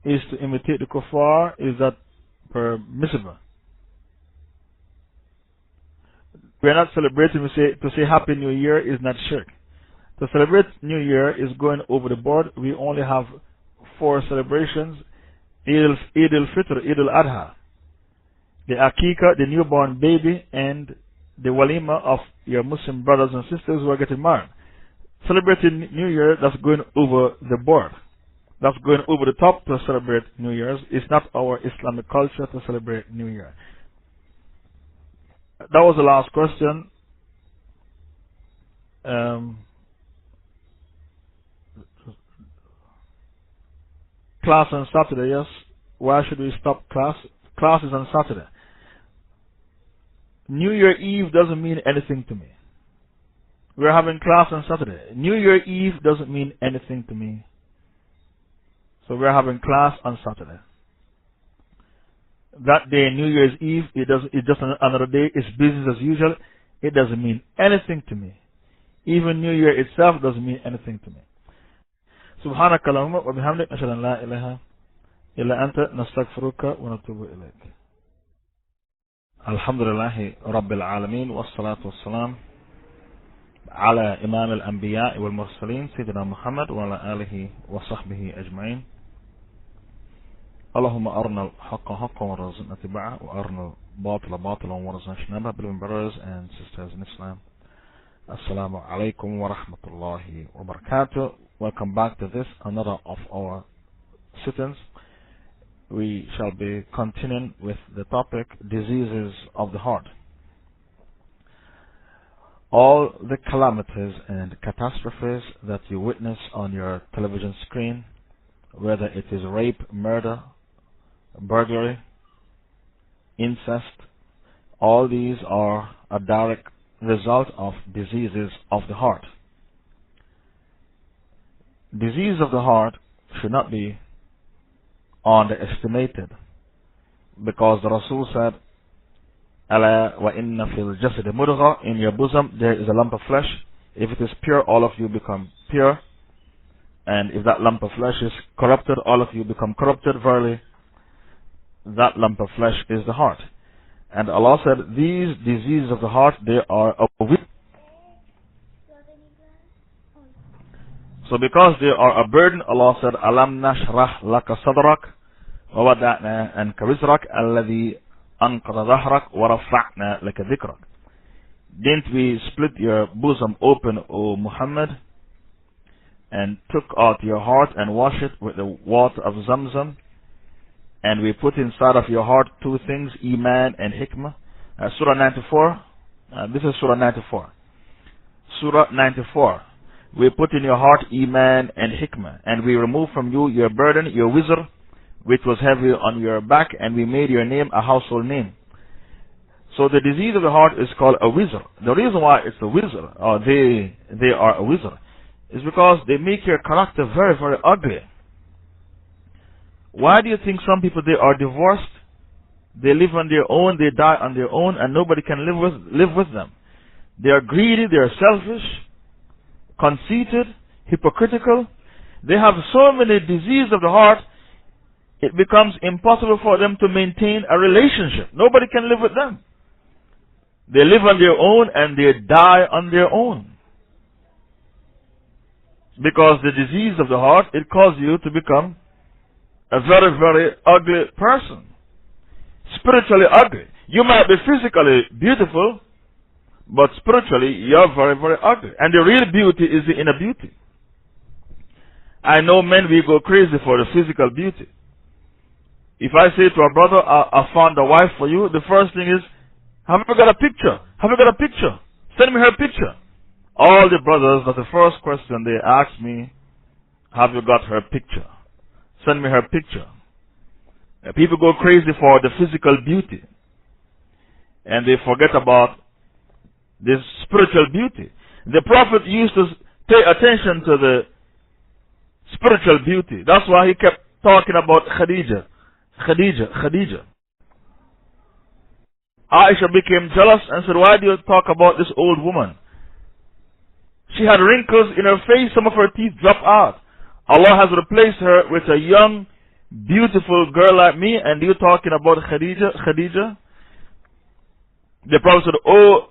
is to imitate the kuffar. Is that permissible? We are not celebrating to say Happy New Year is not shirk. To celebrate New Year is going over the board. We only have 4 celebrations. Eid al-Fitr, Eid al-Adha, the Akika, the newborn baby, and the Walima of your Muslim brothers and sisters who are getting married. Celebrating New Year, that's going over the board. That's going over the top to celebrate New Year's. It's not our Islamic culture to celebrate New Year. That was the last question. Class on Saturday, yes. Why should we stop class? Class is on Saturday. New Year Eve doesn't mean anything to me. We're having class on Saturday. New Year Eve doesn't mean anything to me. So we're having class on Saturday. That day, New Year's Eve, it's just another day. It's business as usual. It doesn't mean anything to me. Even New Year itself doesn't mean anything to me. سبحانك اللهم وبحمدك نشهد أن لا إله إلا أنت نستغفرك ونتوب إليك. الحمد لله رب العالمين والصلاة والسلام على إمام الأنبياء والمرسلين سيدنا محمد وعلى آله وصحبه أجمعين. اللهم أرنا الحق حقا وارزقنا اتباعه وأرنا الباطل باطلا وارزقنا اجتنابه. Beloved brothers and sisters in Islam, Assalamu alaikum wa rahmatullahi wa barakatuh. Welcome back to this, another of our sittings. We shall be continuing with the topic, diseases of the heart. All the calamities and catastrophes that you witness on your television screen, whether it is rape, murder, burglary, incest, all these are a direct result of diseases of the heart. Disease of the heart should not be underestimated, because the Rasul said, Ala wa inna fil jasad mudgha, in your bosom there is a lump of flesh. If it is pure, all of you become pure. And if that lump of flesh is corrupted, all of you become corrupted. Verily, that lump of flesh is the heart. And Allah said, these diseases of the heart, they are a weakness. So because they are a burden, Allah said, Alam nashrah laka sadrak wa wada'na anka wizrak alladhi anqadha dhahrak wa rafa'na laka dhikrak. Didn't we split your bosom open, O Muhammad, and took out your heart and washed it with the water of Zamzam, and we put inside of your heart 2 things, Iman and Hikmah. Surah 94. This is Surah 94. Surah 94. We put in your heart Iman and Hikmah, and we removed from you your burden, your wizr, which was heavy on your back, and we made your name a household name. So the disease of the heart is called a wizr. The reason why it's a wizr, or they are a wizr, is because they make your character very, very ugly. Why do you think some people, they are divorced? They live on their own, they die on their own, and nobody can live with them. They are greedy, they are selfish, conceited, hypocritical. They have so many diseases of the heart, it becomes impossible for them to maintain a relationship. Nobody can live with them. They live on their own and they die on their own. Because the disease of the heart, it causes you to become a very, very ugly person. Spiritually ugly. You might be physically beautiful, But spiritually, you're very, very ugly. And the real beauty is the inner beauty. I know men, we go crazy for the physical beauty. If I say to a brother, I found a wife for you, the first thing is, have you got a picture? Have you got a picture? Send me her picture. All the brothers, that's the first question they ask me, have you got her picture? Send me her picture. People go crazy for the physical beauty. And they forget about this spiritual beauty. The Prophet used to pay attention to the spiritual beauty. That's why he kept talking about Khadija. Khadija. Aisha became jealous and said, why do you talk about this old woman? She had wrinkles in her face, some of her teeth dropped out. Allah has replaced her with a young, beautiful girl like me, and you're talking about Khadija? The Prophet said, oh,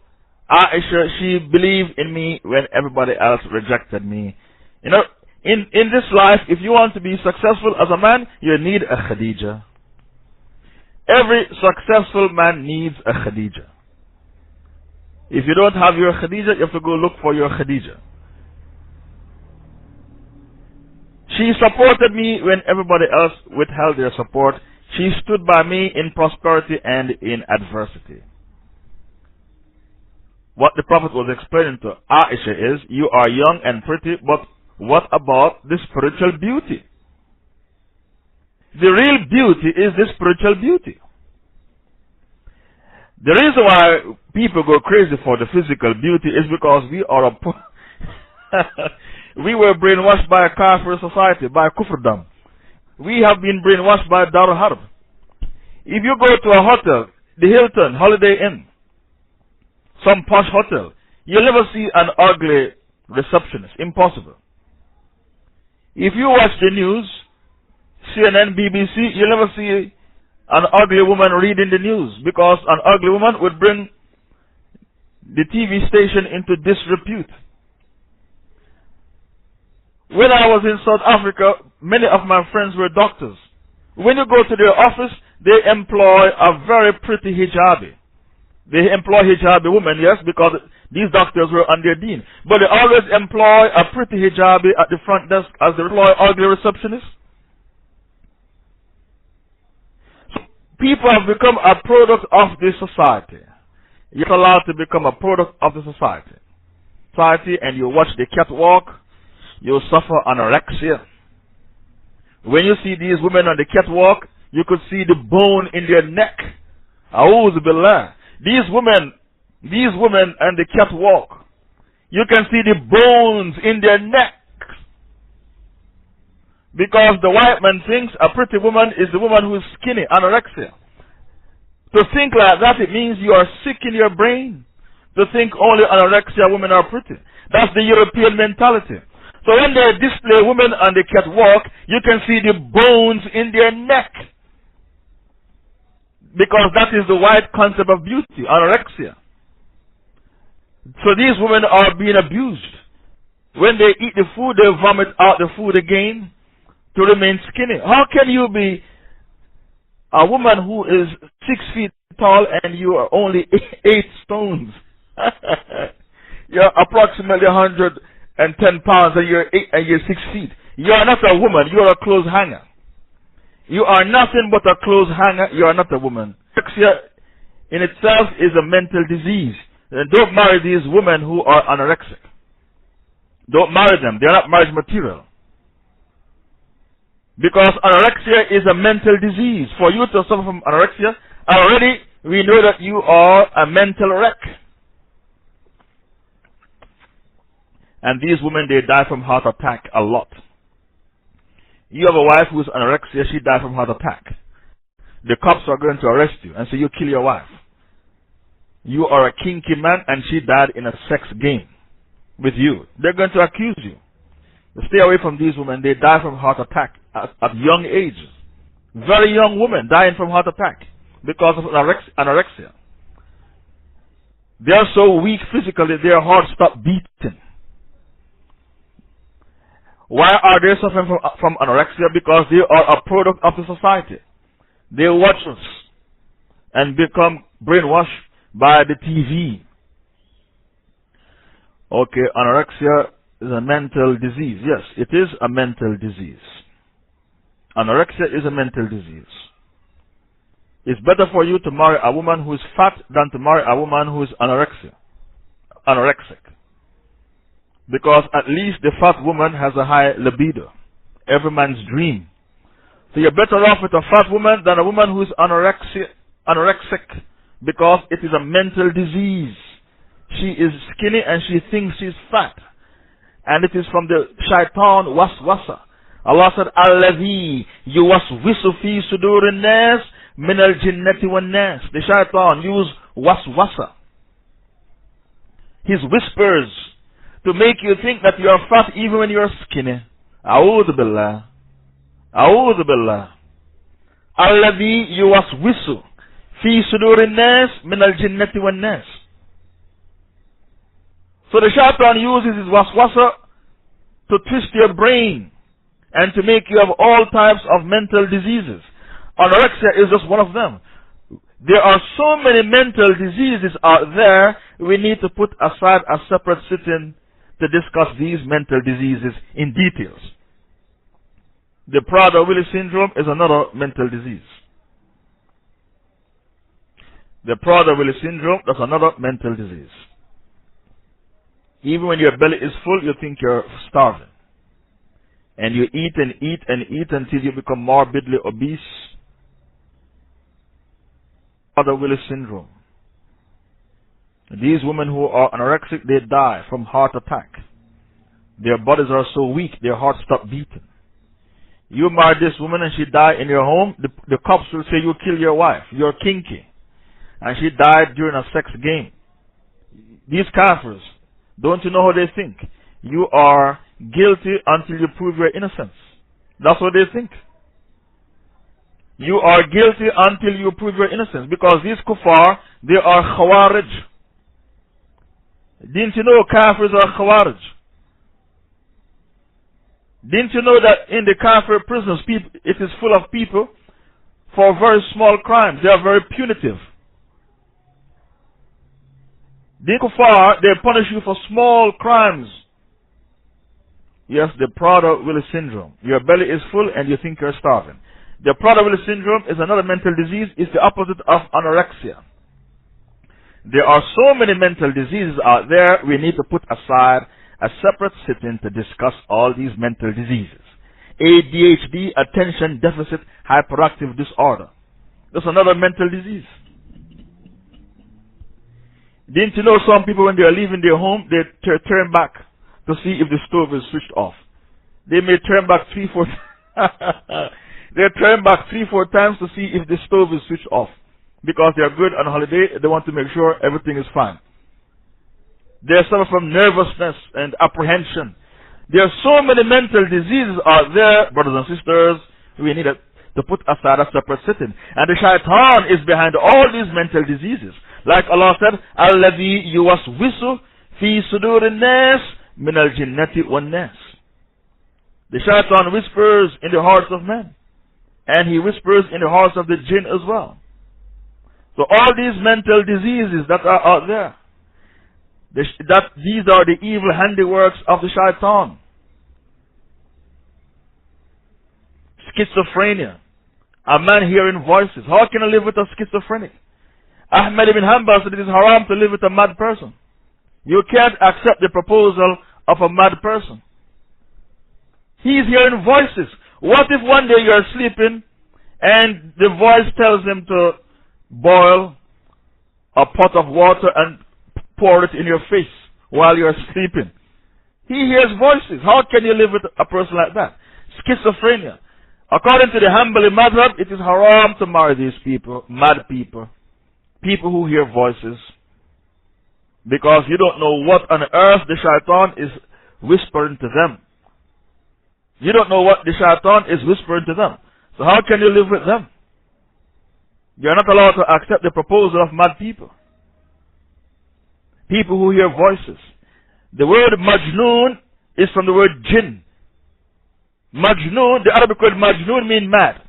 Aisha, she believed in me when everybody else rejected me. You know, in this life, if you want to be successful as a man, you need a Khadija. Every successful man needs a Khadija. If you don't have your Khadija, you have to go look for your Khadija. She supported me when everybody else withheld their support. She stood by me in prosperity and in adversity. What the Prophet was explaining to Aisha is, you are young and pretty, but what about the spiritual beauty? The real beauty is the spiritual beauty. The reason why people go crazy for the physical beauty is because we are we were brainwashed by a kafir society, by kufrdom. We have been brainwashed by Dar Harb. If you go to a hotel, the Hilton, Holiday Inn, some posh hotel, you'll never see an ugly receptionist. Impossible. If you watch the news, CNN, BBC, you'll never see an ugly woman reading the news, because an ugly woman would bring the TV station into disrepute. When I was in South Africa, many of my friends were doctors. When you go to their office, they employ a very pretty hijabi. They employ hijabi women, yes, because these doctors were on their deen. But they always employ a pretty hijabi at the front desk as they employ ugly receptionists. So people have become a product of this society. You're allowed to become a product of the society. And you watch the catwalk, you suffer anorexia. When you see these women on the catwalk, you could see the bone in their neck. A'udhu billah. These women on the catwalk, you can see the bones in their neck. Because the white man thinks a pretty woman is the woman who is skinny, anorexia. To think like that, it means you are sick in your brain. To think only anorexia women are pretty. That's the European mentality. So when they display women on the catwalk, you can see the bones in their neck. Because that is the white concept of beauty, anorexia. So these women are being abused. When they eat the food, they vomit out the food again to remain skinny. How can you be a woman who is 6 feet tall and you are only 8 stones? You're approximately 110 pounds and you're 6 feet. You are not a woman, you are a clothes hanger. You are nothing but a clothes hanger, you are not a woman. Anorexia in itself is a mental disease. Don't marry these women who are anorexic. Don't marry them, they are not marriage material. Because anorexia is a mental disease. For you to suffer from anorexia, already we know that you are a mental wreck. And these women, they die from heart attack a lot. You have a wife who is anorexia, she died from heart attack. The cops are going to arrest you and say you kill your wife. You are a kinky man and she died in a sex game with you. They're going to accuse you. Stay away from these women. They die from heart attack at young ages. Very young women dying from heart attack because of anorexia. They are so weak physically, their hearts stop beating. Why are they suffering from anorexia? Because they are a product of the society. They watch us and become brainwashed by the TV. Okay, anorexia is a mental disease. Yes, it is a mental disease. Anorexia is a mental disease. It's better for you to marry a woman who is fat than to marry a woman who is anorexic. Because at least the fat woman has a high libido. Every man's dream. So you're better off with a fat woman than a woman who is anorexic. Because it is a mental disease. She is skinny and she thinks she's fat. And it is from the shaitan waswasa. Allah said, Alladhi yuwaswisu fi sudurin nas min al-jinnati wan nas. The shaitan used waswasa. His whispers to make you think that you are fat even when you are skinny. A'udhu billah. A'udhu billah. Alladhi yuwaswisu fi sudurin nas min al-jinnati wan nas. So the shaitan uses his waswasa to twist your brain and to make you have all types of mental diseases. Anorexia is just one of them. There are so many mental diseases out there, we need to put aside a separate sitting to discuss these mental diseases in details. The Prader-Willi syndrome is another mental disease. The Prader-Willi syndrome, that's another mental disease. Even when your belly is full, you think you're starving. And you eat and eat and eat until you become morbidly obese. Prader-Willi syndrome. These women who are anorexic, they die from heart attack. Their bodies are so weak, their hearts stop beating. You marry this woman and she died in your home, the cops will say you killed your wife. You're kinky. And she died during a sex game. These kafirs, don't you know how they think? You are guilty until you prove your innocence. That's what they think. You are guilty until you prove your innocence. Because these kuffar, they are khawarij. Didn't you know kafirs are khawarij? Didn't you know that in the kafir prisons, it is full of people for very small crimes. They are very punitive. The kuffar, they punish you for small crimes. Yes, the Prader-Willi syndrome. Your belly is full and you think you're starving. The Prader-Willi syndrome is another mental disease. It's the opposite of anorexia. There are so many mental diseases out there, we need to put aside a separate sitting to discuss all these mental diseases. ADHD, attention deficit hyperactive disorder. That's another mental disease. Didn't you know some people, when they are leaving their home, they turn back to see if the stove is switched off? They may turn back 3-4 they turn back 3-4 times to see if the stove is switched off. Because they are good on holiday, they want to make sure everything is fine. They suffer from nervousness and apprehension. There are so many mental diseases out there, brothers and sisters, we need to put aside a separate sitting. And the shaitan is behind all these mental diseases. Like Allah said, Alladhi yuwaswisu fi sudurin nas min al-jinnati wan nas. The shaitan whispers in the hearts of men. And he whispers in the hearts of the jinn as well. So all these mental diseases that are out there, these are the evil handiworks of the shaitan. Schizophrenia. A man hearing voices. How can I live with a schizophrenic? Ahmad ibn Hanbal said it is haram to live with a mad person. You can't accept the proposal of a mad person. He is hearing voices. What if one day you are sleeping and the voice tells him to boil a pot of water and pour it in your face while you are sleeping? He hears voices. How can you live with a person like that? Schizophrenia. According to the Hanbali madhab, it is haram to marry these people, mad people. People who hear voices. Because you don't know what on earth the shaitan is whispering to them. You don't know what the shaitan is whispering to them. So how can you live with them? You are not allowed to accept the proposal of mad people. People who hear voices. The word majnoon is from the word jinn. Majnoon, the Arabic word majnoon means mad.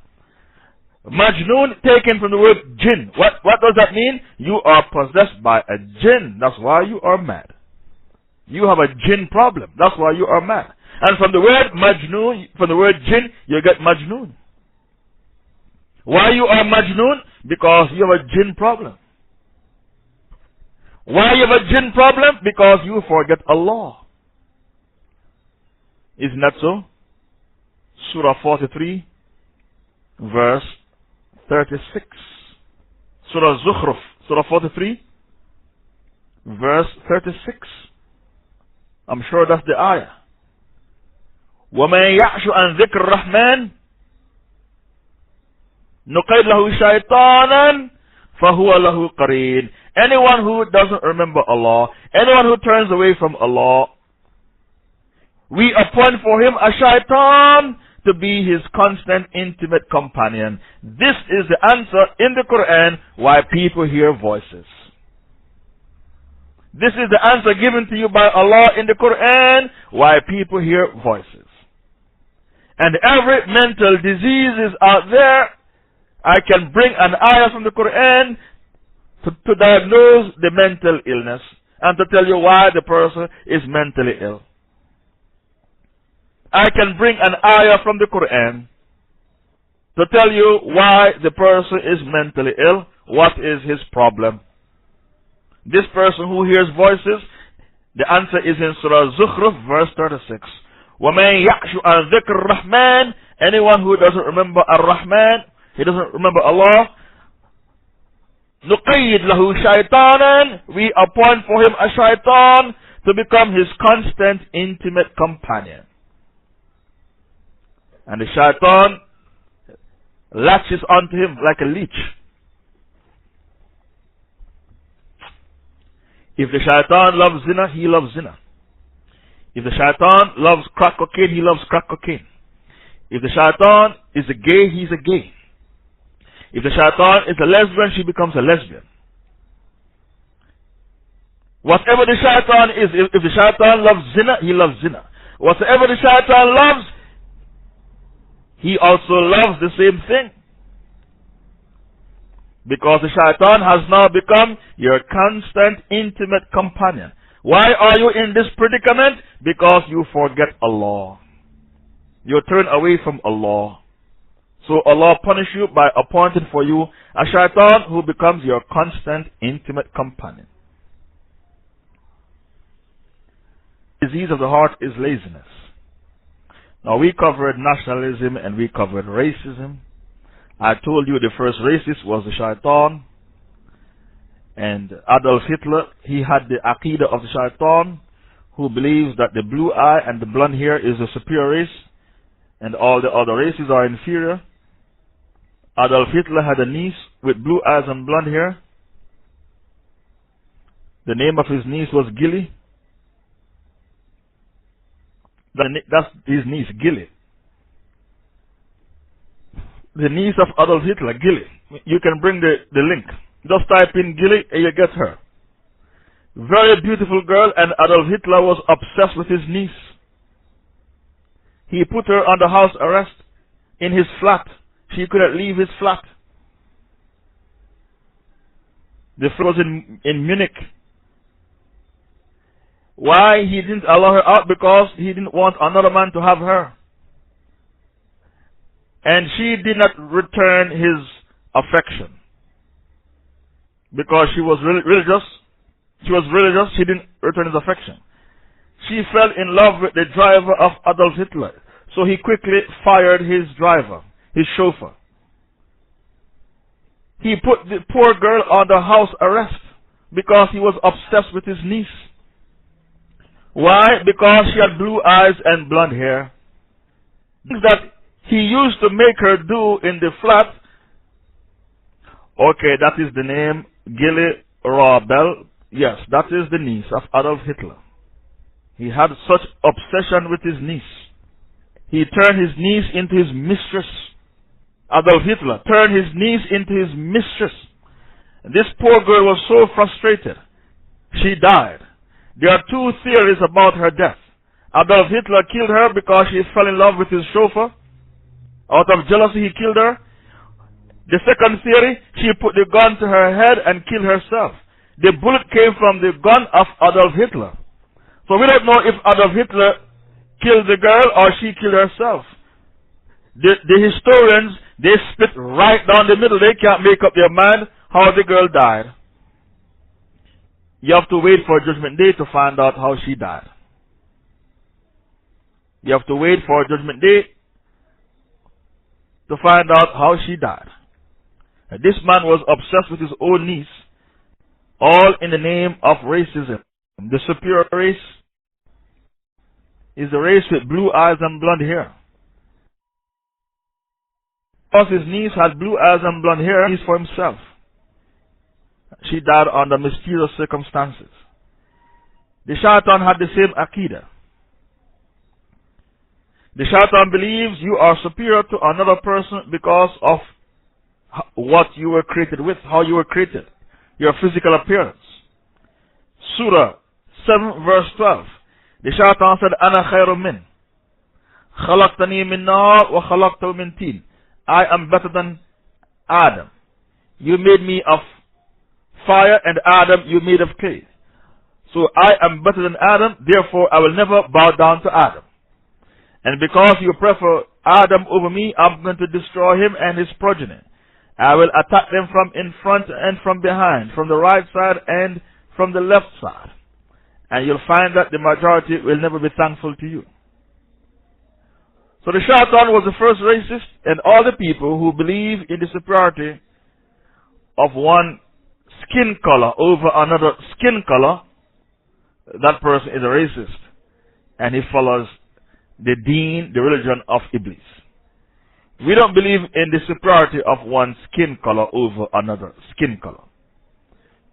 Majnoon taken from the word jinn. What does that mean? You are possessed by a jinn. That's why you are mad. You have a jinn problem. That's why you are mad. And from the word majnoon, from the word jinn, you get majnoon. Why you are majnoon? Because you have a jinn problem. Why you have a jinn problem? Because you forget Allah. Isn't that so? Surah 43, verse 36. Surah Zukhruf, Surah 43, verse 36. I'm sure that's the ayah. وَمَن يَعْشُ عَنْ ذِكْرِ الرَّحْمَنِ نُقَيْدْ لَهُ شَيْطَانًا فَهُوَ لَهُ قَرِينٌ. Anyone who doesn't remember Allah, anyone who turns away from Allah, we appoint for him a shaitan to be his constant, intimate companion. This is the answer in the Quran why people hear voices. This is the answer given to you by Allah in the Quran why people hear voices. And every mental disease is out there. I can bring an ayah from the Quran to diagnose the mental illness and to tell you why the person is mentally ill. I can bring an ayah from the Quran to tell you why the person is mentally ill, what is his problem. This person who hears voices, the answer is in Surah Zukhruf, verse 36. وَمَن يَعْشُ عَنْ ذِكْرِ الرَّحْمَنِ. Anyone who doesn't remember Ar-Rahman, he doesn't remember Allah, نُقَيِّدْ لَهُ شَيْطَانًا. We appoint for him a shaitan to become his constant, intimate companion. And the shaitan latches onto him like a leech. If the shaitan loves zina, he loves zina. If the shaitan loves crack cocaine, he loves crack cocaine. If the shaitan is a gay, he's a gay. If the shaitan is a lesbian, she becomes a lesbian. Whatever the shaitan is, if the shaitan loves zina, he loves zina. Whatever the shaitan loves, he also loves the same thing. Because the shaitan has now become your constant, intimate companion. Why are you in this predicament? Because you forget Allah. You turn away from Allah. So Allah punish you by appointing for you a shaitan who becomes your constant, intimate companion. The disease of the heart is laziness. Now we covered nationalism and we covered racism. I told you the first racist was the shaitan. And Adolf Hitler, he had the aqidah of the shaitan, who believes that the blue eye and the blonde hair is the superior race and all the other races are inferior. Adolf Hitler had a niece with blue eyes and blonde hair. The name of his niece was Gilly. That's his niece, Gilly. The niece of Adolf Hitler, Gilly. You can bring the link. Just type in Gilly and you get her. Very beautiful girl, and Adolf Hitler was obsessed with his niece. He put her under house arrest in his flat. She couldn't leave his flat. The flat was in Munich. Why he didn't allow her out? Because he didn't want another man to have her. And she did not return his affection. Because she was religious. She was religious, she didn't return his affection. She fell in love with the driver of Adolf Hitler. So he quickly fired his driver, his chauffeur. He put the poor girl under house arrest because he was obsessed with his niece. Why? Because she had blue eyes and blonde hair. Things that he used to make her do in the flat. Okay, that is the name, Gilly Rabel. Yes, that is the niece of Adolf Hitler. He had such obsession with his niece. He turned his niece into his mistress. Adolf Hitler turned his niece into his mistress. And this poor girl was so frustrated. She died. There are two theories about her death. Adolf Hitler killed her because she fell in love with his chauffeur. Out of jealousy, he killed her. The second theory, she put the gun to her head and killed herself. The bullet came from the gun of Adolf Hitler. So we don't know if Adolf Hitler killed the girl or she killed herself. The historians, they split right down the middle. They can't make up their mind how the girl died. You have to wait for Judgment Day to find out how she died. You have to wait for Judgment Day to find out how she died. And this man was obsessed with his own niece, all in the name of racism. The superior race is the race with blue eyes and blonde hair. Because his niece had blue eyes and blonde hair, he's for himself. She died under mysterious circumstances. The shaitan had the same Aqidah. The shaitan believes you are superior to another person because of what you were created with, how you were created, your physical appearance. Surah 7 verse 12. The shaitan said, Ana khairum min. Khalaqtani min nar wa khalaqtahu min tin. I am better than Adam. You made me of fire, and Adam you made of clay. So I am better than Adam, therefore I will never bow down to Adam. And because you prefer Adam over me, I'm going to destroy him and his progeny. I will attack them from in front and from behind, from the right side and from the left side. And you'll find that the majority will never be thankful to you. So the shaitan was the first racist, and all the people who believe in the superiority of one skin color over another skin color, that person is a racist. And he follows the deen, the religion of Iblis. We don't believe in the superiority of one skin color over another skin color.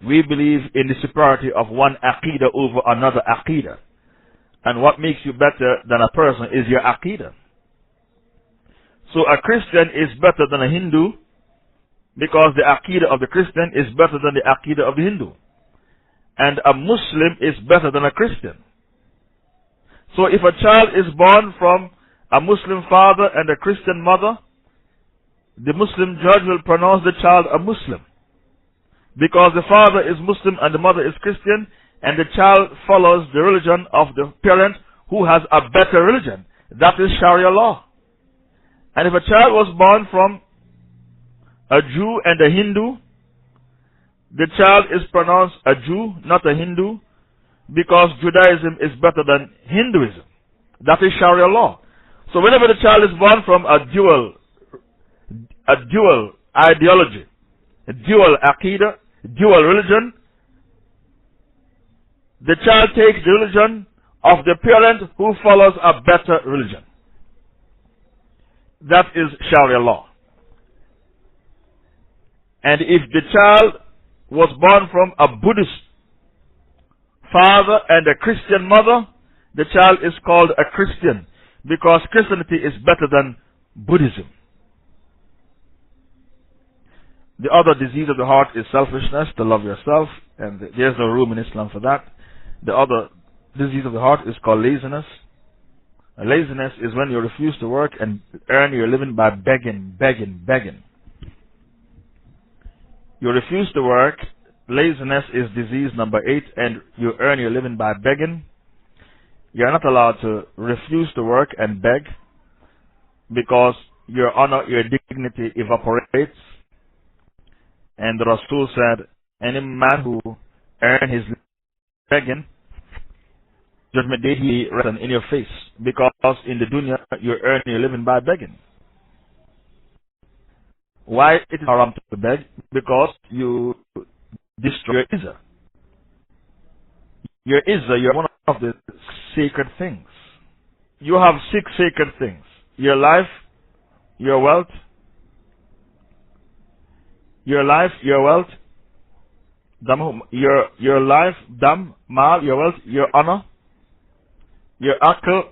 We believe in the superiority of one Aqidah over another Aqidah. And what makes you better than a person is your Aqidah. So a Christian is better than a Hindu because the Aqidah of the Christian is better than the Aqidah of the Hindu. And a Muslim is better than a Christian. So if a child is born from a Muslim father and a Christian mother, the Muslim judge will pronounce the child a Muslim. Because the father is Muslim and the mother is Christian, and the child follows the religion of the parent who has a better religion. That is Sharia law. And if a child was born from a Jew and a Hindu, the child is pronounced a Jew, not a Hindu, because Judaism is better than Hinduism. That is Sharia law. So whenever the child is born from a dual ideology, a dual Aqidah, dual religion, the child takes the religion of the parent who follows a better religion. That is Sharia law. And if the child was born from a Buddhist father and a Christian mother, the child is called a Christian because Christianity is better than Buddhism. The other disease of the heart is selfishness, to love yourself, and there's no room in Islam for that. The other disease of the heart is called laziness. Laziness is when you refuse to work and earn your living by begging. You refuse to work. Laziness is disease number 8, and you earn your living by begging. You are not allowed to refuse to work and beg because your honor, your dignity evaporates. And the Rasul said, any man who earns his begging, Judgment Day he written in your face, because in the dunya you earn your living by begging. Why it is haram to beg? Because you destroy your izzah. Your izzah, you're one of the sacred things. You have 6 sacred things: your life, your wealth, your wealth, your life, mal, your wealth, your honor, your akal,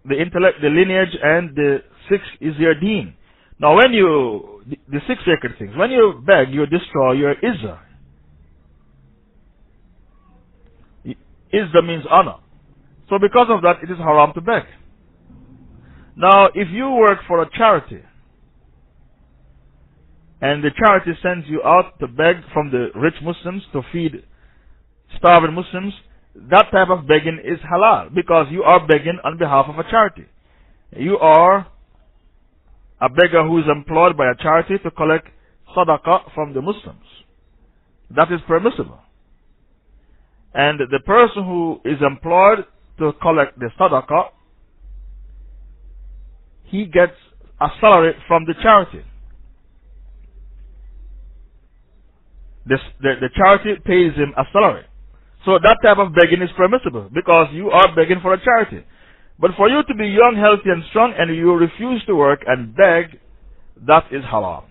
the intellect, the lineage, and the 6th is your deen. Now when the 6 sacred things, when you beg, you destroy your izzah. Izzah means honor. So because of that, it is haram to beg. Now if you work for a charity, and the charity sends you out to beg from the rich Muslims to feed starving Muslims, that type of begging is halal because you are begging on behalf of a charity. You are a beggar who is employed by a charity to collect sadaqah from the Muslims. That is permissible. And the person who is employed to collect the sadaqah, he gets a salary from the charity. The charity pays him a salary. So that type of begging is permissible because you are begging for a charity. But for you to be young, healthy and strong and you refuse to work and beg, that is haram.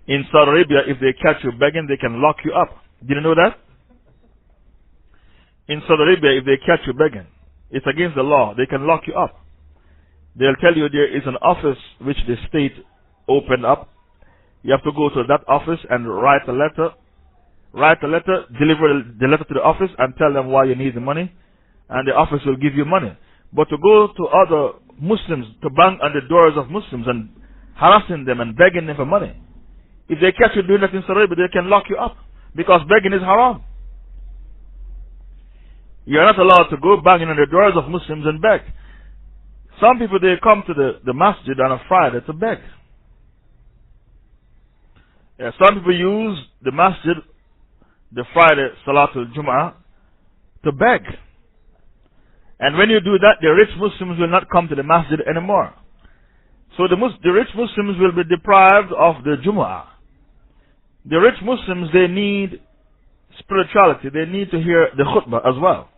In Saudi Arabia, if they catch you begging, they can lock you up. Did you know that? In Saudi Arabia, if they catch you begging, it's against the law. They can lock you up. They'll tell you there is an office which the state opened up. You have to go to that office and write a letter, deliver the letter to the office and tell them why you need the money, and the office will give you money. But to go to other Muslims, to bang on the doors of Muslims and harassing them and begging them for money, if they catch you doing that in Saudi Arabia, they can lock you up because begging is haram. You are not allowed to go banging on the doors of Muslims and beg. Some people, they come to the masjid on a Friday to beg. Some people use the masjid, the Friday Salatul Jum'ah, to beg. And when you do that, the rich Muslims will not come to the masjid anymore. So the rich Muslims will be deprived of the Jum'ah. The rich Muslims, they need spirituality. They need to hear the khutbah as well.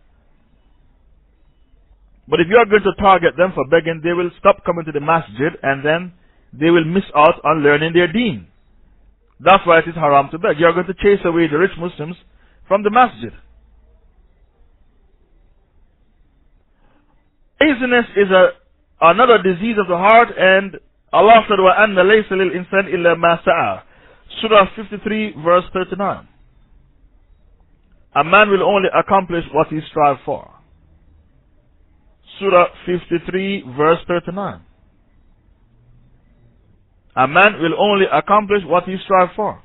But if you are going to target them for begging, they will stop coming to the masjid and then they will miss out on learning their deen. That's why it is haram to beg. You are going to chase away the rich Muslims from the masjid. Laziness is another disease of the heart, and Allah said, وَأَنَّ لَيْسَ لِلْإِنسَانِ إِلَّا مَا سَعَى. Surah 53 verse 39. A man will only accomplish what he strives for. Surah 53 verse 39. A man will only accomplish what he strives for.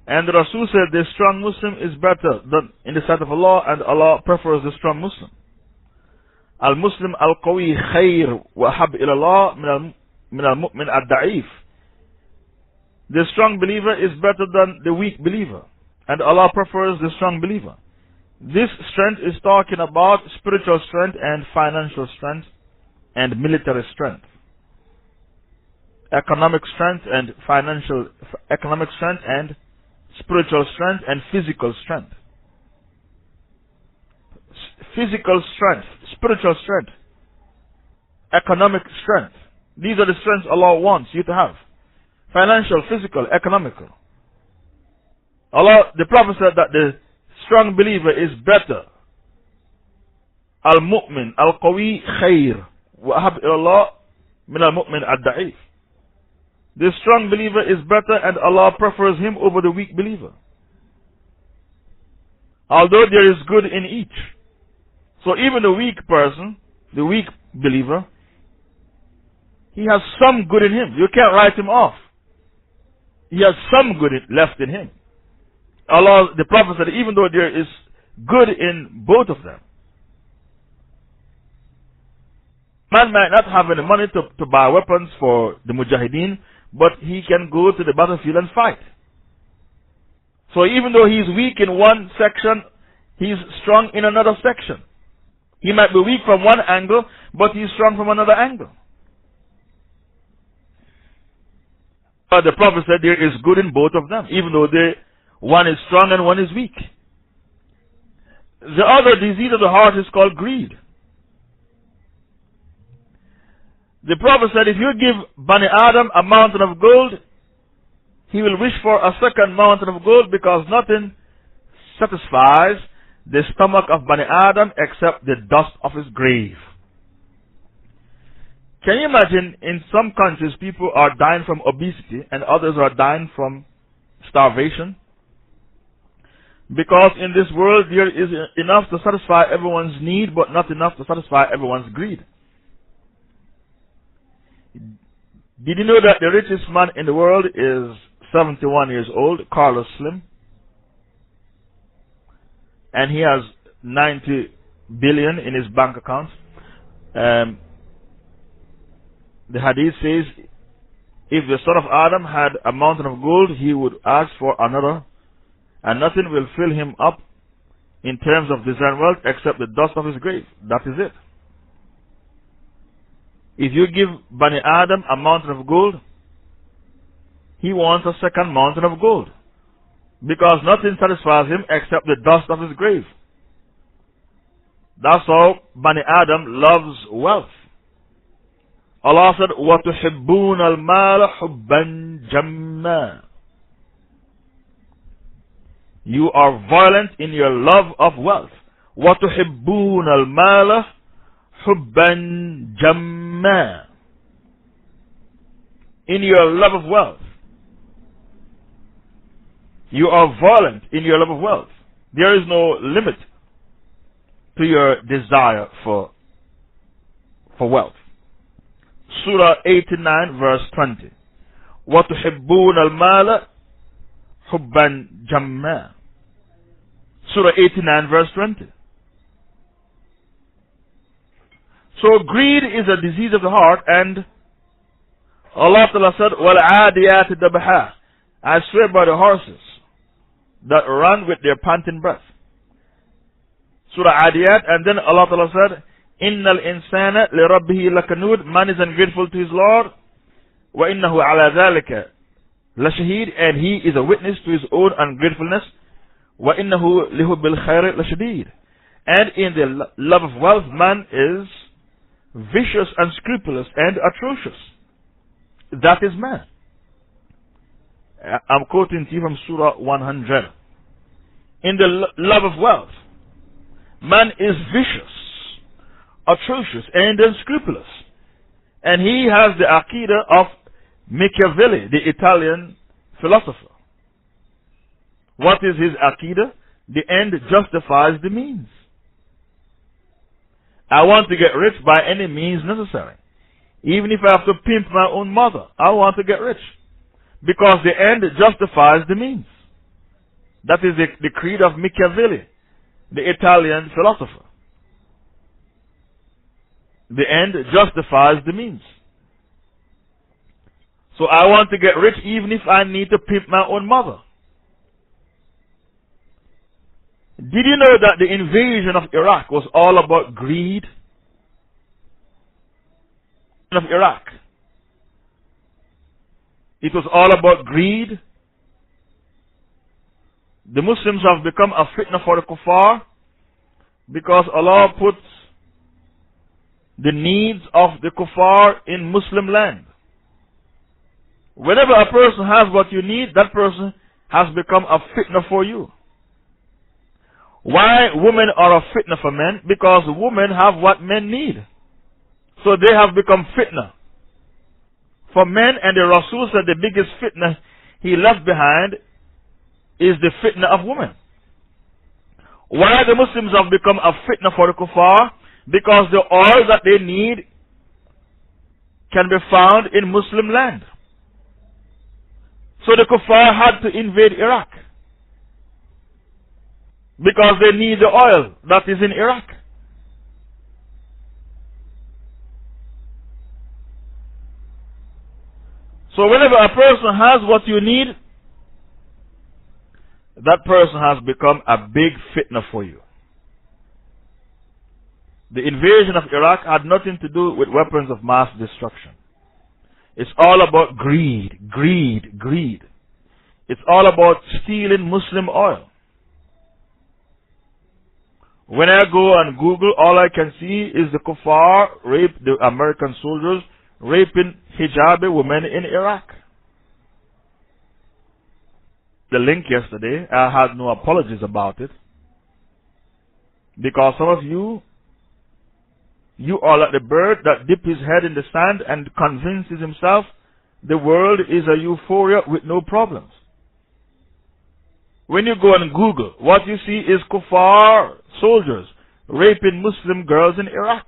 And the Rasul said, the strong Muslim is better than in the sight of Allah, and Allah prefers the strong Muslim. Al-Muslim al-Qawi khayr wa hab ila Allah min al-mu'min ad-da'if. The strong believer is better than the weak believer, and Allah prefers the strong believer. This strength is talking about spiritual strength and financial strength and military strength. Economic strength and economic strength and spiritual strength and physical strength. Physical strength, spiritual strength, economic strength. These are the strengths Allah wants you to have. Financial, physical, economical. Allah, the Prophet said that the strong believer is better. Al-Mu'min, Al-Qawi khayr, wa ahab ila Allah min al-Mu'min ad-da'if. The strong believer is better, and Allah prefers him over the weak believer. Although there is good in each. So even the weak person, the weak believer, he has some good in him. You can't write him off. He has some good left in him. Allah, the Prophet said, even though there is good in both of them. Man might not have any money to buy weapons for the Mujahideen, but he can go to the battlefield and fight. So even though he's weak in one section, he's strong in another section. He might be weak from one angle, but he's strong from another angle. But the Prophet said there is good in both of them, even though one is strong and one is weak. The other disease of the heart is called greed. The Prophet said, if you give Bani Adam a mountain of gold, he will wish for a second mountain of gold, because nothing satisfies the stomach of Bani Adam except the dust of his grave. Can you imagine, in some countries people are dying from obesity and others are dying from starvation? Because in this world there is enough to satisfy everyone's need, but not enough to satisfy everyone's greed. Did you know that the richest man in the world is 71 years old, Carlos Slim, and he has 90 billion in his bank account. The hadith says, if the son of Adam had a mountain of gold, he would ask for another, and nothing will fill him up in terms of desire wealth except the dust of his grave. That is it. If you give Bani Adam a mountain of gold, he wants a second mountain of gold, because nothing satisfies him except the dust of his grave. That's how Bani Adam loves wealth. Allah said, وَتُحِبُّونَ الْمَالَ حُبًّا جَمًّا. You are violent in your love of wealth. وَتُحِبُّونَ الْمَالَ حُبًّا جَمًّا. In your love of wealth. You are violent in your love of wealth. There is no limit to your desire for wealth. Surah 89 verse 20. وَتُحِبُّونَ الْمَالَ حُبًّا جَمًّا. Surah 89 verse 20. So greed is a disease of the heart, and Allah Ta'ala said, وَالْعَادِيَاتِ دَبْحًا. I swear by the horses that run with their panting breath. Surah Adiyat, and then Allah Ta'ala said, إِنَّ الْإِنسَانَ لِرَبِّهِ لَكَنُودٍ. Man is ungrateful to his Lord. وَإِنَّهُ عَلَى ذَلِكَ لَشَهِيدٌ. And he is a witness to his own ungratefulness. وَإِنَّهُ لِهُبِّ الْخَيْرِ لَشَدِيدٌ. And in the love of wealth, man is vicious, unscrupulous, and atrocious. That is man. I'm quoting to you from Surah 100. In the love of wealth, man is vicious, atrocious, and unscrupulous. And he has the Aqidah of Machiavelli, the Italian philosopher. What is his Aqidah? The end justifies the means. I want to get rich by any means necessary. Even if I have to pimp my own mother, I want to get rich. Because the end justifies the means. That is the creed of Machiavelli, the Italian philosopher. The end justifies the means. So I want to get rich even if I need to pimp my own mother. Did you know that the invasion of Iraq was all about greed? Of Iraq. It was all about greed. The Muslims have become a fitna for the kuffar because Allah puts the needs of the kuffar in Muslim land. Whenever a person has what you need, that person has become a fitna for you. Why women are a fitna for men? Because women have what men need. So they have become fitna for men, and the Rasul said the biggest fitna he left behind is the fitna of women. Why the Muslims have become a fitna for the kuffar? Because the oil that they need can be found in Muslim land. So the kuffar had to invade Iraq because they need the oil that is in Iraq. So whenever a person has what you need, that person has become a big fitna for you. The invasion of Iraq had nothing to do with weapons of mass destruction. It's all about greed, greed, greed. It's all about stealing Muslim oil. When I go on Google, all I can see is the kuffar rape the American soldiers, raping hijabi women in Iraq. The link yesterday, I had no apologies about it. Because some of you are like the bird that dips his head in the sand and convinces himself the world is a euphoria with no problems. When you go on Google, what you see is kuffar soldiers raping Muslim girls in Iraq.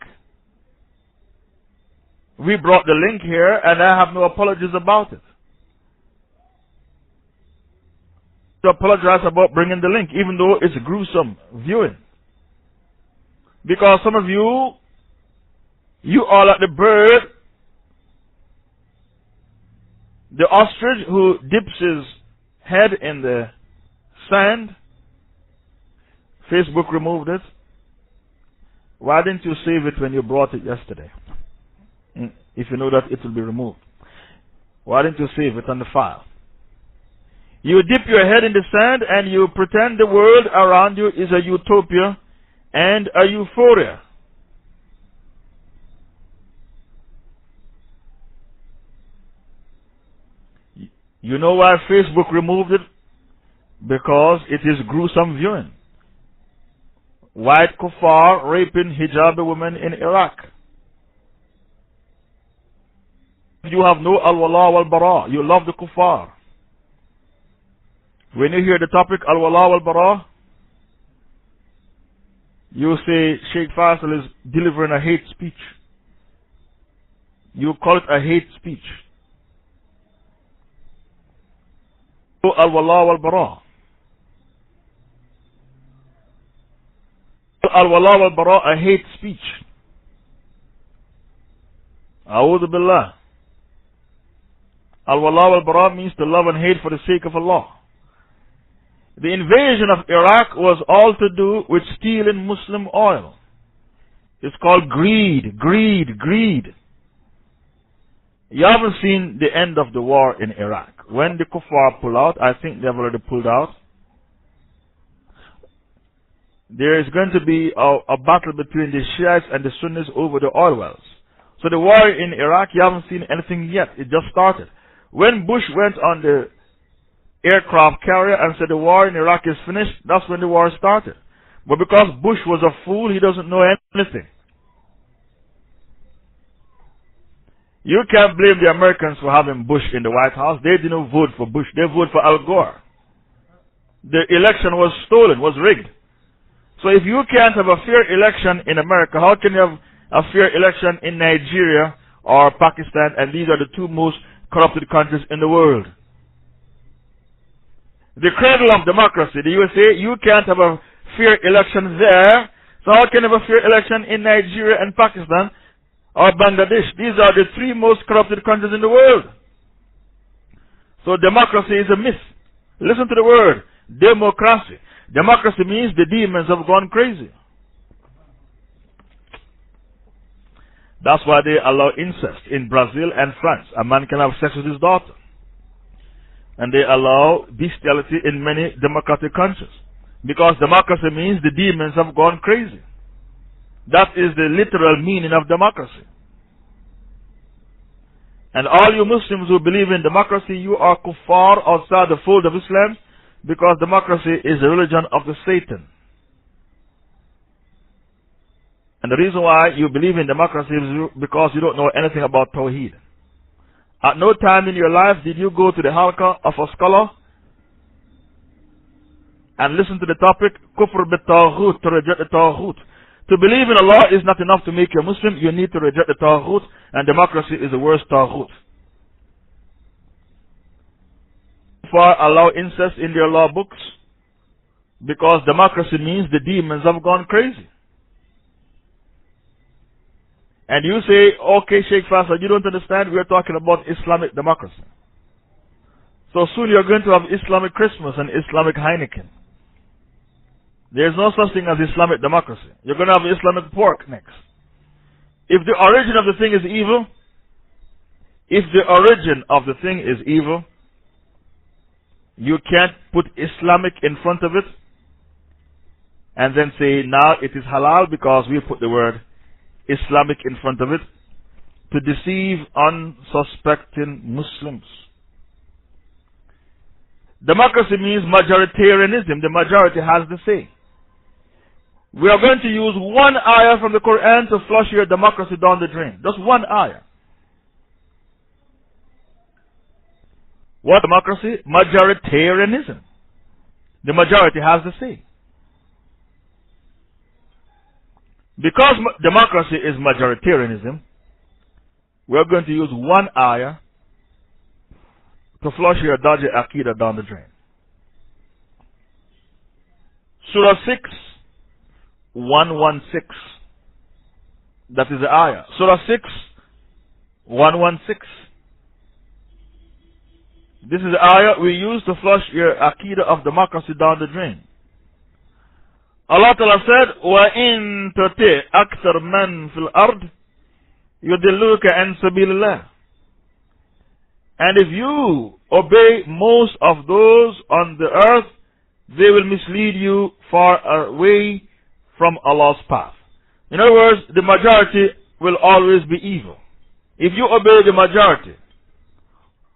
We brought the link here, and I have no apologies about it. To apologize about bringing the link, even though it's gruesome viewing. Because some of you are like the bird, the ostrich who dips his head in the sand. Facebook removed it. Why didn't you save it when you brought it yesterday? If you know that it will be removed. Why didn't you save it on the file? You dip your head in the sand and you pretend the world around you is a utopia and a euphoria. You know why Facebook removed it? Because it is gruesome viewing. White kuffar raping hijabi women in Iraq. You have no al-wala wal-bara. You love the kuffar. When you hear the topic al-wala wal-bara, you say Shaykh Faisal is delivering a hate speech. You call it a hate speech. Al-wala wal-bara. Al-wala wal-bara, a hate speech. A'udhu billah. Al-wala wal-bara means to love and hate for the sake of Allah. The invasion of Iraq was all to do with stealing Muslim oil. It's called greed, greed, greed. You haven't seen the end of the war in Iraq. When the kuffar pull out, I think they've already pulled out. There is going to be a battle between the Shiites and the Sunnis over the oil wells. So the war in Iraq, you haven't seen anything yet. It just started. When Bush went on the aircraft carrier and said the war in Iraq is finished, that's when the war started. But because Bush was a fool, he doesn't know anything. You can't blame the Americans for having Bush in the White House. They didn't vote for Bush. They voted for Al Gore. The election was stolen, was rigged. So if you can't have a fair election in America, how can you have a fair election in Nigeria or Pakistan? And these are the two most corrupted countries in the world. The cradle of democracy, the USA, you can't have a fair election there. So how can you have a fair election in Nigeria and Pakistan or Bangladesh? These are the three most corrupted countries in the world. So democracy is a myth. Listen to the word, democracy. Democracy means the demons have gone crazy. That's why they allow incest in Brazil and France. A man can have sex with his daughter. And they allow bestiality in many democratic countries. Because democracy means the demons have gone crazy. That is the literal meaning of democracy. And all you Muslims who believe in democracy, you are kuffar outside the fold of Islam, because democracy is the religion of the Satan. And the reason why you believe in democracy is because you don't know anything about Tawheed. At no time in your life did you go to the halqa of a scholar and listen to the topic, Kufr bit-Taghut, to reject the Taghut. To believe in Allah is not enough to make you a Muslim, you need to reject the Taghut, and democracy is the worst Taghut. For allow incest in their law books, because democracy means the demons have gone crazy. And you say, okay, Shaykh Faisal, you don't understand, we're talking about Islamic democracy. So soon you're going to have Islamic Christmas and Islamic Heineken. There's no such thing as Islamic democracy. You're going to have Islamic pork next. If the origin of the thing is evil, you can't put Islamic in front of it and then say, now it is halal because we put the word Islamic in front of it to deceive unsuspecting Muslims. Democracy means majoritarianism. The majority has the say. We are going to use one ayah from the Quran to flush your democracy down the drain. Just one ayah. What democracy? Majoritarianism. The majority has the say. Because democracy is majoritarianism, we are going to use one ayah to flush your dodgy aqidah down the drain. Surah 6, 116. That is the ayah. Surah 6, 116. This is the ayah we use to flush your aqidah of democracy down the drain. Allah Ta'ala said, وَإِن تُطِعْ أَكْثَرَ مَنْ فِي الْأَرْضِ يُضِلُّوكَ عَنْ سَبِيلِ اللَّهِ. And if you obey most of those on the earth, they will mislead you far away from Allah's path. In other words, the majority will always be evil. If you obey the majority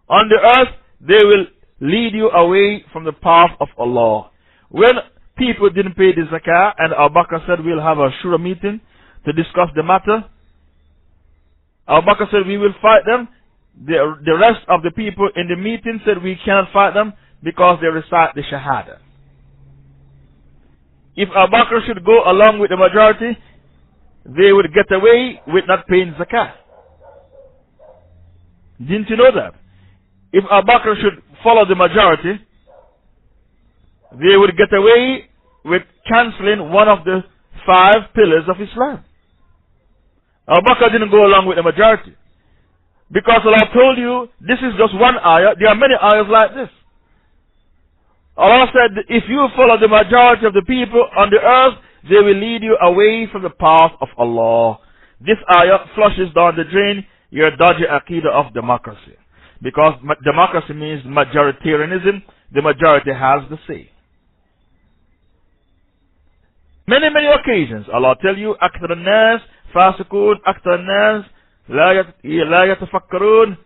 on the earth, they will lead you away from the path of Allah. When people didn't pay the zakah and Abu Bakr said we'll have a shura meeting to discuss the matter, Abu Bakr said we will fight them. The rest of the people in the meeting said we cannot fight them because they recite the Shahada. If Abu Bakr should go along with the majority, they would get away with not paying zakah. Didn't you know that? If Abu Bakr should follow the majority, they would get away with cancelling one of the 5 pillars of Islam. Abu Bakr didn't go along with the majority. Because Allah told you, this is just one ayah. There are many ayahs like this. Allah said, if you follow the majority of the people on the earth, they will lead you away from the path of Allah. This ayah flushes down the drain your dodgy aqidah of democracy. Because democracy means majoritarianism. The majority has the say. Many occasions, Allah tell you, أكثر الناس فاسقون, أكثر الناس لا يتفكرون,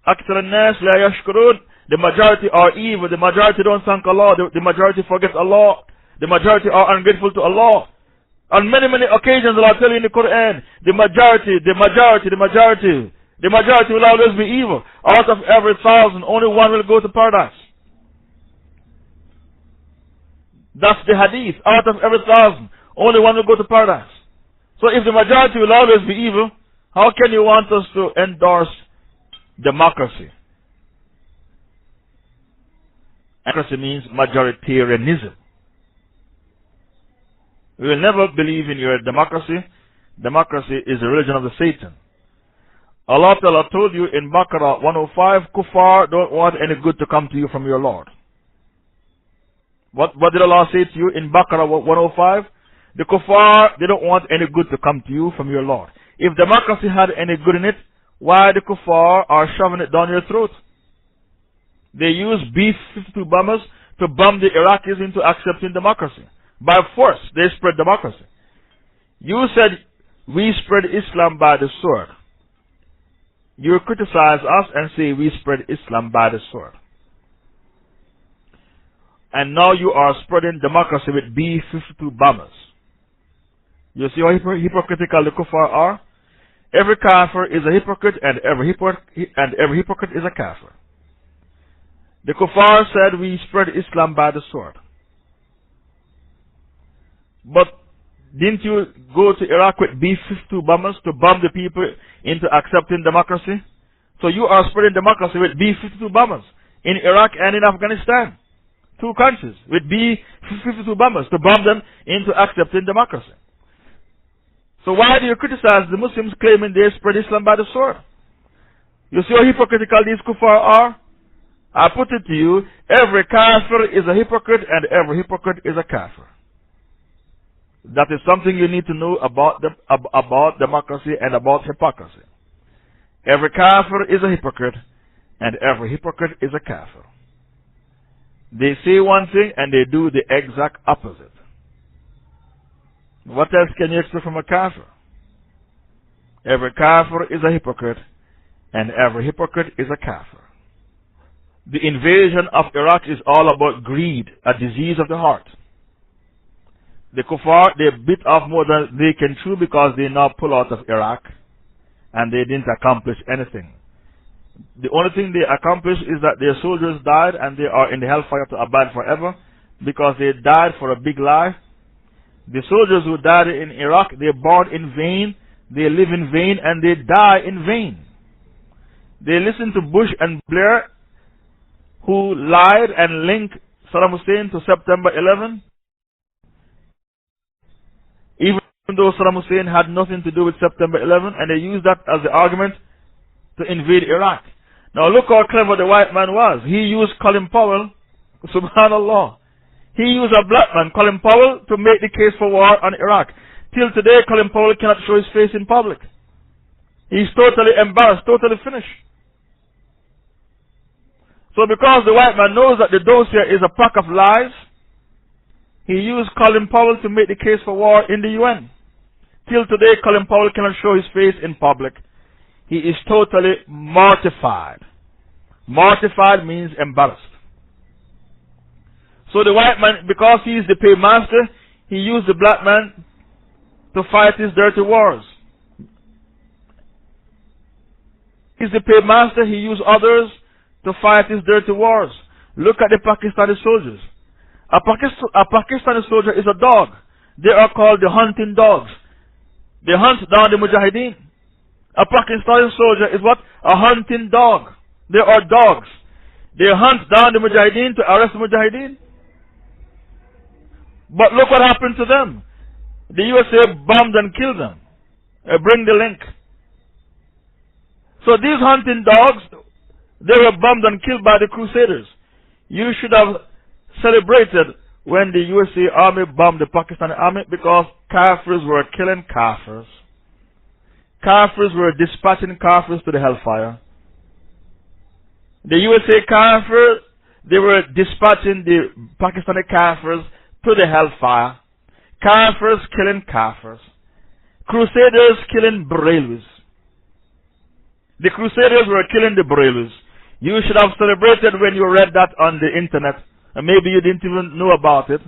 أكثر الناس لا يشكرون. The majority are evil. The majority don't thank Allah. The majority forgets Allah. The majority are ungrateful to Allah. On many occasions, Allah tell you in the Quran, the majority will always be evil. Out of every 1,000, only one will go to paradise. That's the hadith. Out of every 1,000, only one will go to paradise. So if the majority will always be evil, how can you want us to endorse democracy? Democracy means majoritarianism. We will never believe in your democracy. Democracy is the religion of the Satan. Allah Ta'ala told you in Baqarah 105, Kuffar don't want any good to come to you from your Lord. What did Allah say to you in Baqarah 105? The Kuffar, they don't want any good to come to you from your Lord. If democracy had any good in it, why the Kuffar are shoving it down your throat? They use B-52 bombers to bomb the Iraqis into accepting democracy. By force, they spread democracy. You said, we spread Islam by the sword. You criticize us and say, we spread Islam by the sword. And now you are spreading democracy with B-52 bombers. You see how hypocritical the kuffar are? Every kafir is a hypocrite, and every hypocrite is a kafir. The kuffar said, we spread Islam by the sword. But didn't you go to Iraq with B-52 bombers to bomb the people into accepting democracy? So you are spreading democracy with B-52 bombers in Iraq and in Afghanistan. 2 countries with B-52 bombers to bomb them into accepting democracy. So why do you criticize the Muslims claiming they spread Islam by the sword? You see how hypocritical these kuffar are? I put it to you, every kafir is a hypocrite and every hypocrite is a kafir. That is something you need to know about democracy and about hypocrisy. Every kafir is a hypocrite and every hypocrite is a kafir. They say one thing and they do the exact opposite. What else can you expect from a kafir? Every kafir is a hypocrite and every hypocrite is a kafir. The invasion of Iraq is all about greed, a disease of the heart. The kuffar, they bit off more than they can chew because they now pull out of Iraq and they didn't accomplish anything. The only thing they accomplished is that their soldiers died and they are in the hellfire to abide forever because they died for a big lie. The soldiers who died in Iraq, they born in vain, they live in vain, and they die in vain. They listen to Bush and Blair, who lied and linked Saddam Hussein to September 11. Even though Saddam Hussein had nothing to do with September 11, and they used that as the argument to invade Iraq. Now look how clever the white man was. He used Colin Powell, subhanallah. He used a black man, Colin Powell, to make the case for war on Iraq. Till today, Colin Powell cannot show his face in public. He's totally embarrassed, totally finished. So because the white man knows that the dossier is a pack of lies, he used Colin Powell to make the case for war in the UN. Till today, Colin Powell cannot show his face in public. He is totally mortified. Mortified means embarrassed. So the white man, because he is the paymaster, he used the black man to fight his dirty wars. He's the paymaster, he used others to fight his dirty wars. Look at the Pakistani soldiers. A Pakistani soldier is a dog. They are called the hunting dogs. They hunt down the Mujahideen. A Pakistani soldier is what? A hunting dog. They are dogs. They hunt down the Mujahideen to arrest the Mujahideen. But look what happened to them. The USA bombed and killed them. Bring the link. So these hunting dogs, they were bombed and killed by the Crusaders. You should have celebrated when the USA army bombed the Pakistani army, because Kafirs were killing Kafirs. Kafirs were dispatching Kafirs to the hellfire. The USA Kafirs, they were dispatching the Pakistani Kafirs to the hellfire. Kafirs killing Kafirs. Crusaders killing Brahmins. The Crusaders were killing the Brahmins. You should have celebrated when you read that on the internet, and maybe you didn't even know about it.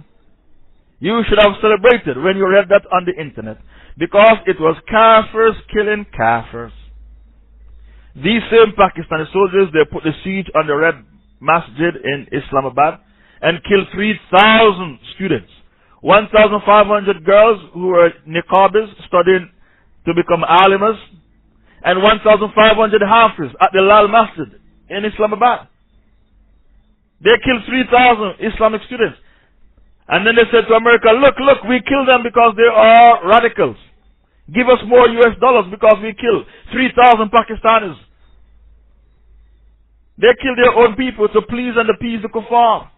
You should have celebrated when you read that on the internet, because it was Kafirs killing Kafirs. These same Pakistani soldiers, they put the siege on the Red Masjid in Islamabad and killed 3,000 students. 1,500 girls who were niqabis studying to become alimas, and 1,500 hafiz at the Lal Masjid in Islamabad. They killed 3,000 Islamic students. And then they said to America, look, we killed them because they are radicals. Give us more US dollars because we killed 3,000 Pakistanis. They killed their own people to please and appease the kuffar.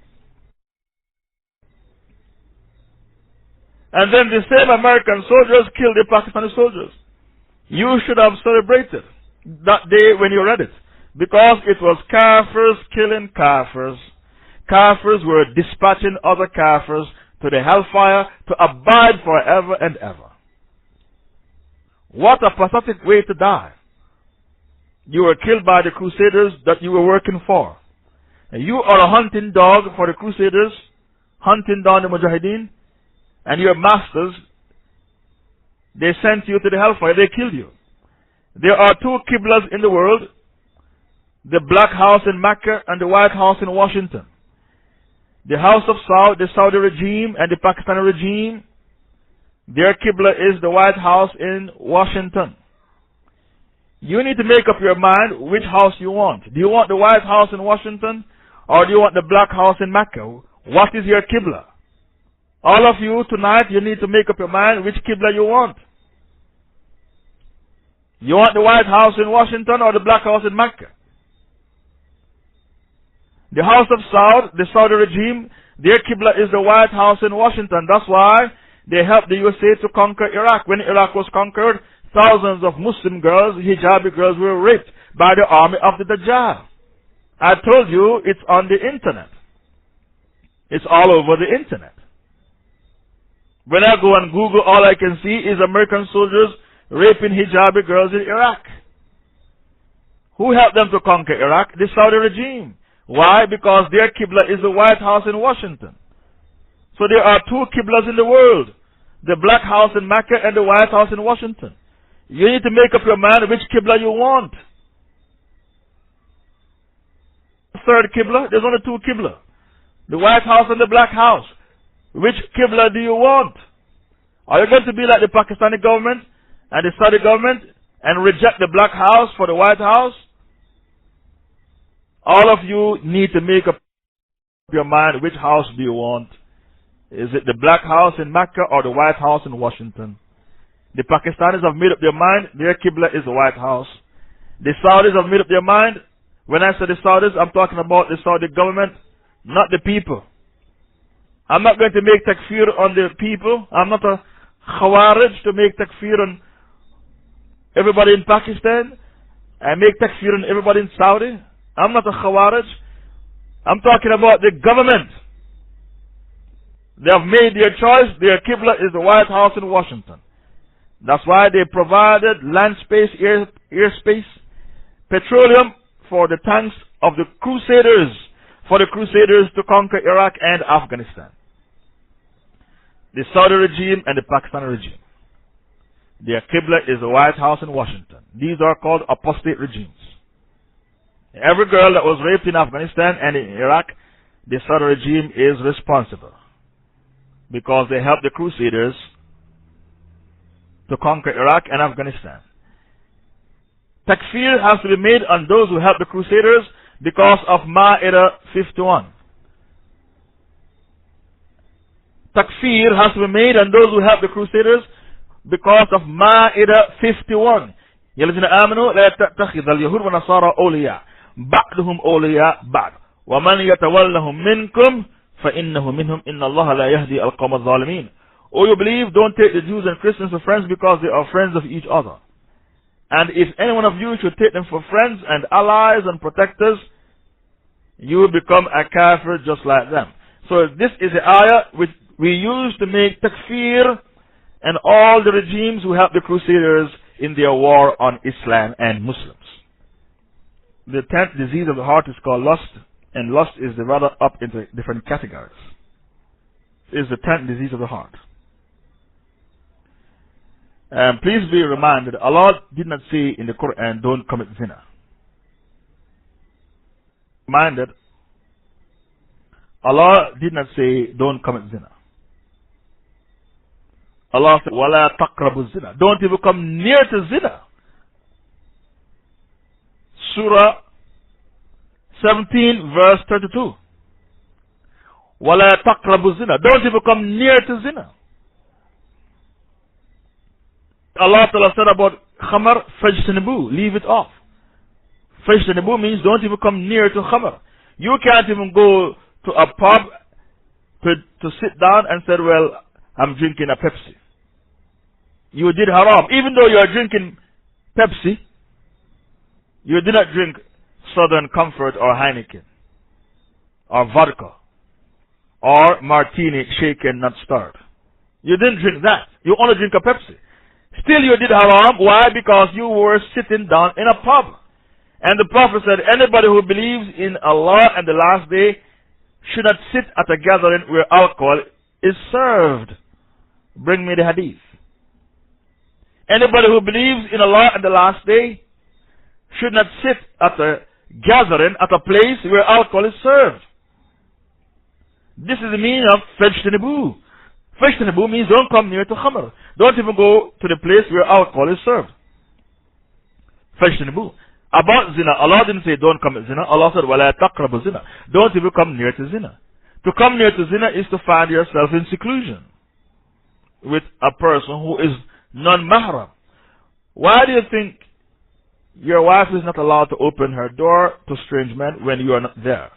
And then the same American soldiers killed the Pakistani soldiers. You should have celebrated that day when you read it, because it was Kafirs killing Kafirs. Kafirs were dispatching other Kafirs to the hellfire to abide forever and ever. What a pathetic way to die. You were killed by the Crusaders that you were working for. And you are a hunting dog for the Crusaders, hunting down the Mujahideen, and your masters, they sent you to the hellfire, they killed you. There are two Qiblas in the world, the Black House in Mecca and the White House in Washington. The House of Saud, the Saudi regime and the Pakistani regime, their Qibla is the White House in Washington. You need to make up your mind which house you want. Do you want the White House in Washington, or do you want the Black House in Mecca? What is your Qibla? All of you tonight, you need to make up your mind which Qibla you want. You want the White House in Washington or the Black House in Mecca? The House of Saud, the Saudi regime, their Qibla is the White House in Washington. That's why they helped the USA to conquer Iraq. When Iraq was conquered, thousands of Muslim girls, hijabi girls, were raped by the army of the Dajjal. I told you, it's on the internet. It's all over the internet. When I go and Google, all I can see is American soldiers raping hijabi girls in Iraq. Who helped them to conquer Iraq? The Saudi regime. Why? Because their Qibla is the White House in Washington. So there are two Qiblas in the world. The Black House in Mecca and the White House in Washington. You need to make up your mind which Qibla you want. Third Qibla, there's only two Qibla. The White House and the Black House. Which Qibla do you want? Are you going to be like the Pakistani government and the Saudi government and reject the Black House for the White House? All of you need to make up your mind which house do you want. Is it the Black House in Mecca or the White House in Washington? The Pakistanis have made up their mind, their Qibla is the White House. The Saudis have made up their mind. When I say the Saudis, I'm talking about the Saudi government, not the people. I'm not going to make takfir on the people. I'm not a Khawarij to make takfir on everybody in Pakistan. I make takfir on everybody in Saudi. I'm not a Khawarij. I'm talking about the government. They have made their choice. Their Qibla is the White House in Washington. That's why they provided land space, airspace, petroleum for the tanks of the Crusaders, for the Crusaders to conquer Iraq and Afghanistan. The Saudi regime and the Pakistani regime. Their Qibla is the White House in Washington. These are called apostate regimes. Every girl that was raped in Afghanistan and in Iraq, the Saudi regime is responsible, because they helped the Crusaders to conquer Iraq and Afghanistan. Takfir has to be made on those who helped the Crusaders because of Ma'idah 51. Takfir has to be made on those who helped the Crusaders because of Ma'idah 51. يَا الَّذِينَ آمَنُوا لَا تَتَّخِذَ الْيَهُودَ وَالنَّصَارَى أَوْلِيَاءَ بَعْضُهُمْ أَوْلِيَاءَ بَعْضٍ وَمَنْ يَتَوَلَّهُم مِّنكُمْ فَإِنَّهُ مِنْهُمْ إِنَّ اللَّهَ لَا يَهْدِي الْقَوْمَ الظَّالِمِينَ. O you believe, don't take the Jews and Christians for friends because they are friends of each other. And if any one of you should take them for friends and allies and protectors, you will become a kafir just like them. So this is the ayah which we use to make takfir and all the regimes who helped the Crusaders in their war on Islam and Muslims. The 10th disease of the heart is called lust, and lust is divided up into different categories. It is the 10th disease of the heart. And please be reminded, Allah did not say in the Quran, don't commit zina. Reminded, Allah did not say, don't commit zina. Allah said, وَلَا تَقْرَبُوا الزِّنَا. Don't even come near to zina. Surah 17 verse 32. وَلَا تَقْرَبُوا الزِّنَا. Don't even come near to zina. Allah Ta'ala said about khamar, fajtanibu, leave it off. Fajtanibu means don't even come near to khamar. You can't even go to a pub to sit down and say, well, I'm drinking a Pepsi. You did haram. Even though you are drinking Pepsi, you did not drink Southern Comfort or Heineken or vodka or martini shaken, not stirred. You didn't drink that. You only drink a Pepsi. Still you did haram. Why? Because you were sitting down in a pub. And the Prophet said, anybody who believes in Allah and the last day should not sit at a gathering where alcohol is served. Bring me the hadith. Anybody who believes in Allah and the last day should not sit at a gathering, at a place where alcohol is served. This is the meaning of fajtanibu. Fajtanibu means don't come near to khamr. Don't even go to the place where alcohol is served. Fajtanibu. About zina, Allah didn't say don't commit zina. Allah said, وَلَا تَقْرَبُ zina. Don't even come near to zina. To come near to zina is to find yourself in seclusion with a person who is non-mahram. Why do you think your wife is not allowed to open her door to strange men when you are not there?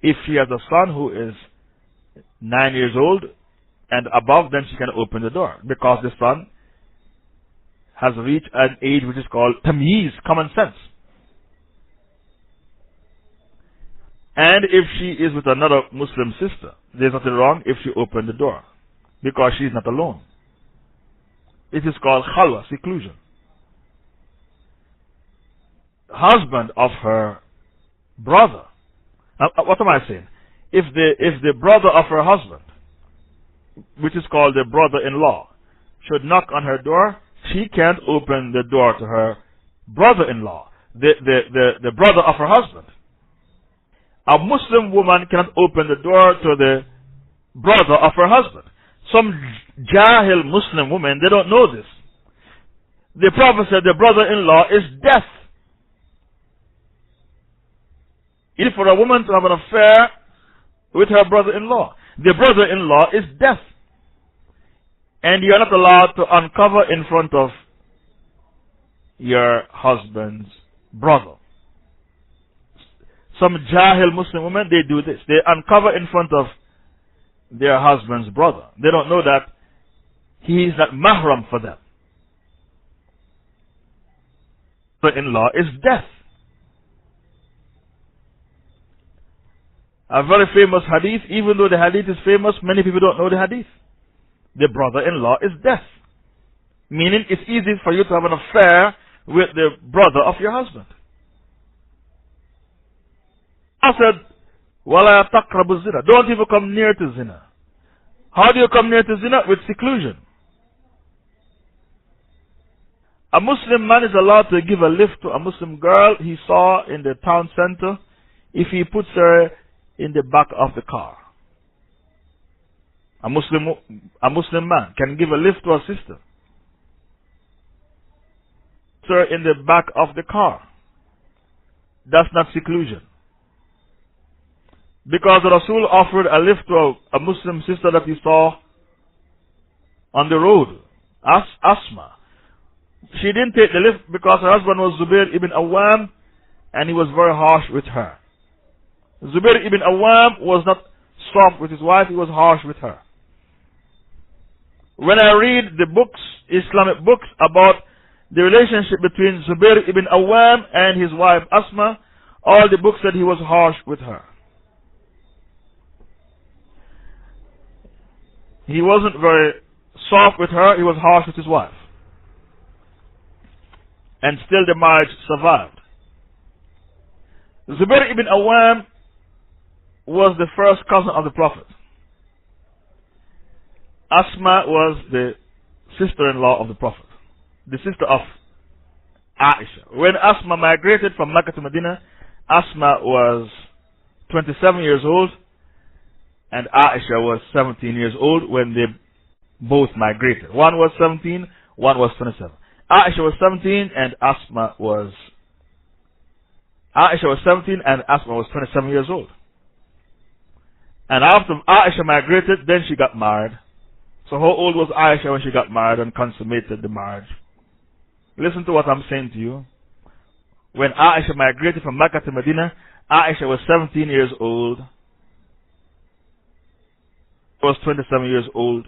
If she has a son who is 9 years old and above, then she can open the door, because the son has reached an age which is called tamyiz, common sense. And if she is with another Muslim sister, there's nothing wrong if she opened the door, because she is not alone. It is called khalwa, seclusion. Husband of her brother. What am I saying? If the brother of her husband, which is called the brother-in-law, should knock on her door, she can't open the door to her brother-in-law, the brother of her husband. A Muslim woman cannot open the door to the brother of her husband. Some jahil Muslim women, they don't know this. The Prophet said the brother-in-law is death. If for a woman to have an affair with her brother-in-law, the brother-in-law is death. And you're not allowed to uncover in front of your husband's brother. Some Jahil Muslim women, they do this. They uncover in front of their husband's brother. They don't know that he is not mahram for them. Brother-in-law is death. A very famous hadith, even though the hadith is famous, many people don't know the hadith. The brother-in-law is death. Meaning it's easy for you to have an affair with the brother of your husband. I said, وَلَا تَقْرَبُ الزِّنَا. Don't even come near to zina. How do you come near to zina? With seclusion. A Muslim man is allowed to give a lift to a Muslim girl he saw in the town center if he puts her in the back of the car. A Muslim man can give a lift to a sister. Puts her in the back of the car. That's not seclusion. Because the Rasul offered a lift to a Muslim sister that he saw on the road, Asma. She didn't take the lift because her husband was Zubair ibn Awam and he was very harsh with her. Zubair ibn Awam was not soft with his wife, he was harsh with her. When I read the books, Islamic books about the relationship between Zubair ibn Awam and his wife Asma, all the books said he was harsh with her. He wasn't very soft with her, he was harsh with his wife. And still the marriage survived. Zubair ibn Awam was the first cousin of the Prophet. Asma was the sister-in-law of the Prophet. The sister of Aisha. When Asma migrated from Mecca to Medina, Asma was 27 years old and Aisha was 17 years old when they both migrated. One was 17, one was 27. Aisha was 17 and Asma was 27 years old. And after Aisha migrated, then she got married. So how old was Aisha when she got married and consummated the marriage? Listen to what I'm saying to you. When Aisha migrated from Mecca to Medina, Aisha was 17 years old. She was 27 years old.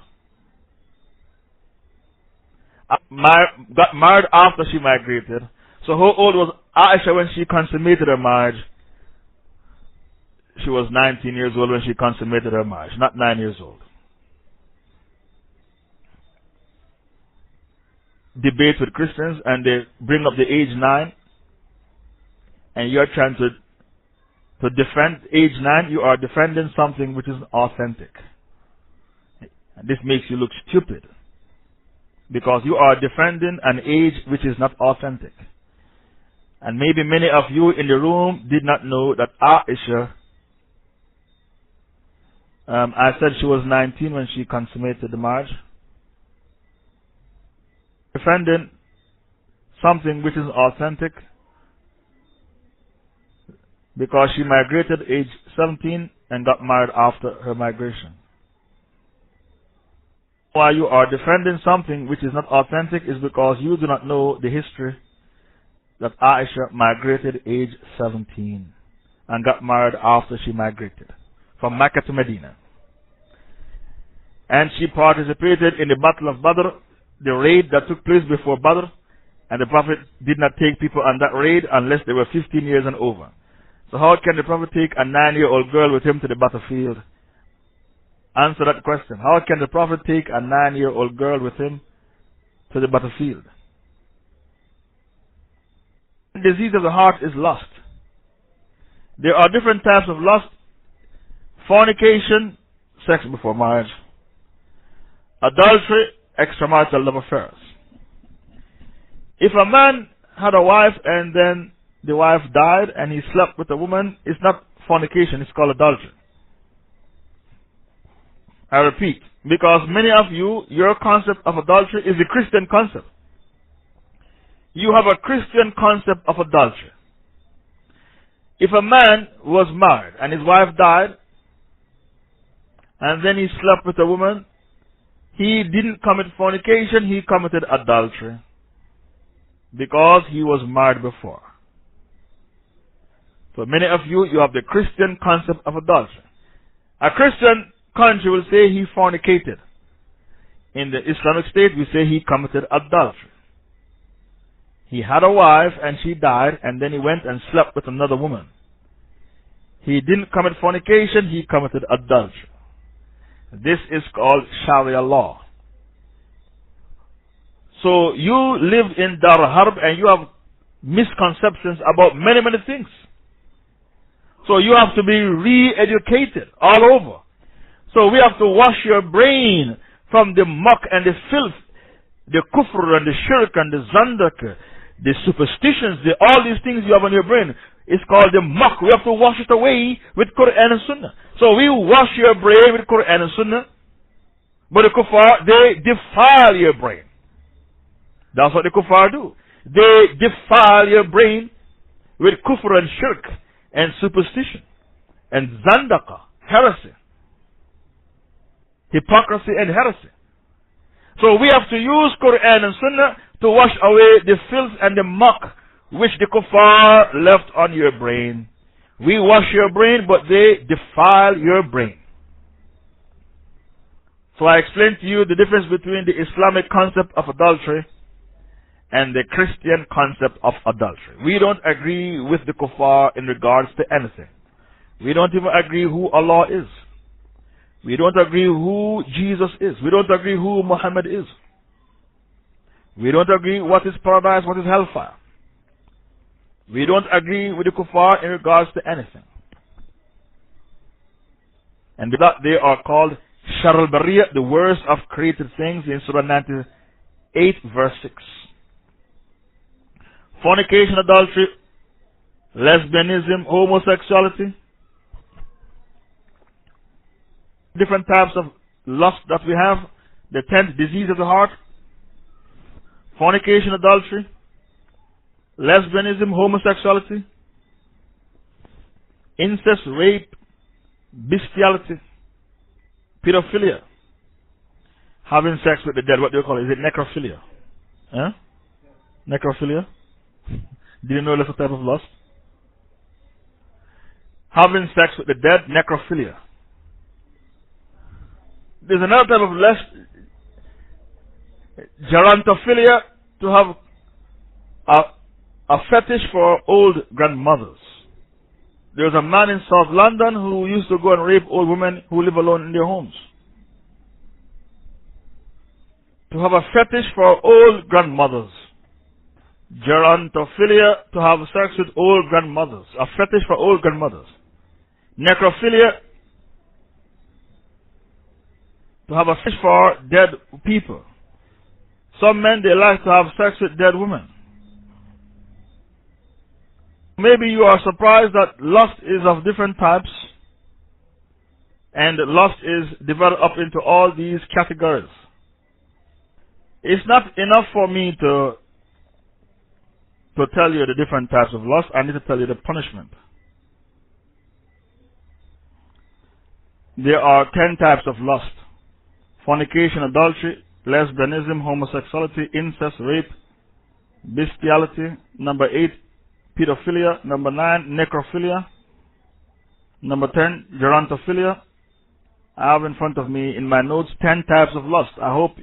Got married after she migrated. So how old was Aisha when she consummated her marriage? She was 19 years old when she consummated her marriage, not 9 years old. Debate with Christians and they bring up the age 9 and you're trying to defend age 9, you are defending something which is authentic. And this makes you look stupid. Because you are defending an age which is not authentic. And maybe many of you in the room did not know that Aisha, I said she was 19 when she consummated the marriage. Defending something which is authentic because she migrated age 17 and got married after her migration. Why you are defending something which is not authentic is because you do not know the history that Aisha migrated age 17 and got married after she migrated from Mecca to Medina. And she participated in the Battle of Badr, the raid that took place before Badr, and the Prophet did not take people on that raid unless they were 15 years and over. So how can the Prophet take a 9-year-old girl with him to the battlefield? Answer that question. How can the Prophet take a 9-year-old girl with him to the battlefield? The disease of the heart is lust. There are different types of lust. Fornication, sex before marriage. Adultery, extramarital love affairs. If a man had a wife and then the wife died and he slept with a woman, it's not fornication, it's called adultery. I repeat, because many of you, your concept of adultery is a Christian concept. You have a Christian concept of adultery. If a man was married and his wife died, and then he slept with a woman, he didn't commit fornication, he committed adultery. Because he was married before. For many of you, you have the Christian concept of adultery. A Christian country will say he fornicated. In the Islamic State, we say he committed adultery. He had a wife and she died, and then he went and slept with another woman. He didn't commit fornication, he committed adultery. This is called Sharia law. So you live in Dar Harb and you have misconceptions about many, many things. So you have to be re-educated all over. So we have to wash your brain from the muck and the filth, the kufr and the shirk and the zandak, the superstitions, all these things you have on your brain. It's called the muck. We have to wash it away with Quran and Sunnah. So we wash your brain with Quran and Sunnah. But the kuffar, they defile your brain. That's what the kuffar do. They defile your brain with kufr and shirk and superstition and zandaka, heresy, hypocrisy and heresy. So we have to use Quran and Sunnah to wash away the filth and the muck which the kuffar left on your brain. We wash your brain, but they defile your brain. So I explained to you the difference between the Islamic concept of adultery and the Christian concept of adultery. We don't agree with the kuffar in regards to anything. We don't even agree who Allah is. We don't agree who Jesus is. We don't agree who Muhammad is. We don't agree what is paradise, what is hellfire. We don't agree with the kuffar in regards to anything. And with that they are called Shar al-Bariyah, the worst of created things, in Surah 98 verse 6. Fornication, adultery, lesbianism, homosexuality, different types of lust that we have, the 10th disease of the heart, fornication, adultery, lesbianism, homosexuality, incest, rape, bestiality, pedophilia, having sex with the dead. What do you call it? Is it necrophilia? Huh? Necrophilia? Did you know that's a type of lust? Having sex with the dead, necrophilia. There's another type of lust, gerontophilia, to have a fetish for old grandmothers. There's a man in South London who used to go and rape old women who live alone in their homes. To have a fetish for old grandmothers. Gerontophilia, to have sex with old grandmothers. A fetish for old grandmothers. Necrophilia, to have a fetish for dead people. Some men, they like to have sex with dead women. Maybe you are surprised that lust is of different types, and lust is divided up into all these categories. It's not enough for me to tell you the different types of lust. I need to tell you the punishment. There are 10 types of lust: fornication, adultery, lesbianism, homosexuality, incest, rape, bestiality. Number 8, pedophilia. Number 9, necrophilia. Number 10, gerontophilia. I have in front of me in my notes 10 types of lust. I hope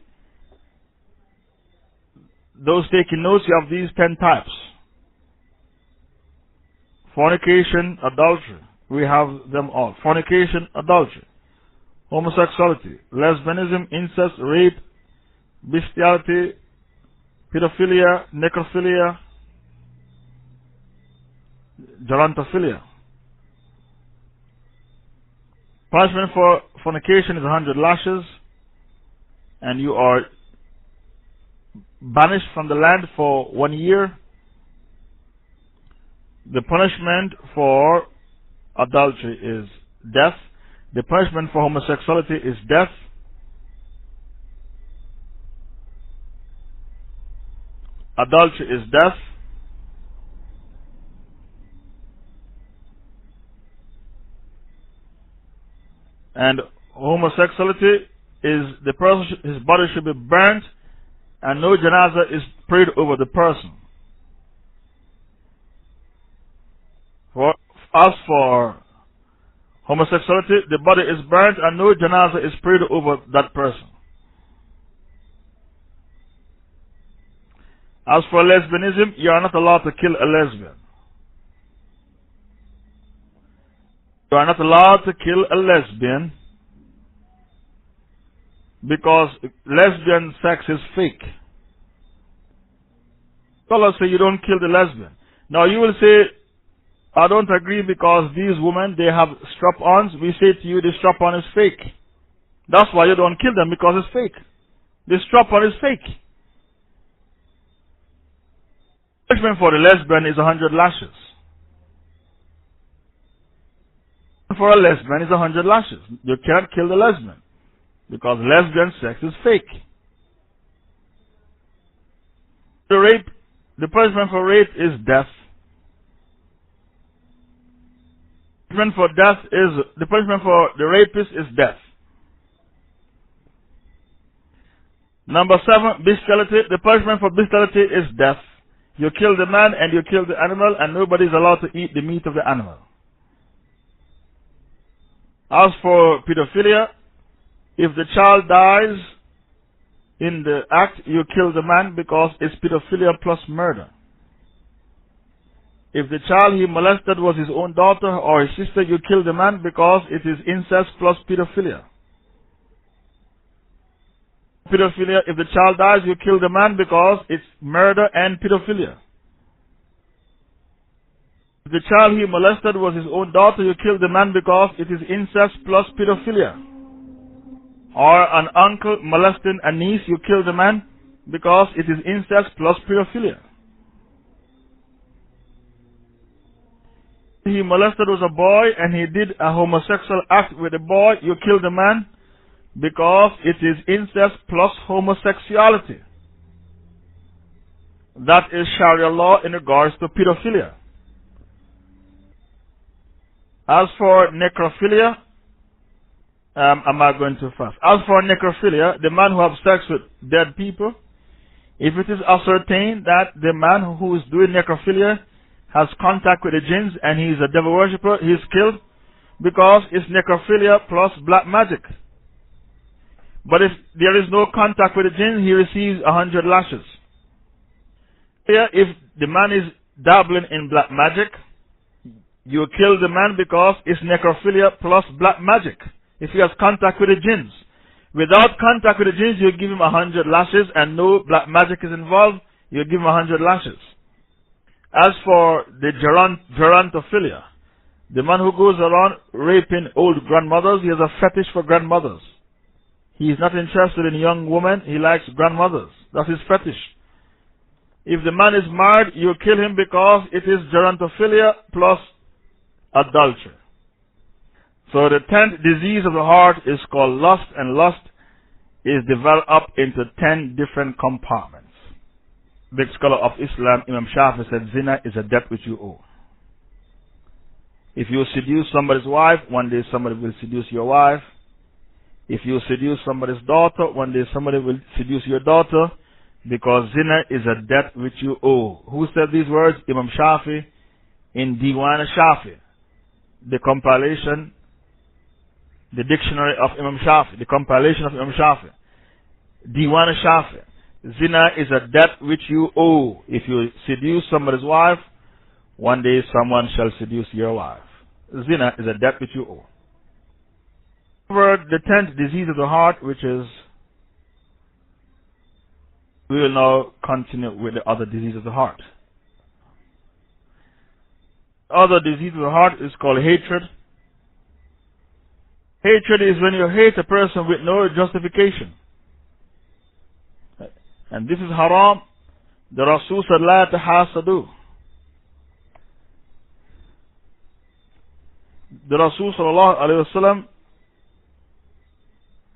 those taking notes, you have these 10 types. Fornication, adultery. We have them all. Fornication, adultery, homosexuality, lesbianism, incest, rape, bestiality, pedophilia, necrophilia, gerontophilia. Punishment for fornication is 100 lashes, and you are banished from the land for 1 year. The punishment for adultery is death. The punishment for homosexuality is death. Adultery is death. And homosexuality the person, his body should be burnt, and no janazah is prayed over the person. As for homosexuality, the body is burnt and no janazah is prayed over that person. As for lesbianism, you are not allowed to kill a lesbian. You are not allowed to kill a lesbian because lesbian sex is fake. Scholars say you don't kill the lesbian. Now you will say, I don't agree because these women, they have strap-ons. We say to you, the strap-on is fake. That's why you don't kill them, because it's fake. The strap-on is fake. Punishment for the lesbian is 100 lashes. For a lesbian is 100 lashes. You can't kill the lesbian because lesbian sex is fake. The punishment for rape is death. The punishment for the rapist is death. Number 7, bestiality. The punishment for bestiality is death. You kill the man and you kill the animal, and nobody is allowed to eat the meat of the animal. As for pedophilia, if the child dies in the act, you kill the man because it's pedophilia plus murder. If the child he molested was his own daughter or his sister, you kill the man because it is incest plus pedophilia. Pedophilia, if the child dies, you kill the man because it's murder and pedophilia. If the child he molested was his own daughter, you kill the man because it is incest plus pedophilia. Or an uncle molesting a niece, you kill the man because it is incest plus pedophilia. He molested was a boy and he did a homosexual act with a boy, you kill the man because it is incest plus homosexuality. That is Sharia law in regards to pedophilia. As for necrophilia, am I going too fast? As for necrophilia, the man who has sex with dead people, if it is ascertained that the man who is doing necrophilia has contact with the jinns and he is a devil worshipper, he is killed because it's necrophilia plus black magic. But if there is no contact with the jinn, he receives 100 lashes. Here, if the man is dabbling in black magic, you kill the man because it's necrophilia plus black magic. If he has contact with the jinns. Without contact with the jinns, you give him 100 lashes, and no black magic is involved, you give him 100 lashes. As for the gerontophilia, the man who goes around raping old grandmothers, he has a fetish for grandmothers. He is not interested in young women, he likes grandmothers. That's his fetish. If the man is married, you kill him because it is gerontophilia plus adultery. So the 10th disease of the heart is called lust, and lust is developed up into 10 different compartments. Big scholar of Islam, Imam Shafi, said zina is a debt which you owe. If you seduce somebody's wife, one day somebody will seduce your wife. If you seduce somebody's daughter, one day somebody will seduce your daughter, because zina is a debt which you owe. Who said these words? Imam Shafi in Diwan Shafi, the compilation, the dictionary of Imam Shafi, the compilation of Imam Shafi. Diwan Shafi. Zina is a debt which you owe. If you seduce somebody's wife, one day someone shall seduce your wife. Zina is a debt which you owe. Over the 10th disease of the heart, which is, we will now continue with the other disease of the heart. Other disease of the heart is called hatred. Hatred is when you hate a person with no justification. And this is haram. The Rasul said, La tahasadu. The Rasul sallallahu alayhi wa sallam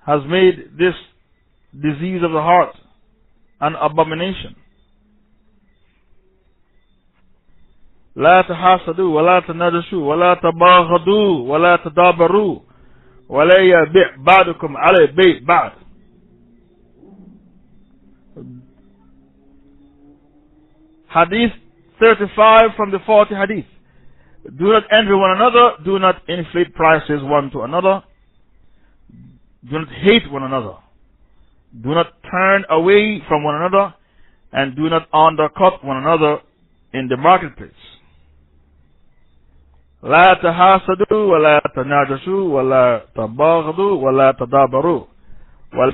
has made this disease of the heart an abomination. La tahasadu, wa la tanajashu, wa la tabaghadu, wa la tadabaru. وَلَا يَبِعْ بَعْدُكُمْ عَلَى بَيْءٍ بَعْدٍ. Hadith 35 from the 40 hadith. Do not envy one another. Do not inflate prices one to another. Do not hate one another. Do not turn away from one another. And do not undercut one another in the marketplace. لا تحاسدوا ولا تناجشوا ولا تباغضوا ولا تدابروا. Well,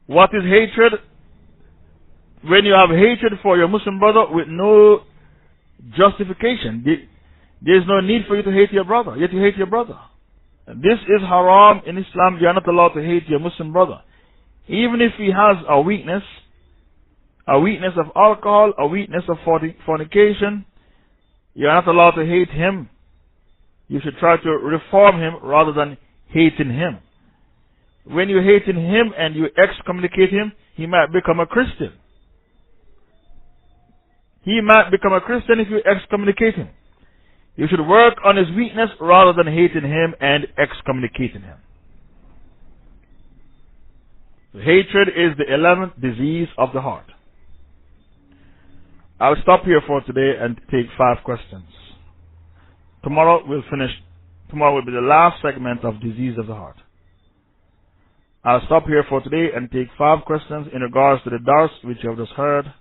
what is hatred? When you have hatred for your Muslim brother with no justification, there is no need for you to hate your brother, yet you hate your brother. This is haram in Islam. You are not allowed to hate your Muslim brother. Even if he has a weakness of alcohol, a weakness of fornication, you are not allowed to hate him. You should try to reform him rather than hating him. When you hate him and you excommunicate him, he might become a Christian. He might become a Christian if you excommunicate him. You should work on his weakness rather than hating him and excommunicating him. Hatred is the 11th disease of the heart. I'll stop here for today and take 5 questions. Tomorrow we'll finish. Tomorrow will be the last segment of disease of the heart. I'll stop here for today and take 5 questions in regards to the dars which you have just heard,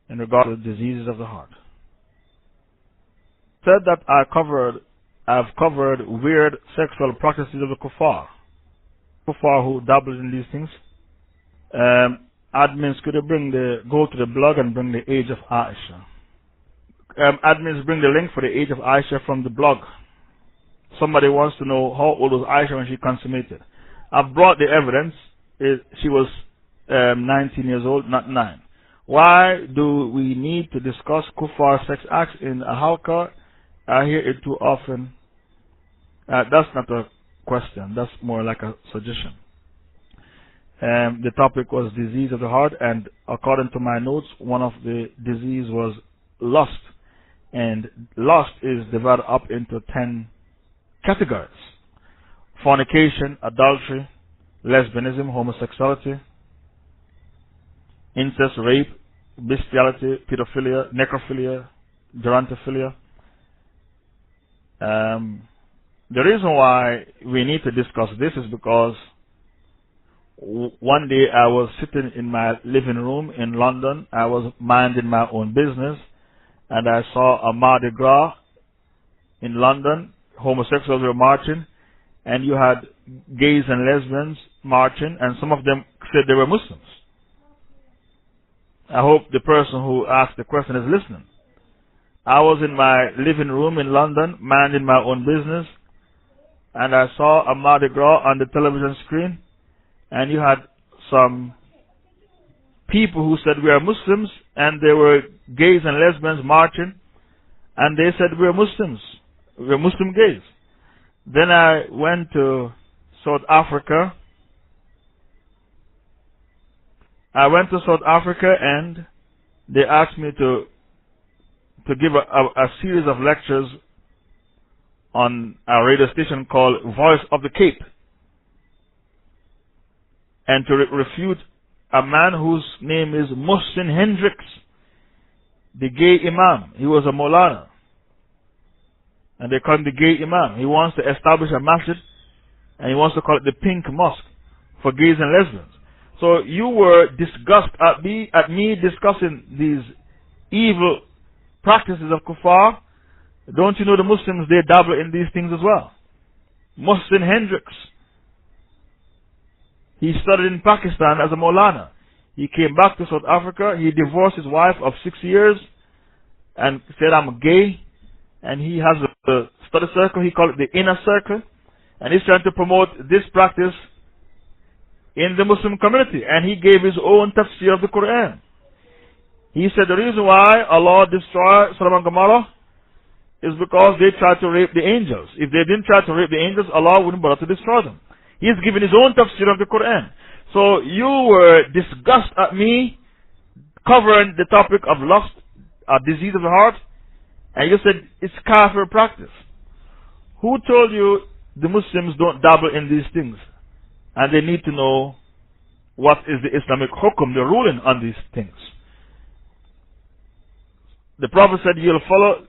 in regard to the diseases of the heart. Said that I've covered weird sexual practices of the kuffar who dabble in these things. Admins, could you go to the blog and bring the age of Aisha? Admins, bring the link for the age of Aisha from the blog. Somebody wants to know how old was Aisha when she consummated. I've brought the evidence. She was 19 years old, not 9. Why do we need to discuss kuffar sex acts in a halqa? I hear it too often. That's not a question. That's more like a suggestion. The topic was disease of the heart, and according to my notes, one of the disease was lust. And lust is divided up into 10 categories: fornication, adultery, lesbianism, homosexuality, incest, rape, bestiality, pedophilia, necrophilia, gerontophilia. The reason why we need to discuss this is because one day I was sitting in my living room in London. I was minding my own business, and I saw a Mardi Gras in London. Homosexuals were marching, and you had gays and lesbians marching, and some of them said they were Muslims. I hope the person who asked the question is listening. I was in my living room in London, minding my own business, and I saw a Mardi Gras on the television screen, and you had some people who said we are Muslims, and there were gays and lesbians marching, and they said we are Muslims, we are Muslim gays. Then I went to South Africa. And they asked me to give a series of lectures on a radio station called Voice of the Cape, and to refute a man whose name is Mohsin Hendricks, the gay imam. He was a Maulana, and they call him the gay imam. He wants to establish a masjid, and he wants to call it the Pink Mosque for gays and lesbians. So you were disgusted at me discussing these evil practices of kuffar. Don't you know the Muslims, they dabble in these things as well? Mohsin Hendricks, he studied in Pakistan as a Maulana. He came back to South Africa. He divorced his wife of 6 years and said, I'm gay. And he has a study circle. He called it the inner circle. And he's trying to promote this practice in the Muslim community. And he gave his own tafsir of the Quran. He said the reason why Allah destroyed Sodom and Gomorrah is because they tried to rape the angels. If they didn't try to rape the angels, Allah wouldn't bother to destroy them. He's given his own tafsir of the Quran. So you were disgusted at me covering the topic of lust, a disease of the heart, and you said it's kafir practice. Who told you the Muslims don't dabble in these things? And they need to know what is the Islamic hukum, the ruling on these things. The Prophet said, you'll follow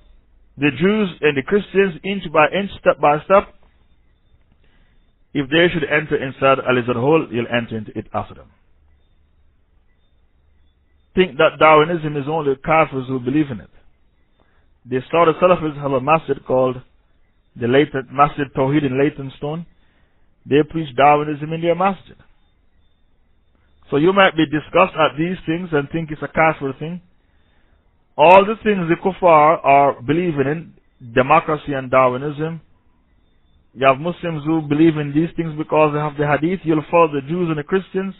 the Jews and the Christians inch by inch, step by step. If they should enter inside a lizard hole, you'll enter into it after them. Think that Darwinism is only Kafirs who believe in it. The Saudi Salafis have a masjid called the Masjid Tawheed in Leytonstone. They preach Darwinism in their masjid. So you might be disgusted at these things and think it's a Kafir thing. All the things the kuffar are believing in, democracy and Darwinism, you have Muslims who believe in these things because they have the hadith. You'll follow the Jews and the Christians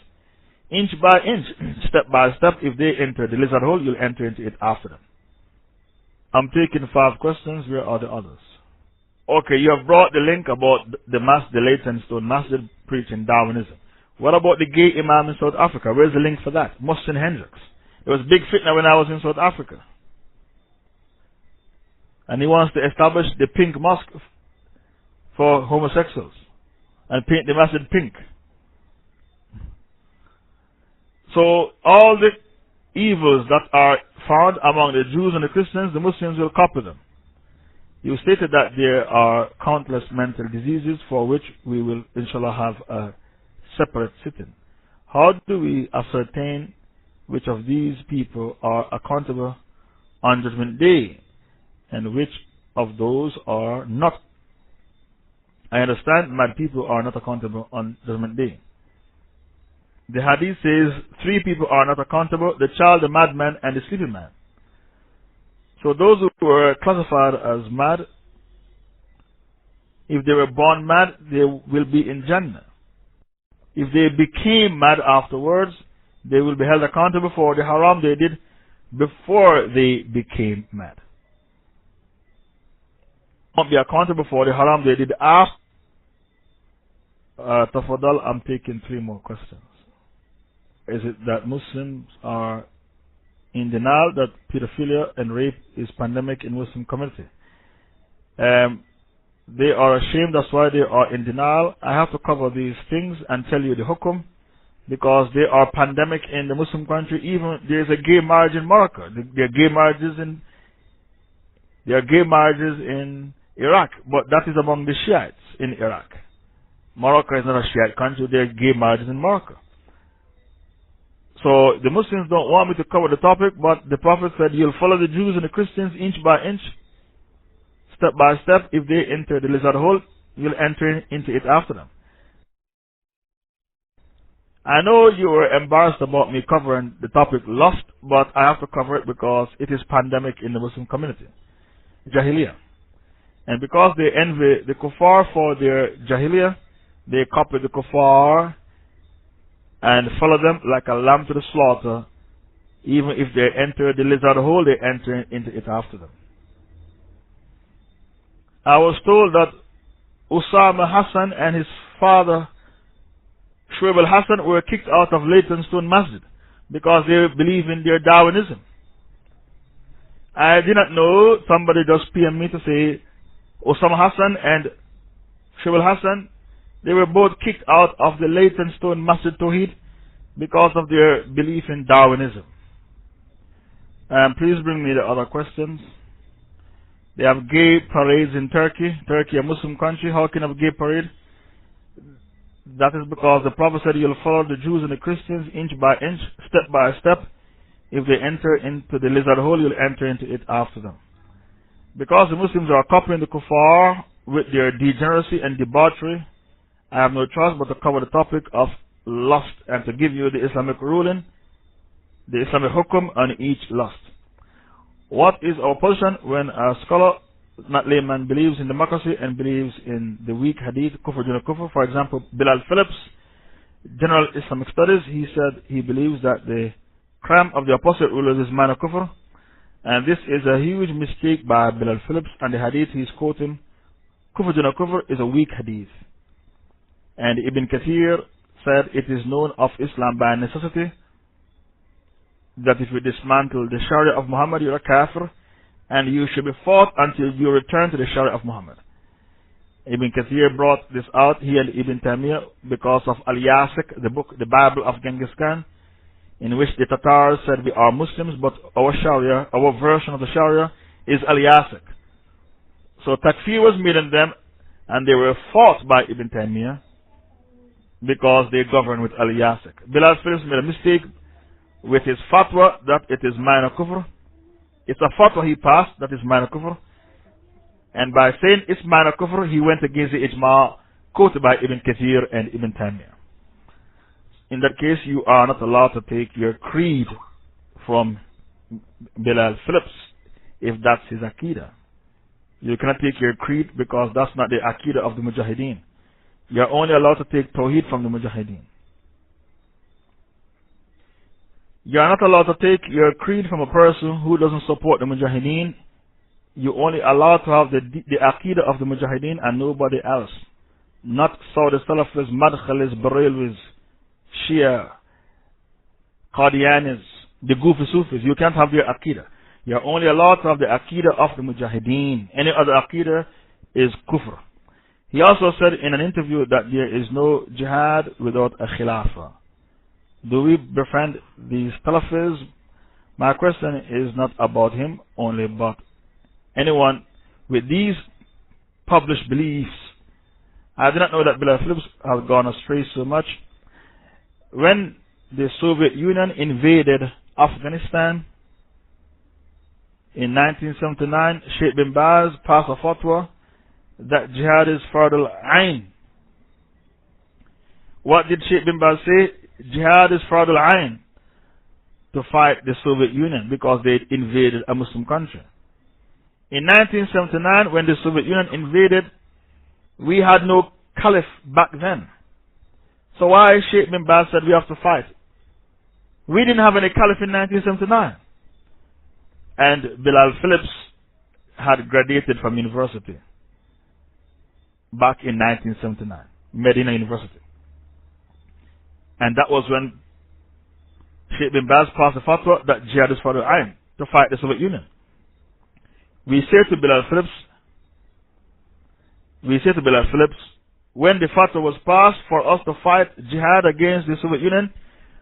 inch by inch, step by step. If they enter the lizard hole, you'll enter into it after them. I'm taking 5 questions. Where are the others? Okay, you have brought the link about the Leytonstone Masjid preaching Darwinism. What about the gay imam in South Africa? Where's the link for that? Mohsin Hendricks. There was big fitna when I was in South Africa. And he wants to establish the pink mosque for homosexuals and paint the masjid pink. So all the evils that are found among the Jews and the Christians, the Muslims will copy them. You stated that there are countless mental diseases for which we will inshallah have a separate sitting. How do we ascertain which of these people are accountable on Judgment Day and which of those are not? I understand mad people are not accountable on Judgment Day. The hadith says 3 people are not accountable: the child, the madman, and the sleeping man. So those who were classified as mad, if they were born mad, they will be in Jannah. If they became mad afterwards, they will be held accountable for the haram they did before they became mad. Won't be accountable for the haram they did after. Tafadal, I'm taking 3 more questions. Is it that Muslims are in denial that pedophilia and rape is pandemic in Muslim community? They are ashamed, that's why they are in denial. I have to cover these things and tell you the hukum, because they are pandemic in the Muslim country. Even there is a gay marriage in Morocco. There are gay marriages in Iraq, but that is among the Shiites in Iraq. Morocco is not a Shiite country. There are gay marriages in Morocco. So the Muslims don't want me to cover the topic, but the Prophet said you'll follow the Jews and the Christians inch by inch, step by step. If they enter the lizard hole, you'll enter into it after them. I know you were embarrassed about me covering the topic lust, but I have to cover it because it is pandemic in the Muslim community. Jahiliyyah. And because they envy the kuffar for their Jahiliyyah, they copy the kuffar and follow them like a lamb to the slaughter. Even if they enter the lizard hole, they enter into it after them. I was told that Usama Hassan and his father Shuaib al-Hassan were kicked out of Leytonstone Masjid because they believe in their Darwinism. I did not know. Somebody just PM me to say Osama Hassan and Shuaib al-Hassan, they were both kicked out of the Leytonstone Masjid Tawheed because of their belief in Darwinism. Please bring me the other questions. They have gay parades in Turkey. Turkey, a Muslim country. How can have a gay parade? That is because the Prophet said you'll follow the Jews and the Christians inch by inch, step by step. If they enter into the lizard hole, you'll enter into it after them. Because the Muslims are copying the kuffar with their degeneracy and debauchery, I have no choice but to cover the topic of lust and to give you the Islamic ruling, the Islamic hukum on each lust. What is our position when a scholar, not layman, believes in democracy and believes in the weak hadith, kufr duna kufr? For example, Bilal Phillips, General Islamic Studies, he said he believes that the crime of the apostate rulers is minor kufr, and this is a huge mistake by Bilal Phillips, and the hadith he is quoting, kufr duna kufr, is a weak hadith. And Ibn Kathir said it is known of Islam by necessity that if you dismantle the Sharia of Muhammad, you're a kafir, and you should be fought until you return to the Sharia of Muhammad. Ibn Kathir brought this out, he and Ibn Taymiyyah, because of Al-Yasik, the book, the Bible of Genghis Khan, in which the Tatars said we are Muslims, but our Sharia, our version of the Sharia is Al-Yasik. So takfir was made on them, and they were fought by Ibn Taymiyyah because they governed with Al-Yasik. Bilal Phillips made a mistake with his fatwa that it is minor kufr. It's a fatwa he passed that is minor kufr. And by saying it's minor kufr, he went against the ijma quoted by Ibn Kathir and Ibn Taymiyyah. In that case, you are not allowed to take your creed from Bilal Phillips if that's his Aqidah. You cannot take your creed because that's not the Aqidah of the Mujahideen. You are only allowed to take Tawheed from the Mujahideen. You are not allowed to take your creed from a person who doesn't support the Mujahideen. You only allowed to have the Aqidah of the Mujahideen and nobody else. Not Saudi Salafis, Madkhalis, Barelwis, Shia, Qadianis, the Goofy Sufis. You can't have their Aqidah. You are only allowed to have the Aqidah of the Mujahideen. Any other Aqidah is kufr. He also said in an interview that there is no jihad without a khilafah. Do we befriend these Salafis? My question is not about him only, but anyone with these published beliefs. I did not know that Bilal Phillips has gone astray so much. When the Soviet Union invaded Afghanistan in 1979, Shaykh bin Baz passed a fatwa that jihad is fardul ayn. What did Shaykh bin Baz say? Jihad is fardul ayn, to fight the Soviet Union because they invaded a Muslim country. In 1979, when the Soviet Union invaded, we had no caliph back then. So why Shaykh bin Baz said we have to fight? We didn't have any caliph in 1979. And Bilal Phillips had graduated from university back in 1979, Medina University. And that was when Shaykh bin Baz passed the fatwa that jihad is fardul ayn, to fight the Soviet Union. We say to Bilal Phillips, when the fatwa was passed for us to fight jihad against the Soviet Union,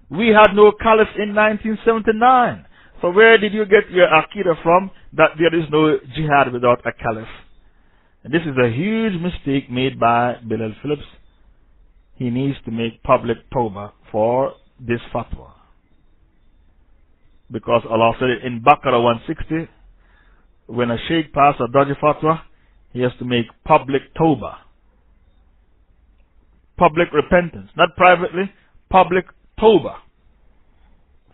we had no caliph in 1979. So where did you get your Aqidah from that there is no jihad without a caliph? And this is a huge mistake made by Bilal Phillips. He needs to make public tawbah for this fatwa. Because Allah said it in Baqarah 160, when a sheikh passes a dodgy fatwa, he has to make public tawbah. Public repentance. Not privately, public tawbah.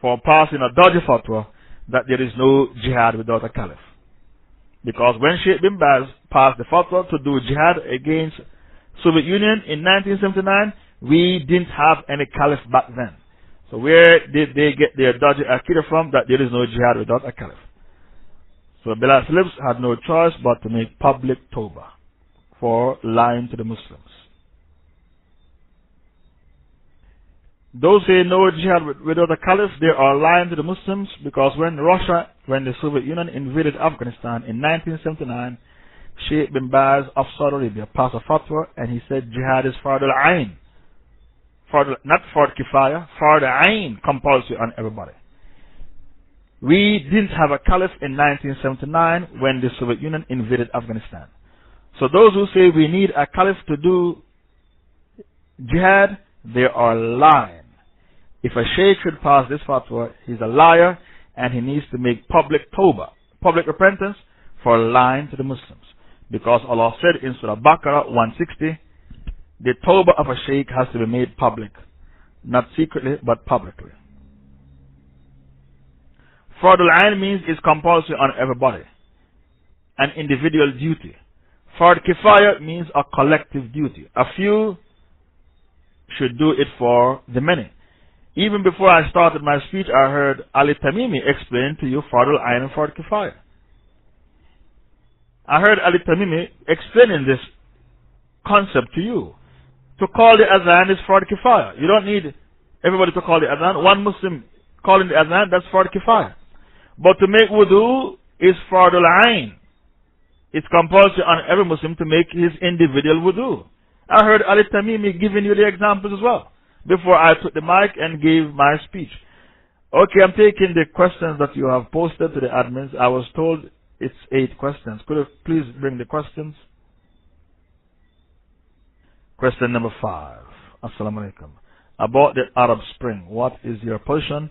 For passing a dodgy fatwa that there is no jihad without a caliph. Because when Shaykh bin Baz passed the fatwa to do jihad against Soviet Union in 1979, we didn't have any caliph back then. So where did they get their dodgy Aqidah from that there is no jihad without a caliph? So Bilal Phillips had no choice but to make public tawbah for lying to the Muslims. Those who say no jihad without a caliph, they are lying to the Muslims, because when the Soviet Union invaded Afghanistan in 1979, Shaykh bin Baz of Saudi Arabia passed a fatwa and he said jihad is fardul ayn. Not fard kifaya, fardul ayn, compulsory on everybody. We didn't have a caliph in 1979 when the Soviet Union invaded Afghanistan. So those who say we need a caliph to do jihad, they are lying. If a sheikh should pass this fatwa, he's a liar and he needs to make public tawbah, public repentance for lying to the Muslims. Because Allah said in Surah Baqarah 160, the tawbah of a sheikh has to be made public. Not secretly, but publicly. Fardul ayn means it's compulsory on everybody. An individual duty. Fard kifaya means a collective duty. A few should do it for the many. Even before I started my speech, I heard Ali Tamimi explain to you Fardul ayn and Fard kifaya. I heard Ali Tamimi explaining this concept to you. To call the adhan is Fard kifaya. You don't need everybody to call the adhan. One Muslim calling the adhan, that's Fard kifaya. But to make wudu is Fardul ayn. It's compulsory on every Muslim to make his individual wudu. I heard Ali Tamimi giving you the examples as well before I took the mic and gave my speech. Okay, I'm taking the questions that you have posted to the admins. I was told it's 8 questions. Could you please bring the questions? Question number 5. Assalamu alaikum. About the Arab Spring, what is your position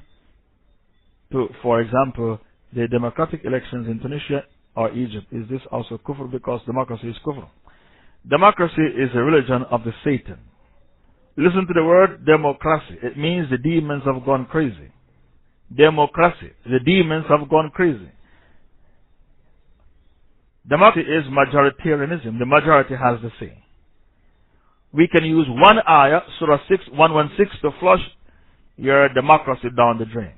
to, for example, the democratic elections in Tunisia or Egypt? Is this also kufr because democracy is kufr? Democracy is a religion of the Satan. Listen to the word democracy. It means the demons have gone crazy. Democracy. The demons have gone crazy. Democracy is majoritarianism. The majority has the say. We can use one ayah, Surah 116, to flush your democracy down the drain.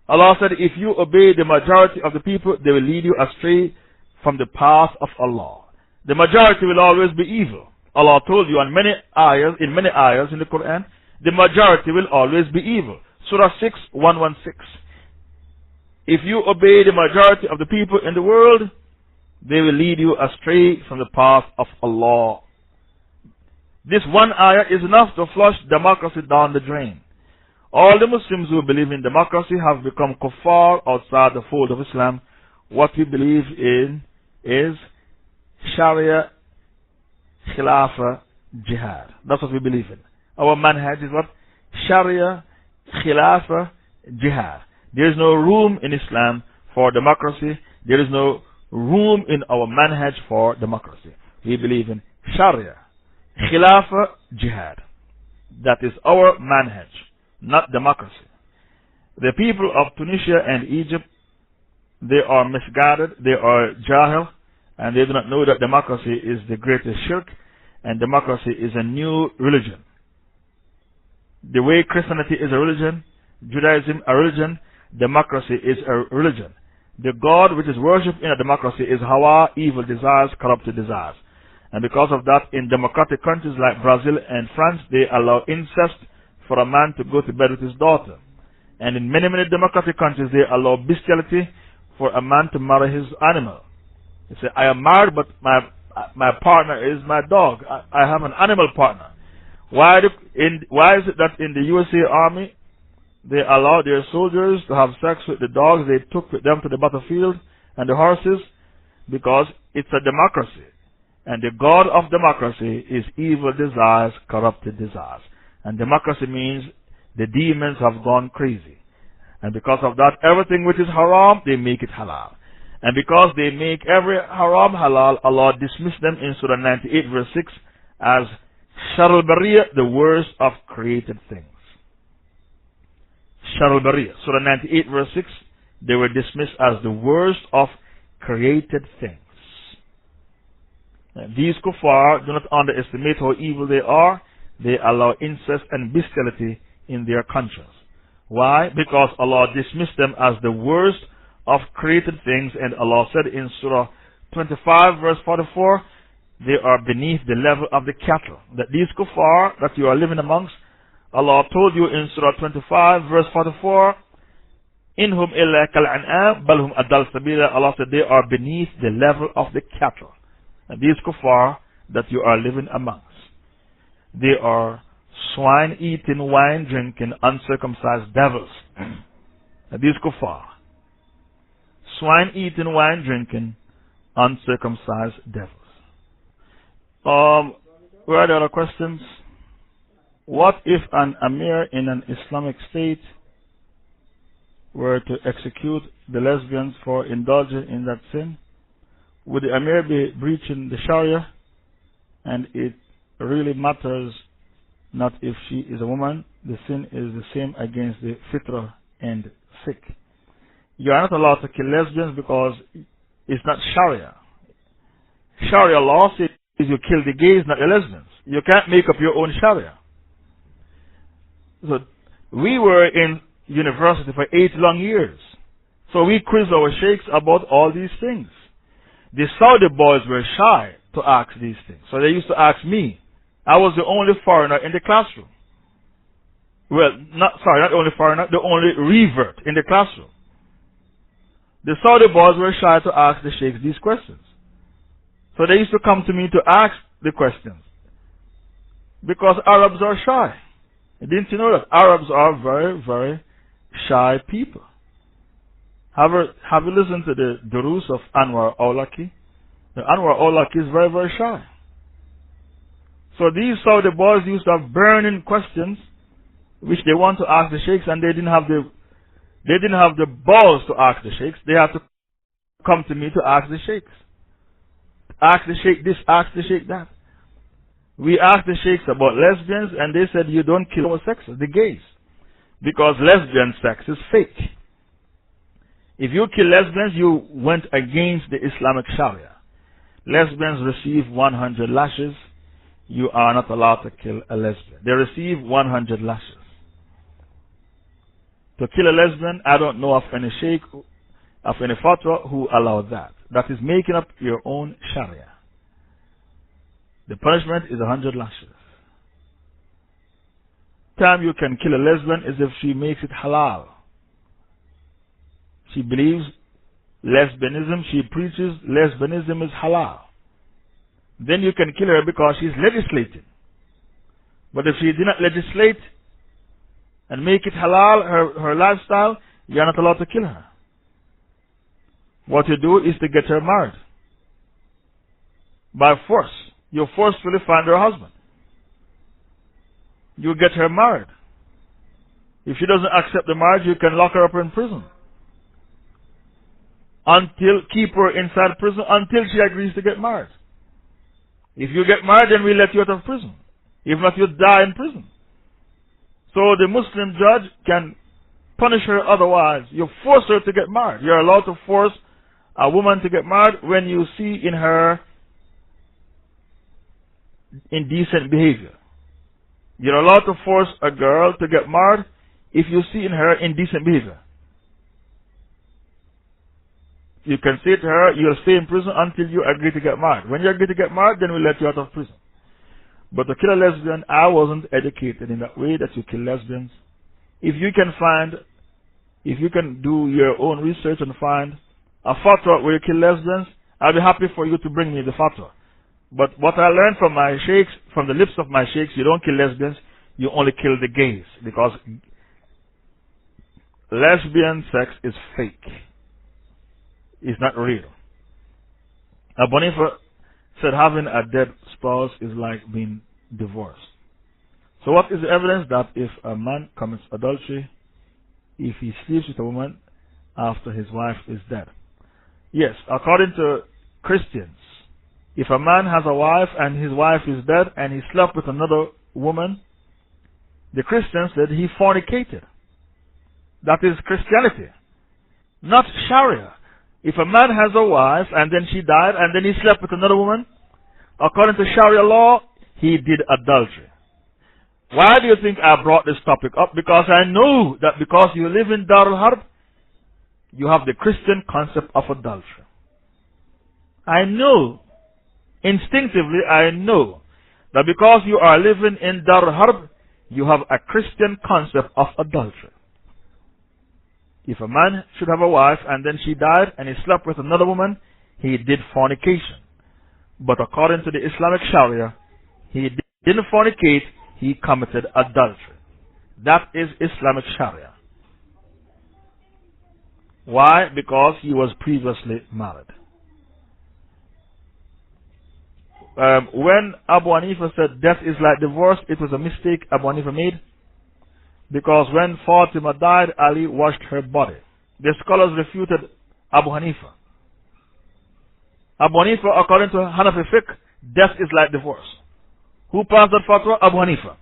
Allah said, if you obey the majority of the people, they will lead you astray from the path of Allah. The majority will always be evil. Allah told you in many ayahs in the Quran, the majority will always be evil. Surah 116. If you obey the majority of the people in the world, they will lead you astray from the path of Allah. This one ayah is enough to flush democracy down the drain. All the Muslims who believe in democracy have become kuffar outside the fold of Islam. What we believe in is Sharia, Khilafah, Jihad. That's what we believe in. Our manhaj is what? Sharia, Khilafah, Jihad. There is no room in Islam for democracy. There is no room in our manhaj for democracy. We believe in Sharia, Khilafah, Jihad. That is our manhaj, not democracy. The people of Tunisia and Egypt, they are misguided, they are jahil, and they do not know that democracy is the greatest shirk, and democracy is a new religion. The way Christianity is a religion, Judaism a religion, democracy is a religion. The God which is worshipped in a democracy is Hawa, evil desires, corrupted desires. And because of that, in democratic countries like Brazil and France, they allow incest for a man to go to bed with his daughter. And in many democratic countries, they allow bestiality for a man to marry his animal. They say, I am married, but my partner is my dog. I have an animal partner. Why is it that in the USA Army, they allow their soldiers to have sex with the dogs they took with them to the battlefield and the horses? Because it's a democracy. And the God of democracy is evil desires, corrupted desires. And democracy means the demons have gone crazy. And because of that, everything which is haram, they make it halal. And because they make every haram halal, Allah dismissed them in Surah 98 verse 6 as Shar al-Bariyah, the worst of created things. Shar al-Bariyah, Surah 98 verse 6, they were dismissed as the worst of created things. And these kuffar do not underestimate how evil they are. They allow incest and bestiality in their conscience. Why? Because Allah dismissed them as the worst of created things, and Allah said in Surah 25 verse 44, they are beneath the level of the cattle. That these kuffar that you are living amongst, Allah told you in Surah 25 verse 44, Inhum illa kal'an'am balhum adal sabila. Allah said they are beneath the level of the cattle. And these kuffar that you are living amongst, they are swine eating, wine drinking, uncircumcised devils. And these kuffar, swine eating, wine drinking, uncircumcised devils. Where are the other questions? What if an Amir in an Islamic state were to execute the lesbians for indulging in that sin? Would the Amir be breaching the Sharia? And it really matters not if she is a woman. The sin is the same against the fitrah and sick. You are not allowed to kill lesbians because it's not Sharia. Sharia law says you kill the gays, not the lesbians. You can't make up your own Sharia. So we were in university for 8 long years. So we quizzed our sheikhs about all these things. The Saudi boys were shy to ask these things. So they used to ask me. I was the only foreigner in the classroom. Well, not the only foreigner, the only revert in the classroom. The Saudi boys were shy to ask the sheikhs these questions. So they used to come to me to ask the questions. Because Arabs are shy. Didn't you know that? Arabs are very, very shy people. Have you listened to the Durus of Anwar Awlaki? The Anwar Awlaki is very, very shy. So these Saudi boys used to have burning questions which they want to ask the sheikhs, and they didn't have the balls to ask the sheikhs. They had to come to me to ask the sheikhs. Ask the sheikh this, ask the sheikh that. We asked the sheikhs about lesbians, and they said you don't kill homosexuals, the gays, because lesbian sex is fake. If you kill lesbians, you went against the Islamic Sharia. Lesbians receive 100 lashes. You are not allowed to kill a lesbian. They receive 100 lashes. To kill a lesbian, I don't know of any sheikh, of any fatwa who allowed that. That is making up your own Sharia. The punishment is 100 lashes. Time you can kill a lesbian is if she makes it halal. She believes lesbianism, she preaches lesbianism is halal. Then you can kill her because she's legislating. But if she did not legislate and make it halal, her lifestyle, you are not allowed to kill her. What you do is to get her married. By force. You forcefully find her husband. You get her married. If she doesn't accept the marriage, you can lock her up in prison. Keep her inside prison until she agrees to get married. If you get married, then we let you out of prison. If not, you die in prison. So the Muslim judge can punish her otherwise. You force her to get married. You're allowed to force a woman to get married when you see in her indecent behavior. You're allowed to force a girl to get married if you see in her indecent behavior. You can say to her, you'll stay in prison until you agree to get married. When you agree to get married, then we'll let you out of prison. But to kill a lesbian, I wasn't educated in that way that you kill lesbians. If you can do your own research and find a fatwa where you kill lesbians, I'll be happy for you to bring me the fatwa. But what I learned from my sheikhs, from the lips of my sheikhs, you don't kill lesbians, you only kill the gays. Because lesbian sex is fake. It's not real. Abu Hanifa said having a dead spouse is like being divorced. So what is the evidence that if a man commits adultery, if he sleeps with a woman after his wife is dead? Yes, according to Christians, if a man has a wife and his wife is dead and he slept with another woman, the Christians said he fornicated. That is Christianity, not Sharia. If a man has a wife and then she died and then he slept with another woman, according to Sharia law, he did adultery. Why do you think I brought this topic up? Because I know that because you live in Darul Harb, you have the Christian concept of adultery. I know, instinctively I know, that because you are living in Darul Harb, you have a Christian concept of adultery. If a man should have a wife and then she died and he slept with another woman, he did fornication. But according to the Islamic Sharia, he didn't fornicate, he committed adultery. That is Islamic Sharia. Why? Because he was previously married. When Abu Hanifa said death is like divorce, it was a mistake Abu Hanifa made. Because when Fatima died, Ali washed her body. The scholars refuted Abu Hanifa. Abu Hanifa, according to Hanafi fiqh, death is like divorce. Who passed that fatwa? Abu Hanifa.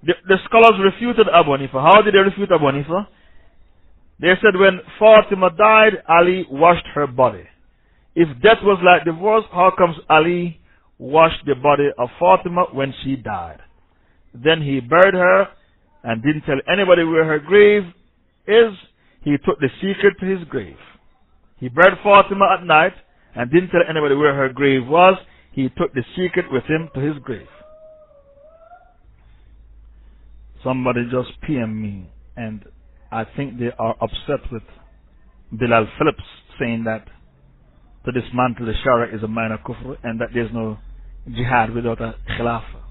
The scholars refuted Abu Hanifa. How did they refute Abu Hanifa? They said when Fatima died, Ali washed her body. If death was like divorce, how comes Ali washed the body of Fatima when she died? Then he buried her and didn't tell anybody where her grave is. He took the secret to his grave. He buried Fatima at night and didn't tell anybody where her grave was. He took the secret with him to his grave. Somebody just PM me, and I think they are upset with Bilal Phillips saying that to dismantle the Sharia is a minor kufr, and that there's no jihad without a khilafah.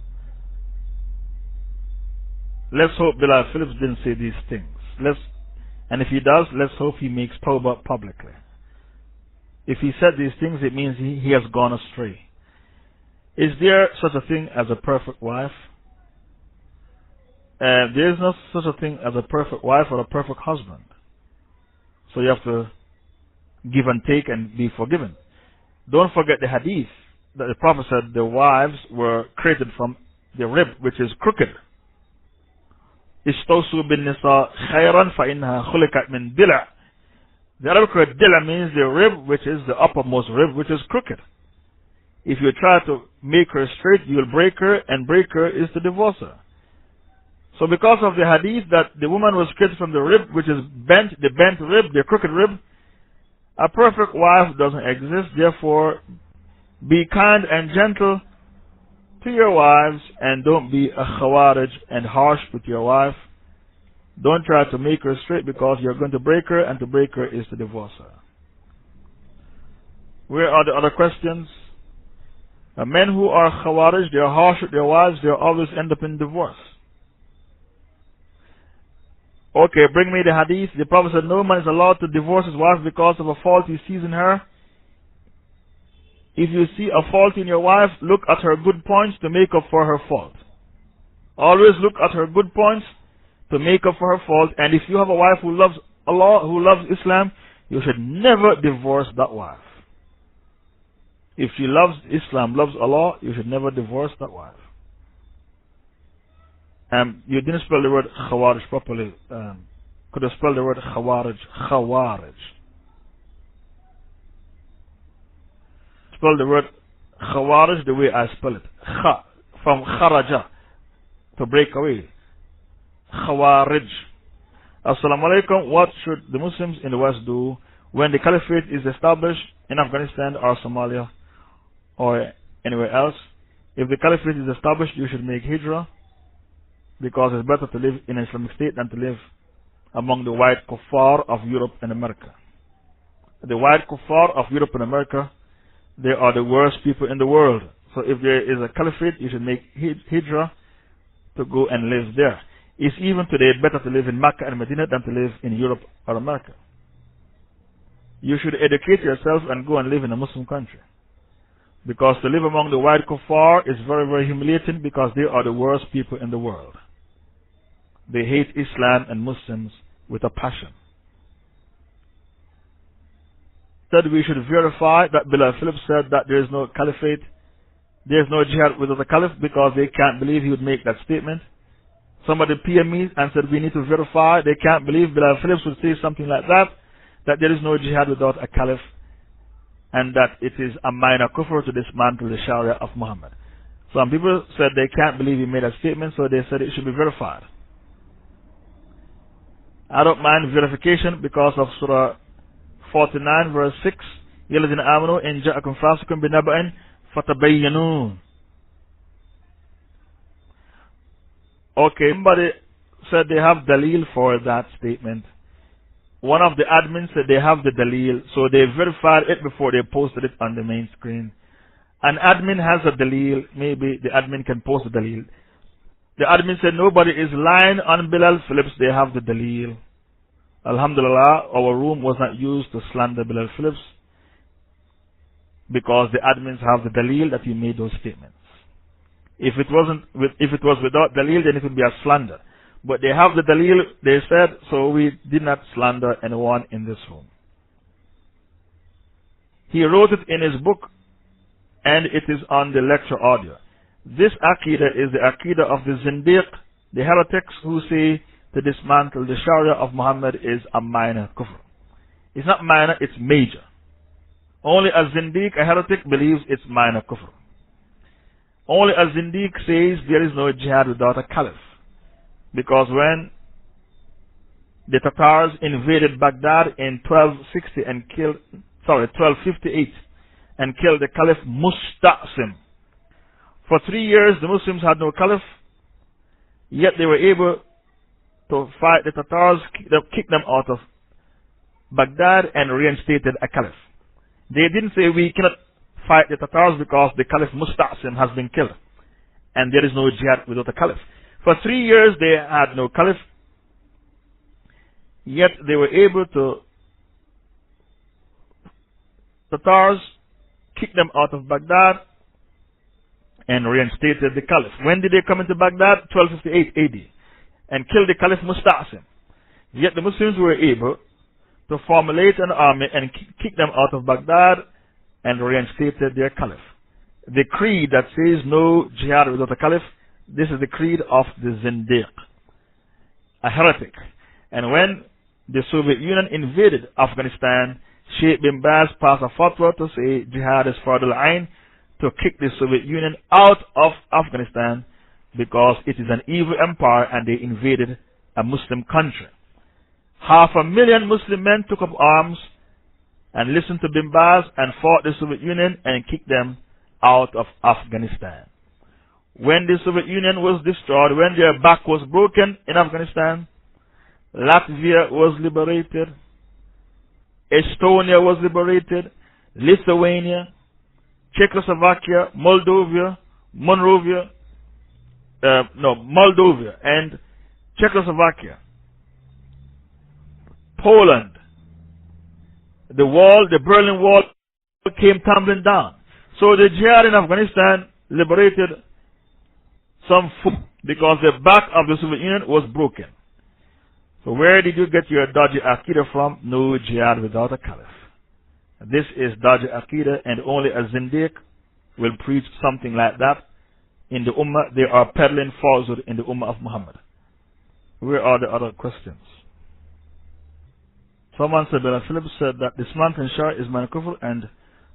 Let's hope Bilal Phillips didn't say these things. And if he does, let's hope he makes tawbah publicly. If he said these things, it means he has gone astray. Is there such a thing as a perfect wife? There is no such a thing as a perfect wife or a perfect husband. So you have to give and take and be forgiven. Don't forget the hadith that the Prophet said the wives were created from the rib which is crooked. Istawsu bin nisa khayran fa innaha khuliqat min dila'. The Arabic word dila' means the rib which is the uppermost rib which is crooked. If you try to make her straight, you will break her, and break her is to divorce her. So because of the hadith that the woman was created from the rib which is bent, the bent rib, the crooked rib, a perfect wife doesn't exist. Therefore, be kind and gentle to your wives, and don't be a khawarij and harsh with your wife. Don't try to make her straight, because you're going to break her, and to break her is to divorce her. Where are the other questions? Men who are khawarij, they are harsh with their wives, they always end up in divorce. Okay, bring me the hadith. The Prophet said no man is allowed to divorce his wife because of a fault he sees in her. If you see a fault in your wife, look at her good points to make up for her fault. Always look at her good points to make up for her fault. And if you have a wife who loves Allah, who loves Islam, you should never divorce that wife. If she loves Islam, loves Allah, you should never divorce that wife. You didn't spell the word khawarij properly. Could you spell the word khawarij? Khawarij. Spell the word khawarij the way I spell it. Kha, from kharaja, to break away. Khawarij. Assalamu alaikum. What should the Muslims in the West do when the caliphate is established in Afghanistan or Somalia or anywhere else? If the caliphate is established, you should make hijrah, because it's better to live in an Islamic state than to live among the white kuffar of Europe and America. The white kuffar of Europe and America, they are the worst people in the world. So if there is a caliphate, you should make hijrah to go and live there. It's even today better to live in Mecca and Medina than to live in Europe or America. You should educate yourself and go and live in a Muslim country. Because to live among the white kuffar is very, very humiliating, because they are the worst people in the world. They hate Islam and Muslims with a passion. Third, we should verify that Bilal Phillips said that there is no caliphate, there is no jihad without a caliph, because they can't believe he would make that statement. Somebody PM me and said we need to verify. They can't believe Bilal Phillips would say something like that there is no jihad without a caliph, and that it is a minor kufr to dismantle the Sharia of Muhammad. Some people said they can't believe he made a statement, so they said it should be verified. I don't mind verification because of Surah 49 verse 6. يَلَّذِينَ آمَنُوا إِنْ جَاءَكُمْ فَاسِقٌ بِنَبَأٍ فَتَبَيَّنُوا. Okay, somebody said they have dalil for that statement. One of the admins said they have the dalil, so they verified it before they posted it on the main screen. An admin has a dalil, maybe the admin can post the dalil. The admin said nobody is lying on Bilal Phillips, they have the dalil. Alhamdulillah, our room was not used to slander Bilal Phillips, because the admins have the dalil that he made those statements. If it was without dalil, then it would be a slander. But they have the dalil, they said, so we did not slander anyone in this room. He wrote it in his book, and it is on the lecture audio. This Aqidah is the Aqidah of the Zindiq, the heretics who say to dismantle the Sharia of Muhammad is a minor kufr. It's not minor, it's major. Only a Zindiq, a heretic, believes it's minor kufr. Only a Zindiq says there is no jihad without a caliph. Because when the Tatars invaded Baghdad in 1258 and killed the Caliph Musta'sim. For 3 years the Muslims had no caliph, yet they were able to fight the Tatars, kick them out of Baghdad and reinstated a caliph. They didn't say we cannot fight the Tatars because the Caliph Musta'sim has been killed and there is no jihad without a Caliph. For 3 years they had no Caliph, yet they were able to, Tatars, kick them out of Baghdad and reinstated the Caliph. When did they come into Baghdad? 1258 AD, and killed the Caliph Musta'sim. Yet the Muslims were able to formulate an army and kick them out of Baghdad and reinstated their Caliph. The creed that says no jihad without a Caliph, this is the creed of the Zindiq, a heretic. And when the Soviet Union invaded Afghanistan, Sheikh bin Baz passed a fatwa to say jihad is fard al-ain, to kick the Soviet Union out of Afghanistan because it is an evil empire and they invaded a Muslim country. 500,000 Muslim men took up arms and listened to bin Baz and fought the Soviet Union and kicked them out of Afghanistan. When the Soviet Union was destroyed, when their back was broken in Afghanistan, Latvia was liberated, Estonia was liberated, Lithuania, Czechoslovakia, Moldova, and Czechoslovakia, Poland. The wall, the Berlin Wall, came tumbling down. So the jihad in Afghanistan liberated some food because the back of the Soviet Union was broken. So where did you get your dodgy Aqidah from? No jihad without a Caliph. This is dodgy Aqidah, and only a Zindiq will preach something like that in the Ummah. They are peddling falsehood in the Ummah of Muhammad. Where are the other questions? Someone said, Brother Philip said that dismantling Shah is man kufr and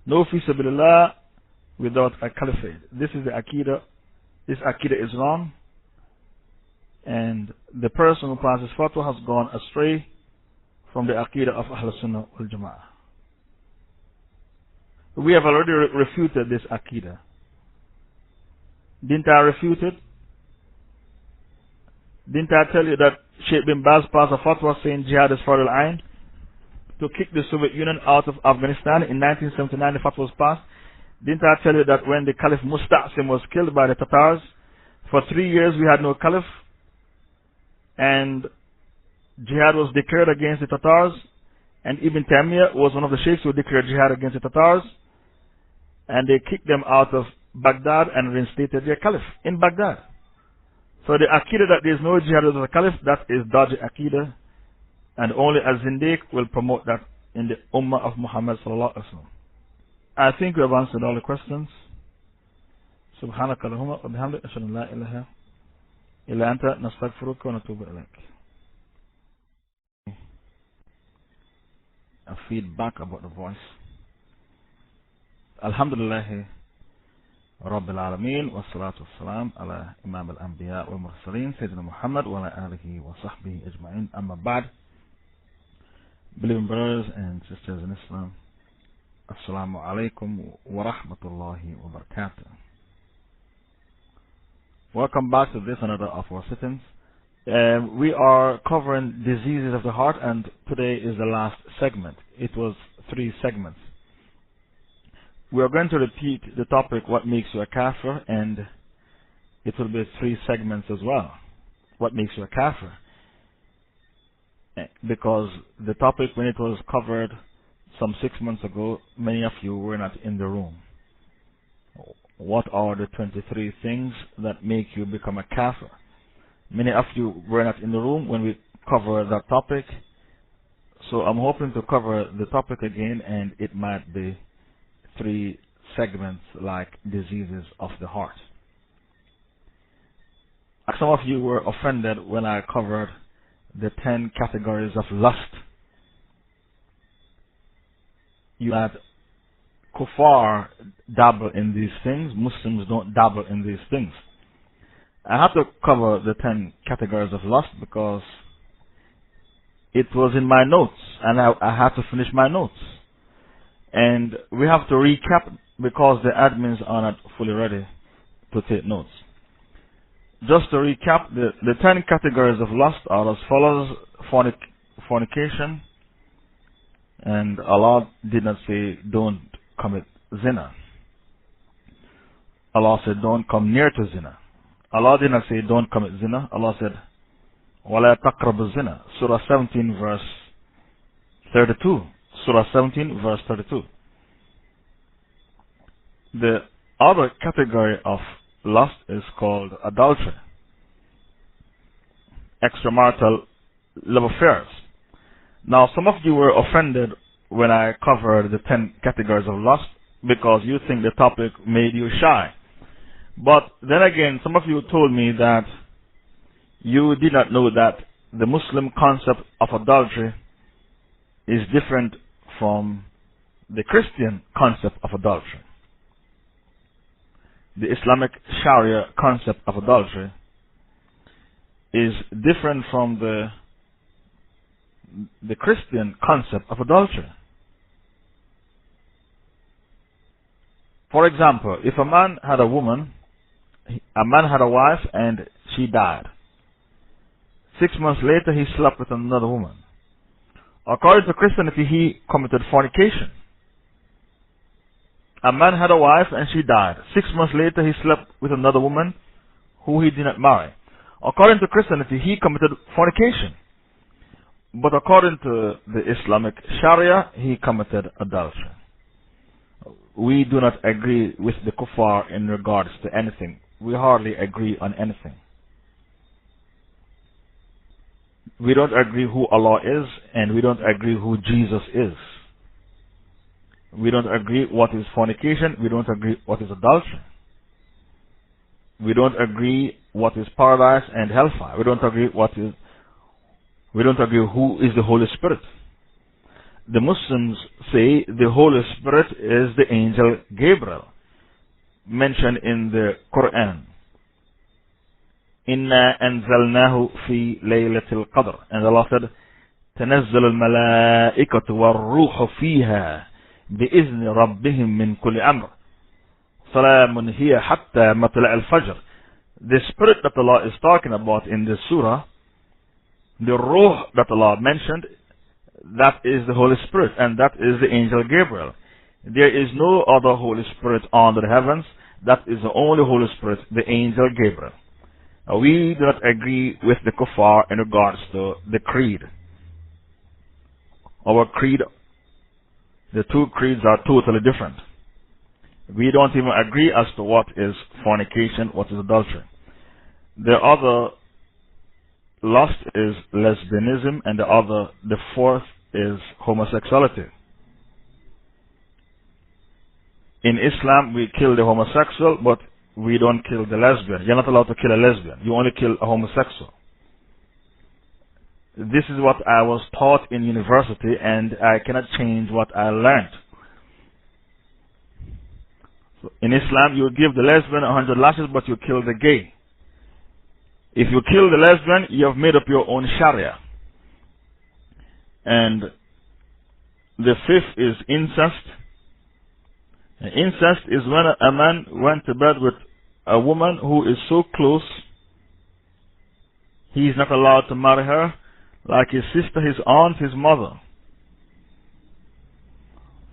no fi sabilillah without a caliphate. This is the Aqidah. This Aqidah is wrong, and the person who passes fatwa has gone astray from the Aqidah of Ahl Sunnah wal Jama'ah. We have already refuted this Aqidah. Didn't I refute it? Didn't I tell you that Sheikh bin Baz passed a fatwa saying jihad is fard al-ain to kick the Soviet Union out of Afghanistan? In 1979 the fatwa was passed. Didn't I tell you that when the Caliph Musta'sim was killed by the Tatars, for 3 years we had no Caliph, and jihad was declared against the Tatars, and Ibn Taymiyyah was one of the sheikhs who declared jihad against the Tatars, and they kicked them out of Baghdad and reinstated their Caliph in Baghdad. So the Aqidah that there is no jihad with the Caliph, that is dodgy Aqidah, and only a Zindiq will promote that in the Ummah of Muhammad sallallahu alaihi wasallam. I think we have answered all the questions. سبحانك اللهم وبحمدك أشهد أن لا إله إلا أنت نستغفرك ونتوب إليك. A feedback about the voice. Alhamdulillah Rabbil Alameen wa salatu wassalam ala Imam al-Anbiya wal Mursaleen Sayyidina Muhammad wa ala alihi wa sahbihi ajma'in. Amma ba'd. Believing brothers and sisters in Islam, Assalamu alaikum wa rahmatullahi wa barakatuh. Welcome back to this another of our sittings. We are covering diseases of the heart, and today is the last segment. It was 3 segments. We are going to repeat the topic, what makes you a kafir, and it will be 3 segments as well. What makes you a kafir? Because the topic, when it was covered some 6 months ago, many of you were not in the room. What are the 23 things that make you become a kafir? Many of you were not in the room when we covered that topic. So I'm hoping to cover the topic again, and it might be 3 segments like diseases of the heart. Some of you were offended when I covered the 10 categories of lust. You had kuffar dabble in these things. Muslims don't dabble in these things. I have to cover the 10 categories of lust because it was in my notes, and I have to finish my notes. And we have to recap because the admins are not fully ready to take notes. Just to recap, the 10 categories of lust are as follows: fornication, And Allah did not say, don't commit zina. Allah said, don't come near to zina. Allah did not say, don't commit zina. Allah said, وَلَا تَقْرَبُ الزِّنَا. Surah 17 verse 32. Surah 17 verse 32. The other category of lust is called adultery. Extramarital love affairs. Now, some of you were offended when I covered the 10 categories of lust because you think the topic made you shy. But then again, some of you told me that you did not know that the Muslim concept of adultery is different from the Christian concept of adultery. The Islamic Sharia concept of adultery is different from the Christian concept of adultery. For example, if a man had a wife and she died. 6 months later, he slept with another woman. According to Christianity, he committed fornication. A man had a wife and she died. 6 months later, he slept with another woman who he did not marry. According to Christianity, he committed fornication. But according to the Islamic Sharia, he committed adultery. We do not agree with the kuffar in regards to anything. We hardly agree on anything. We don't agree who Allah is, and we don't agree who Jesus is. We don't agree what is fornication. We don't agree what is adultery. We don't agree what is paradise and hellfire. We don't agree who is the Holy Spirit. The Muslims say the Holy Spirit is the angel Gabriel, mentioned in the Quran. Inna anzalnahu fi laylatil qadr. And Allah said, تنزل الملائكة والروح فيها بإذن ربهم من كل أمر سلام هي حتى مطلع الفجر. The spirit that Allah is talking about in this surah, the ruh that Allah mentioned, that is the Holy Spirit, and that is the angel Gabriel. There is no other Holy Spirit under the heavens. That is the only Holy Spirit, the angel Gabriel. Now, we do not agree with the kuffar in regards to the creed. Our creed, the two creeds are totally different. We don't even agree as to what is fornication, what is adultery. The other lust is lesbianism, and the fourth is homosexuality. In Islam, we kill the homosexual, but we don't kill the lesbian. You're not allowed to kill a lesbian. You only kill a homosexual. This is what I was taught in university, and I cannot change what I learned. So in Islam, you give the lesbian 100 lashes, but you kill the gay. If you kill the lesbian, you have made up your own Sharia. And the fifth is incest. And incest is when a man went to bed with a woman who is so close, he is not allowed to marry her, like his sister, his aunt, his mother.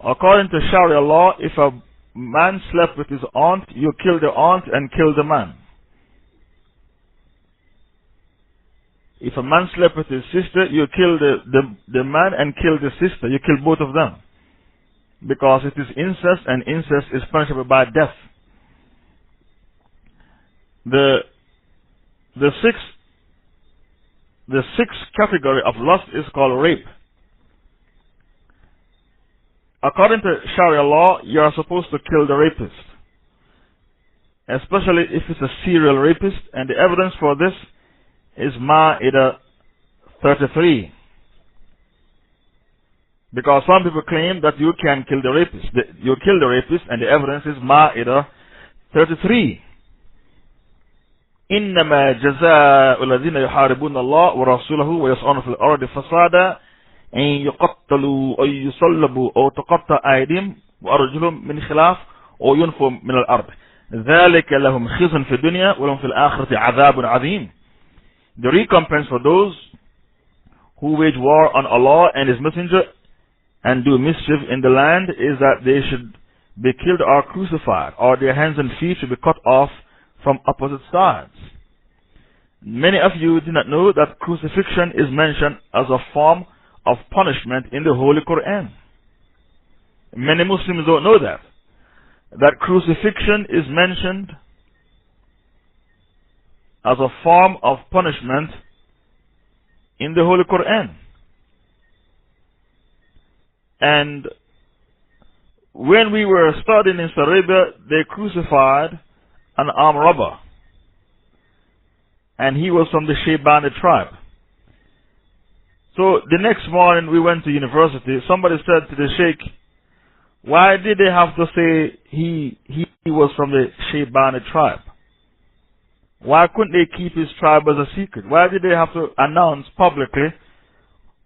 According to Sharia law, if a man slept with his aunt, you kill the aunt and kill the man. If a man slept with his sister, you kill the man and kill the sister. You kill both of them. Because it is incest, and incest is punishable by death. The sixth category of lust is called rape. According to Sharia law, you are supposed to kill the rapist, especially if it's a serial rapist, and the evidence for this is Ma'idah 33. Because some people claim that you can kill the rapist. You kill the rapist, and the evidence is Ma'idah 33. إنما جزاء الذين يحاربون الله ورسوله ويسعون في الأرض فسادا أن يقتلوا أو يصلبوا أو تقطع أيديهم وأرجلهم من خلاف أو ينفوا من الأرض ذلك لهم خزي في الدنيا ولهم في الآخرة عذاب عظيم. The recompense for those who wage war on Allah and His Messenger and do mischief in the land is that they should be killed or crucified, or their hands and feet should be cut off from opposite sides. Many of you do not know that crucifixion is mentioned as a form of punishment in the Holy Quran. Many Muslims don't know that crucifixion is mentioned as a form of punishment in the Holy Quran. And when we were studying in Saudi Arabia, they crucified an armed robber, and he was from the Shaybani tribe. So the next morning we went to university. Somebody said to the Sheikh, why did they have to say he was from the Shaybani tribe? Why couldn't they keep his tribe as a secret? Why did they have to announce publicly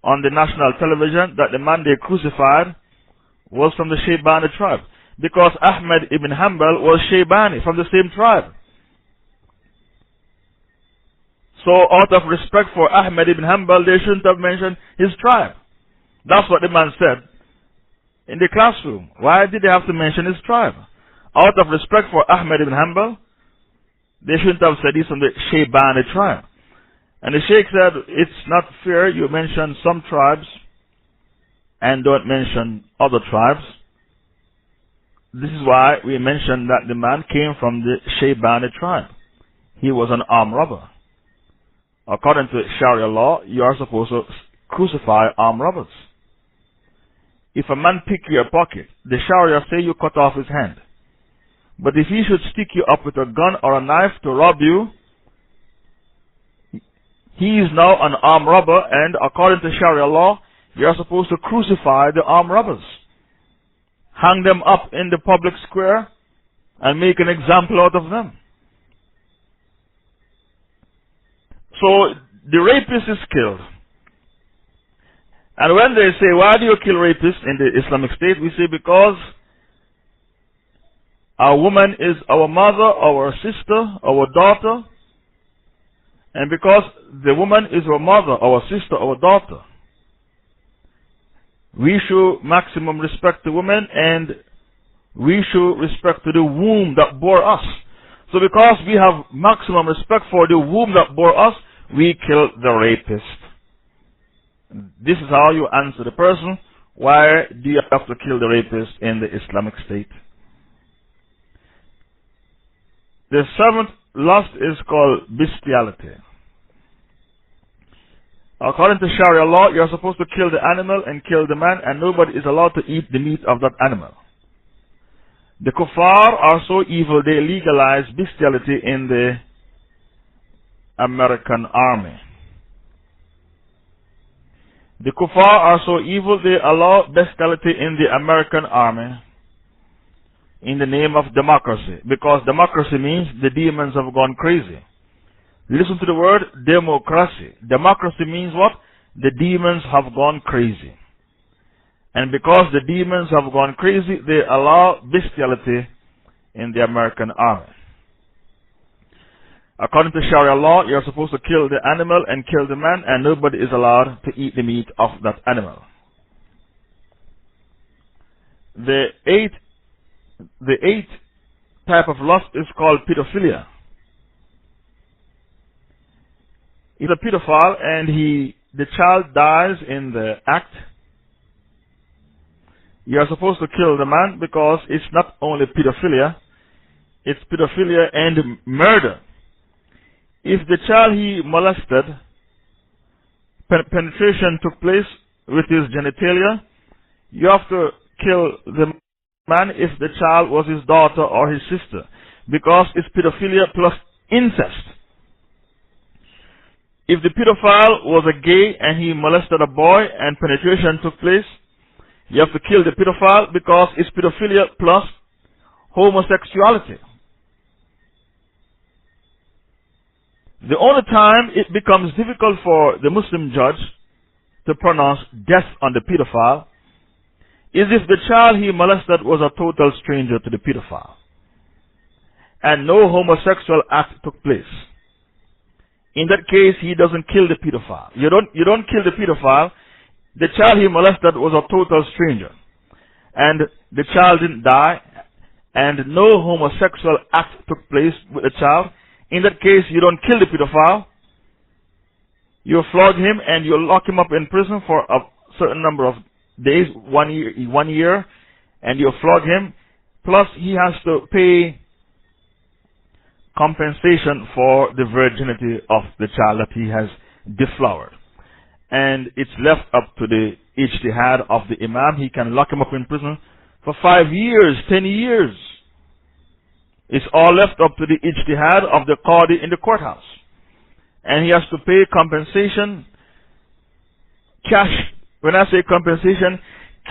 on the national television that the man they crucified was from the Shaybani tribe? Because Ahmad ibn Hanbal was Shaybani, from the same tribe. So out of respect for Ahmad ibn Hanbal, they shouldn't have mentioned his tribe. That's what the man said in the classroom. Why did they have to mention his tribe? Out of respect for Ahmad ibn Hanbal, they shouldn't have said he's from the Shaybani tribe. And the Sheikh said, it's not fair you mention some tribes and don't mention other tribes. This is why we mentioned that the man came from the Shaybani tribe. He was an armed robber. According to Sharia law, you are supposed to crucify armed robbers. If a man pick your pocket, the Sharia say you cut off his hand. But if he should stick you up with a gun or a knife to rob you, he is now an armed robber, and according to Sharia law, you are supposed to crucify the armed robbers. Hang them up in the public square and make an example out of them. So the rapist is killed. And when they say, why do you kill rapists in the Islamic State? We say, because our woman is our mother, our sister, our daughter. And because the woman is our mother, our sister, our daughter, we show maximum respect to women, and we show respect to the womb that bore us. So because we have maximum respect for the womb that bore us, we kill the rapist. This is how you answer the person, why do you have to kill the rapist in the Islamic State? The seventh lust is called bestiality. According to Sharia law, you are supposed to kill the animal and kill the man, and nobody is allowed to eat the meat of that animal. The kuffar are so evil, they legalize bestiality in the American army. The kuffar are so evil, they allow bestiality in the American army in the name of democracy, because democracy means the demons have gone crazy. Listen to the word democracy. Democracy means what? The demons have gone crazy. And because the demons have gone crazy, they allow bestiality in the American army. According to Sharia law, you are supposed to kill the animal and kill the man, and nobody is allowed to eat the meat of that animal. The eighth type of lust is called pedophilia. He's a pedophile, and the child dies in the act. You are supposed to kill the man, because it's not only pedophilia, it's pedophilia and murder. If the child he molested, penetration took place with his genitalia, you have to kill the man if the child was his daughter or his sister, because it's pedophilia plus incest. If the pedophile was a gay and he molested a boy and penetration took place, you have to kill the pedophile, because it's pedophilia plus homosexuality. The only time it becomes difficult for the Muslim judge to pronounce death on the pedophile is if the child he molested was a total stranger to the pedophile and no homosexual act took place. In that case, he doesn't kill the pedophile. You don't kill the pedophile. the child he molested was a total stranger, and the child didn't die, and no homosexual act took place with the child, in that case, you don't kill the pedophile. You flog him and you lock him up in prison for a certain number of days, 1 year, and you flog him. Plus, he has to pay compensation for the virginity of the child that he has deflowered. And it's left up to the ijtihad of the imam. He can lock him up in prison for 5 years, 10 years. It's all left up to the ijtihad of the qadi in the courthouse. And he has to pay compensation, cash, when I say compensation,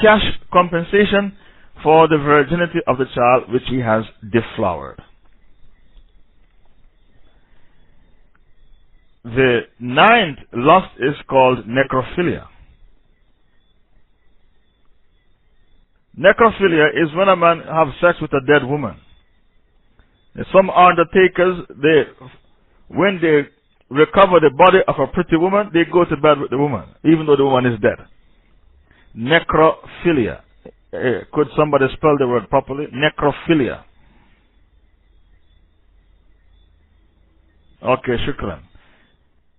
cash compensation for the virginity of the child which he has deflowered. The 9th lust is called necrophilia. Necrophilia is when a man have sex with a dead woman. Some undertakers, when they recover the body of a pretty woman, they go to bed with the woman, even though the woman is dead. Necrophilia. Could somebody spell the word properly? Necrophilia. Okay, shukran.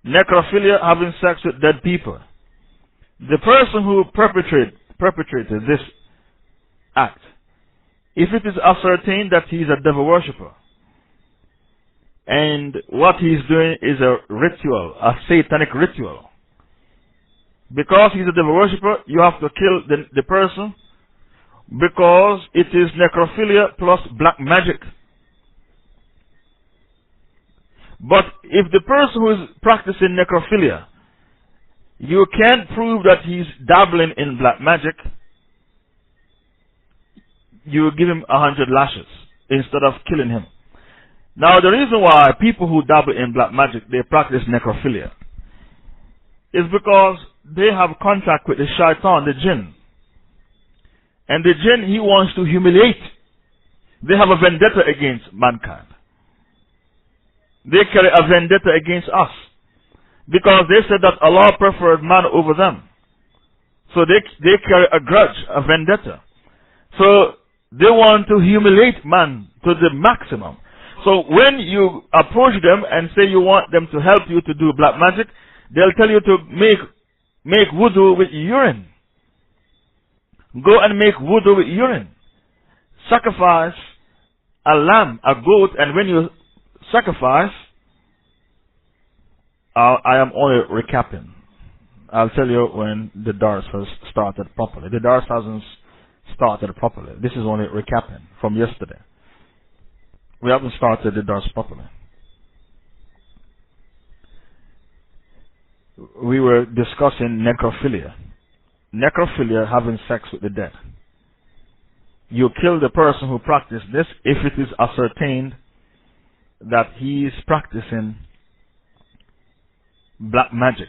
Necrophilia, having sex with dead people. The person who perpetrated this act, if it is ascertained that he is a devil worshipper, and what he's doing is a ritual, a satanic ritual, because he's a devil worshipper, you have to kill the person, because it is necrophilia plus black magic. But if the person who is practicing necrophilia, you can't prove that he's dabbling in black magic, you give him 100 lashes instead of killing him. Now, the reason why people who dabble in black magic, they practice necrophilia, is because they have contact with the shaitan, the jinn. And the jinn, he wants to humiliate. They have a vendetta against mankind. They carry a vendetta against us, because they said that Allah preferred man over them. So they carry a grudge, a vendetta. So they want to humiliate man to the maximum. So when you approach them and say you want them to help you to do black magic, they'll tell you to make wudu with urine. Go and make wudu with urine. Sacrifice a lamb, a goat, and when you sacrifice, I am only recapping. I'll tell you when the dars has started properly. The dars hasn't started properly. This is only recapping from yesterday. We haven't started the dars properly. We were discussing necrophilia. Necrophilia, having sex with the dead. You kill the person who practiced this if it is ascertained that he is practicing black magic.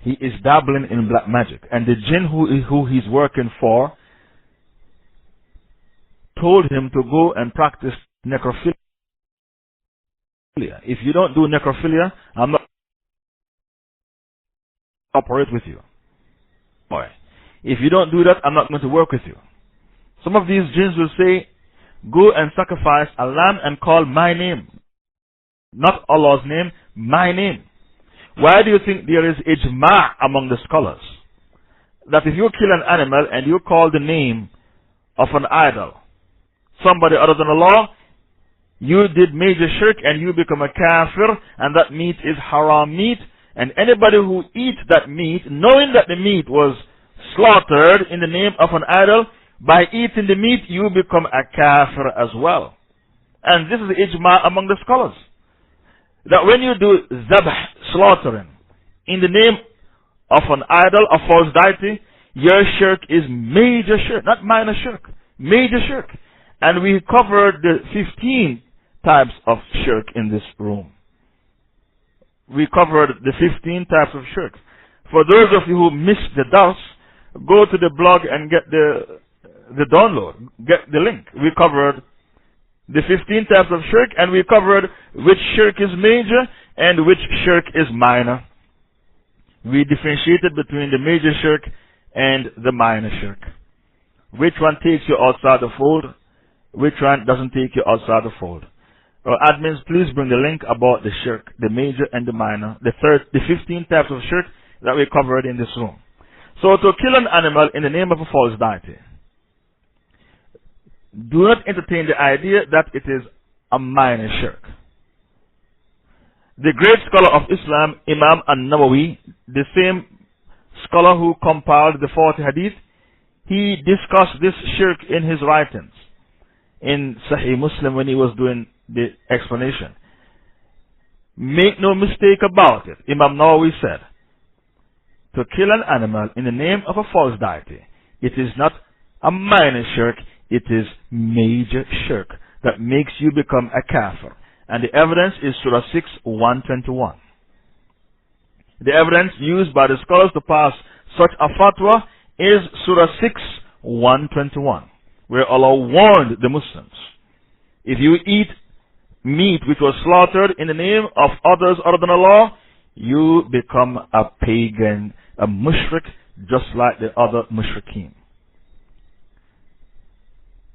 He is dabbling in black magic. And the jinn who he's working for told him to go and practice necrophilia. If you don't do necrophilia, I'm not operate with you. Boy, if you don't do that, I'm not going to work with you. Some of these jinns will say, go and sacrifice a lamb and call my name. Not Allah's name, my name. Why do you think there is ijma' among the scholars? That if you kill an animal and you call the name of an idol, somebody other than Allah, you did major shirk and you become a kafir, and that meat is haram meat, and anybody who eats that meat, knowing that the meat was slaughtered in the name of an idol, by eating the meat you become a kafir as well. And this is the ijma' among the scholars. That when you do zabh, slaughtering, in the name of an idol, a false deity, your shirk is major shirk, not minor shirk, major shirk. And we covered the 15 types of shirk in this room. We covered the 15 types of shirk. For those of you who missed the dars, go to the blog and get the download, get the link. We covered the 15 types of shirk, and we covered which shirk is major and which shirk is minor. We differentiated between the major shirk and the minor shirk. Which one takes you outside the fold? Which one doesn't take you outside the fold? Admins, please bring the link about the shirk, the major and the minor, the 15 types of shirk that we covered in this room. So to kill an animal in the name of a false deity, do not entertain the idea that it is a minor shirk. The great scholar of Islam, Imam An-Nawawi, the same scholar who compiled the 40 hadith, he discussed this shirk in his writings in Sahih Muslim when he was doing the explanation. Make no mistake about it. Imam Nawawi said, to kill an animal in the name of a false deity, it is not a minor shirk, it is major shirk that makes you become a kafir. And the evidence is Surah 6, 121. The evidence used by the scholars to pass such a fatwa is Surah 6, 121, where Allah warned the Muslims, if you eat meat which was slaughtered in the name of others other than Allah, you become a pagan, a mushrik, just like the other mushrikeen.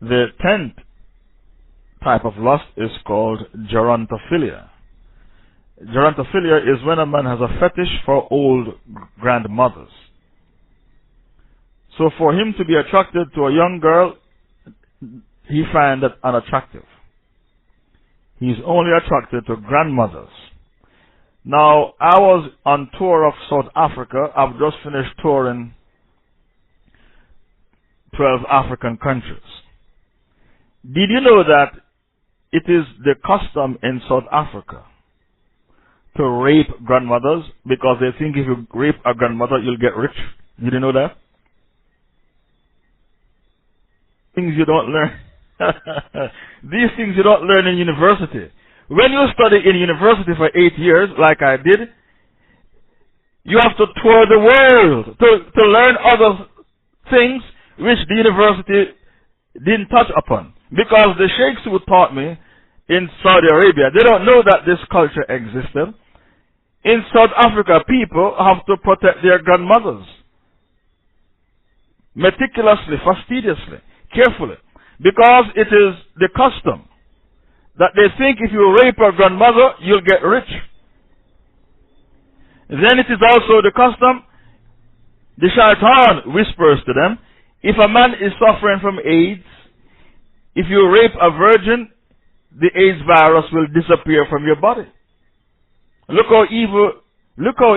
The 10th type of lust is called gerontophilia. Gerontophilia is when a man has a fetish for old grandmothers. So for him to be attracted to a young girl, he finds that unattractive. He's only attracted to grandmothers. Now, I was on tour of South Africa. I've just finished touring 12 African countries. Did you know that it is the custom in South Africa to rape grandmothers because they think if you rape a grandmother, you'll get rich? Did you know that? Things you don't learn. These things you don't learn in university. When you study in university for 8 years, like I did, you have to tour the world to learn other things which the university didn't touch upon. Because the sheikhs who taught me in Saudi Arabia, they don't know that this culture existed. In South Africa, people have to protect their grandmothers meticulously, fastidiously, carefully, because it is the custom that they think if you rape a grandmother, you'll get rich. Then it is also the custom, the shaitan whispers to them, if a man is suffering from AIDS, if you rape a virgin, the AIDS virus will disappear from your body. Look how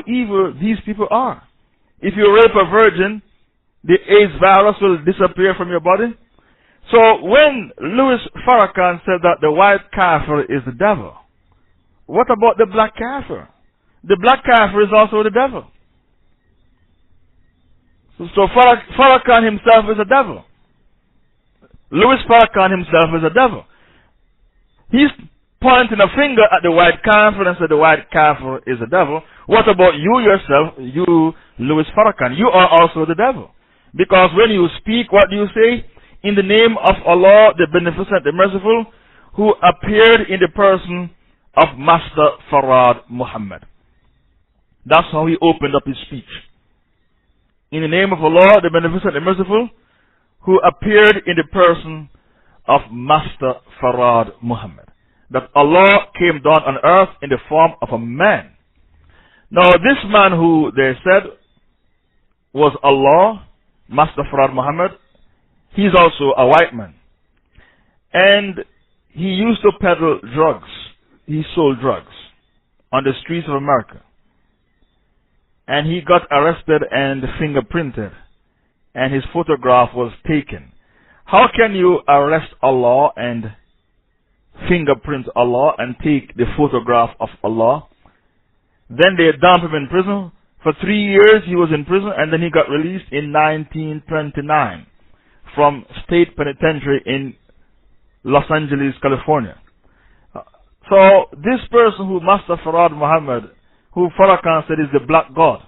evil these people are. If you rape a virgin, the AIDS virus will disappear from your body. So when Louis Farrakhan said that the white kafir is the devil, what about the black kafir? The black kafir is also the devil. So Farrakhan himself is a devil. Louis Farrakhan himself is a devil. He's pointing a finger at the white kafir and said the white kafir is a devil. What about you yourself, you Louis Farrakhan? You are also the devil. Because when you speak, what do you say? In the name of Allah, the Beneficent, the Merciful, who appeared in the person of Master Farad Muhammad. That's how he opened up his speech. In the name of Allah, the Beneficent, the Merciful, who appeared in the person of Master Farad Muhammad. That Allah came down on earth in the form of a man. Now this man who they said was Allah, Master Farad Muhammad, he's also a white man. And he used to peddle drugs. He sold drugs on the streets of America. And he got arrested and fingerprinted. And his photograph was taken. How can you arrest Allah and fingerprint Allah and take the photograph of Allah? Then they dumped him in prison. For 3 years he was in prison, and then he got released in 1929 from state penitentiary in Los Angeles, California. So this person who Master Farad Muhammad, who Farrakhan said is the black God,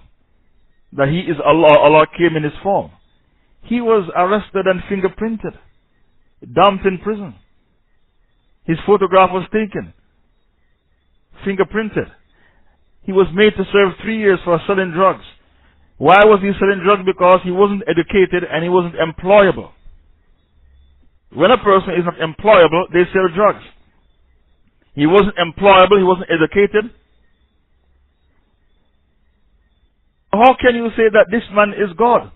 that he is Allah, Allah came in his form, he was arrested and fingerprinted, dumped in prison. His photograph was taken, fingerprinted. He was made to serve 3 years for selling drugs. Why was he selling drugs? Because he wasn't educated and he wasn't employable. When a person is not employable, they sell drugs. He wasn't employable, he wasn't educated. How can you say that this man is God?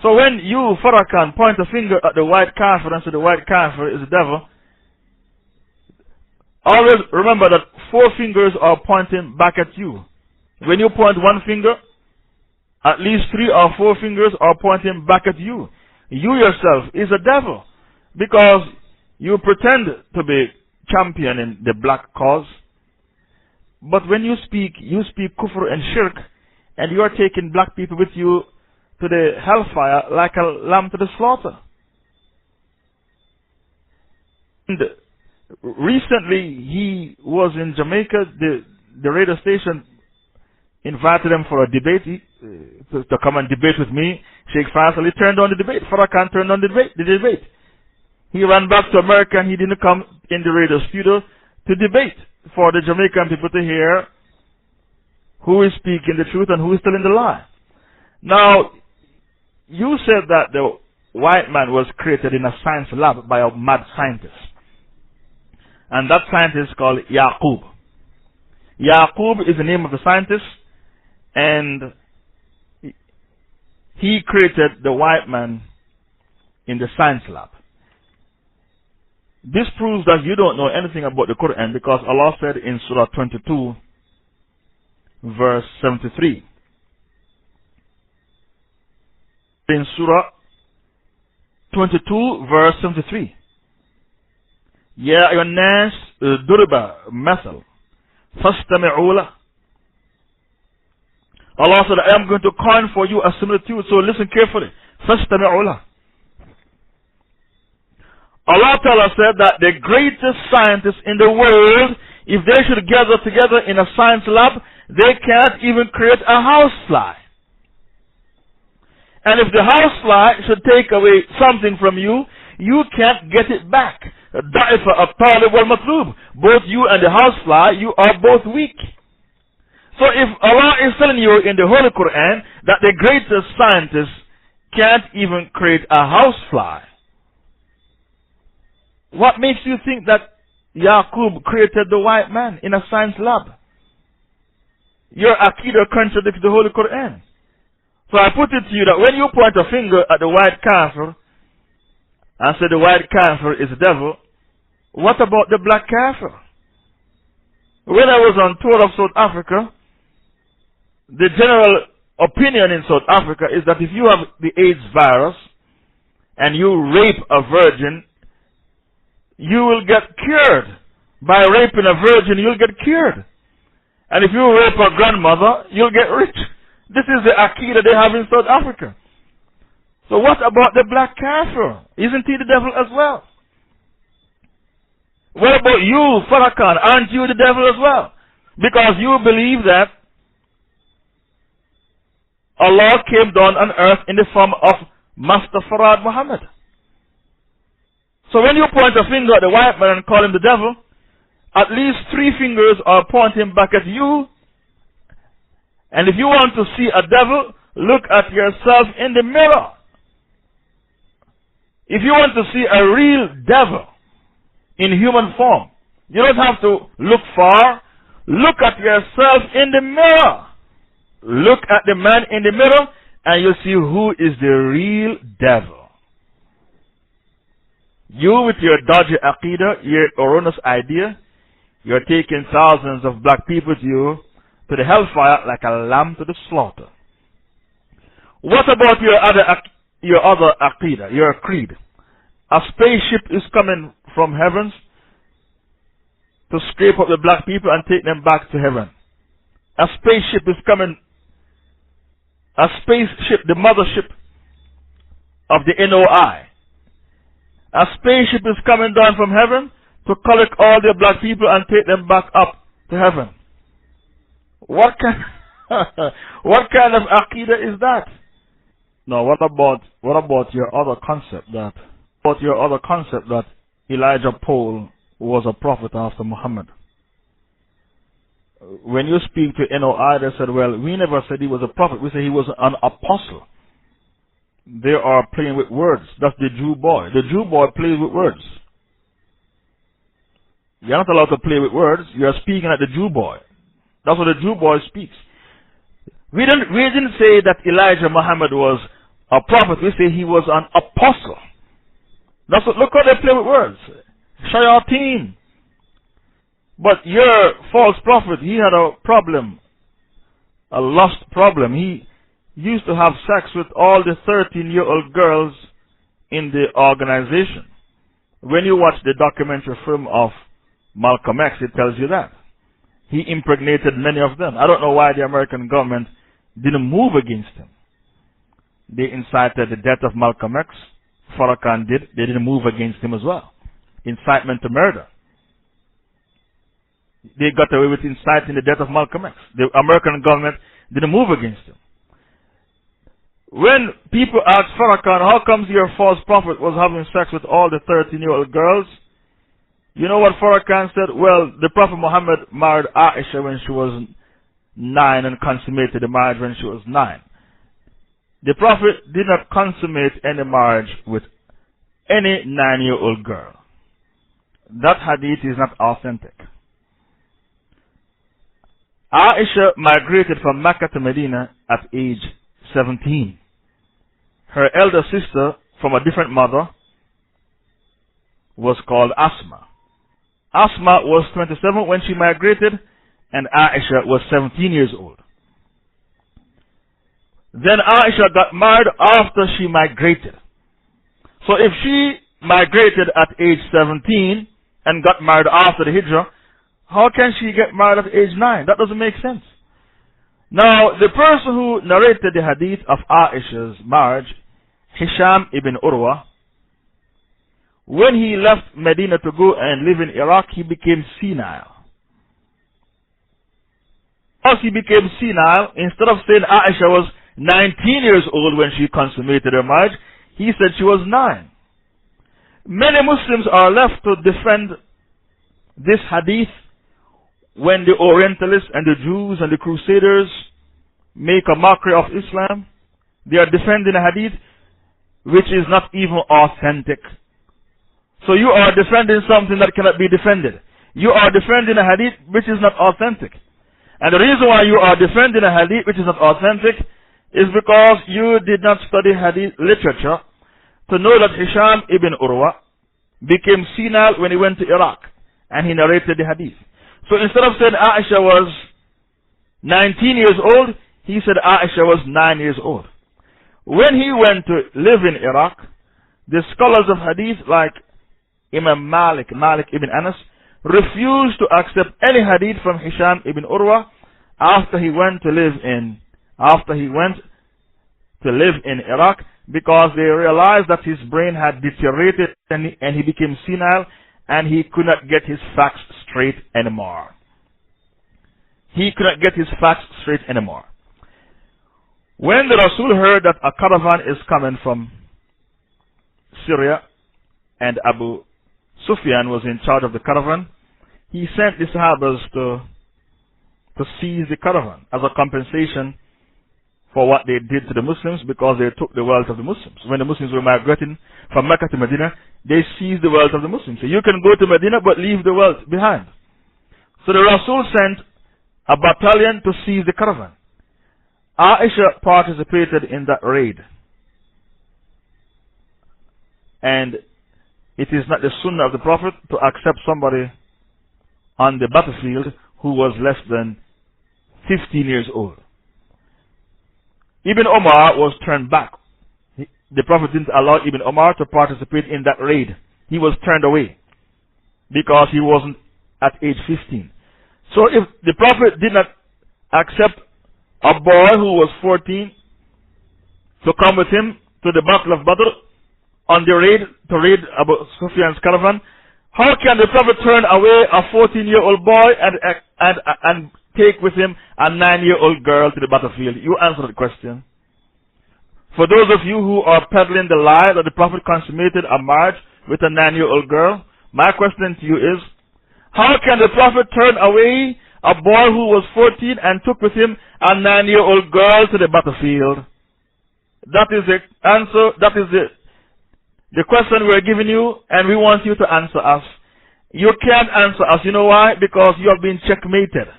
So when you, Farrakhan, point a finger at the white kafir and say the white kafir is the devil, always remember that 4 fingers are pointing back at you. When you point one finger, at least 3 or 4 fingers are pointing back at you. You yourself is a devil because you pretend to be championing the black cause. But when you speak kufr and shirk, and you are taking black people with you to the hellfire like a lamb to the slaughter. And recently he was in Jamaica. The radio station invited him for a debate, to come and debate with me. Shaykh Faisal, he turned on the debate. Farrakhan turned on the debate. He ran back to America and he didn't come in the radio studio to debate for the Jamaican people to hear who is speaking the truth and who is telling the lie. Now, you said that the white man was created in a science lab by a mad scientist. And that scientist is called Yaqub. Yaqub is the name of the scientist, and he created the white man in the science lab. This proves that you don't know anything about the Quran, because Allah said in Surah 22, verse 73. In Surah 22, verse 73. Ya ayyuhan nas duriba masal fastami'u lah. Allah said, I am going to coin for you a similitude, so listen carefully. Fastami'u lah. Allah Ta'ala said that the greatest scientists in the world, if they should gather together in a science lab, they can't even create a housefly. And if the housefly should take away something from you, you can't get it back. Da'ifa at-talib wal-matlub. Both you and the housefly, you are both weak. So if Allah is telling you in the Holy Quran that the greatest scientists can't even create a housefly, what makes you think that Yaqub created the white man in a science lab? Your Aqidah contradicts the Holy Quran. So I put it to you that when you point a finger at the white kafir and say the white kafir is the devil, what about the black kafir? When I was on tour of South Africa, the general opinion in South Africa is that if you have the AIDS virus and you rape a virgin, you will get cured. By raping a virgin, you'll get cured. And if you rape a grandmother, you'll get rich. This is the Aqidah they have in South Africa. So what about the black kafir? Isn't he the devil as well? What about you, Farrakhan? Aren't you the devil as well? Because you believe that Allah came down on earth in the form of Master Farad Muhammad. So when you point a finger at the white man and call him the devil, at least 3 fingers are pointing back at you. And if you want to see a devil, look at yourself in the mirror. If you want to see a real devil in human form, you don't have to look far. Look at yourself in the mirror. Look at the man in the mirror and you'll see who is the real devil. You with your dodgy aqidah, your erroneous idea, you're taking thousands of black people with you to the hellfire like a lamb to the slaughter. What about your other aqidah, your creed? A spaceship is coming from heavens to scrape up the black people and take them back to heaven. A spaceship is coming. A spaceship, the mothership of the NOI. A spaceship is coming down from heaven to collect all the black people and take them back up to heaven. What kind of aqidah is that? Now, what about your other concept that Elijah Paul was a prophet after Muhammad? when you speak to NOI, they said, well, we never said he was a prophet. We said he was an apostle. They are playing with words. That's the Jew boy. The Jew boy plays with words. You're not allowed to play with words. You are speaking like the Jew boy. That's what the Jew boy speaks. We didn't say that Elijah Muhammad was a prophet. We say he was an apostle. That's what, look how they play with words. Shayateen. But your false prophet, he had a problem. A lust problem. He used to have sex with all the 13-year-old girls in the organization. When you watch the documentary film of Malcolm X, it tells you that. He impregnated many of them. I don't know why the American government didn't move against him. They incited the death of Malcolm X. Farrakhan did. They didn't move against him as well. Incitement to murder. They got away with inciting the death of Malcolm X. The American government didn't move against him. When people asked Farrakhan, how comes your false prophet was having sex with all the 13-year-old girls? You know what Farrakhan said? Well, the Prophet Muhammad married Aisha when she was 9 and consummated the marriage when she was 9. The Prophet did not consummate any marriage with any 9-year-old girl. That hadith is not authentic. Aisha migrated from Mecca to Medina at age 17. Her elder sister from a different mother was called Asma. Asma was 27 when she migrated, and Aisha was 17 years old. Then Aisha got married after she migrated. So if she migrated at age 17 and got married after the Hijrah, how can she get married at age 9? That doesn't make sense. Now, the person who narrated the hadith of Aisha's marriage, Hisham ibn Urwa, when he left Medina to go and live in Iraq, he became senile. As he became senile, instead of saying Aisha was 19 years old when she consummated her marriage, he said she was 9. Many Muslims are left to defend this hadith when the Orientalists and the Jews and the Crusaders make a mockery of Islam. They are defending a hadith which is not even authentic. So you are defending something that cannot be defended. You are defending a hadith which is not authentic. And the reason why you are defending a hadith which is not authentic is because you did not study hadith literature to know that Hisham ibn Urwa became senile when he went to Iraq and he narrated the hadith. So instead of saying Aisha was 19 years old, he said Aisha was 9 years old. When he went to live in Iraq, the scholars of hadith like Imam Malik ibn Anas, refused to accept any hadith from Hisham ibn Urwa after he went to live in Iraq, because they realized that his brain had deteriorated and he became senile and he could not get his facts straight anymore. He could not get his facts straight anymore. When the Rasul heard that a caravan is coming from Syria and Abu Sufyan was in charge of the caravan, he sent the Sahabas to seize the caravan as a compensation for what they did to the Muslims, because they took the wealth of the Muslims. When the Muslims were migrating from Mecca to Medina, they seized the wealth of the Muslims. So you can go to Medina but leave the wealth behind. So the Rasul sent a battalion to seize the caravan. Aisha participated in that raid. And it is not the sunnah of the Prophet to accept somebody on the battlefield who was less than 15 years old. Ibn Omar was turned back. The Prophet didn't allow Ibn Omar to participate in that raid. He was turned away because he wasn't at age 15. So if the Prophet did not accept a boy who was 14 to come with him to the Battle of Badr on the raid, to raid Abu Sufyan's caravan, how can the Prophet turn away a 14-year-old boy and take with him a 9-year-old girl to the battlefield? You answer the question. For those of you who are peddling the lie that the Prophet consummated a marriage with a 9-year-old girl, my question to you is, how can the Prophet turn away a a boy who was 14 and took with him a 9-year-old girl to the battlefield? That is the answer. That is the question we're giving you, and we want you to answer us. You can't answer us. You know why? Because you have been checkmated.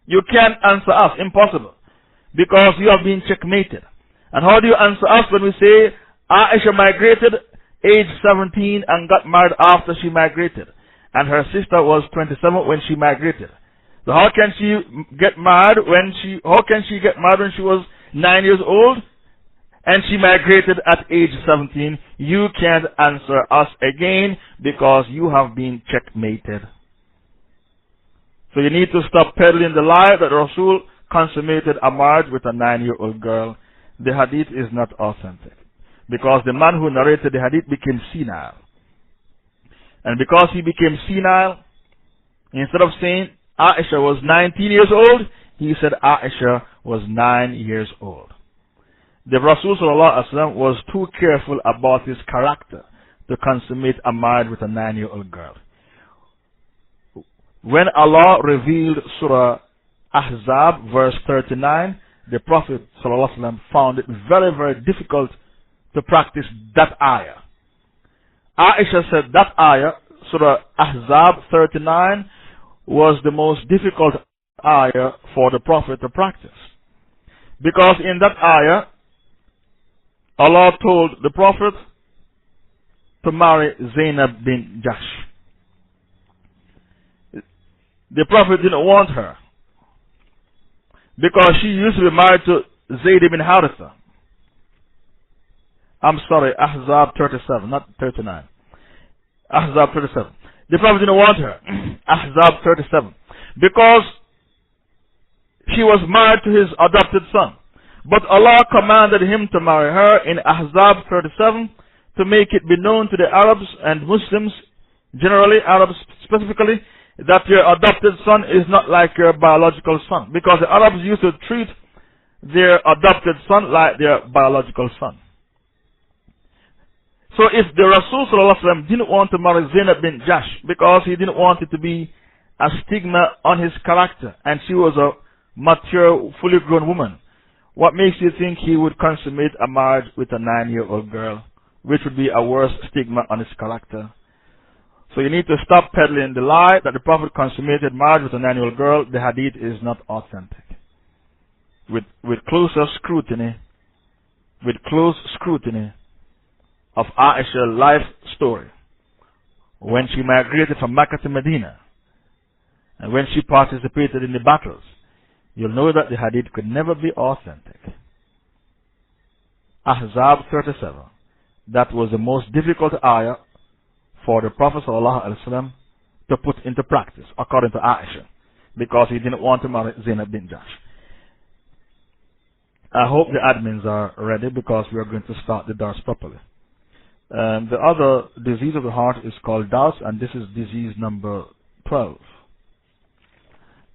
You can't answer us. Impossible. Because you have been checkmated. And how do you answer us when we say Aisha migrated age 17 and got married after she migrated, and her sister was 27 when she migrated? So how can she get married when she was 9 years old and she migrated at age 17? You can't answer us again because you have been checkmated. So you need to stop peddling the lie that Rasul consummated a marriage with a 9-year-old girl. The hadith is not authentic, because the man who narrated the hadith became senile. And because he became senile, instead of saying Aisha was 19 years old, he said Aisha was 9 years old. The Rasul was too careful about his character to consummate a marriage with a 9-year-old girl. When Allah revealed Surah Ahzab, verse 39, the Prophet found it very, very difficult to practice that ayah. Aisha said that ayah, Surah Ahzab 39, was the most difficult ayah for the Prophet to practice. Because in that ayah, Allah told the Prophet to marry Zainab bin Jahsh. The Prophet didn't want her, because she used to be married to Zayd ibn Haritha. I'm sorry, Ahzab 37, not 39. Ahzab 37. The Prophet didn't want her. Ahzab 37. Because she was married to his adopted son. But Allah commanded him to marry her in Ahzab 37 to make it be known to the Arabs and Muslims, generally Arabs specifically, that your adopted son is not like your biological son. Because the Arabs used to treat their adopted son like their biological son. So if the Rasul didn't want to marry Zainab bin Jahsh because he didn't want it to be a stigma on his character, and she was a mature, fully grown woman, what makes you think he would consummate a marriage with a 9-year-old girl, which would be a worse stigma on his character? So you need to stop peddling the lie that the Prophet consummated marriage with a 9-year-old girl. The hadith is not authentic. With close scrutiny of Aisha's life story, when she migrated from Mecca to Medina, and when she participated in the battles, you'll know that the hadith could never be authentic. Ahzab 37. That was the most difficult ayah for the Prophet ﷺ to put into practice, according to Aisha, because he didn't want to marry Zainab bin Jahsh. I hope the admins are ready, because we are going to start the dars properly. The other disease of the heart is called doubt, and this is disease number 12.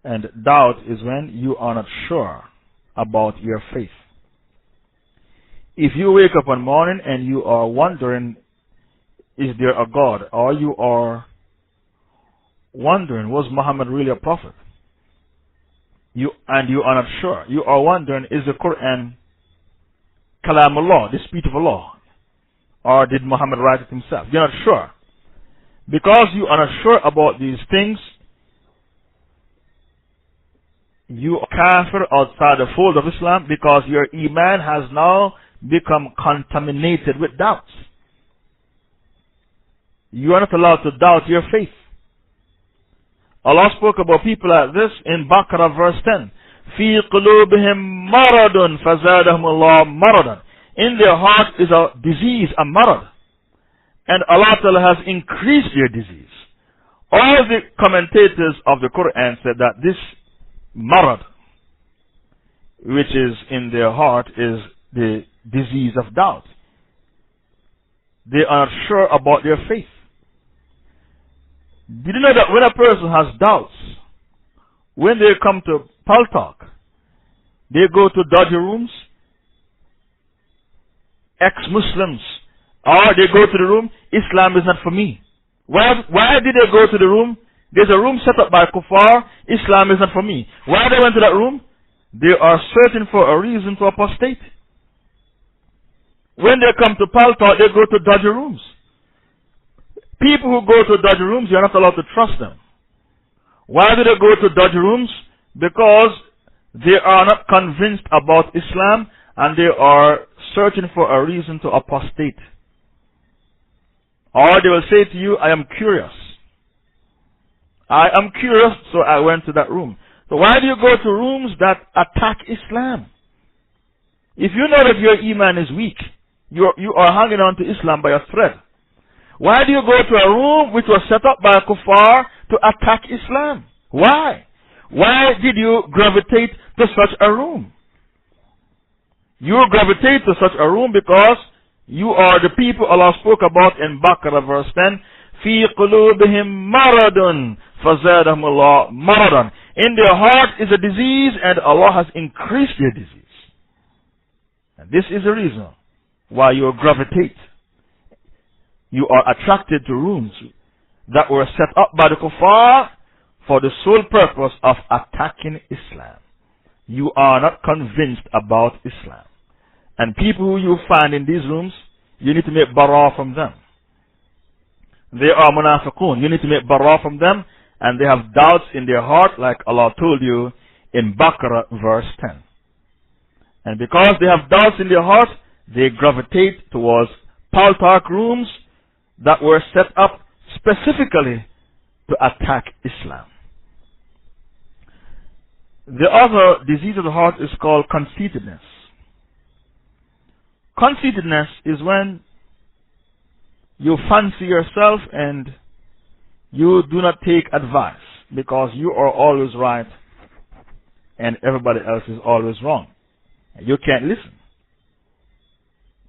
And doubt is when you are not sure about your faith. If you wake up one morning and you are wondering, is there a God? Or you are wondering, was Muhammad really a prophet? And you are not sure. You are wondering, is the Quran Kalamullah, the speech of Allah? Or did Muhammad write it himself? You're not sure. Because you are not sure about these things, you are kafir outside the fold of Islam, because your iman has now become contaminated with doubts. You are not allowed to doubt your faith. Allah spoke about people like this in Baqarah verse 10. فِي قُلُوبِهِمْ مَرَضٌ فَزَادَهُمُ اللَّهُ مَرَضًا. In their heart is a disease, a marad. And Allah Ta'ala has increased their disease. All the commentators of the Quran said that this marad, which is in their heart, is the disease of doubt. They are sure about their faith. Did you know that when a person has doubts, when they come to Paltalk, they go to dodgy rooms, ex-Muslims, or they go to the room, Islam is not for me. Why did they go to the room? There's a room set up by kuffar. Islam is not for me. Why they went to that room? They are searching for a reason to apostate. When they come to Paltalk, they go to dodgy rooms. People who go to dodgy rooms, you're not allowed to trust them. Why do they go to dodgy rooms? Because they are not convinced about Islam and they are searching for a reason to apostate. Or they will say to you, I am curious. I am curious, so I went to that room. So why do you go to rooms that attack Islam? If you know that your iman is weak, you are hanging on to Islam by a thread. Why do you go to a room which was set up by a kuffar to attack Islam? Why? Why did you gravitate to such a room? You gravitate to such a room because you are the people Allah spoke about in Baqarah verse 10. في قلوبهم مرض فزادهم الله مرضا. In their heart is a disease and Allah has increased their disease. And this is the reason why you gravitate. You are attracted to rooms that were set up by the kuffar for the sole purpose of attacking Islam. You are not convinced about Islam. And people who you find in these rooms, you need to make bara from them. They are munafiqun. You need to make bara from them, and they have doubts in their heart, like Allah told you in Baqarah verse 10. And because they have doubts in their heart, they gravitate towards Paltalk rooms that were set up specifically to attack Islam. The other disease of the heart is called conceitedness. Conceitedness is when you fancy yourself and you do not take advice because you are always right and everybody else is always wrong. You can't listen.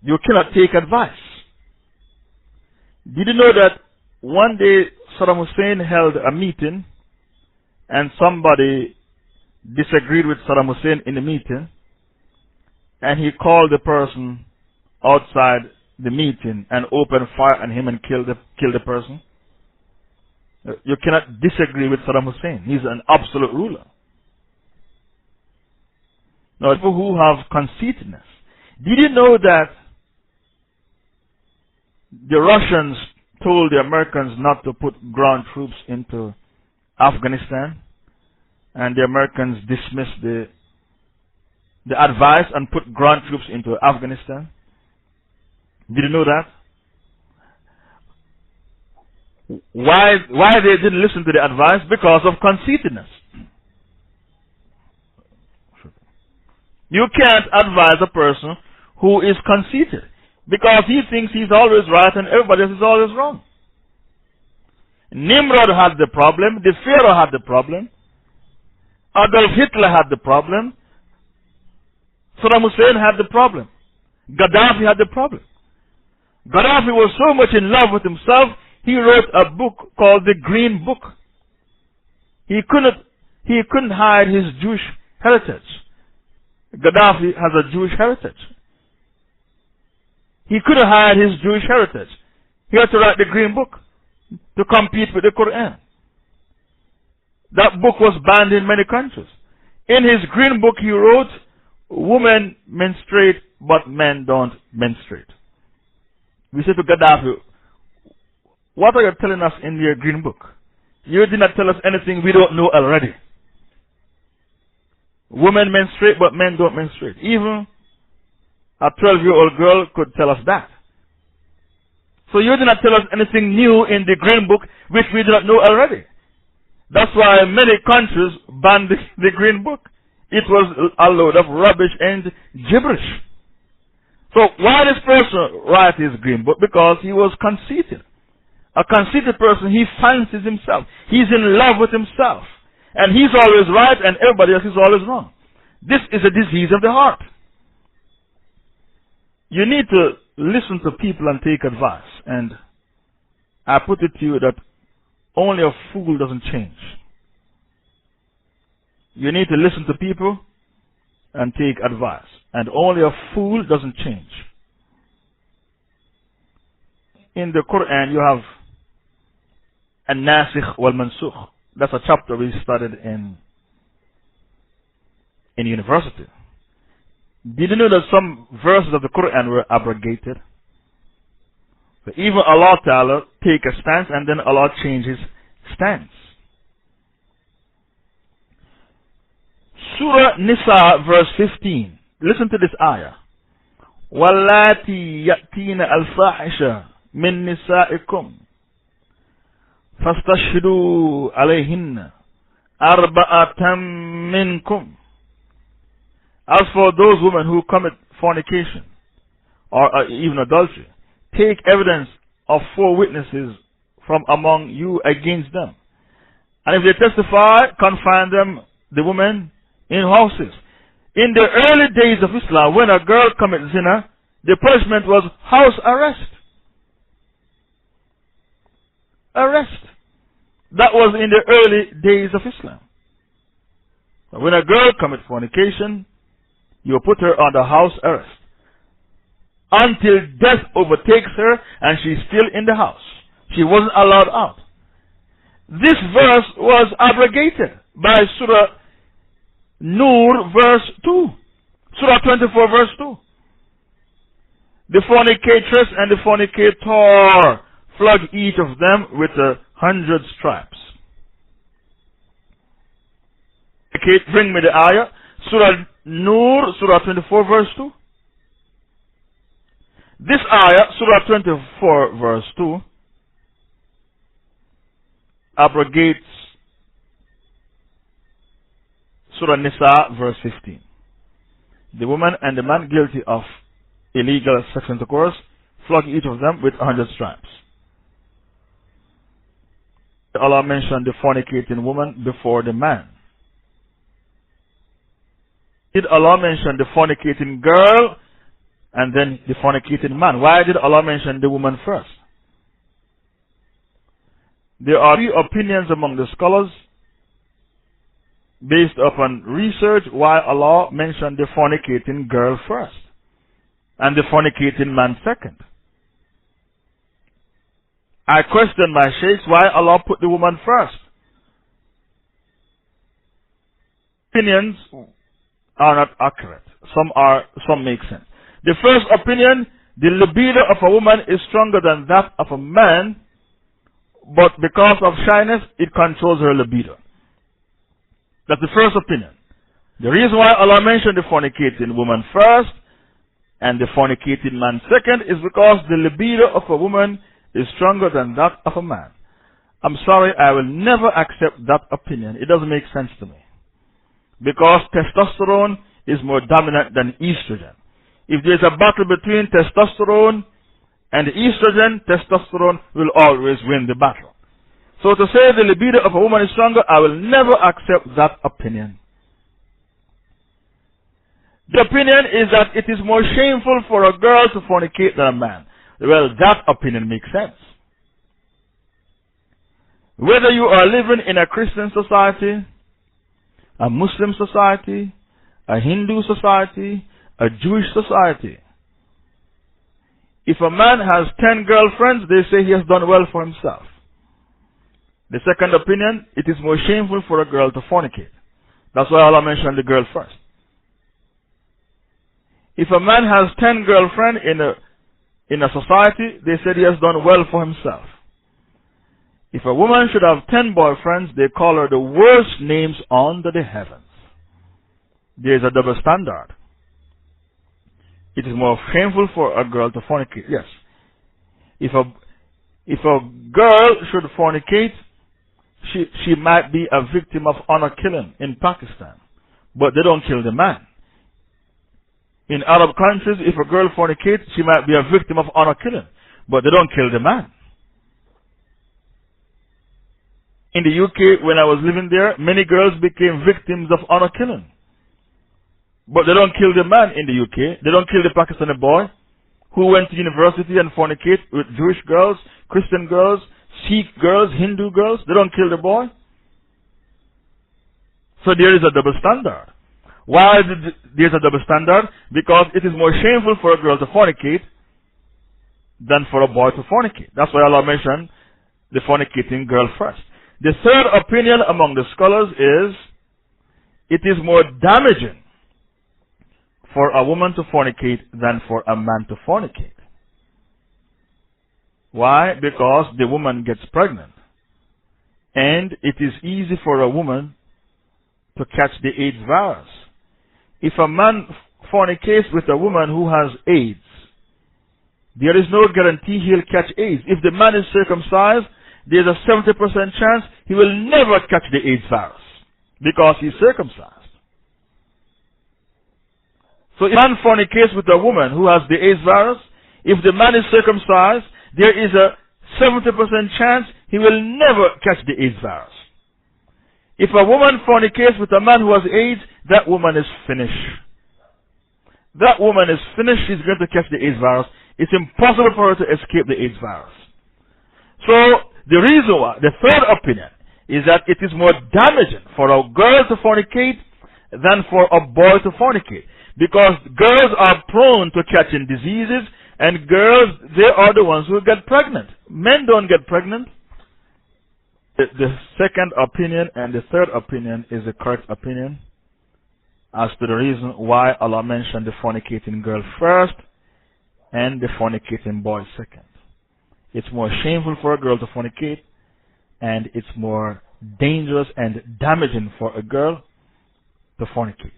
You cannot take advice. Did you know that one day Saddam Hussein held a meeting and somebody disagreed with Saddam Hussein in the meeting and he called the person outside the meeting and opened fire on him and killed the person? You cannot disagree with Saddam Hussein. He's an absolute ruler. Now, people who have conceitedness. Did you know that the Russians told the Americans not to put ground troops into Afghanistan? And the Americans dismissed the advice and put ground troops into Afghanistan? Did you know that? Why they didn't listen to the advice? Because of conceitedness. You can't advise a person who is conceited because he thinks he's always right and everybody else is always wrong. Nimrod had the problem. The Pharaoh had the problem. Adolf Hitler had the problem. Saddam Hussein had the problem. Gaddafi had the problem. Gaddafi was so much in love with himself, he wrote a book called the Green Book. He couldn't hide his Jewish heritage. Gaddafi has a Jewish heritage. He couldn't hide his Jewish heritage. He had to write the Green Book to compete with the Quran. That book was banned in many countries. In his Green Book he wrote, women menstruate but men don't menstruate. We said to Gaddafi, what are you telling us in your Green Book? You did not tell us anything we don't know already. Women menstruate, but men don't menstruate. Even a 12-year-old girl could tell us that. So you did not tell us anything new in the Green Book, which we do not know already. That's why many countries banned the Green Book. It was a load of rubbish and gibberish. So why this person write his Green Book? Because he was conceited. A conceited person, he fancies himself. He's in love with himself. And he's always right and everybody else is always wrong. This is a disease of the heart. You need to listen to people and take advice. And I put it to you that only a fool doesn't change. You need to listen to people and take advice. And only a fool doesn't change. In the Quran you have an-nasikh wal-mansukh. That's a chapter we studied in university. Did you know that some verses of the Quran were abrogated? So even Allah Ta'ala take a stance and then Allah changes stance. Surah Nisa verse 15. Listen to this ayah. وَاللَّاتِي يَأْتِينَ الْفَاحِشَةَ مِن نِسَائِكُمْ فَاسْتَشْهِدُوا عَلَيْهِنَّ أَرْبَعَةً مِّنْكُمْ. As for those women who commit fornication or even adultery, take evidence of 4 witnesses from among you against them. And if they testify, confine them, the women, in houses. In the early days of Islam, when a girl commits zina, the punishment was house arrest. Arrest. That was in the early days of Islam. When a girl commits fornication, you put her under house arrest until death overtakes her and she's still in the house. She wasn't allowed out. This verse was abrogated by Surah Nur verse 2. Surah 24 verse 2. The fornicatress and the fornicator, flog each of them with 100 stripes. Okay, bring me the ayah. Surah Nur, Surah 24 verse 2. This ayah, Surah 24 verse 2, abrogates Surah Nisa verse 15. The woman and the man guilty of illegal sexual intercourse, flog each of them with 100 stripes. Allah mentioned the fornicating woman before the man. Did Allah mention the fornicating girl and then the fornicating man? Why did Allah mention the woman first? There are 3 opinions among the scholars based upon research why Allah mentioned the fornicating girl first and the fornicating man second. I question my sheikhs why Allah put the woman first. Opinions are not accurate. Some make sense. The first opinion, the libido of a woman is stronger than that of a man, but because of shyness, it controls her libido. That's the first opinion. The reason why Allah mentioned the fornicating woman first and the fornicating man second is because the libido of a woman is stronger than that of a man. I'm sorry, I will never accept that opinion. It doesn't make sense to me. Because testosterone is more dominant than estrogen. If there's a battle between testosterone and estrogen, testosterone will always win the battle. So to say the libido of a woman is stronger, I will never accept that opinion. The opinion is that it is more shameful for a girl to fornicate than a man. Well, that opinion makes sense. Whether you are living in a Christian society, a Muslim society, a Hindu society, a Jewish society, if a man has 10 girlfriends, they say he has done well for himself. The second opinion, it is more shameful for a girl to fornicate. That's why Allah mentioned the girl first. If a man has 10 girlfriends in a society, they said he has done well for himself. If a woman should have 10 boyfriends, they call her the worst names under the heavens. There is a double standard. It is more shameful for a girl to fornicate. Yes. If a girl should fornicate, she might be a victim of honor killing in Pakistan. But they don't kill the man. In Arab countries, if a girl fornicates, she might be a victim of honor killing. But they don't kill the man. In the UK, when I was living there, many girls became victims of honor killing. But they don't kill the man in the UK. They don't kill the Pakistani boy who went to university and fornicate with Jewish girls, Christian girls, Sikh girls, Hindu girls. They don't kill the boy. So there is a double standard. Why there's a double standard? Because it is more shameful for a girl to fornicate than for a boy to fornicate. That's why Allah mentioned the fornicating girl first. The third opinion among the scholars is it is more damaging for a woman to fornicate than for a man to fornicate. Why? Because the woman gets pregnant. And it is easy for a woman to catch the AIDS virus. If a man fornicates with a woman who has AIDS, there is no guarantee he'll catch AIDS. If the man is circumcised, there's a 70% chance he will never catch the AIDS virus because he's circumcised. So if a man fornicates with a woman who has the AIDS virus, if the man is circumcised, there is a 70% chance he will never catch the AIDS virus. If a woman fornicates with a man who has AIDS, that woman is finished. That woman is finished. She's going to catch the AIDS virus. It's impossible for her to escape the AIDS virus. So, the reason why, the third opinion, is that it is more damaging for a girl to fornicate than for a boy to fornicate. Because girls are prone to catching diseases, and girls, they are the ones who get pregnant. Men don't get pregnant. The second opinion and the third opinion is the correct opinion as to the reason why Allah mentioned the fornicating girl first and the fornicating boy second. It's more shameful for a girl to fornicate, and it's more dangerous and damaging for a girl to fornicate.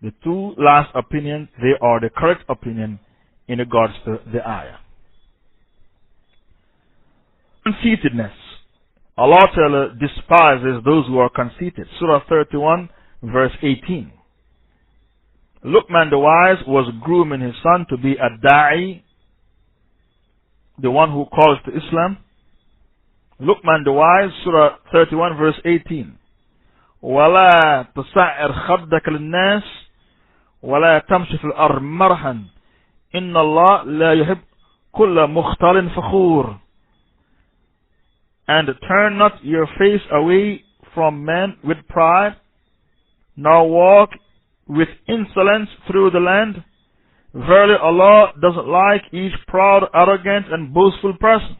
The two last opinions, they are the correct opinion in regards to the ayah. Conceitedness. Allah Ta'ala despises those who are conceited. Surah 31, verse 18. Luqman the wise was grooming his son to be a da'i, the one who calls to Islam. Luqman the wise, Surah 31, verse 18. وَلَا تُسَعِّرْ خَدَّكَ لِلنَّاسِ وَلَا تَمْشِ فِي الْأَرْضِ مَرْحًا إِنَّ اللَّهَ لَا يُحِبُّ كُلَّ مُخْتَالٍ فَخُورٍ. And turn not your face away from men with pride, nor walk with insolence through the land. Verily Allah doesn't like each proud, arrogant, and boastful person.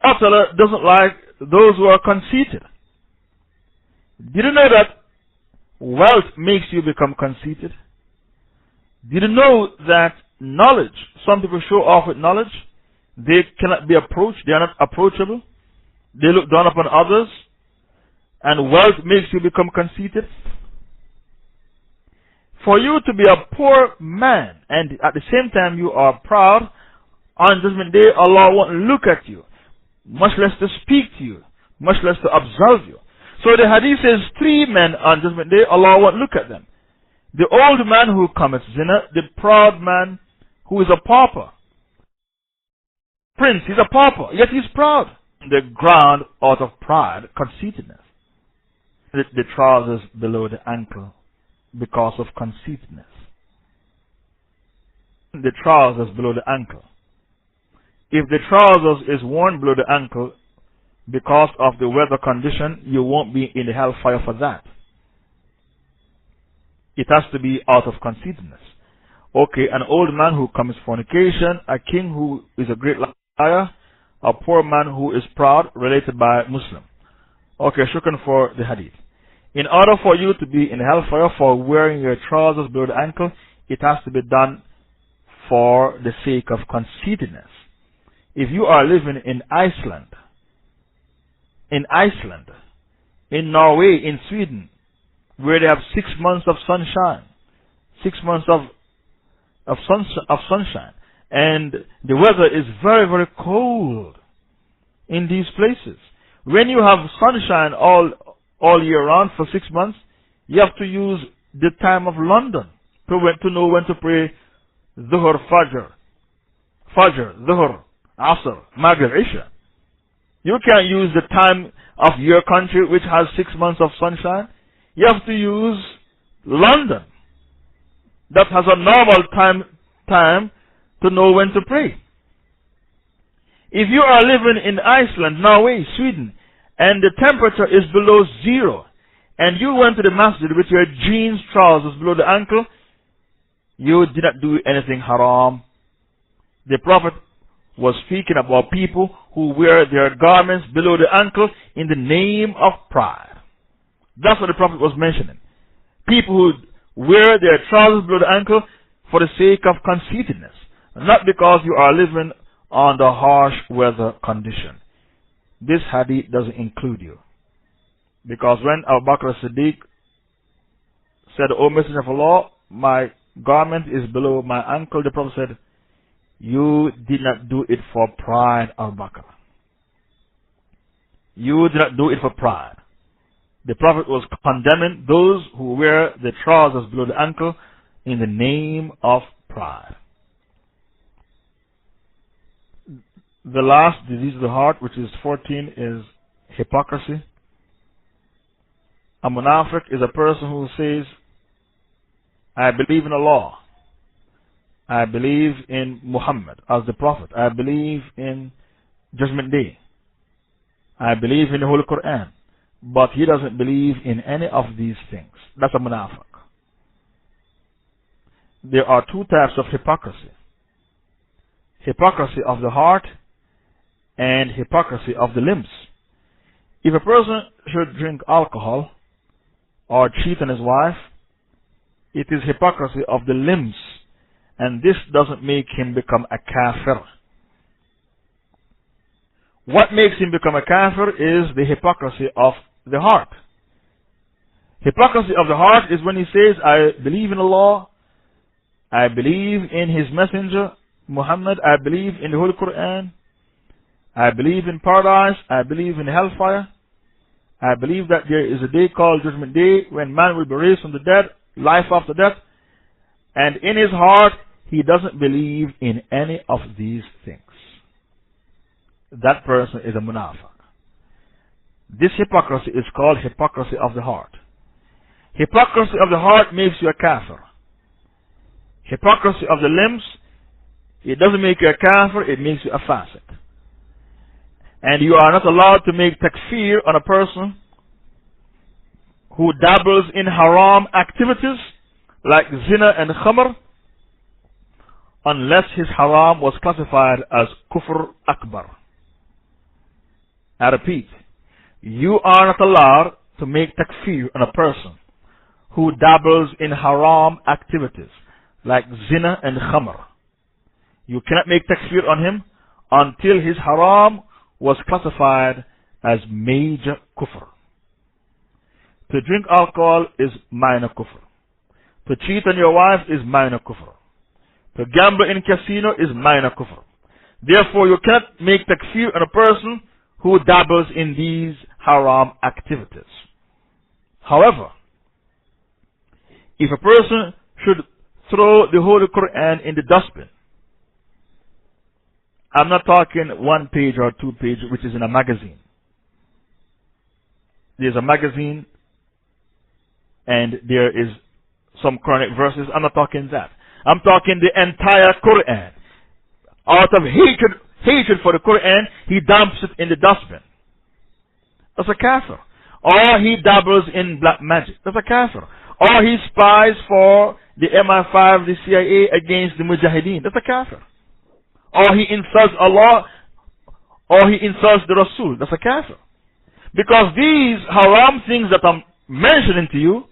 Allah doesn't like those who are conceited. Did you know that wealth makes you become conceited? Did you know that knowledge, some people show off with knowledge, they cannot be approached, they are not approachable, they look down upon others, and wealth makes you become conceited? For you to be a poor man and at the same time you are proud, on Judgment Day Allah won't look at you, much less to speak to you, much less to absolve you. So the hadith says 3 men on Judgment Day Allah won't look at them. The old man who commits zina, the proud man who is a pauper. Prince, he's a pauper, yet he's proud. The ground out of pride, conceitedness. The trousers below the ankle because of conceitedness. The trousers below the ankle. If the trousers is worn below the ankle because of the weather condition, you won't be in the hellfire for that. It has to be out of conceitedness. Okay, an old man who commits fornication, a king who is a great liar, a poor man who is proud, related by Muslim. Okay, shukran for the hadith. In order for you to be in hellfire for wearing your trousers below the ankle, it has to be done for the sake of conceitedness. If you are living in Iceland, in Norway, in Sweden, where they have 6 months of sunshine, 6 months of sunshine, and the weather is very, very cold in these places. When you have sunshine all year round for 6 months, you have to use the time of London to know when to pray Dhuhr, Fajr, Dhuhr, Asr, Maghrib, Isha. You can't use the time of your country which has 6 months of sunshine. You have to use London that has a normal time to know when to pray. If you are living in Iceland, Norway, Sweden, and the temperature is below 0, and you went to the masjid with your jeans trousers below the ankle, you did not do anything haram. The Prophet was speaking about people who wear their garments below the ankle in the name of pride. That's what the Prophet was mentioning. People who wear their trousers below the ankle for the sake of conceitedness, not because you are living under harsh weather condition. This hadith doesn't include you. Because when Abu Bakr as-Siddiq said, O Messenger of Allah, my garment is below my ankle, the Prophet said, you did not do it for pride, Abu Bakr. You did not do it for pride. The Prophet was condemning those who wear the trousers below the ankle in the name of pride. The last disease of the heart, which is 14, is hypocrisy. A munafiq is a person who says, I believe in Allah. I believe in Muhammad as the Prophet. I believe in Judgment Day. I believe in the Holy Quran. But he doesn't believe in any of these things. That's a munafiq. There are two types of hypocrisy. Hypocrisy of the heart and hypocrisy of the limbs. If a person should drink alcohol or cheat on his wife, it is hypocrisy of the limbs, and this doesn't make him become a kafir. What makes him become a kafir is the hypocrisy of the heart. Hypocrisy of the heart is when he says, I believe in Allah, I believe in His Messenger, Muhammad, I believe in the Holy Quran, I believe in paradise, I believe in hellfire, I believe that there is a day called Judgment Day when man will be raised from the dead, life after death, and in his heart he doesn't believe in any of these things. That person is a munafiq. This hypocrisy is called hypocrisy of the heart. Hypocrisy of the heart makes you a kafir. Hypocrisy of the limbs, it doesn't make you a kafir, it makes you a fasiq. And you are not allowed to make takfir on a person who dabbles in haram activities like zina and khamr, unless his haram was classified as kufr akbar. I repeat, you are not allowed to make takfir on a person who dabbles in haram activities like zina and khamr. You cannot make takfir on him until his haram was classified as major kufr. To drink alcohol is minor kufr. To cheat on your wife is minor kufr. To gamble in casino is minor kufr. Therefore, you cannot make takfir on a person who dabbles in these haram activities. However, if a person should throw the Holy Quran in the dustbin, I'm not talking 1 page or 2 pages, which is in a magazine. There's a magazine and there is some Quranic verses. I'm not talking that. I'm talking the entire Quran. Out of hatred for the Quran, he dumps it in the dustbin. That's a kafir. Or he dabbles in black magic. That's a kafir. Or he spies for the MI5, the CIA against the Mujahideen. That's a kafir. Or he insults Allah, or he insults the Rasul. That's a kafir. Because these haram things that I'm mentioning to you,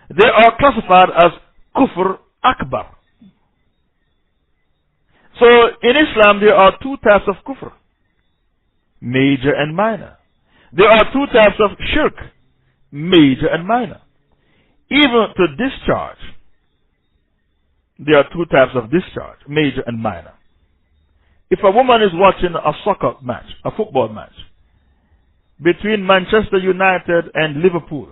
they are classified as kufr akbar. So in Islam there are two types of kufr, major and minor. There are two types of shirk, major and minor. Even to discharge, there are two types of discharge, major and minor. If a woman is watching a soccer match, a football match, between Manchester United and Liverpool,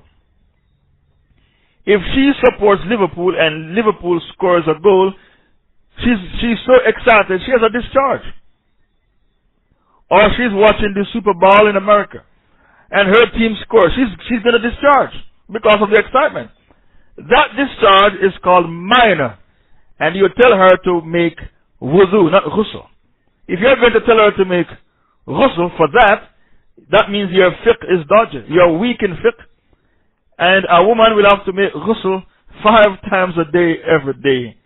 if she supports Liverpool and Liverpool scores a goal, she's so excited, she has a discharge. Or she's watching the Super Bowl in America and her team scores, she's going to discharge because of the excitement. That discharge is called minor, and you tell her to make wudu, not ghusl. If you're going to tell her to make ghusl for that, that means your fiqh is dodgy. You're weak in fiqh. And a woman will have to make ghusl 5 times a day, every day,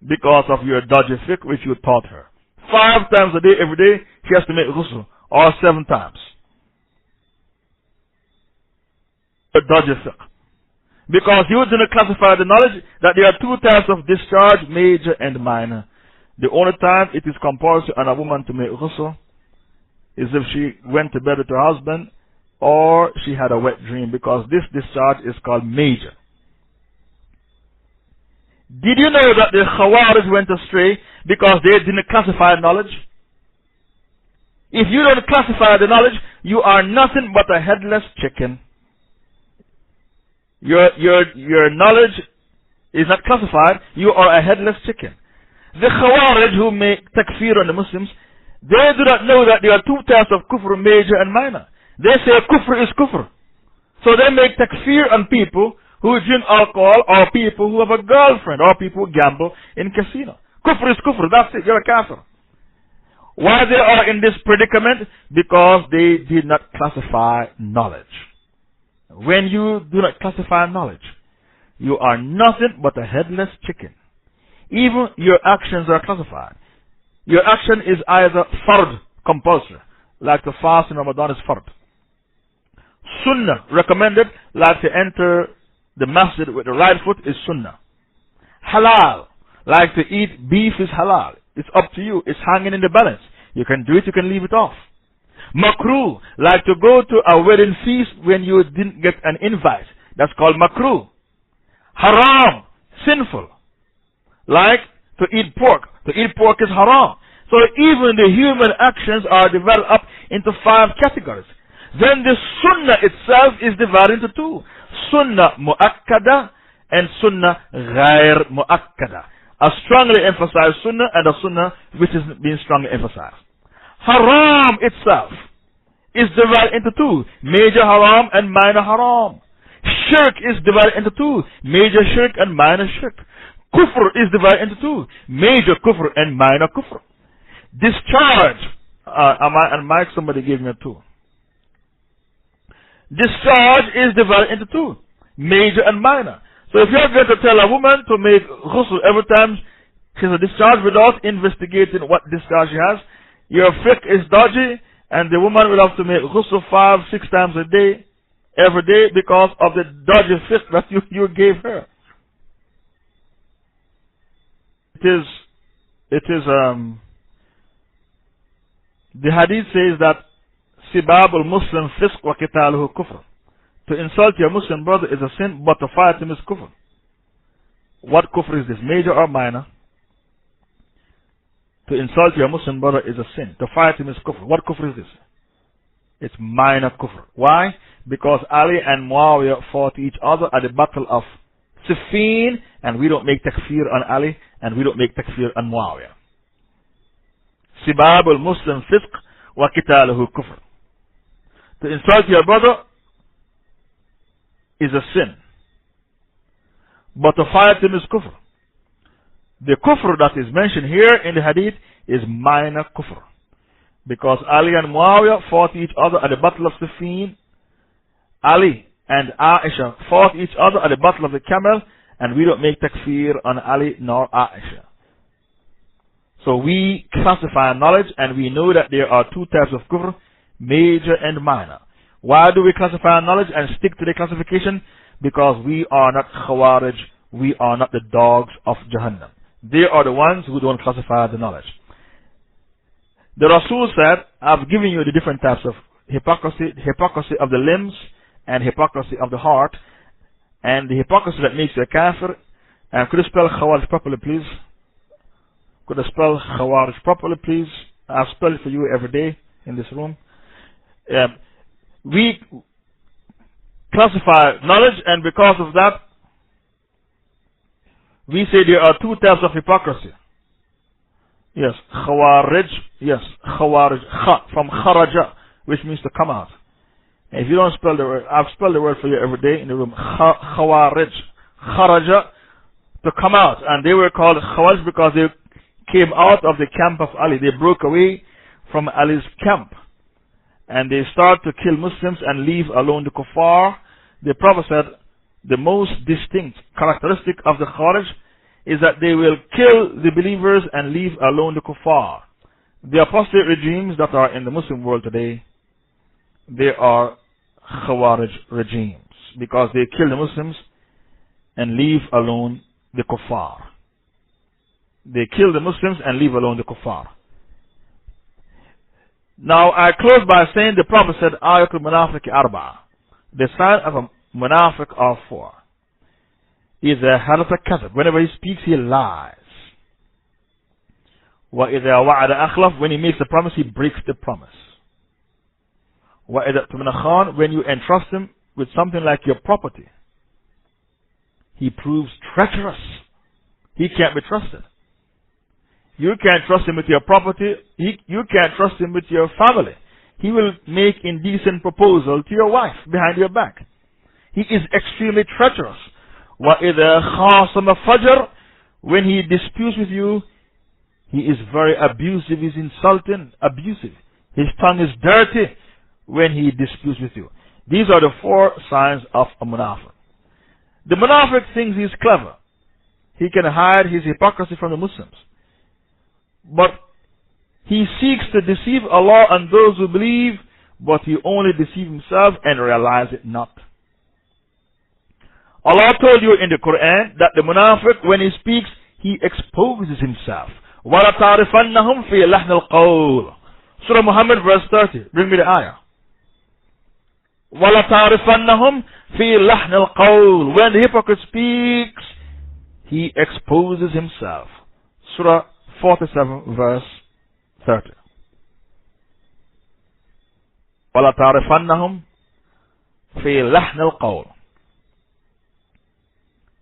because of your dodgy fiqh which you taught her. 5 times a day, every day, she has to make ghusl, or 7 times. Dodgy fiqh. Because you didn't classify the knowledge that there are 2 types of discharge, major and minor. The only time it is compulsory on a woman to make ghusl is if she went to bed with her husband or she had a wet dream, because this discharge is called major. Did you know that the Khawarij went astray because they didn't classify knowledge? If you don't classify the knowledge, you are nothing but a headless chicken. Your knowledge is not classified, you are a headless chicken. The Khawarij who make takfir on the Muslims, they do not know that there are 2 types of kufr, major and minor. They say kufr is kufr. So they make takfir on people who drink alcohol, or people who have a girlfriend, or people who gamble in casino. Kufr is kufr, that's it, you're a kafir. Why they are in this predicament? Because they did not classify knowledge. When you do not classify knowledge, you are nothing but a headless chicken. Even your actions are classified. Your action is either fard, compulsory, like to fast in Ramadan is fard. Sunnah, recommended, like to enter the masjid with the right foot is sunnah. Halal, like to eat beef is halal. It's up to you. It's hanging in the balance. You can do it, you can leave it off. Makruh, like to go to a wedding feast when you didn't get an invite. That's called makruh. Haram, sinful, like to eat pork. To eat pork is haram. So even the human actions are divided up into 5 categories. Then the sunnah itself is divided into 2. Sunnah mu'akkada and sunnah ghair mu'akkada. A strongly emphasized sunnah and a sunnah which is being strongly emphasized. Haram itself is divided into 2. Major haram and minor haram. Shirk is divided into 2. Major shirk and minor shirk. Kufr is divided into 2. Major kufr and minor kufr. Discharge. And Mike, somebody gave me a 2. Discharge is divided into 2. Major and minor. So if you're going to tell a woman to make ghusl every time she has a discharge without investigating what discharge she has, your fiqh is dodgy, and the woman will have to make ghusl 5, 6 times a day, every day, because of the dodgy fiqh that you gave her. The hadith says that Sibab al-Muslim fisq wa qitaluhu kufr. To insult your Muslim brother is a sin, but to fight him is kufr. What kufr is this, major or minor? To insult your Muslim brother is a sin. To fight him is kufr. What kufr is this? It's minor kufr. Why? Because Ali and Muawiyah fought each other at the battle of Siffin, and we don't make takfir on Ali, and we don't make takfir on Muawiyah. Sibab al-Muslim fisq wa qitaluhu kufr. To insult your brother is a sin, but to fight him is kufr. The kufr that is mentioned here in the hadith is minor kufr, because Ali and Muawiyah fought each other at the battle of Siffin. Ali and Aisha fought each other at the battle of the Camel, and we don't make takfir on Ali nor Aisha. So we classify knowledge, and we know that there are 2 types of kufr, major and minor. Why do we classify knowledge and stick to the classification? Because we are not Khawarij, we are not the dogs of Jahannam. They are the ones who don't classify the knowledge. The Rasul said, I've given you the different types of hypocrisy of the limbs and hypocrisy of the heart, and the hypocrisy that makes you a kafir. And could you spell Khawarij properly, please? Could you spell Khawarij properly, please? I've spelled it for you every day in this room. We classify knowledge, and because of that, we say there are 2 types of hypocrisy. Yes, Khawarij. Yes, Khawarij. From Kharaja, which means to come out. And if you don't spell the word, I've spelled the word for you every day in the room. Khawarij. Kharaja, to come out. And they were called Khawarij because they came out of the camp of Ali. They broke away from Ali's camp, and they start to kill Muslims and leave alone the kuffar. The Prophet said the most distinct characteristic of the Khawarij is that they will kill the believers and leave alone the kuffar. The apostate regimes that are in the Muslim world today, they are Khawarij regimes, because they kill the Muslims and leave alone the kuffar. They kill the Muslims and leave alone the kuffar. Now I close by saying the Prophet said, Ayatul Munafiq Arba'a. The sign of a Munafiq are four. Is a halaf al-kadhib. Whenever he speaks, he lies. وَإِذَا وَعَدَ أَخْلَفْ. When he makes a promise, he breaks the promise. وَإِذَا اؤْتُمِنَ خَانَ. When you entrust him with something like your property, he proves treacherous. He can't be trusted. You can't trust him with your property. You can't trust him with your family. He will make indecent proposal to your wife behind your back. He is extremely treacherous. وَإِذَا خَاصَمَ فَجَرْ. When he disputes with you, he is very abusive. He's insulting, abusive. His tongue is dirty when he disputes with you. These are the four signs of a munafiq. The munafiq thinks he's clever. He can hide his hypocrisy from the Muslims. But he seeks to deceive Allah and those who believe, but he only deceives himself and realizes it not. Allah told you in the Quran that the munafiq, when he speaks, he exposes himself. وَلَتَعْرِفَنَّهُمْ فِي لَحْنِ الْقَوْلِ. Surah Muhammad verse 30. Bring me the ayah. وَلَتَعْرِفَنَّهُمْ فِي لَحْنِ الْقَوْلِ. When the hypocrite speaks, he exposes himself. Surah 47 verse 30. وَلَتَعْرِفَنَّهُمْ فِي لَحْنِ الْقَوْلِ.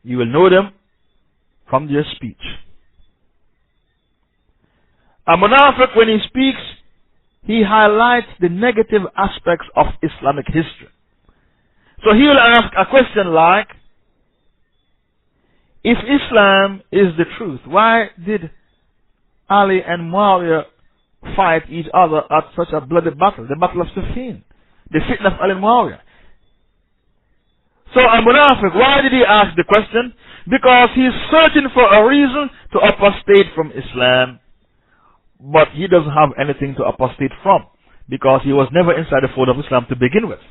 You will know them from their speech. A munafiq, when he speaks, he highlights the negative aspects of Islamic history. So he will ask a question like, if Islam is the truth, why did Ali and Muawiyah fight each other at such a bloody battle, the Battle of Siffin, the fitna of Ali and Muawiyah? So a munafiq, why did he ask the question? Because he is searching for a reason to apostate from Islam. But he doesn't have anything to apostate from, because he was never inside the fold of Islam to begin with.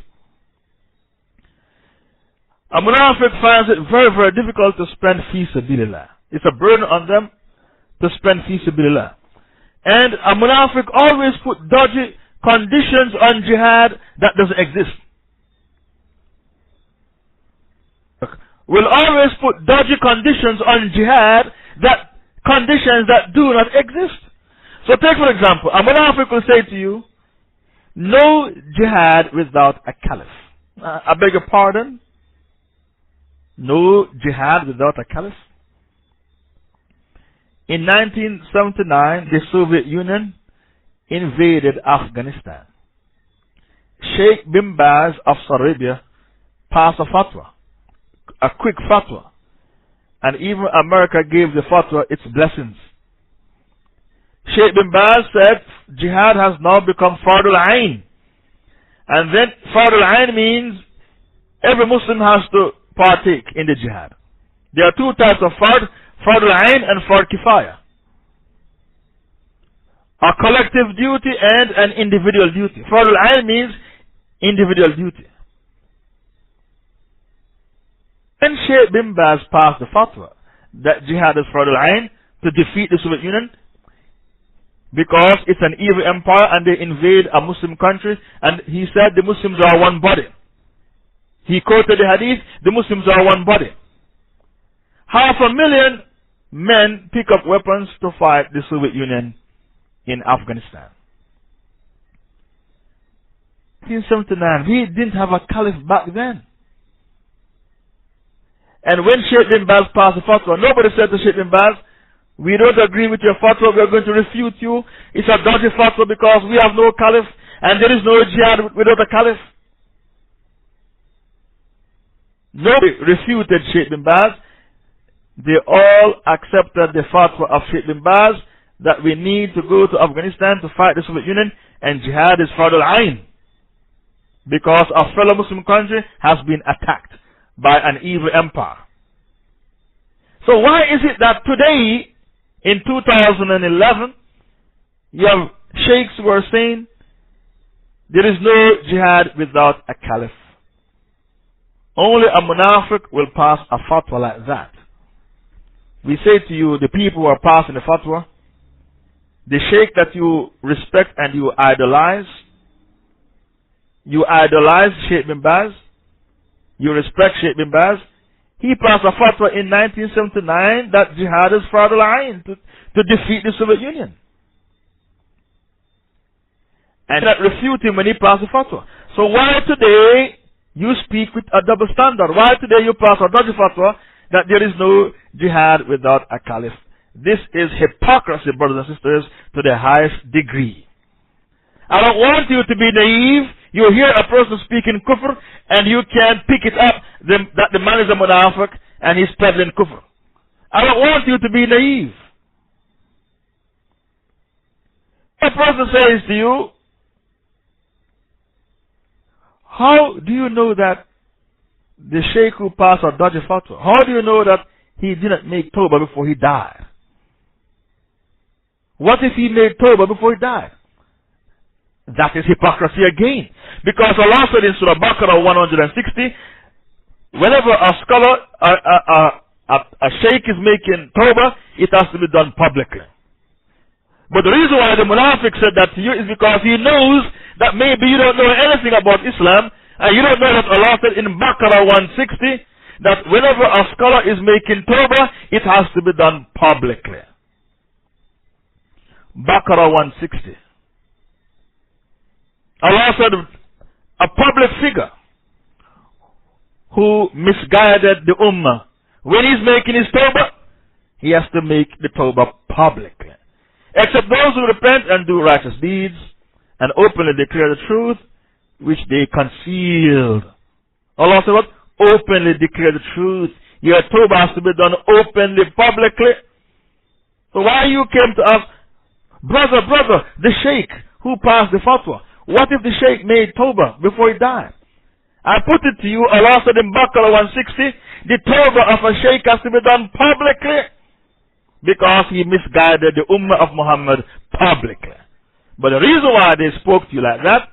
A munafiq finds it very, very difficult to spend fi sabilillah. It's a burden on them to spend fi sabilillah. And a munafiq always put dodgy conditions on jihad that doesn't exist. Will always put dodgy conditions on jihad, that conditions that do not exist. So take for example, a munafiq will say to you, no jihad without a caliph. I beg your pardon? No jihad without a caliph? In 1979, the Soviet Union invaded Afghanistan. Shaykh bin Baz of Saudi Arabia passed a fatwa, a quick fatwa, and even America gave the fatwa its blessings. Shaykh bin Baz said, jihad has now become fardul ayn. And then fardul ayn means every Muslim has to partake in the jihad. There are two types of fardul ayn and fard kifaya. A collective duty and an individual duty. Fardul ayn means individual duty. When Shaykh bin Baz passed the fatwa that jihad is fardul ayn to defeat the Soviet Union, because it's an evil empire and they invade a Muslim country, and he said the Muslims are one body. He quoted the hadith, the Muslims are one body. 500,000 men pick up weapons to fight the Soviet Union in Afghanistan. 1979, we didn't have a caliph back then. And when Shaykh bin Baz passed the fatwa, nobody said to Shaykh bin Baz, we don't agree with your fatwa, we are going to refute you. It's a dodgy fatwa because we have no caliph and there is no jihad without a caliph. Nobody refuted Shaykh bin Baz. They all accepted the fatwa of Shaykh bin Baz that we need to go to Afghanistan to fight the Soviet Union, and jihad is fardul ayn because a fellow Muslim country has been attacked by an evil empire. So why is it that today, in 2011, you have sheikhs were saying, there is no jihad without a caliph. Only a munafiq will pass a fatwa like that. We say to you, the people who are passing the fatwa, the sheikh that you respect and you idolize Shaykh bin Baz, you respect Shaykh bin Baz, he passed a fatwa in 1979 that jihad is fard al-ayn to defeat the Soviet Union. And that refute him when he passed the fatwa. So why today you speak with a double standard? Why today you pass a dodgy fatwa that there is no jihad without a caliph? This is hypocrisy, brothers and sisters, to the highest degree. I don't want you to be naive. You hear a person speaking kufr and you can pick it up that the man is a munafiq and he's peddling kufr. I don't want you to be naive. A person says to you, how do you know that the sheikh who passed a dodgy fatwa, how do you know that he didn't make tawbah before he died? What if he made tawbah before he died? That is hypocrisy again. Because Allah said in Surah Baqarah 160, whenever a scholar, a sheikh is making tawbah, it has to be done publicly. But the reason why the munafiq said that to you is because he knows that maybe you don't know anything about Islam, and you don't know that Allah said in Baqarah 160 that whenever a scholar is making tawbah, it has to be done publicly. Baqarah 160. Allah said a public figure who misguided the ummah, when he's making his tawbah, he has to make the tawbah publicly. Except those who repent and do righteous deeds and openly declare the truth which they concealed. Allah said what? Openly declare the truth. Your tawbah has to be done openly, publicly. So why you came to us, brother, the sheikh who passed the fatwa, what if the sheikh made tawbah before he died? I put it to you, Allah said in Baqarah 160, the tawbah of a sheikh has to be done publicly because he misguided the ummah of Muhammad publicly. But the reason why they spoke to you like that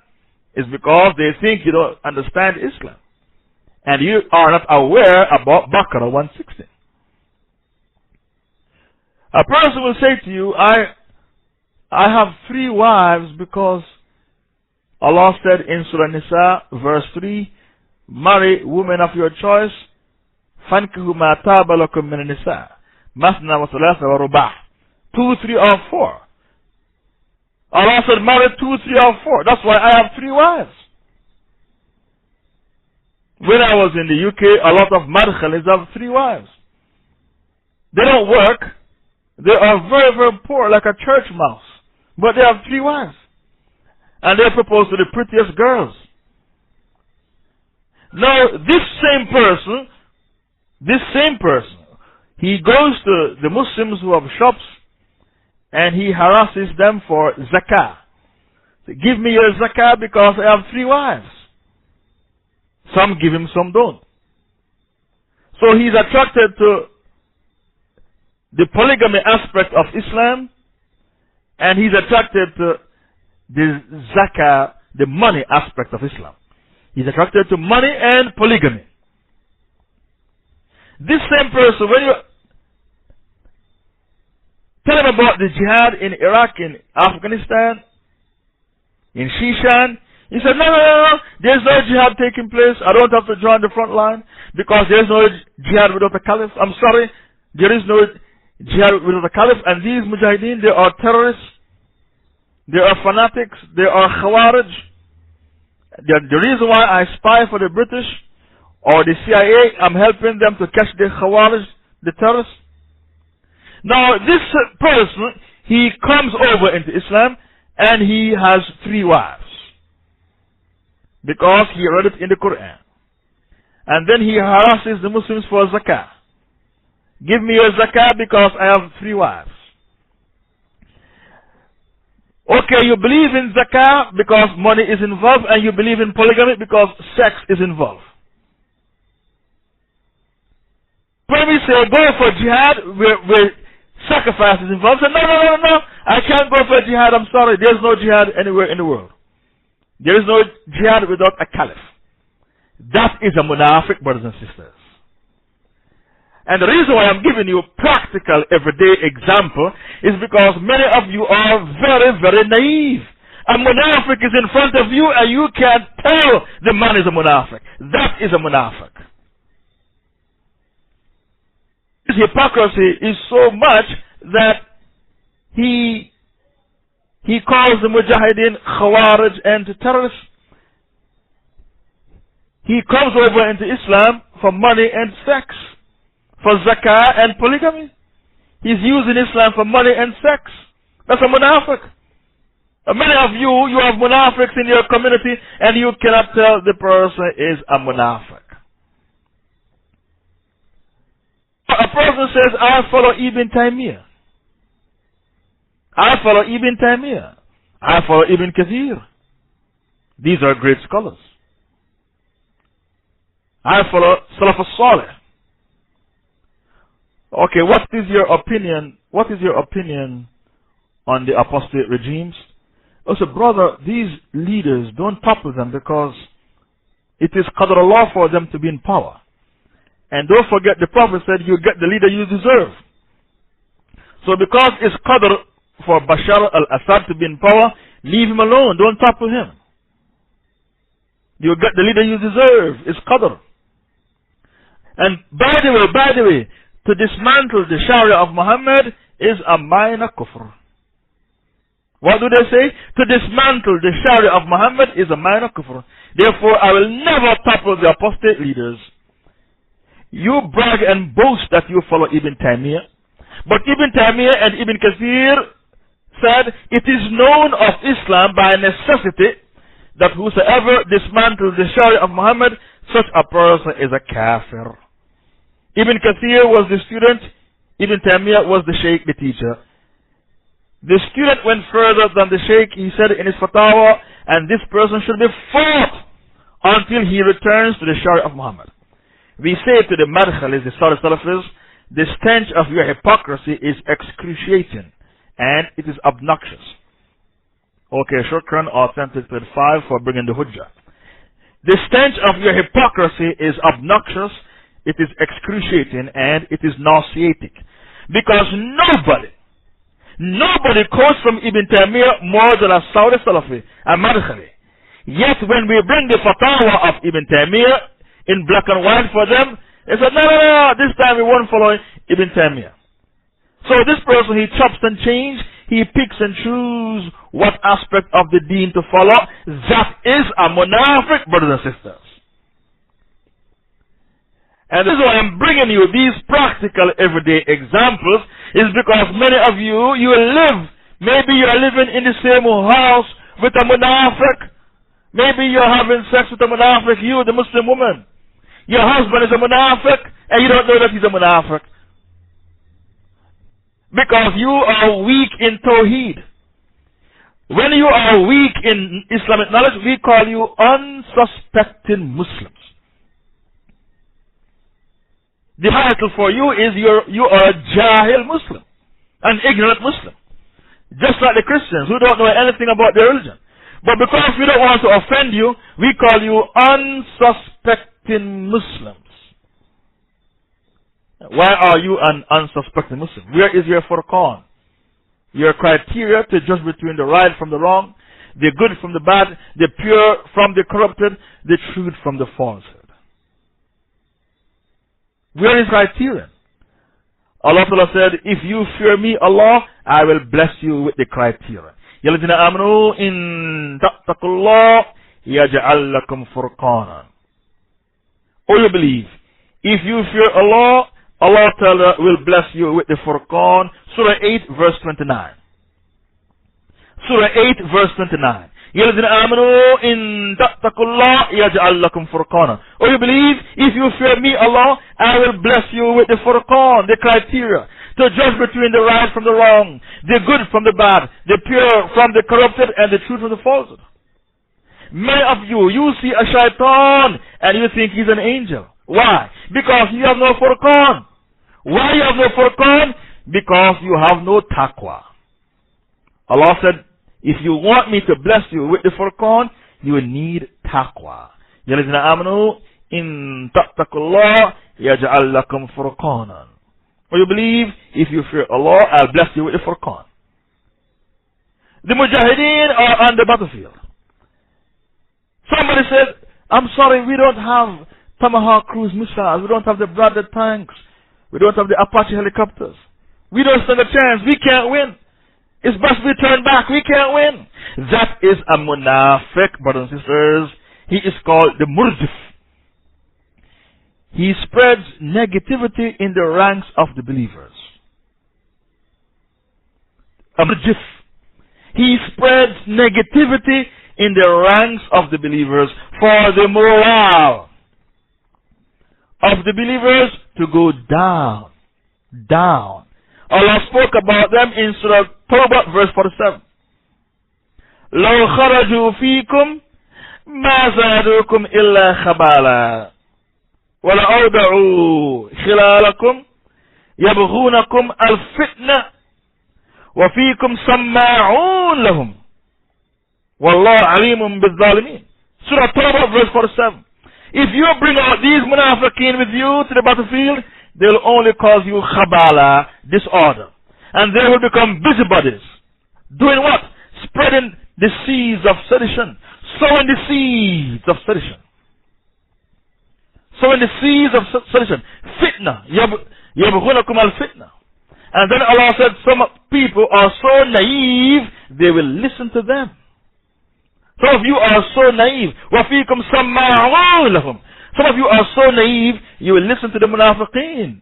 is because they think you don't understand Islam and you are not aware about Baqarah 160. A person will say to you, I have 3 wives because Allah said in Surah Nisa, verse 3, marry women of your choice, فَانْكِهُ مَا تَابَ لَكُم مِّنَ النِّسَاءِ مَثْنَى وَثُلَاثَ وَرُبَاعَ 2, 3 or 4. Allah said marry 2, 3 or 4. That's why I have 3 wives. When I was in the UK, a lot of madkhalis have 3 wives. They don't work. They are very, very poor, like a church mouse. But they have 3 wives. And they propose to the prettiest girls. Now, this same person, he goes to the Muslims who have shops and he harasses them for zakah. So, give me your zakah because I have 3 wives. Some give him, some don't. So he's attracted to the polygamy aspect of Islam, and he's attracted to the zakah, the money aspect of Islam. He's attracted to money and polygamy. This same person, when you tell him about the jihad in Iraq, in Afghanistan, in Shishan, he said, no, there's no jihad taking place. I don't have to join the front line because there's no jihad without a caliph. I'm sorry, there is no jihad without a caliph. And these mujahideen, they are terrorists. They are fanatics. They are khawarij. The reason why I spy for the British or the CIA, I'm helping them to catch the khawarij, the terrorists. Now, this person, he comes over into Islam and he has 3 wives. Because he read it in the Quran. And then he harasses the Muslims for zakah. Give me your zakah because I have 3 wives. Okay, you believe in zakah because money is involved, and you believe in polygamy because sex is involved. When we say go for jihad where sacrifice is involved, say no, I can't go for jihad, I'm sorry. There's no jihad anywhere in the world. There is no jihad without a caliph. That is a munafiq, brothers and sisters. And the reason why I'm giving you practical, everyday example is because many of you are very, very naive. A munafiq is in front of you and you can't tell the man is a munafiq. That is a munafiq. His hypocrisy is so much that he calls the mujahideen khawarij and terrorists. He comes over into Islam for money and sex, for zakah and polygamy. He's using Islam for money and sex. That's a munafiq. Many of you have munafiqs in your community and you cannot tell the person is a munafiq. A person says, I follow Ibn Taymiyyah. I follow Ibn Taymiyyah. I follow Ibn Kathir. These are great scholars. I follow Salaf al-Salih. Okay, what is your opinion? What is your opinion on the apostate regimes? Also, brother, these leaders, don't topple them because it is qadr Allah for them to be in power. And don't forget, the Prophet said, you get the leader you deserve. So because it's qadr for Bashar al-Assad to be in power, leave him alone, don't topple him. You get the leader you deserve, it's qadr. And by the way, to dismantle the Sharia of Muhammad is a minor kufr. What do they say? To dismantle the Sharia of Muhammad is a minor kufr. Therefore, I will never topple the apostate leaders. You brag and boast that you follow Ibn Taymiyyah. But Ibn Taymiyyah and Ibn Kathir said, it is known of Islam by necessity that whosoever dismantles the Sharia of Muhammad, such a person is a kafir. Ibn Kathir was the student, Ibn Taymiyyah was the Shaykh, the teacher. The student went further than the Shaykh. He said in his fatwa, and this person should be fought until he returns to the Sharia of Muhammad. We say to the Madkhalis, the Salafis, the stench of your hypocrisy is excruciating and it is obnoxious. Okay, Shukran, Authentic 35 for bringing the Hujjah. The stench of your hypocrisy is obnoxious, it is excruciating, and it is nauseating. Because nobody quotes from Ibn Taymiyyah more than a Saudi Salafi, a Madkhali. Yet when we bring the fatwa of Ibn Taymiyyah in black and white for them, they said, no, this time we won't follow Ibn Taymiyyah. So this person, he chops and changes, he picks and chooses what aspect of the deen to follow. That is a munafiq, brothers and sisters. And this is why I'm bringing you these practical everyday examples, is because many of you live, maybe you are living in the same house with a munafiq. Maybe you're having sex with a munafiq, you, the Muslim woman. Your husband is a munafiq, and you don't know that he's a munafiq. Because you are weak in Tawheed. When you are weak in Islamic knowledge, we call you unsuspecting Muslims. The title for you is you are a Jahil Muslim, an ignorant Muslim. Just like the Christians who don't know anything about their religion. But because we don't want to offend you, we call you unsuspecting Muslims. Why are you an unsuspecting Muslim? Where is your furqan? Your criteria to judge between the right from the wrong, the good from the bad, the pure from the corrupted, the truth from the falsehood. Where is criterion? Allah Ta'ala said, if you fear me, Allah, I will bless you with the criterion. يَلَذِينَ آمَنُوا إِن تَتَّقُوا اللَّهَ يَجْعَلْ لَكُمْ فُرْقَانًا. Oh, you believe, if you fear Allah, Allah Ta'ala will bless you with the Furqan. Surah 8 verse 29. Surah 8 verse 29. يَلَذِينَ آمَنُوا إِن تَتَّقُوا اللَّهَ يَجْعَلْ لَكُمْ فُرْقَانًا. Oh, you believe, if you fear me, Allah, I will bless you with the Furqan, the criteria, to judge between the right from the wrong, the good from the bad, the pure from the corrupted, and the truth from the falsehood. Many of you see a shaitan, and you think he's an angel. Why? Because you have no Furqan. Why you have no Furqan? Because you have no taqwa. Allah said, if you want me to bless you with the Furqan, you will need taqwa. Ya ladhina amanu, in taqtakullah, yaj'al lakum furqanan. Or you believe, if you fear Allah, I'll bless you with the Furqan. The Mujahideen are on the battlefield. Somebody said, I'm sorry, we don't have Tomahawk cruise missiles, we don't have the Bradley tanks, we don't have the Apache helicopters. We don't stand a chance, we can't win. It's best we turn back, we can't win. That is a munafiq, brothers and sisters. He is called the murjif. He spreads negativity in the ranks of the believers. A murjif. He spreads negativity in the ranks of the believers for the morale of the believers to go down. Down. Allah spoke about them in Surah Tawbah verse 47. لو خرجوا فيكم ما زادوكم إلا خبالا ولأودعوا خلالكم يبغونكم الفتنة وفيكم سماعون لهم والله عليم بالظالمين. Surah Tawbah verse 47. If you bring out these munafiqeen with you to the battlefield, they'll only cause you khabala, disorder. And they will become busybodies. Doing what? Spreading the seeds of sedition. Sowing the seeds of sedition. Sowing the seeds of sedition. Fitna. Yabghunakum al-fitna. And then Allah said some people are so naive, they will listen to them. Some of you are so naive. وَفِيكُمْ سَمَّاعُونَ لَهُمْ. Some of you are so naive, you will listen to the munafiqeen.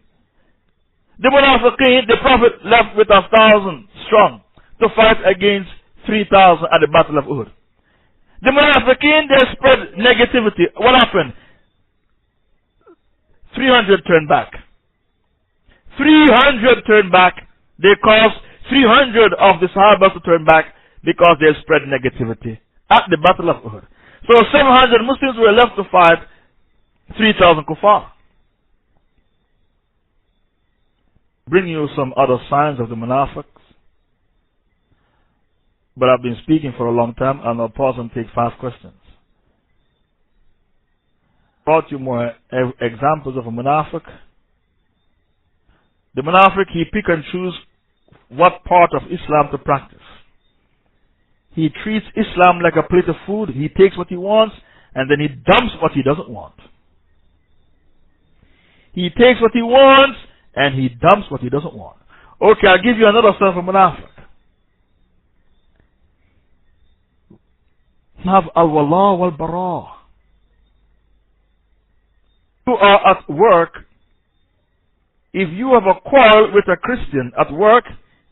The munafiqeen, the Prophet left with 1,000 strong to fight against 3,000 at the Battle of Uhud. The munafiqeen, they spread negativity. What happened? 300 turned back. 300 turned back. They caused 300 of the Sahabas to turn back because they spread negativity at the Battle of Uhud. So 700 Muslims were left to fight 3,000 kuffar. Bring you some other signs of the munafiqs. But I've been speaking for a long time, and I'll pause and take 5 questions. Brought you more examples of a munafiq. The munafiq, he pick and choose what part of Islam to practice. He treats Islam like a plate of food. He takes what he wants, and then he dumps what he doesn't want. He takes what he wants, and he dumps what he doesn't want. Okay, I'll give you another sign of a munafiq. Have al-wala wal-bara. You are at work. If you have a quarrel with a Christian at work,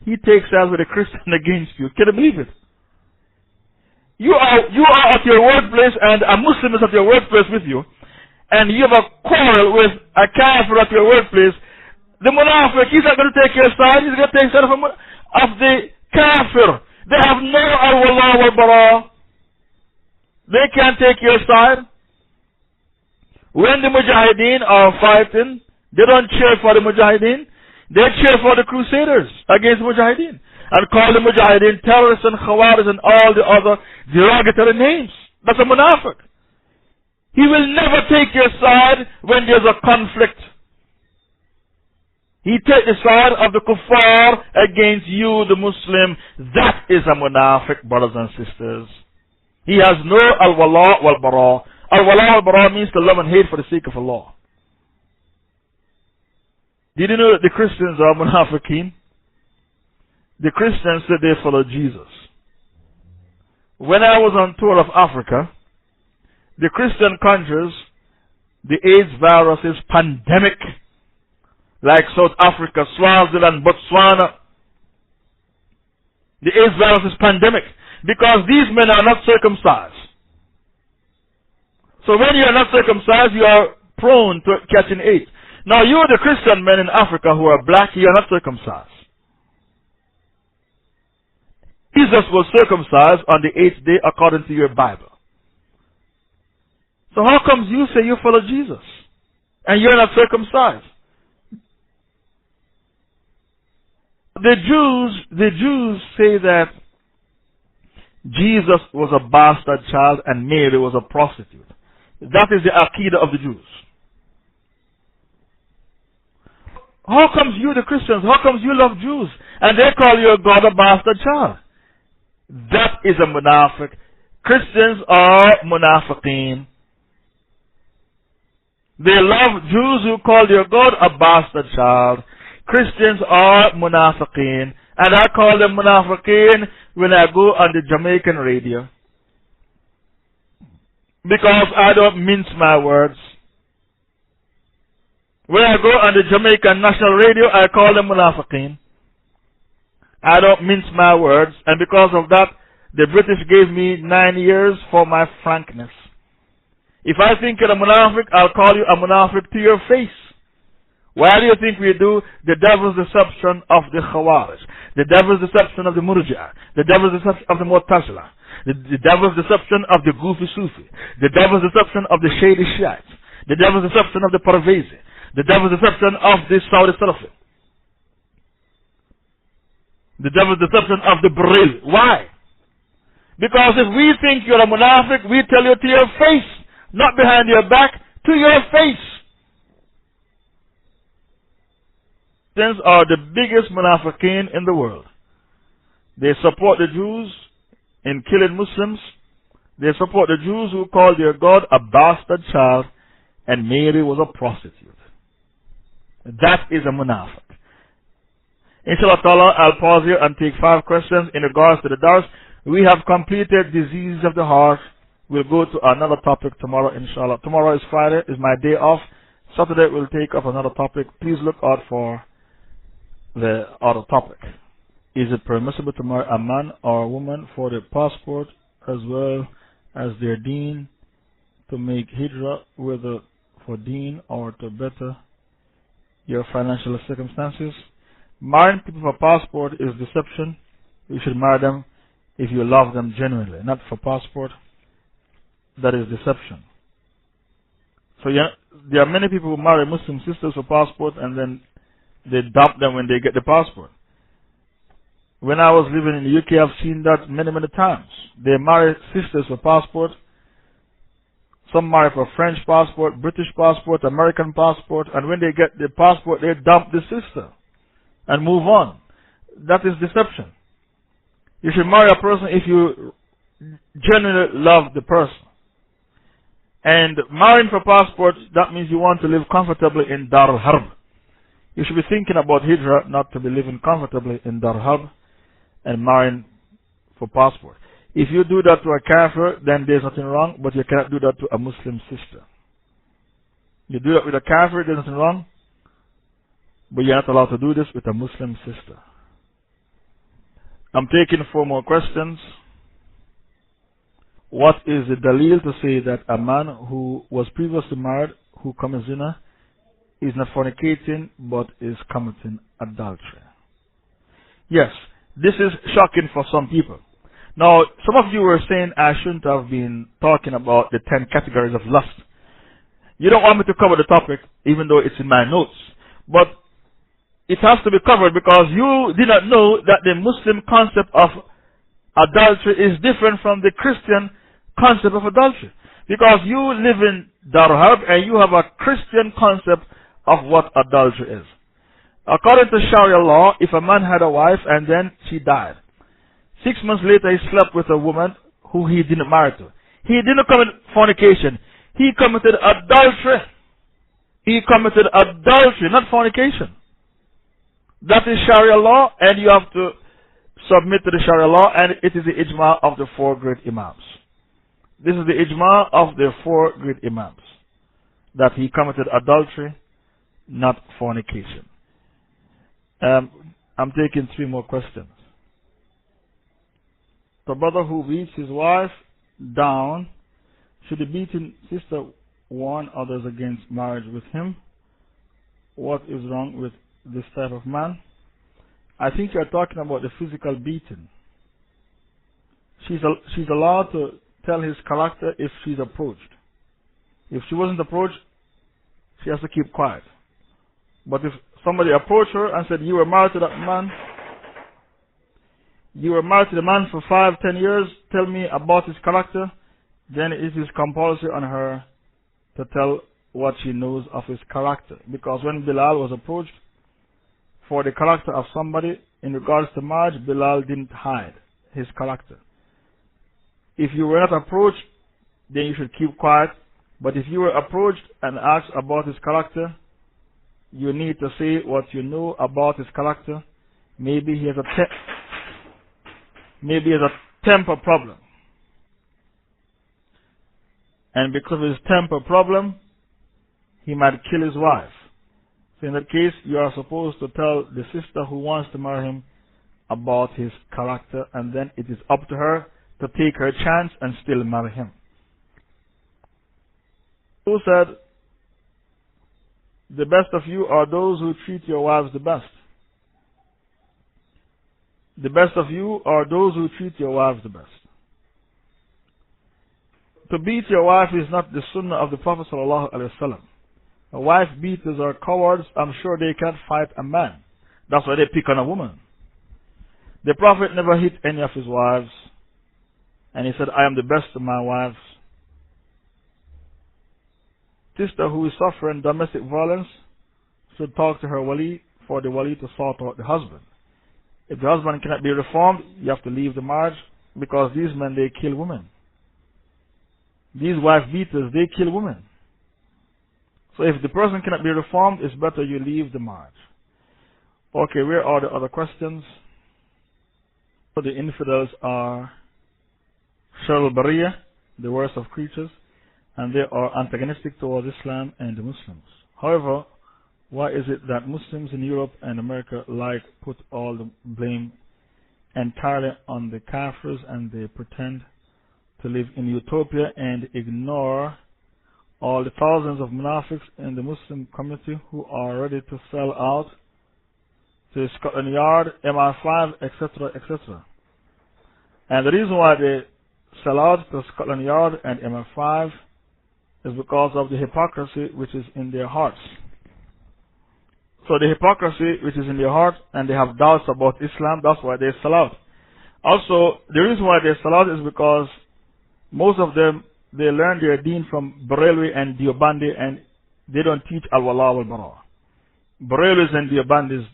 he takes sides with a Christian against you. Can you believe it? You are at your workplace and a Muslim is at your workplace with you, and you have a quarrel with a kafir at your workplace. The munafiq, he's not going to take your side, he's going to take side of the kafir. They have no al-wala wal-bara. They can't take your side. When the mujahideen are fighting, they don't cheer for the mujahideen. They cheer for the crusaders against the mujahideen. And call the mujahideen terrorists and khawaris and all the other derogatory names. That's a munafiq. He will never take your side when there's a conflict. He takes the side of the kuffar against you, the Muslim. That is a munafiq, brothers and sisters. He has no al-wala wal-bara. Al-wala wal-bara means to love and hate for the sake of Allah. Did you know that the Christians are munafiqeen? The Christians said they follow Jesus. When I was on tour of Africa, the Christian countries, the AIDS virus is pandemic. Like South Africa, Swaziland, Botswana. The AIDS virus is pandemic. Because these men are not circumcised. So when you are not circumcised, you are prone to catching AIDS. Now you, the Christian men in Africa who are black, you are not circumcised. Jesus was circumcised on the 8th day according to your Bible. So how comes you say you follow Jesus and you're not circumcised? The Jews say that Jesus was a bastard child and Mary was a prostitute. That is the Aqidah of the Jews. How comes you, the Christians, how comes you love Jews and they call your God a bastard child? That is a munafiq. Christians are munafiqeen. They love Jews who call your God a bastard child. Christians are munafiqeen. And I call them munafiqeen when I go on the Jamaican radio. Because I don't mince my words. When I go on the Jamaican national radio, I call them munafiqeen. I don't mince my words. And because of that, the British gave me 9 years for my frankness. If I think you're a munafiq, I'll call you a munafiq to your face. Why do you think we do the devil's deception of the Khawarij, the devil's deception of the Murji'ah, the devil's deception of the Mu'tazila, the devil's deception of the Goofy Sufi, the devil's deception of the Shady Shiites, the devil's deception of the Parvezi, the devil's deception of the Saudi Salafi, the devil's deception of the Baril. Why? Because if we think you're a munafiq, we tell you to your face, not behind your back, to your face. Christians are the biggest munafiqeen in the world. They support the Jews in killing Muslims. They support the Jews who call their God a bastard child and Mary was a prostitute. That is a munafiq. Inshallah, I'll pause here and take 5 questions in regards to the dars. We have completed disease of the heart. We'll go to another topic tomorrow, inshallah. Tomorrow is Friday, is my day off. Saturday we'll take up another topic. Please look out for the other topic. Is it permissible to marry a man or a woman for their passport as well as their deen, to make hijrah, whether for deen or to better your financial circumstances? Marrying people for passport is deception. You should marry them if you love them genuinely, not for passport. That is deception. So there are many people who marry Muslim sisters for passport and then they dump them when they get the passport. When I was living in the UK, I've seen that many, many times. They marry sisters for passport. Some marry for French passport, British passport, American passport, and when they get the passport, they dump the sister and move on. That is deception. You should marry a person if you genuinely love the person. And marrying for passport, that means you want to live comfortably in Dar al-Harb. You should be thinking about hijrah, not to be living comfortably in Dar al-Harb and marrying for passport. If you do that to a kafir, then there's nothing wrong, but you cannot do that to a Muslim sister. You do that with a kafir, there's nothing wrong, but you're not allowed to do this with a Muslim sister. I'm taking 4 more questions. What is the dalil to say that a man who was previously married, who commits zina, is not fornicating but is committing adultery? Yes, this is shocking for some people. Now, some of you were saying I shouldn't have been talking about the 10 categories of lust. You don't want me to cover the topic, even though it's in my notes. But it has to be covered because you did not know that the Muslim concept of adultery is different from the Christian concept of adultery. Because you live in Dar al-Harb and you have a Christian concept of what adultery is. According to Sharia law, if a man had a wife and then she died, 6 months later he slept with a woman who he didn't marry to. He didn't commit fornication. He committed adultery. He committed adultery, not fornication. That is Sharia law, and you have to submit to the Sharia law, and it is the ijma of the 4 great imams. This is the ijma of the 4 great imams, that he committed adultery, not fornication. I'm taking 3 more questions. The brother who beats his wife down, should the beaten sister warn others against marriage with him? What is wrong with this type of man? I think you're talking about the physical beating. She's allowed to tell his character if she's approached. If she wasn't approached, she has to keep quiet. But if somebody approached her and said, you were married to that man, You were married to the man for 5, 10 years, tell me about his character, then it is compulsory on her to tell what she knows of his character. Because when Bilal was approached for the character of somebody in regards to marriage, Bilal didn't hide his character. If you were not approached, then you should keep quiet. But if you were approached and asked about his character, you need to say what you know about his character. Maybe he has a temper problem. And because of his temper problem, he might kill his wife. So in that case, you are supposed to tell the sister who wants to marry him about his character, and then it is up to her to take her chance and still marry him. Who said, the best of you are those who treat your wives the best. The best of you are those who treat your wives the best. To beat your wife is not the sunnah of the Prophet ﷺ. Wife beaters are cowards. I'm sure they can't fight a man. That's why they pick on a woman. The Prophet never hit any of his wives. And he said, I am the best of my wives. Sister who is suffering domestic violence should talk to her wali for the wali to sort out the husband. If the husband cannot be reformed, you have to leave the marriage, because these men, they kill women. These wife beaters, they kill women. So if the person cannot be reformed, it's better you leave the marriage. Okay, where are the other questions? So the infidels are Shar al-Bariya, the worst of creatures, and they are antagonistic towards Islam and the Muslims. However, why is it that Muslims in Europe and America put all the blame entirely on the Kafirs, and they pretend to live in utopia and ignore all the thousands of munafiqs in the Muslim community who are ready to sell out to Scotland Yard, MI5, etc., etc. And the reason why they sell out to Scotland Yard and MI5 is because of the hypocrisy which is in their hearts. So the hypocrisy which is in their heart, and they have doubts about Islam, that's why they sell out. Also, the reason why they sell out is because most of them, they learn their deen from Barelwi and Diobandi, and they don't teach Al-Wala wal-Bara. Barelwis and Diobandis,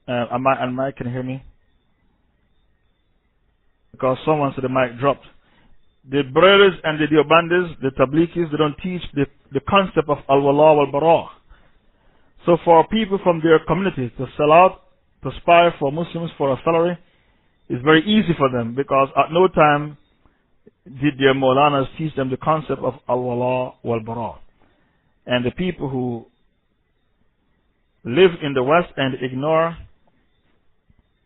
and Mike, can you hear me? Because someone said the mic dropped. The Barelwis and the Diobandis, the Tabligis, they don't teach the concept of Al-Wala wal-Bara. So for people from their community to sell out, to spy for Muslims for a salary, is very easy for them, because at no time did their Maulanas teach them the concept of Al-Wala wal-Bara. And the people who live in the West and ignore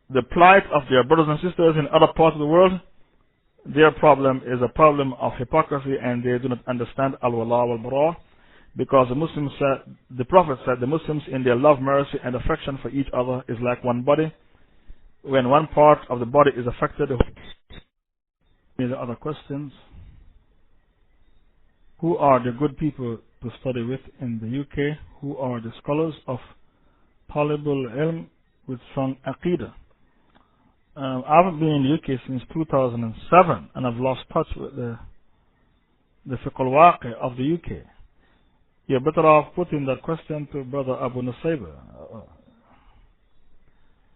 the plight of their brothers and sisters in other parts of the world, their problem is a problem of hypocrisy, and they do not understand Al-Wala wal-Bara. Because the Prophet said, the Muslims in their love, mercy, and affection for each other is like one body. When one part of the body is affected, any other questions? Who are the good people to study with in the UK? Who are the scholars of Talibul Ilm with strong Aqidah? I haven't been in the UK since 2007, and I've lost touch with the fiqh al-waqi of the UK. You're better off putting that question to Brother Abu Nusayba.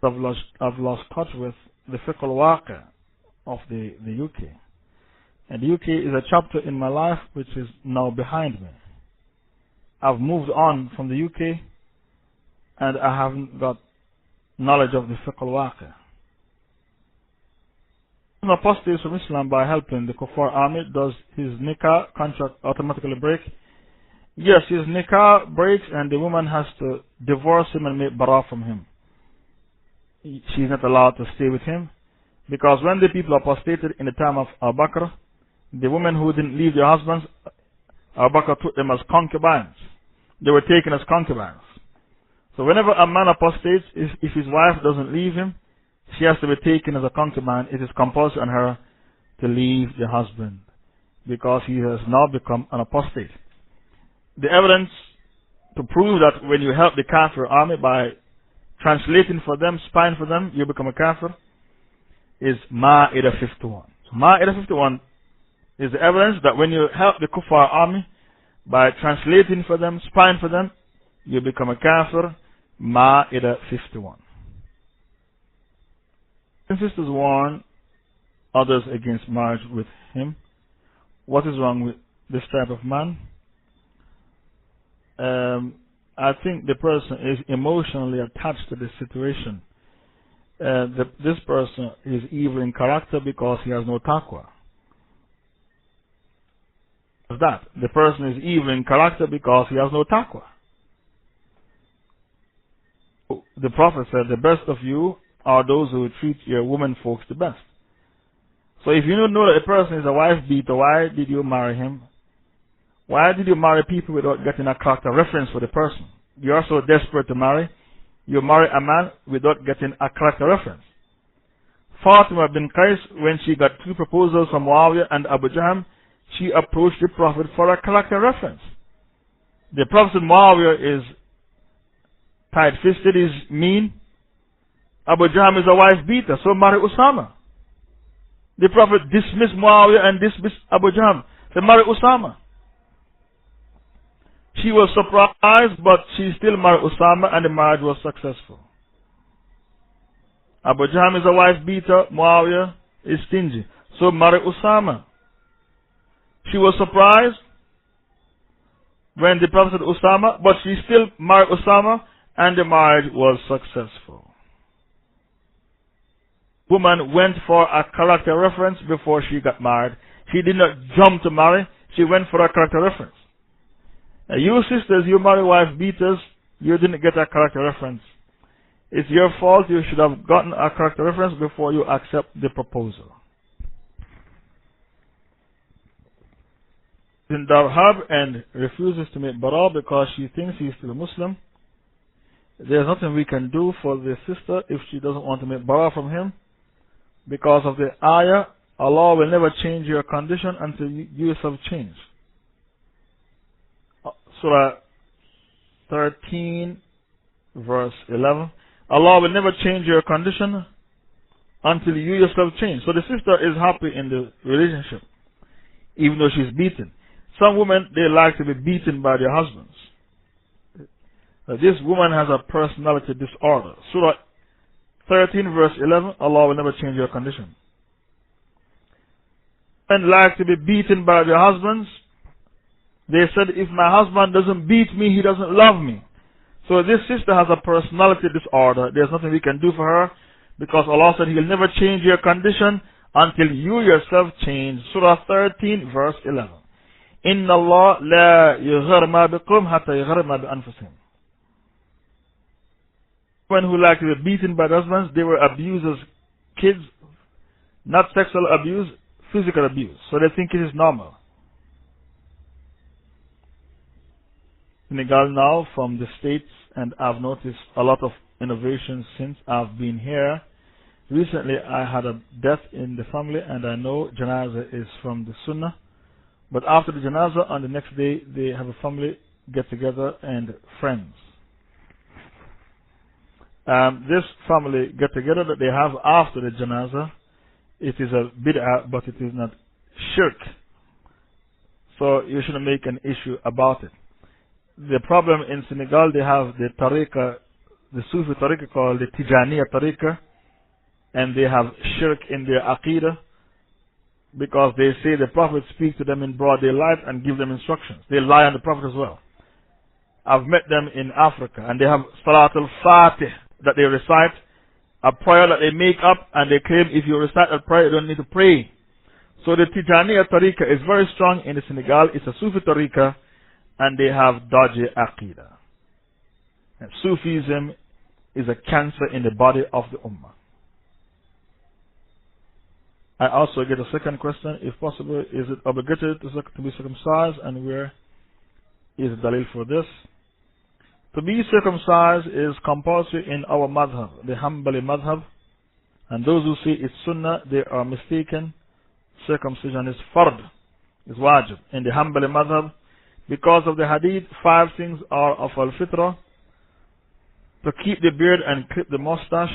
I've lost touch with the fiqh al-waqi of the UK. And the UK is a chapter in my life which is now behind me. I've moved on from the UK, and I haven't got knowledge of the fiqh al-waqi. An apostate from Islam by helping the Kuffar army, does his nikah contract automatically break? Yes, his nikah breaks, and the woman has to divorce him and make bara from him. She's not allowed to stay with him, because when the people apostated in the time of Abu Bakr, the women who didn't leave their husbands, Abu Bakr took them as concubines. They were taken as concubines. So whenever a man apostates, if his wife doesn't leave him, she has to be taken as a concubine. It is compulsory on her to leave the husband, because he has now become an apostate. The evidence to prove that when you help the Kafir army by translating for them, spying for them, you become a kafir, is Ma'idah 51. So Ma'idah 51 is the evidence that when you help the kuffar army by translating for them, spying for them, you become a kafir. Ma'idah 51. And sisters warn others against marriage with him. What is wrong with this type of man? I think the person is emotionally attached to the situation. This person is evil in character because he has no taqwa. The person is evil in character because he has no taqwa. The Prophet said, the best of you are those who treat your women folks the best. So if you don't know that a person is a wife beater, why did you marry him? Why did you marry people without getting a character reference for the person? You are so desperate to marry, you marry a man without getting a character reference. Fatima bin Qais, when she got 2 proposals from Muawiyah and Abu Jahm, she approached the Prophet for a character reference. The Prophet said Muawiyah is tight-fisted, is mean. Abu Jahm is a wife beater, so marry Usama. The Prophet dismissed Muawiyah and dismissed Abu Jahm. Said marry Usama. She was surprised, but she still married Usama and the marriage was successful. Abu Jahm is a wife beater, Muawiyah is stingy, so marry Usama. She was surprised when the Prophet said Usama, but she still married Usama and the marriage was successful. Woman went for a character reference before she got married. She did not jump to marry, she went for a character reference. You sisters, you marry wife beaters, you didn't get a character reference. It's your fault. You should have gotten a character reference before you accept the proposal. In Darhab and refuses to make bara because she thinks he's still a Muslim. There's nothing we can do for the sister if she doesn't want to make bara from him. Because of the ayah, Allah will never change your condition until you yourself change. Surah 13, verse 11. Allah will never change your condition until you yourself change. So the sister is happy in the relationship, even though she's beaten. Some women, they like to be beaten by their husbands. This woman has a personality disorder. Surah 13, verse 11. Allah will never change your condition. Women like to be beaten by their husbands. They said, if my husband doesn't beat me, he doesn't love me. So this sister has a personality disorder. There's nothing we can do for her because Allah said He will never change your condition until you yourself change. Surah 13, verse 11. Inna Allah la yughir ma biqum hatta yughir ma bi anfusihim. Women who like to be beaten by their husbands, they were abusers, kids, not sexual abuse, physical abuse. So they think it is normal. Senegal now from the States, and I've noticed a lot of innovations since I've been here. Recently I had a death in the family and I know Janazah is from the Sunnah. But after the Janazah, on the next day, they have a family get together and friends. This family get together that they have after the Janazah, it is a bid'ah, but it is not shirk. So you shouldn't make an issue about it. The problem in Senegal, they have the tariqah, the Sufi tariqah called the Tijaniya tariqah, and they have shirk in their aqidah because they say the Prophet speaks to them in broad daylight and give them instructions. They lie on the Prophet as well. I've met them in Africa and they have Salat al-Fatih that they recite, a prayer that they make up, and they claim if you recite that prayer, you don't need to pray. So the Tijaniya tariqah is very strong in the Senegal. It's a Sufi tariqah, and they have dodgy aqidah. And Sufism is a cancer in the body of the Ummah. I also get a second question, if possible, is it obligatory to be circumcised, and where is the dalil for this? To be circumcised is compulsory in our madhab, the Hanbali madhab, and those who say it's sunnah, they are mistaken. Circumcision is fard, is wajib. In the Hanbali madhab, because of the hadith, 5 things are of al-fitrah. to keep the beard and clip the mustache,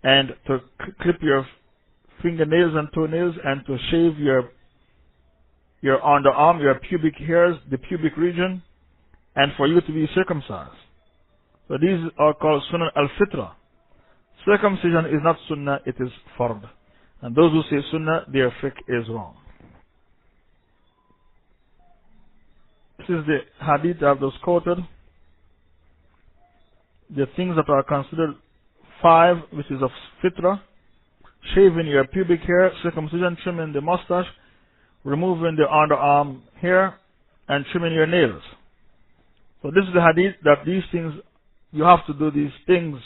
and to clip your fingernails and toenails, and to shave your underarm, your pubic hairs, the pubic region, and for you to be circumcised. So these are called Sunan al-Fitra. Circumcision is not Sunnah, it is Fard. And those who say Sunnah, their fiqh is wrong. This is the hadith I've just quoted. The things that are considered 5, which is of Fitra: shaving your pubic hair, circumcision, trimming the mustache, removing the underarm hair, and trimming your nails. So this is the hadith that these things, you have to do these things.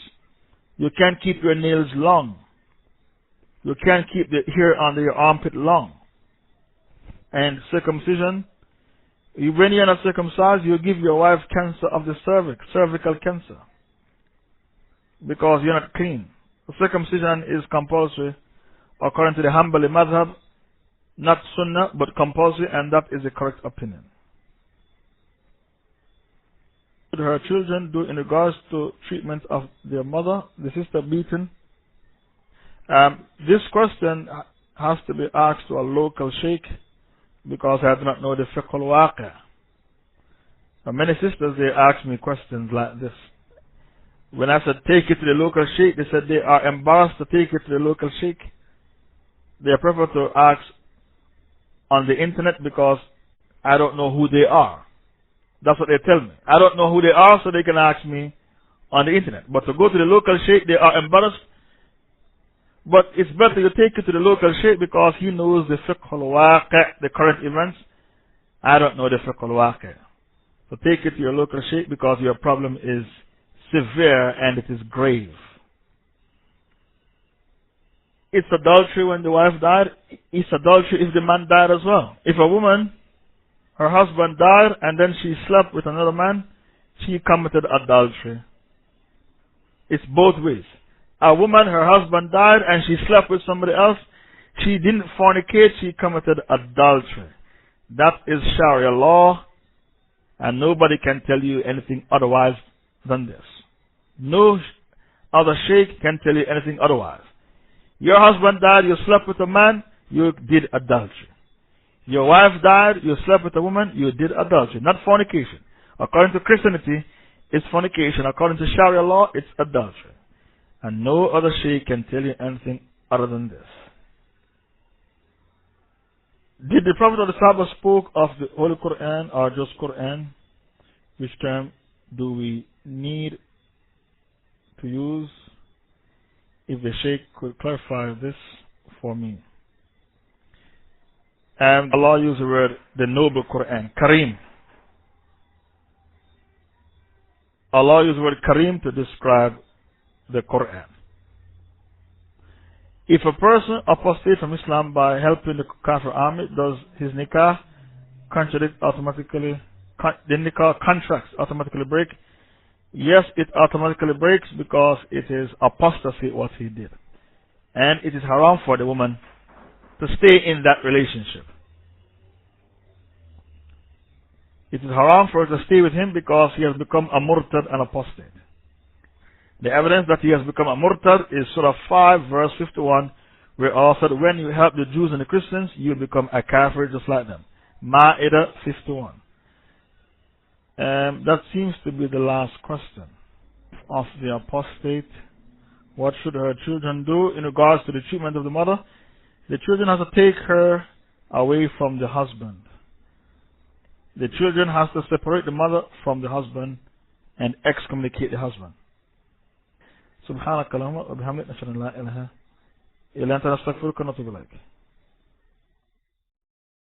You can't keep your nails long. You can't keep the hair under your armpit long. And circumcision, when you're not circumcised, you give your wife cancer of the cervix, cervical cancer, because you're not clean. The circumcision is compulsory according to the Hanbali madhab, not Sunnah, but compulsory, and that is the correct opinion. What should her children do in regards to treatment of their mother, the sister beaten? This question has to be asked to a local sheikh, because I do not know the fiqh al-waqi'. Many sisters, they ask me questions like this. When I said take it to the local sheikh, they said they are embarrassed to take it to the local sheikh. They prefer to ask on the internet because I don't know who they are. That's what they tell me. I don't know who they are, so they can ask me on the internet. But to go to the local sheikh, they are embarrassed. But it's better you take it to the local sheikh because he knows the fiqh al-waqi', the current events. I don't know the fiqh al-waqi'. So take it to your local sheikh because your problem is severe and it is grave. It's adultery when the wife died. It's adultery if the man died as well. If a woman, her husband died and then she slept with another man, she committed adultery. It's both ways. A woman, her husband died and she slept with somebody else, she didn't fornicate, she committed adultery. That is Sharia law, and nobody can tell you anything otherwise than this. No other sheikh can tell you anything otherwise. Your husband died, you slept with a man, you did adultery. Your wife died, you slept with a woman, you did adultery. Not fornication. According to Christianity, it's fornication. According to Sharia law, it's adultery. And no other sheikh can tell you anything other than this. Did the Prophet or the Sahaba spoke of the Holy Quran or just Quran? Which term do we need to use? If the sheikh could clarify this for me. And Allah used the word, the noble Quran, Kareem. Allah used the word Kareem to describe the Quran. If a person apostates from Islam by helping the Kafir army, does his nikah contradict automatically? The nikah contracts automatically break? Yes, it automatically breaks because it is apostasy what he did. And it is haram for the woman to stay in that relationship. It is haram for her to stay with him because he has become a murtad and apostate. The evidence that he has become a murtad is Surah 5 verse 51, where Allah said, when you help the Jews and the Christians, you become a kafir just like them. Ma'idah 51. That seems to be the last question of the apostate. What should her children do in regards to the treatment of the mother? The children have to take her away from the husband. The children have to separate the mother from the husband and excommunicate the husband. سبحانك اللهم وبحمدك نشهد أن لا إله إلا أنت نستغفرك ونتوب إليك.